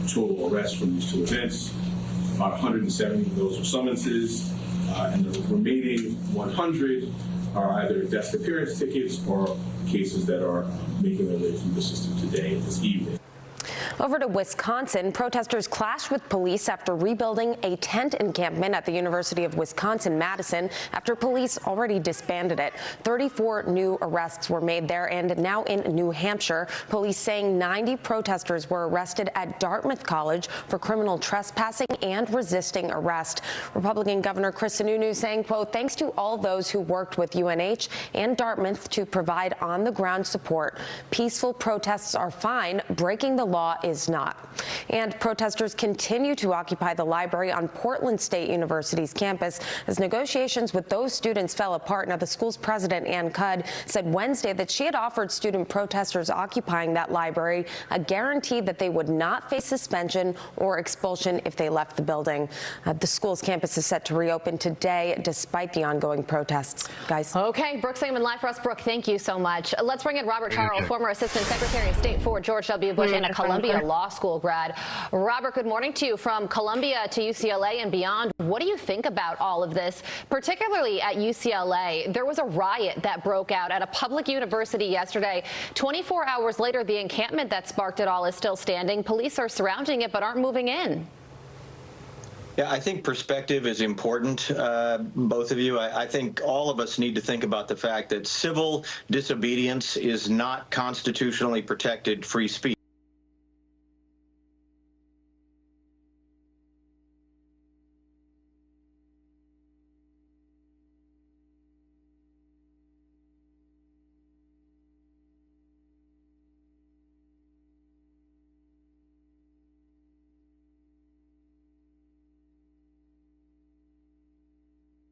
total arrests from these two events. About 170 of those are summonses, and the remaining 100 are either desk appearance tickets or cases that are making their way through the system today and this evening. Over to Wisconsin, protesters clashed with police after rebuilding a tent encampment at the University of Wisconsin-Madison after police already disbanded it. 34 new arrests were made there, and now in New Hampshire, police saying 90 protesters were arrested at Dartmouth College for criminal trespassing and resisting arrest. Republican Governor Chris Sununu saying, quote, thanks to all those who worked with UNH and Dartmouth to provide on-the-ground support. Peaceful protests are fine. Breaking the law is not. And protesters continue to occupy the library on Portland State University's campus as negotiations with those students fell apart. Now, the school's president, Ann Cudd, said Wednesday that she had offered student protesters occupying that library a guarantee that they would not face suspension or expulsion if they left the building. The school's campus is set to reopen today despite the ongoing protests. Guys. Okay, Brooke Singman live for us. Brooke, thank you so much. Let's bring in Robert Charles, former Assistant Secretary of State for George W. Bush and a Columbia Law School grad. Robert, good morning to you. From Columbia to UCLA and beyond, what do you think about all of this, particularly at UCLA? There was a riot that broke out at a public university yesterday. 24 hours later, the encampment that sparked it all is still standing. Police are surrounding it but aren't moving in. Yeah, I think perspective is important, both of you. I think all of us need to think about the fact that civil disobedience is not constitutionally protected free speech.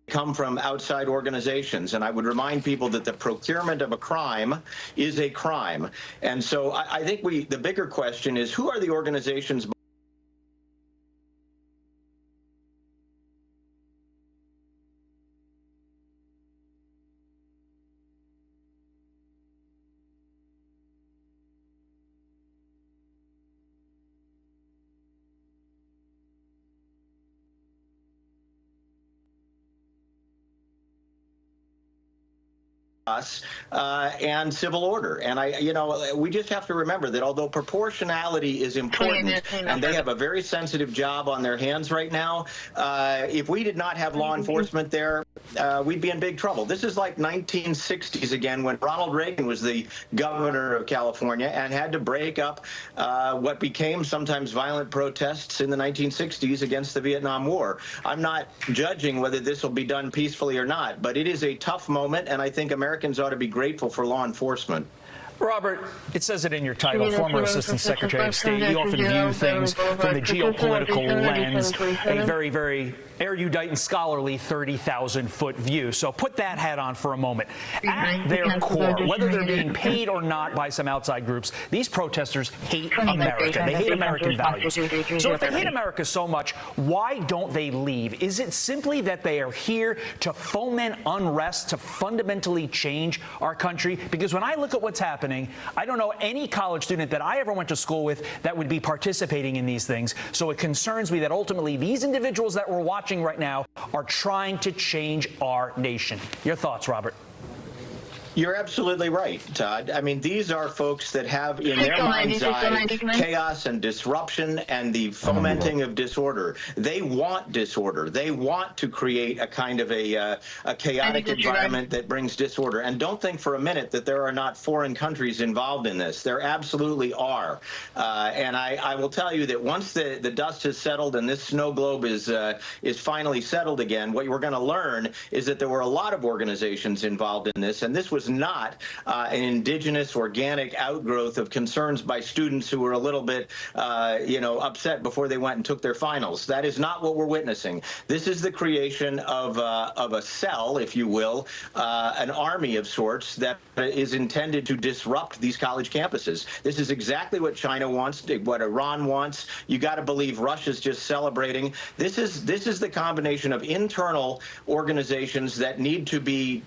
Come from outside organizations, and I would remind people that the procurement of a crime is a crime. And so I think the bigger question is, who are the organizations and civil order. And we just have to remember that although proportionality is important, and they have a very sensitive job on their hands right now, if we did not have law enforcement there, we'd be in big trouble. This is like 1960s again, when Ronald Reagan was the governor of California and had to break up what became sometimes violent protests in the 1960s against the Vietnam War. I'm not judging whether this will be done peacefully or not, but it is a tough moment, and I think Americans ought to be grateful for law enforcement. Robert, it says it in your title, former Assistant Secretary of State. You often view things from the geopolitical lens, a very, very erudite and scholarly 30,000-foot view. So put that hat on for a moment. At their core, whether they're being paid or not by some outside groups, these protesters hate America. They hate American values. So if they hate America so much, why don't they leave? Is it simply that they are here to foment unrest, to fundamentally change our country? Because when I look at what's happening, I don't know any college student that I ever went to school with that would be participating in these things. So it concerns me that ultimately these individuals that we're watching right now are trying to change our nation. Your thoughts, Robert? You're absolutely right, Todd. I mean, these are folks that have in their mind's eye chaos and disruption and the fomenting of disorder. They want disorder. They want to create a kind of a chaotic environment that brings disorder. And don't think for a minute that there are not foreign countries involved in this. There absolutely are. And I will tell you that once the dust has settled and this snow globe is finally settled again, what we're going to learn is that there were a lot of organizations involved in this, and this was not an indigenous organic outgrowth of concerns by students who were a little bit upset before they went and took their finals. That is not what we're witnessing. This is the creation of a cell, if you will, an army of sorts that is intended to disrupt these college campuses. This is exactly what China wants, what Iran wants. You got to believe Russia's just celebrating. This is the combination of internal organizations that need to be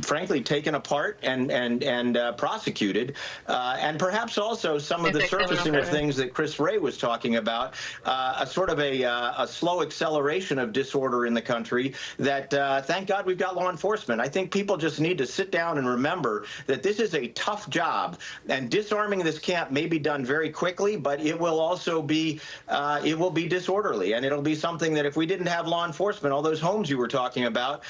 frankly taken apart and prosecuted, and perhaps also some of the surfacing of things that Chris Wray was talking about, a sort of a slow acceleration of disorder in the country that, thank God we've got law enforcement. I think people just need to sit down and remember that this is a tough job, and disarming this camp may be done very quickly, but it will also be, disorderly, and it'll be something that if we didn't have law enforcement, all those homes you were talking about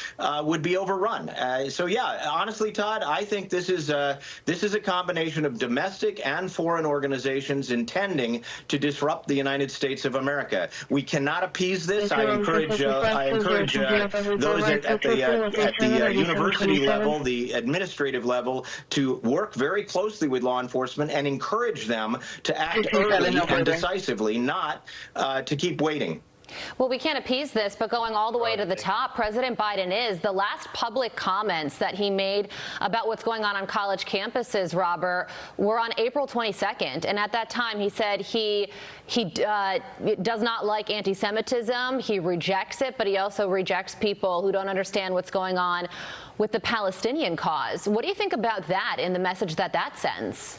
would be overrun. So yeah, honestly, Todd, I think this is a combination of domestic and foreign organizations intending to disrupt the United States of America. We cannot appease this. I encourage those at the university level, the administrative level, to work very closely with law enforcement and encourage them to act early and decisively, not to keep waiting. Well, we can't appease this, but going all the way to the top, President Biden is. The last public comments that he made about what's going on college campuses, Robert, were on April 22nd. And at that time, he said he does not like anti-Semitism. He rejects it, but he also rejects people who don't understand what's going on with the Palestinian cause. What do you think about that in the message that sends?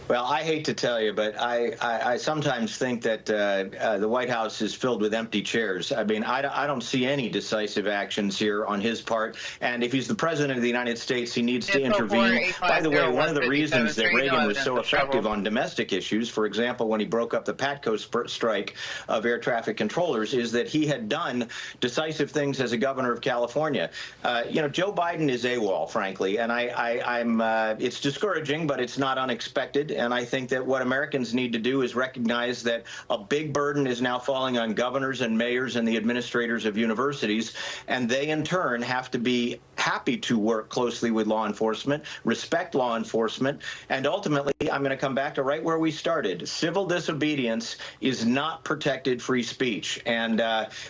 Well, I hate to tell you, but I sometimes think that the White House is filled with empty chairs. I mean, I don't see any decisive actions here on his part. And if he's the president of the United States, he needs to intervene. By the way, one of the reasons that Reagan was so effective on domestic issues, for example, when he broke up the PATCO strike of air traffic controllers, is that he had done decisive things as a governor of California. Joe Biden is AWOL, frankly, and it's discouraging, but it's not unexpected. And I think that what Americans need to do is recognize that a big burden is now falling on governors and mayors and the administrators of universities, and they in turn have to be happy to work closely with law enforcement, respect law enforcement, and ultimately, I'm going to come back to right where we started. Civil disobedience is not protected free speech, and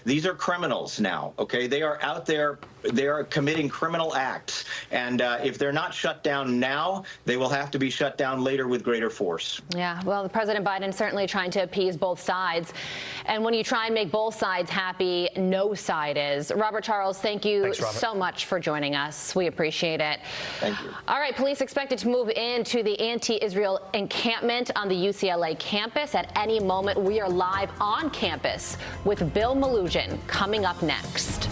these are criminals now, okay? They are out there, they are committing criminal acts, and if they're not shut down now, they will have to be shut down later with greater force. Yeah, well, President Biden certainly trying to appease both sides, and when you try and make both sides happy, no side is. Robert Charles, thank you so much for joining us. We appreciate it. Thank you. All right, police expected to move into the anti-Israel encampment on the UCLA campus at any moment. We are live on campus with Bill Malugin coming up next.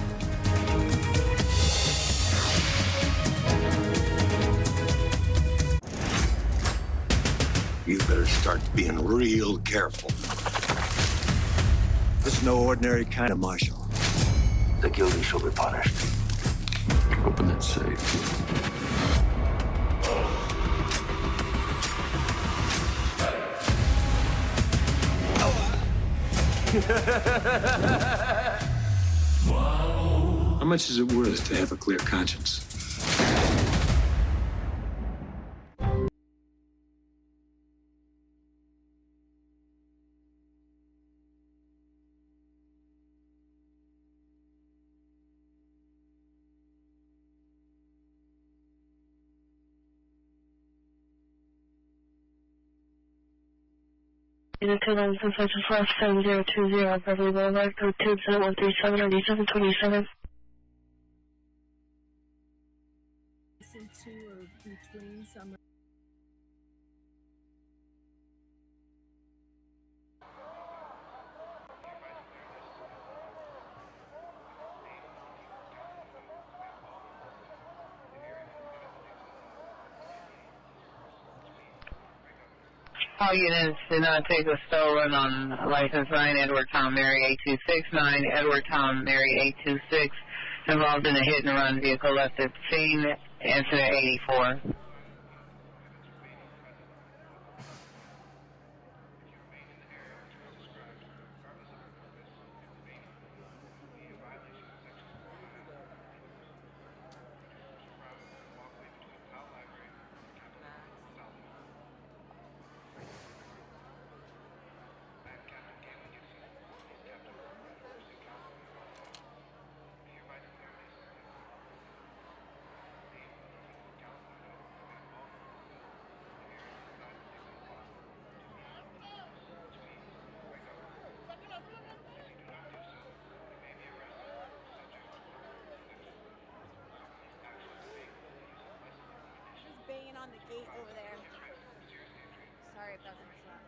You better start being real careful. This is no ordinary kind of marshal. The guilty shall be punished. Open that safe. How much is it worth to have a clear conscience? Unit 211, such as left 7020, Beverly Boulevard, code 20737, 9727. All units did not take a stolen on license 9 Edward Tom Mary 8269, Edward Tom Mary 826, involved in a hit and run. Vehicle left at scene, incident 84. Banging on the gate over there. Sorry if that's a shot.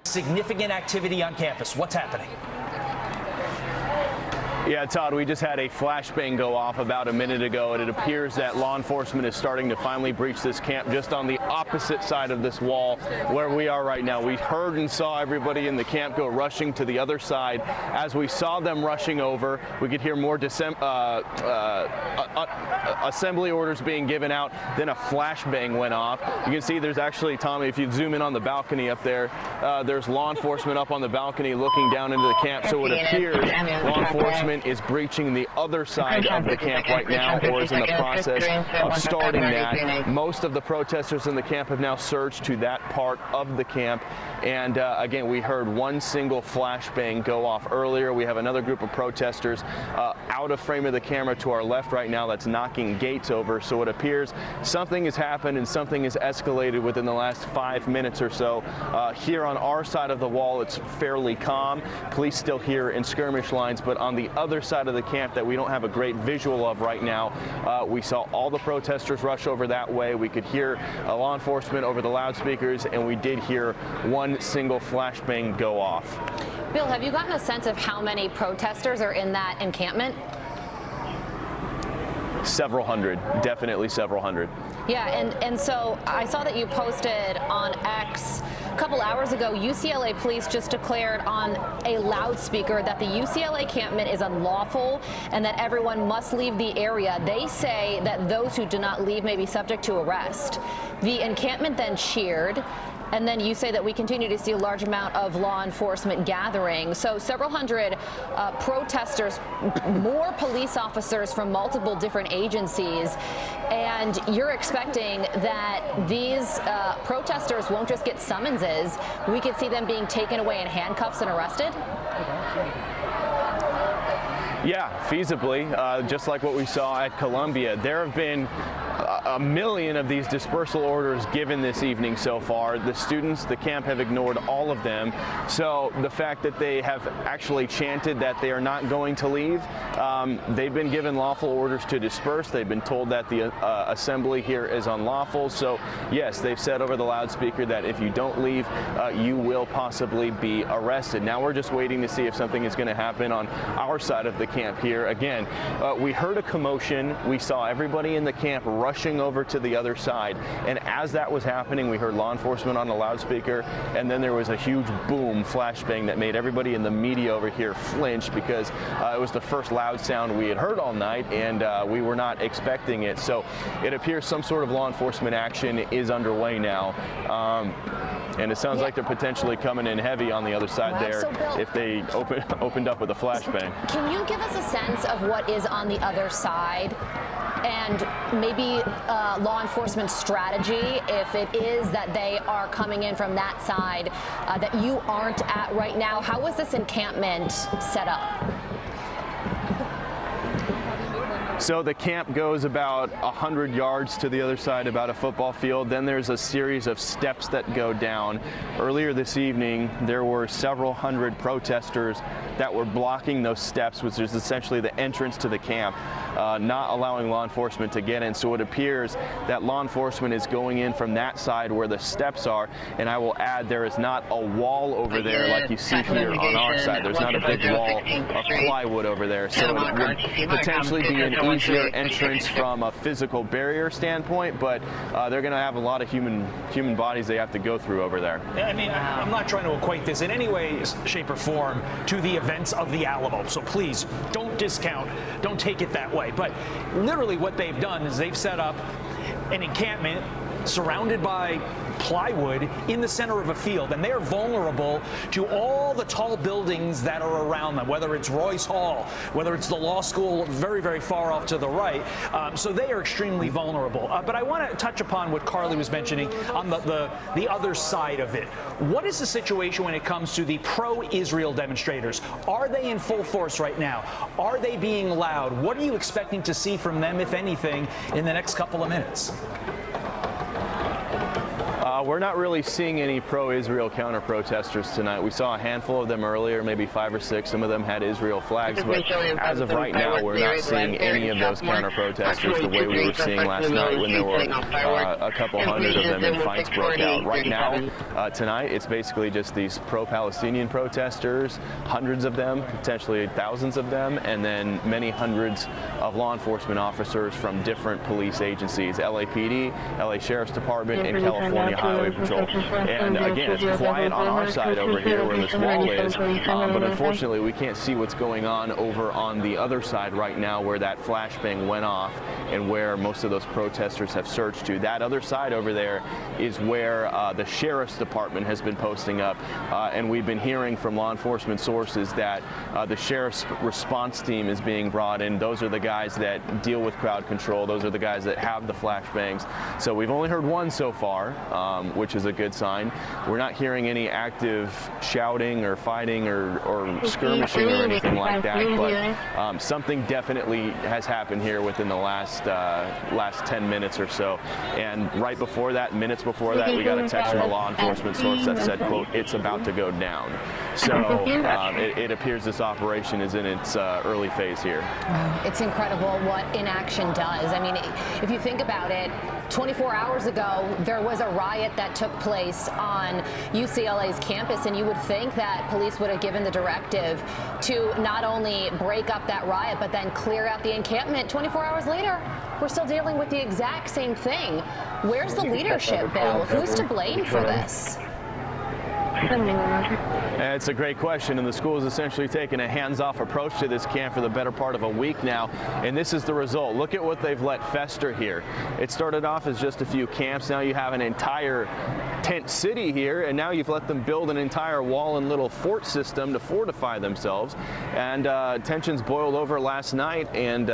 Significant activity on campus. What's happening? Yeah, Todd, we just had a flashbang go off about a minute ago, and it appears that law enforcement is starting to finally breach this camp just on the opposite side of this wall where we are right now. We heard and saw everybody in the camp go rushing to the other side. As we saw them rushing over, we could hear more assembly orders being given out. Then a flashbang went off. You can see there's actually, Tommy, if you zoom in on the balcony up there, there's law enforcement up on the balcony looking down into the camp. So it appears law enforcement is breaching the other side of the camp right now, or is in the process of starting that. Most of the protesters in the camp have now surged to that part of the camp. And again, we heard one single flashbang go off earlier. We have another group of protesters out of frame of the camera to our left right now that's knocking gates over. So it appears something has happened and something has escalated within the last 5 minutes or so. Here on our side of the wall, it's fairly calm. Police still here in skirmish lines, but on the other side of the camp that we don't have a great visual of right now, we saw all the protesters rush over that way. We could hear law enforcement over the loudspeakers, and we did hear one single flashbang go off. Bill, have you gotten a sense of how many protesters are in that encampment? Several hundred, definitely several hundred. Yeah, and so I saw that you posted on X a couple hours ago, UCLA police just declared on a loudspeaker that the UCLA encampment is unlawful and that everyone must leave the area. They say that those who do not leave may be subject to arrest. The encampment then cheered. And then you say that we continue to see a large amount of law enforcement gathering. So several hundred protesters, more police officers from multiple different agencies. And you're expecting that these protesters won't just get summonses. We could see them being taken away in handcuffs and arrested? Yeah, feasibly, just like what we saw at Columbia. There have been a million of these dispersal orders given this evening so far. The students, the camp, have ignored all of them. So the fact that they have actually chanted that they are not going to leave, they've been given lawful orders to disperse. They've been told that the assembly here is unlawful. So yes, they've said over the loudspeaker that if you don't leave, you will possibly be arrested. Now we're just waiting to see if something is going to happen on our side of the camp here. Again, we heard a commotion. We saw everybody in the camp rushing over to the other side, and as that was happening, we heard law enforcement on the loudspeaker, and then there was a huge boom, flashbang, that made everybody in the media over here flinch, because it was the first loud sound we had heard all night, and we were not expecting it. So it appears some sort of law enforcement action is underway now, and it sounds like they're potentially coming in heavy on the other side there. So Bill, if they opened up with a flashbang. Can you give us a sense of what is on the other side? And maybe law enforcement strategy, if it is that they are coming in from that side that you aren't at right now. How is this encampment set up? So the camp goes about 100 yards to the other side, about a football field. Then there's a series of steps that go down. Earlier this evening, there were several hundred protesters that were blocking those steps, which is essentially the entrance to the camp, not allowing law enforcement to get in. So it appears that law enforcement is going in from that side where the steps are. And I will add, there is not a wall over there like you see here on our side. There's not a big wall of plywood over there. So it would potentially be an easier entrance from a physical barrier standpoint, but they're going to have a lot of human bodies they have to go through over there. I mean, I'm not trying to equate this in any way, shape, or form to the events of the Alamo. So please don't discount, don't take it that way. But literally what they've done is they've set up an encampment surrounded by plywood in the center of a field, and they're vulnerable to all the tall buildings that are around them, whether it's Royce Hall, whether it's the law school very, very far off to the right. So they are extremely vulnerable. But I want to touch upon what Carly was mentioning on the other side of it. What is the situation when it comes to the pro-Israel demonstrators? Are they in full force right now? Are they being loud? What are you expecting to see from them, if anything, in the next couple of minutes? We're not really seeing any pro-Israel counter-protesters tonight. We saw a handful of them earlier, maybe 5 or 6. Some of them had Israel flags, but as of right now, we're not seeing any of those counter-protesters the way we were seeing last night when there were a couple hundred of them and fights broke out. Right now, tonight, it's basically just these pro-Palestinian protesters, hundreds of them, potentially thousands of them, and then many hundreds of law enforcement officers from different police agencies, LAPD, LA Sheriff's Department, and California Highway Patrol. And again, it's quiet on our side over here where this wall is, but unfortunately we can't see what's going on over on the other side right now where that flashbang went off and where most of those protesters have surged to. That other side over there is where the Sheriff's Department has been posting up, and we've been hearing from law enforcement sources that the Sheriff's response team is being brought in. Those are the guys that deal with crowd control. Those are the guys that have the flashbangs. So we've only heard one so far, which is a good sign. We're not hearing any active shouting or fighting or skirmishing or anything like that, but something definitely has happened here within the last 10 minutes or so. And right before that, minutes before that, we got a text from a law enforcement source that said, quote, "It's about to go down." So it appears this operation is in its early phase here. It's incredible what inaction does. I mean, if you think about it, 24 hours ago, there was a riot riot that took place on UCLA's campus, and you would think that police would have given the directive to not only break up that riot, but then clear out the encampment. 24 hours later, we're still dealing with the exact same thing. Where's the leadership, Bill? Who's to blame for this? It's a great question, and the school has essentially taken a hands-off approach to this camp for the better part of a week now, and this is the result. Look at what they've let fester here. It started off as just a few camps. Now you have an entire tent city here, and now you've let them build an entire wall and little fort system to fortify themselves, and tensions boiled over last night, and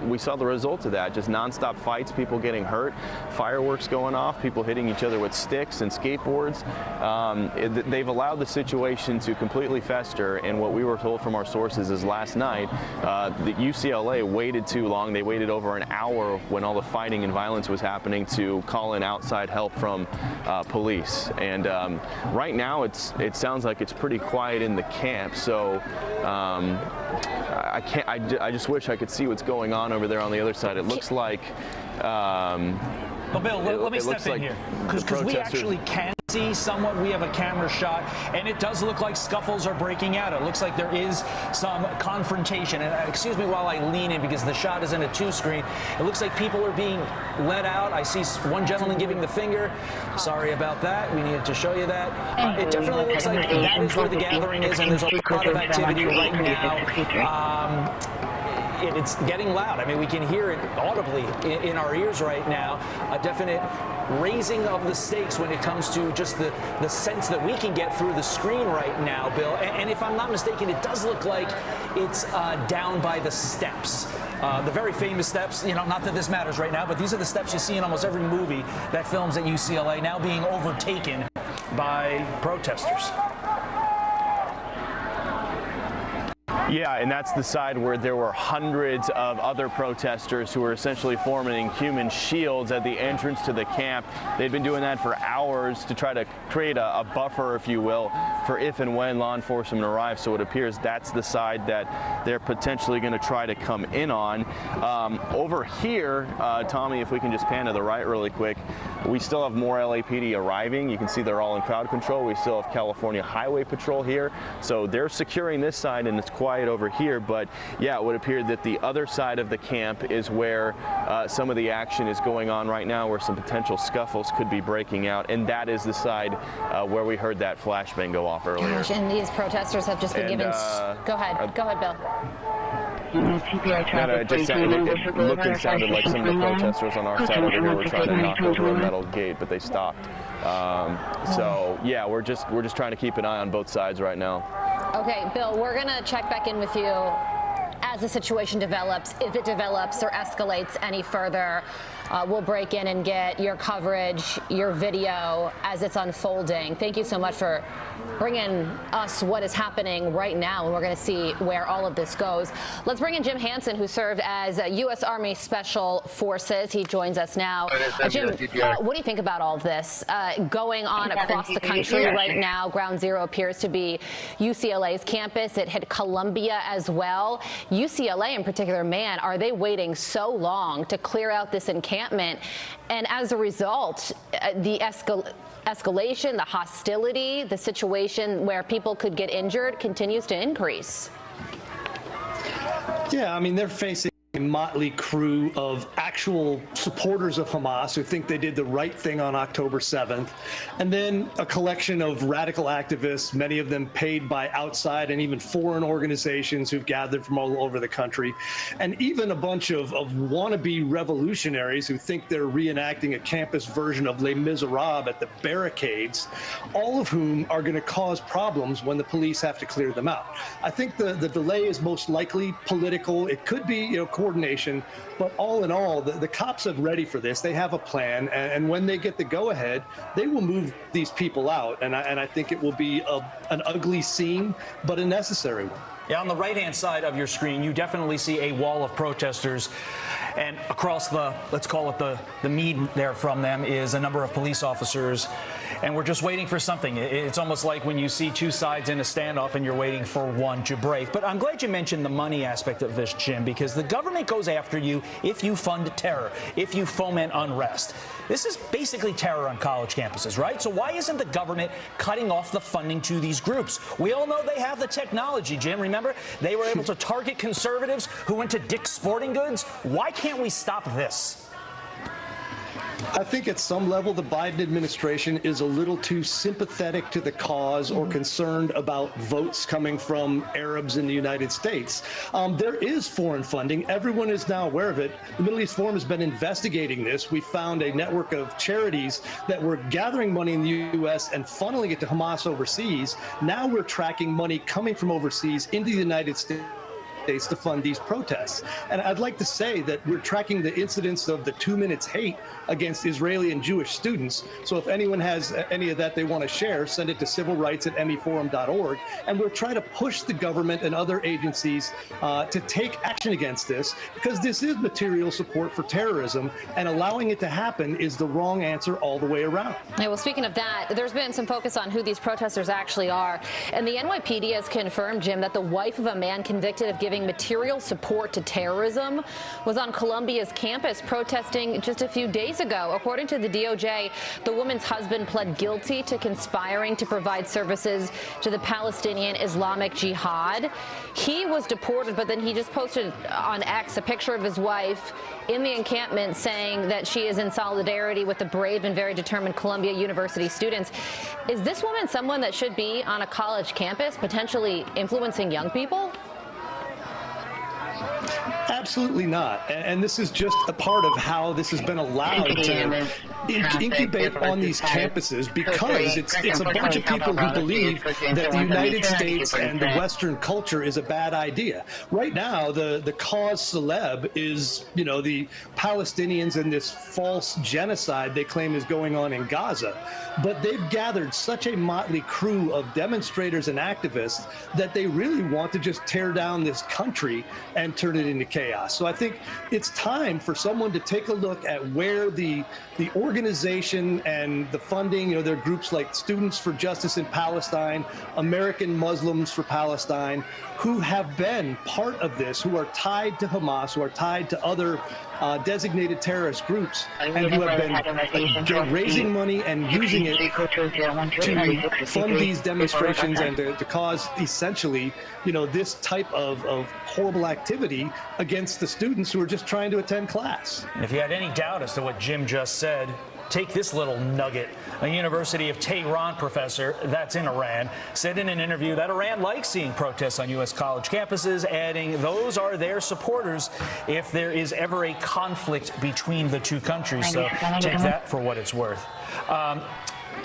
we saw the result of that. Just nonstop fights, people getting hurt, fireworks going off, people hitting each other with sticks and skateboards. They've allowed the situation to completely fester, and what we were told from our sources is last night the UCLA waited too long. They waited over an hour when all the fighting and violence was happening to call in outside help from police. And right now it sounds like it's pretty quiet in the camp, so I just wish I could see what's going on over there on the other side. It looks like well, Bill, let me step in here, because we actually can see somewhat. We have a camera shot, and it does look like scuffles are breaking out. It looks like there is some confrontation. And excuse me while I lean in, because the shot is in a two-screen. It looks like people are being let out. I see one gentleman giving the finger. Sorry about that. We needed to show you that. It definitely looks like that is where the gathering is, and there's a lot of activity right now. It's getting loud. I mean, we can hear it audibly in our ears right now. A definite raising of the stakes when it comes to just the sense that we can get through the screen right now, Bill. And if I'm not mistaken, it does look like it's down by the steps. The very famous steps, you know, not that this matters right now, but these are the steps you see in almost every movie that films at UCLA, now being overtaken by protesters. Yeah, and that's the side where there were hundreds of other protesters who were essentially forming human shields at the entrance to the camp. They'd been doing that for hours to try to create a buffer, if you will, for if and when law enforcement arrives. So it appears that's the side that they're potentially going to try to come in on. Over here, Tommy, if we can just pan to the right really quick, we still have more LAPD arriving. You can see they're all in crowd control. We still have California Highway Patrol here. So they're securing this side, and it's quiet over here. But yeah, it would appear that the other side of the camp is where some of the action is going on right now, where some potential scuffles could be breaking out. And that is the side where we heard that flashbang go off earlier. Gosh, and these protesters have just been given... Go ahead, Bill. It just looked and sounded like some of the protesters on our side over here were trying to knock over a metal gate, but they stopped. So yeah, we're just trying to keep an eye on both sides right now. Okay, Bill, we're going to check back in with you as the situation develops. If it develops or escalates any further, we'll break in and get your coverage, your video as it's unfolding. Thank you so much for bringing us what is happening right now, and we're going to see where all of this goes. Let's bring in Jim Hansen, who served as U.S. Army Special Forces. He joins us now. Jim, what do you think about all of this going on across the country right now? Ground Zero appears to be UCLA's campus. It hit Columbia as well. UCLA in particular, man, are they waiting so long to clear out this encampment? And as a result, the escalation, the hostility, the situation where people could get injured continues to increase. Yeah, I mean, they're facing a motley crew of actual supporters of Hamas who think they did the right thing on October 7th, and then a collection of radical activists, many of them paid by outside and even foreign organizations who've gathered from all over the country, and even a bunch of wannabe revolutionaries who think they're reenacting a campus version of Les Miserables at the barricades, all of whom are going to cause problems when the police have to clear them out. I think the delay is most likely political. It could be, you know, coordination, but all in all, the cops are ready for this. They have a plan, and when they get the go-ahead, they will move these people out, and I think it will be an ugly scene, but a necessary one. Yeah, on the right-hand side of your screen, you definitely see a wall of protesters, and across the, let's call it the mead there from them, is a number of police officers and we're just waiting for something. It's almost like when you see two sides in a standoff and you're waiting for one to break. But I'm glad you mentioned the money aspect of this, Jim, because the government goes after you if you fund terror, if you foment unrest. This is basically terror on college campuses, right? So why isn't the government cutting off the funding to these groups? We all know they have the technology, Jim. Remember, they were able to target conservatives who went to Dick's Sporting Goods. Why can't we stop this? I think at some level the Biden administration is a little too sympathetic to the cause or concerned about votes coming from Arabs in the United States. There is foreign funding. Everyone is now aware of it. The Middle East Forum has been investigating this. We found a network of charities that were gathering money in the U.S. and funneling it to Hamas overseas. Now we're tracking money coming from overseas into the United States to fund these protests. And I'd like to say that we're tracking the incidents of the 2 minutes hate against Israeli and Jewish students. So if anyone has any of that they want to share, send it to civilrights@meforum.org. And we'll try to push the government and other agencies to take action against this, because this is material support for terrorism, and allowing it to happen is the wrong answer all the way around. Yeah, well, speaking of that, there's been some focus on who these protesters actually are. And the NYPD has confirmed, Jim, that the wife of a man convicted of giving material support to terrorism was on Columbia's campus protesting just a few days ago. According to the DOJ, the woman's husband pled guilty to conspiring to provide services to the Palestinian Islamic Jihad. He was deported, but then he just posted on X a picture of his wife in the encampment saying that she is in solidarity with the brave and very determined Columbia University students. Is this woman someone that should be on a college campus, potentially influencing young people? Absolutely not. And this is just a part of how this has been allowed to incubate on these campuses, because it's a bunch of people who believe that the United States and the Western culture is a bad idea. Right now, the cause celeb is, the Palestinians and this false genocide they claim is going on in Gaza. But they've gathered such a motley crew of demonstrators and activists that they really want to just tear down this country and turn it into chaos. So I think it's time for someone to take a look at where the organization and the funding, there are groups like Students for Justice in Palestine, American Muslims for Palestine, who have been part of this, who are tied to Hamas, who are tied to other designated terrorist groups, and who have been raising money and using it to fund these demonstrations and to cause essentially, this type of horrible activity against the students who are just trying to attend class. And if you had any doubt as to what Jim just said, take this little nugget. A University of Tehran professor that's in Iran said in an interview that Iran likes seeing protests on U.S. college campuses, adding those are their supporters if there is ever a conflict between the two countries. So take that for what it's worth.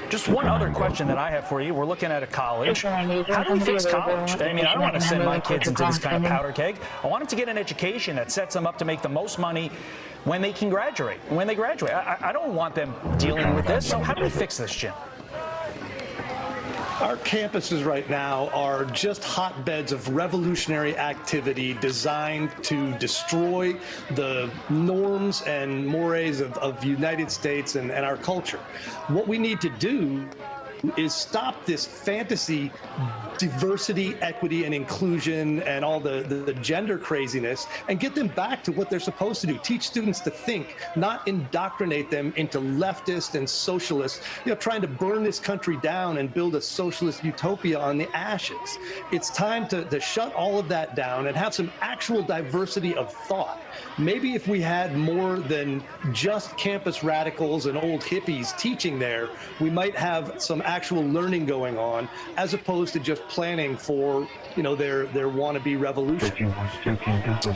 Just one other question that I have for you. We're looking at a college. How do we fix college? I mean, I don't want to send my kids into this kind of powder keg. I want them to get an education that sets them up to make the most money when they can graduate. When they graduate, I don't want them dealing with this. So how do we fix this, Jim? Our campuses right now are just hotbeds of revolutionary activity designed to destroy the norms and mores of the United States and our culture. What we need to do is stop this fantasy diversity, equity, and inclusion and all the gender craziness, and get them back to what they're supposed to do. Teach students to think, not indoctrinate them into leftist and socialist, trying to burn this country down and build a socialist utopia on the ashes. It's time to shut all of that down and have some actual diversity of thought. Maybe if we had more than just campus radicals and old hippies teaching there, we might have some actual learning going on, as opposed to just planning for, their wannabe revolution.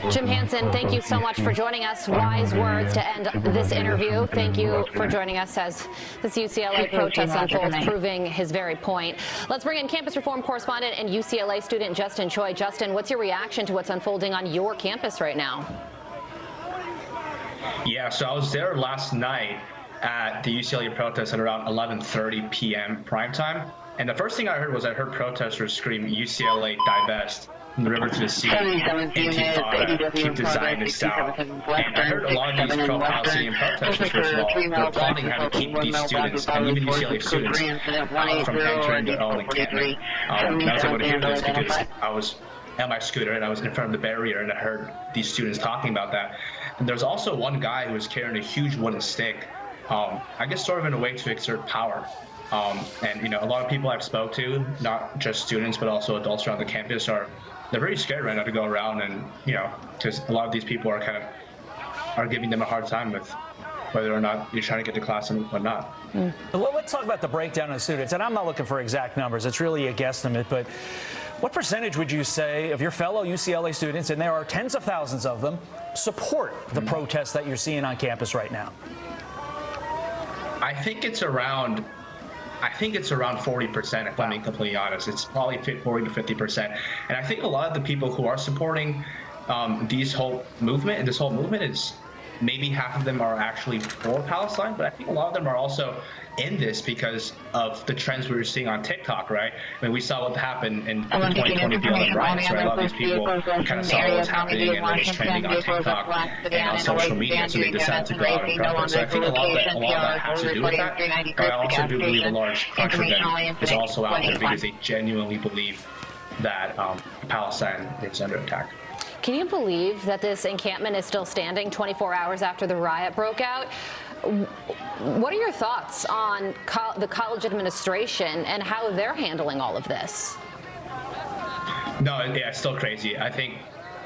Jim Hansen, thank you so much for joining us. Wise words to end this interview. Thank you for joining us as this UCLA protest unfolds, proving his very point. Let's bring in campus reform correspondent and UCLA student Justin Choi. Justin, what's your reaction to what's unfolding on your campus right now? Yeah, so I was there last night at the UCLA protest at around 11:30 p.m. prime time. And the first thing I heard protesters scream, UCLA divest. from the river to the sea, Antifa, keep the Zionists out. And I heard a lot of these pro-Palestinian protesters, first of all, they're plotting how to keep these students, and even UCLA students, out from entering their own encampment. I was able to hear this because I was at my scooter and I was in front of the barrier and I heard these students talking about that. And there's also one guy who was carrying a huge wooden stick, I guess sort of in a way to exert power. And you know, a lot of people I've spoke to, not just students but also adults around the campus, they're very scared right now to go around, and you know, because a lot of these people are giving them a hard time with whether or not you're trying to get to class and whatnot. Well, let's talk about the breakdown of students, and I'm not looking for exact numbers. It's really a guesstimate, but what percentage would you say of your fellow UCLA students, and there are tens of thousands of them, support the protests that you're seeing on campus right now? I think it's around 40%, if I'm being completely honest. It's probably 40 to 50%. And I think a lot of the people who are supporting this whole movement is maybe half of them are actually for Palestine, but I think a lot of them are also in this because of the trends we were seeing on TikTok, right? I mean, we saw what happened in the 2020 BLM riots, right? A lot of these people kind of saw what was happening and what was trending on TikTok and on social media, so they decided to go out and protest. So I think a lot of that has to do with that, but I also do believe a large crunch of them is also out there because they genuinely believe that Palestine is under attack. Can you believe that this encampment is still standing 24 hours after the riot broke out? What are your thoughts on the college administration and how they're handling all of this? No, yeah, it's still crazy. I think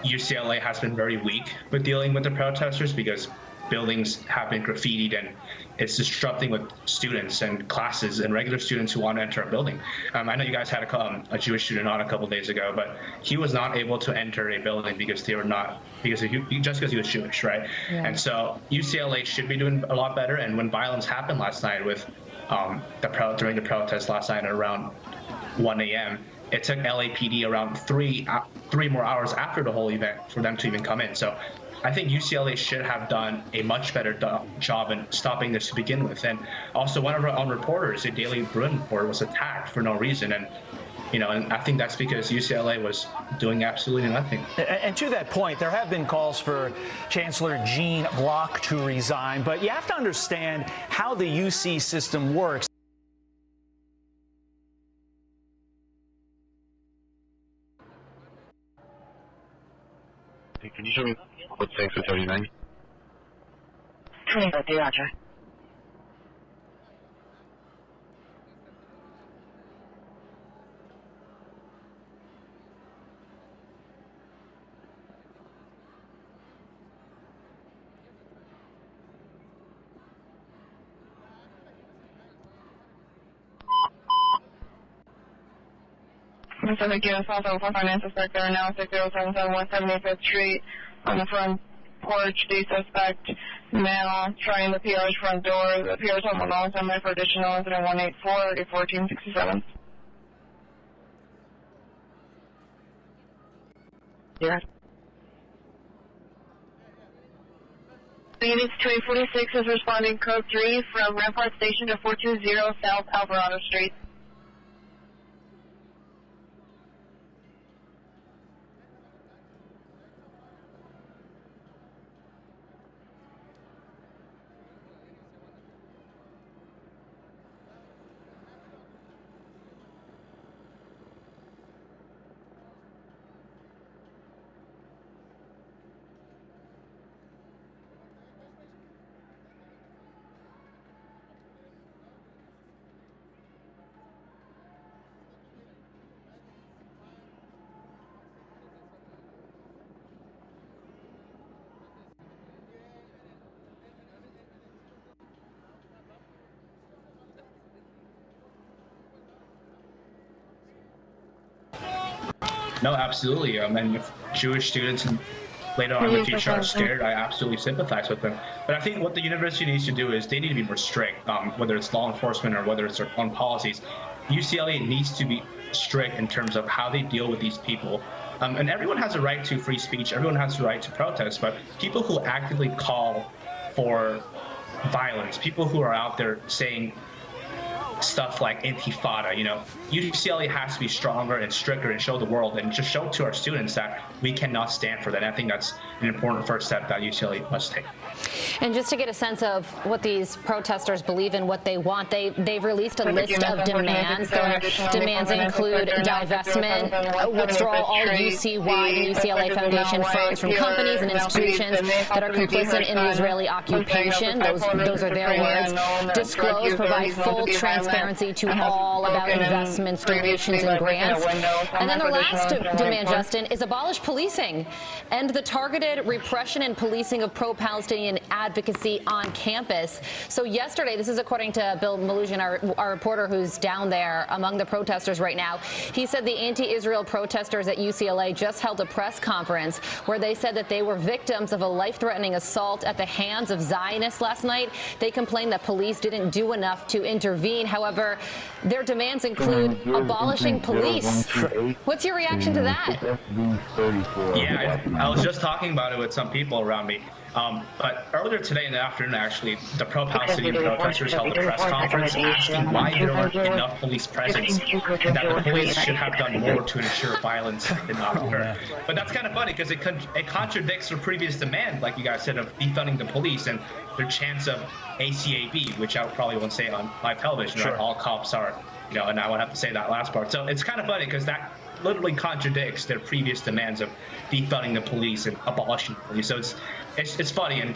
UCLA has been very weak with dealing with the protesters because buildings have been graffitied and it's disrupting with students and classes and regular students who want to enter a building. I know you guys had a Jewish student on a couple of days ago, but he was not able to enter a building because they were not, just because he was Jewish, right? Yeah. And so UCLA should be doing a lot better. And when violence happened last night with during the protest last night at around 1 a.m., it took LAPD around three more hours after the whole event for them to even come in. So I think UCLA should have done a much better job in stopping this to begin with. And also one of our own reporters, a Daily Bruin reporter, was attacked for no reason. And, you know, and I think that's because UCLA was doing absolutely nothing. And to that point, there have been calls for Chancellor Gene Block to resign, but you have to understand how the UC system works. Can you show me what's saying for 39? 20, Roger. Mr. McGinnis, also for Finance Inspector, now 6077 West 75th Street. On the front porch, the suspect male trying the PR's front door. The PR's home alone, summary for additional incident 184 1467. Yes. Units 246 is responding code 3 from Rampart Station to 420 South Alvarado Street. No, absolutely. And if Jewish students and later on in the future are scared, I absolutely sympathize with them. But I think what the university needs to do is they need to be more strict, whether it's law enforcement or whether it's their own policies. UCLA needs to be strict in terms of how they deal with these people. And everyone has a right to free speech. Everyone has the right to protest. But people who actively call for violence, people who are out there saying stuff like Intifada. You know, UCLA has to be stronger and stricter and show the world and just show to our students that we cannot stand for that. And I think that's an important first step that UCLA must take. And just to get a sense of what these protesters believe in, what they want, they've released a list of demands. Their demands include divestment, withdrawal all UC-wide and UCLA Foundation funds from companies and institutions that are complicit in the Israeli occupation. Those are their words. Disclose, provide full transparency to all about investments, donations, and grants. And then their last demand, Justin, is abolish policing, end the targeted repression and policing of pro-Palestinian advocacy on campus. So yesterday, this is according to Bill Malusian, our reporter who's down there among the protesters right now. He said the anti-Israel protesters at UCLA just held a press conference where they said that they were victims of a life-threatening assault at the hands of Zionists last night. They complained that police didn't do enough to intervene. However, their demands include abolishing police. What's your reaction to that? Yeah, I was just talking about it with some people around me. But earlier today in the afternoon, actually, the pro-Palestinian protesters held a press conference asking why there weren't enough police presence and that the police should have done more to ensure violence did not occur. But that's kind of funny because it contradicts their previous demand, like you guys said, of defunding the police and their chance of ACAB, which I probably won't say on live television, right? All cops are, you know, and I won't have to say that last part. So it's kind of funny because that literally contradicts their previous demands of defunding the police and abolishing the police. So it's funny, and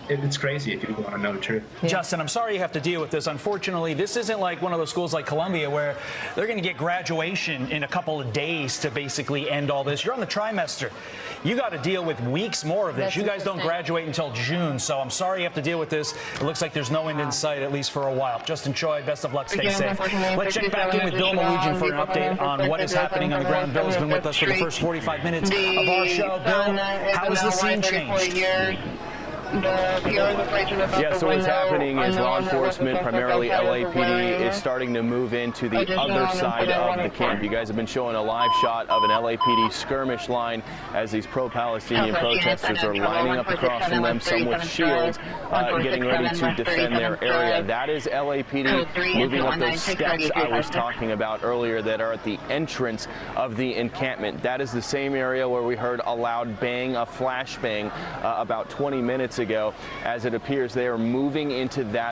it's crazy if you want to know the truth. Justin, I'm sorry you have to deal with this. Unfortunately, this isn't like one of those schools like Columbia where they're going to get graduation in a couple of days to basically end all this. You're on the trimester. You got to deal with weeks more of this. You guys don't graduate until June, so I'm sorry you have to deal with this. It looks like there's no end in sight, at least for a while. Justin Choi, best of luck. Stay safe. Let's check back in with Bill Malusian for an update on what is happening on the ground. Bill has been with us for the first 45 minutes of our show. Bill, how has the scene changed? Yeah, so what's happening is law enforcement, primarily LAPD, is starting to move into the other side of the camp. You guys have been showing a live shot of an LAPD skirmish line as these pro-Palestinian protesters are lining up across from them, some with shields, getting ready to defend their area. That is LAPD moving up those steps I was talking about earlier that are at the entrance of the encampment. That is the same area where we heard a loud bang, a flashbang, about 20 minutes ago. As it appears they are moving into that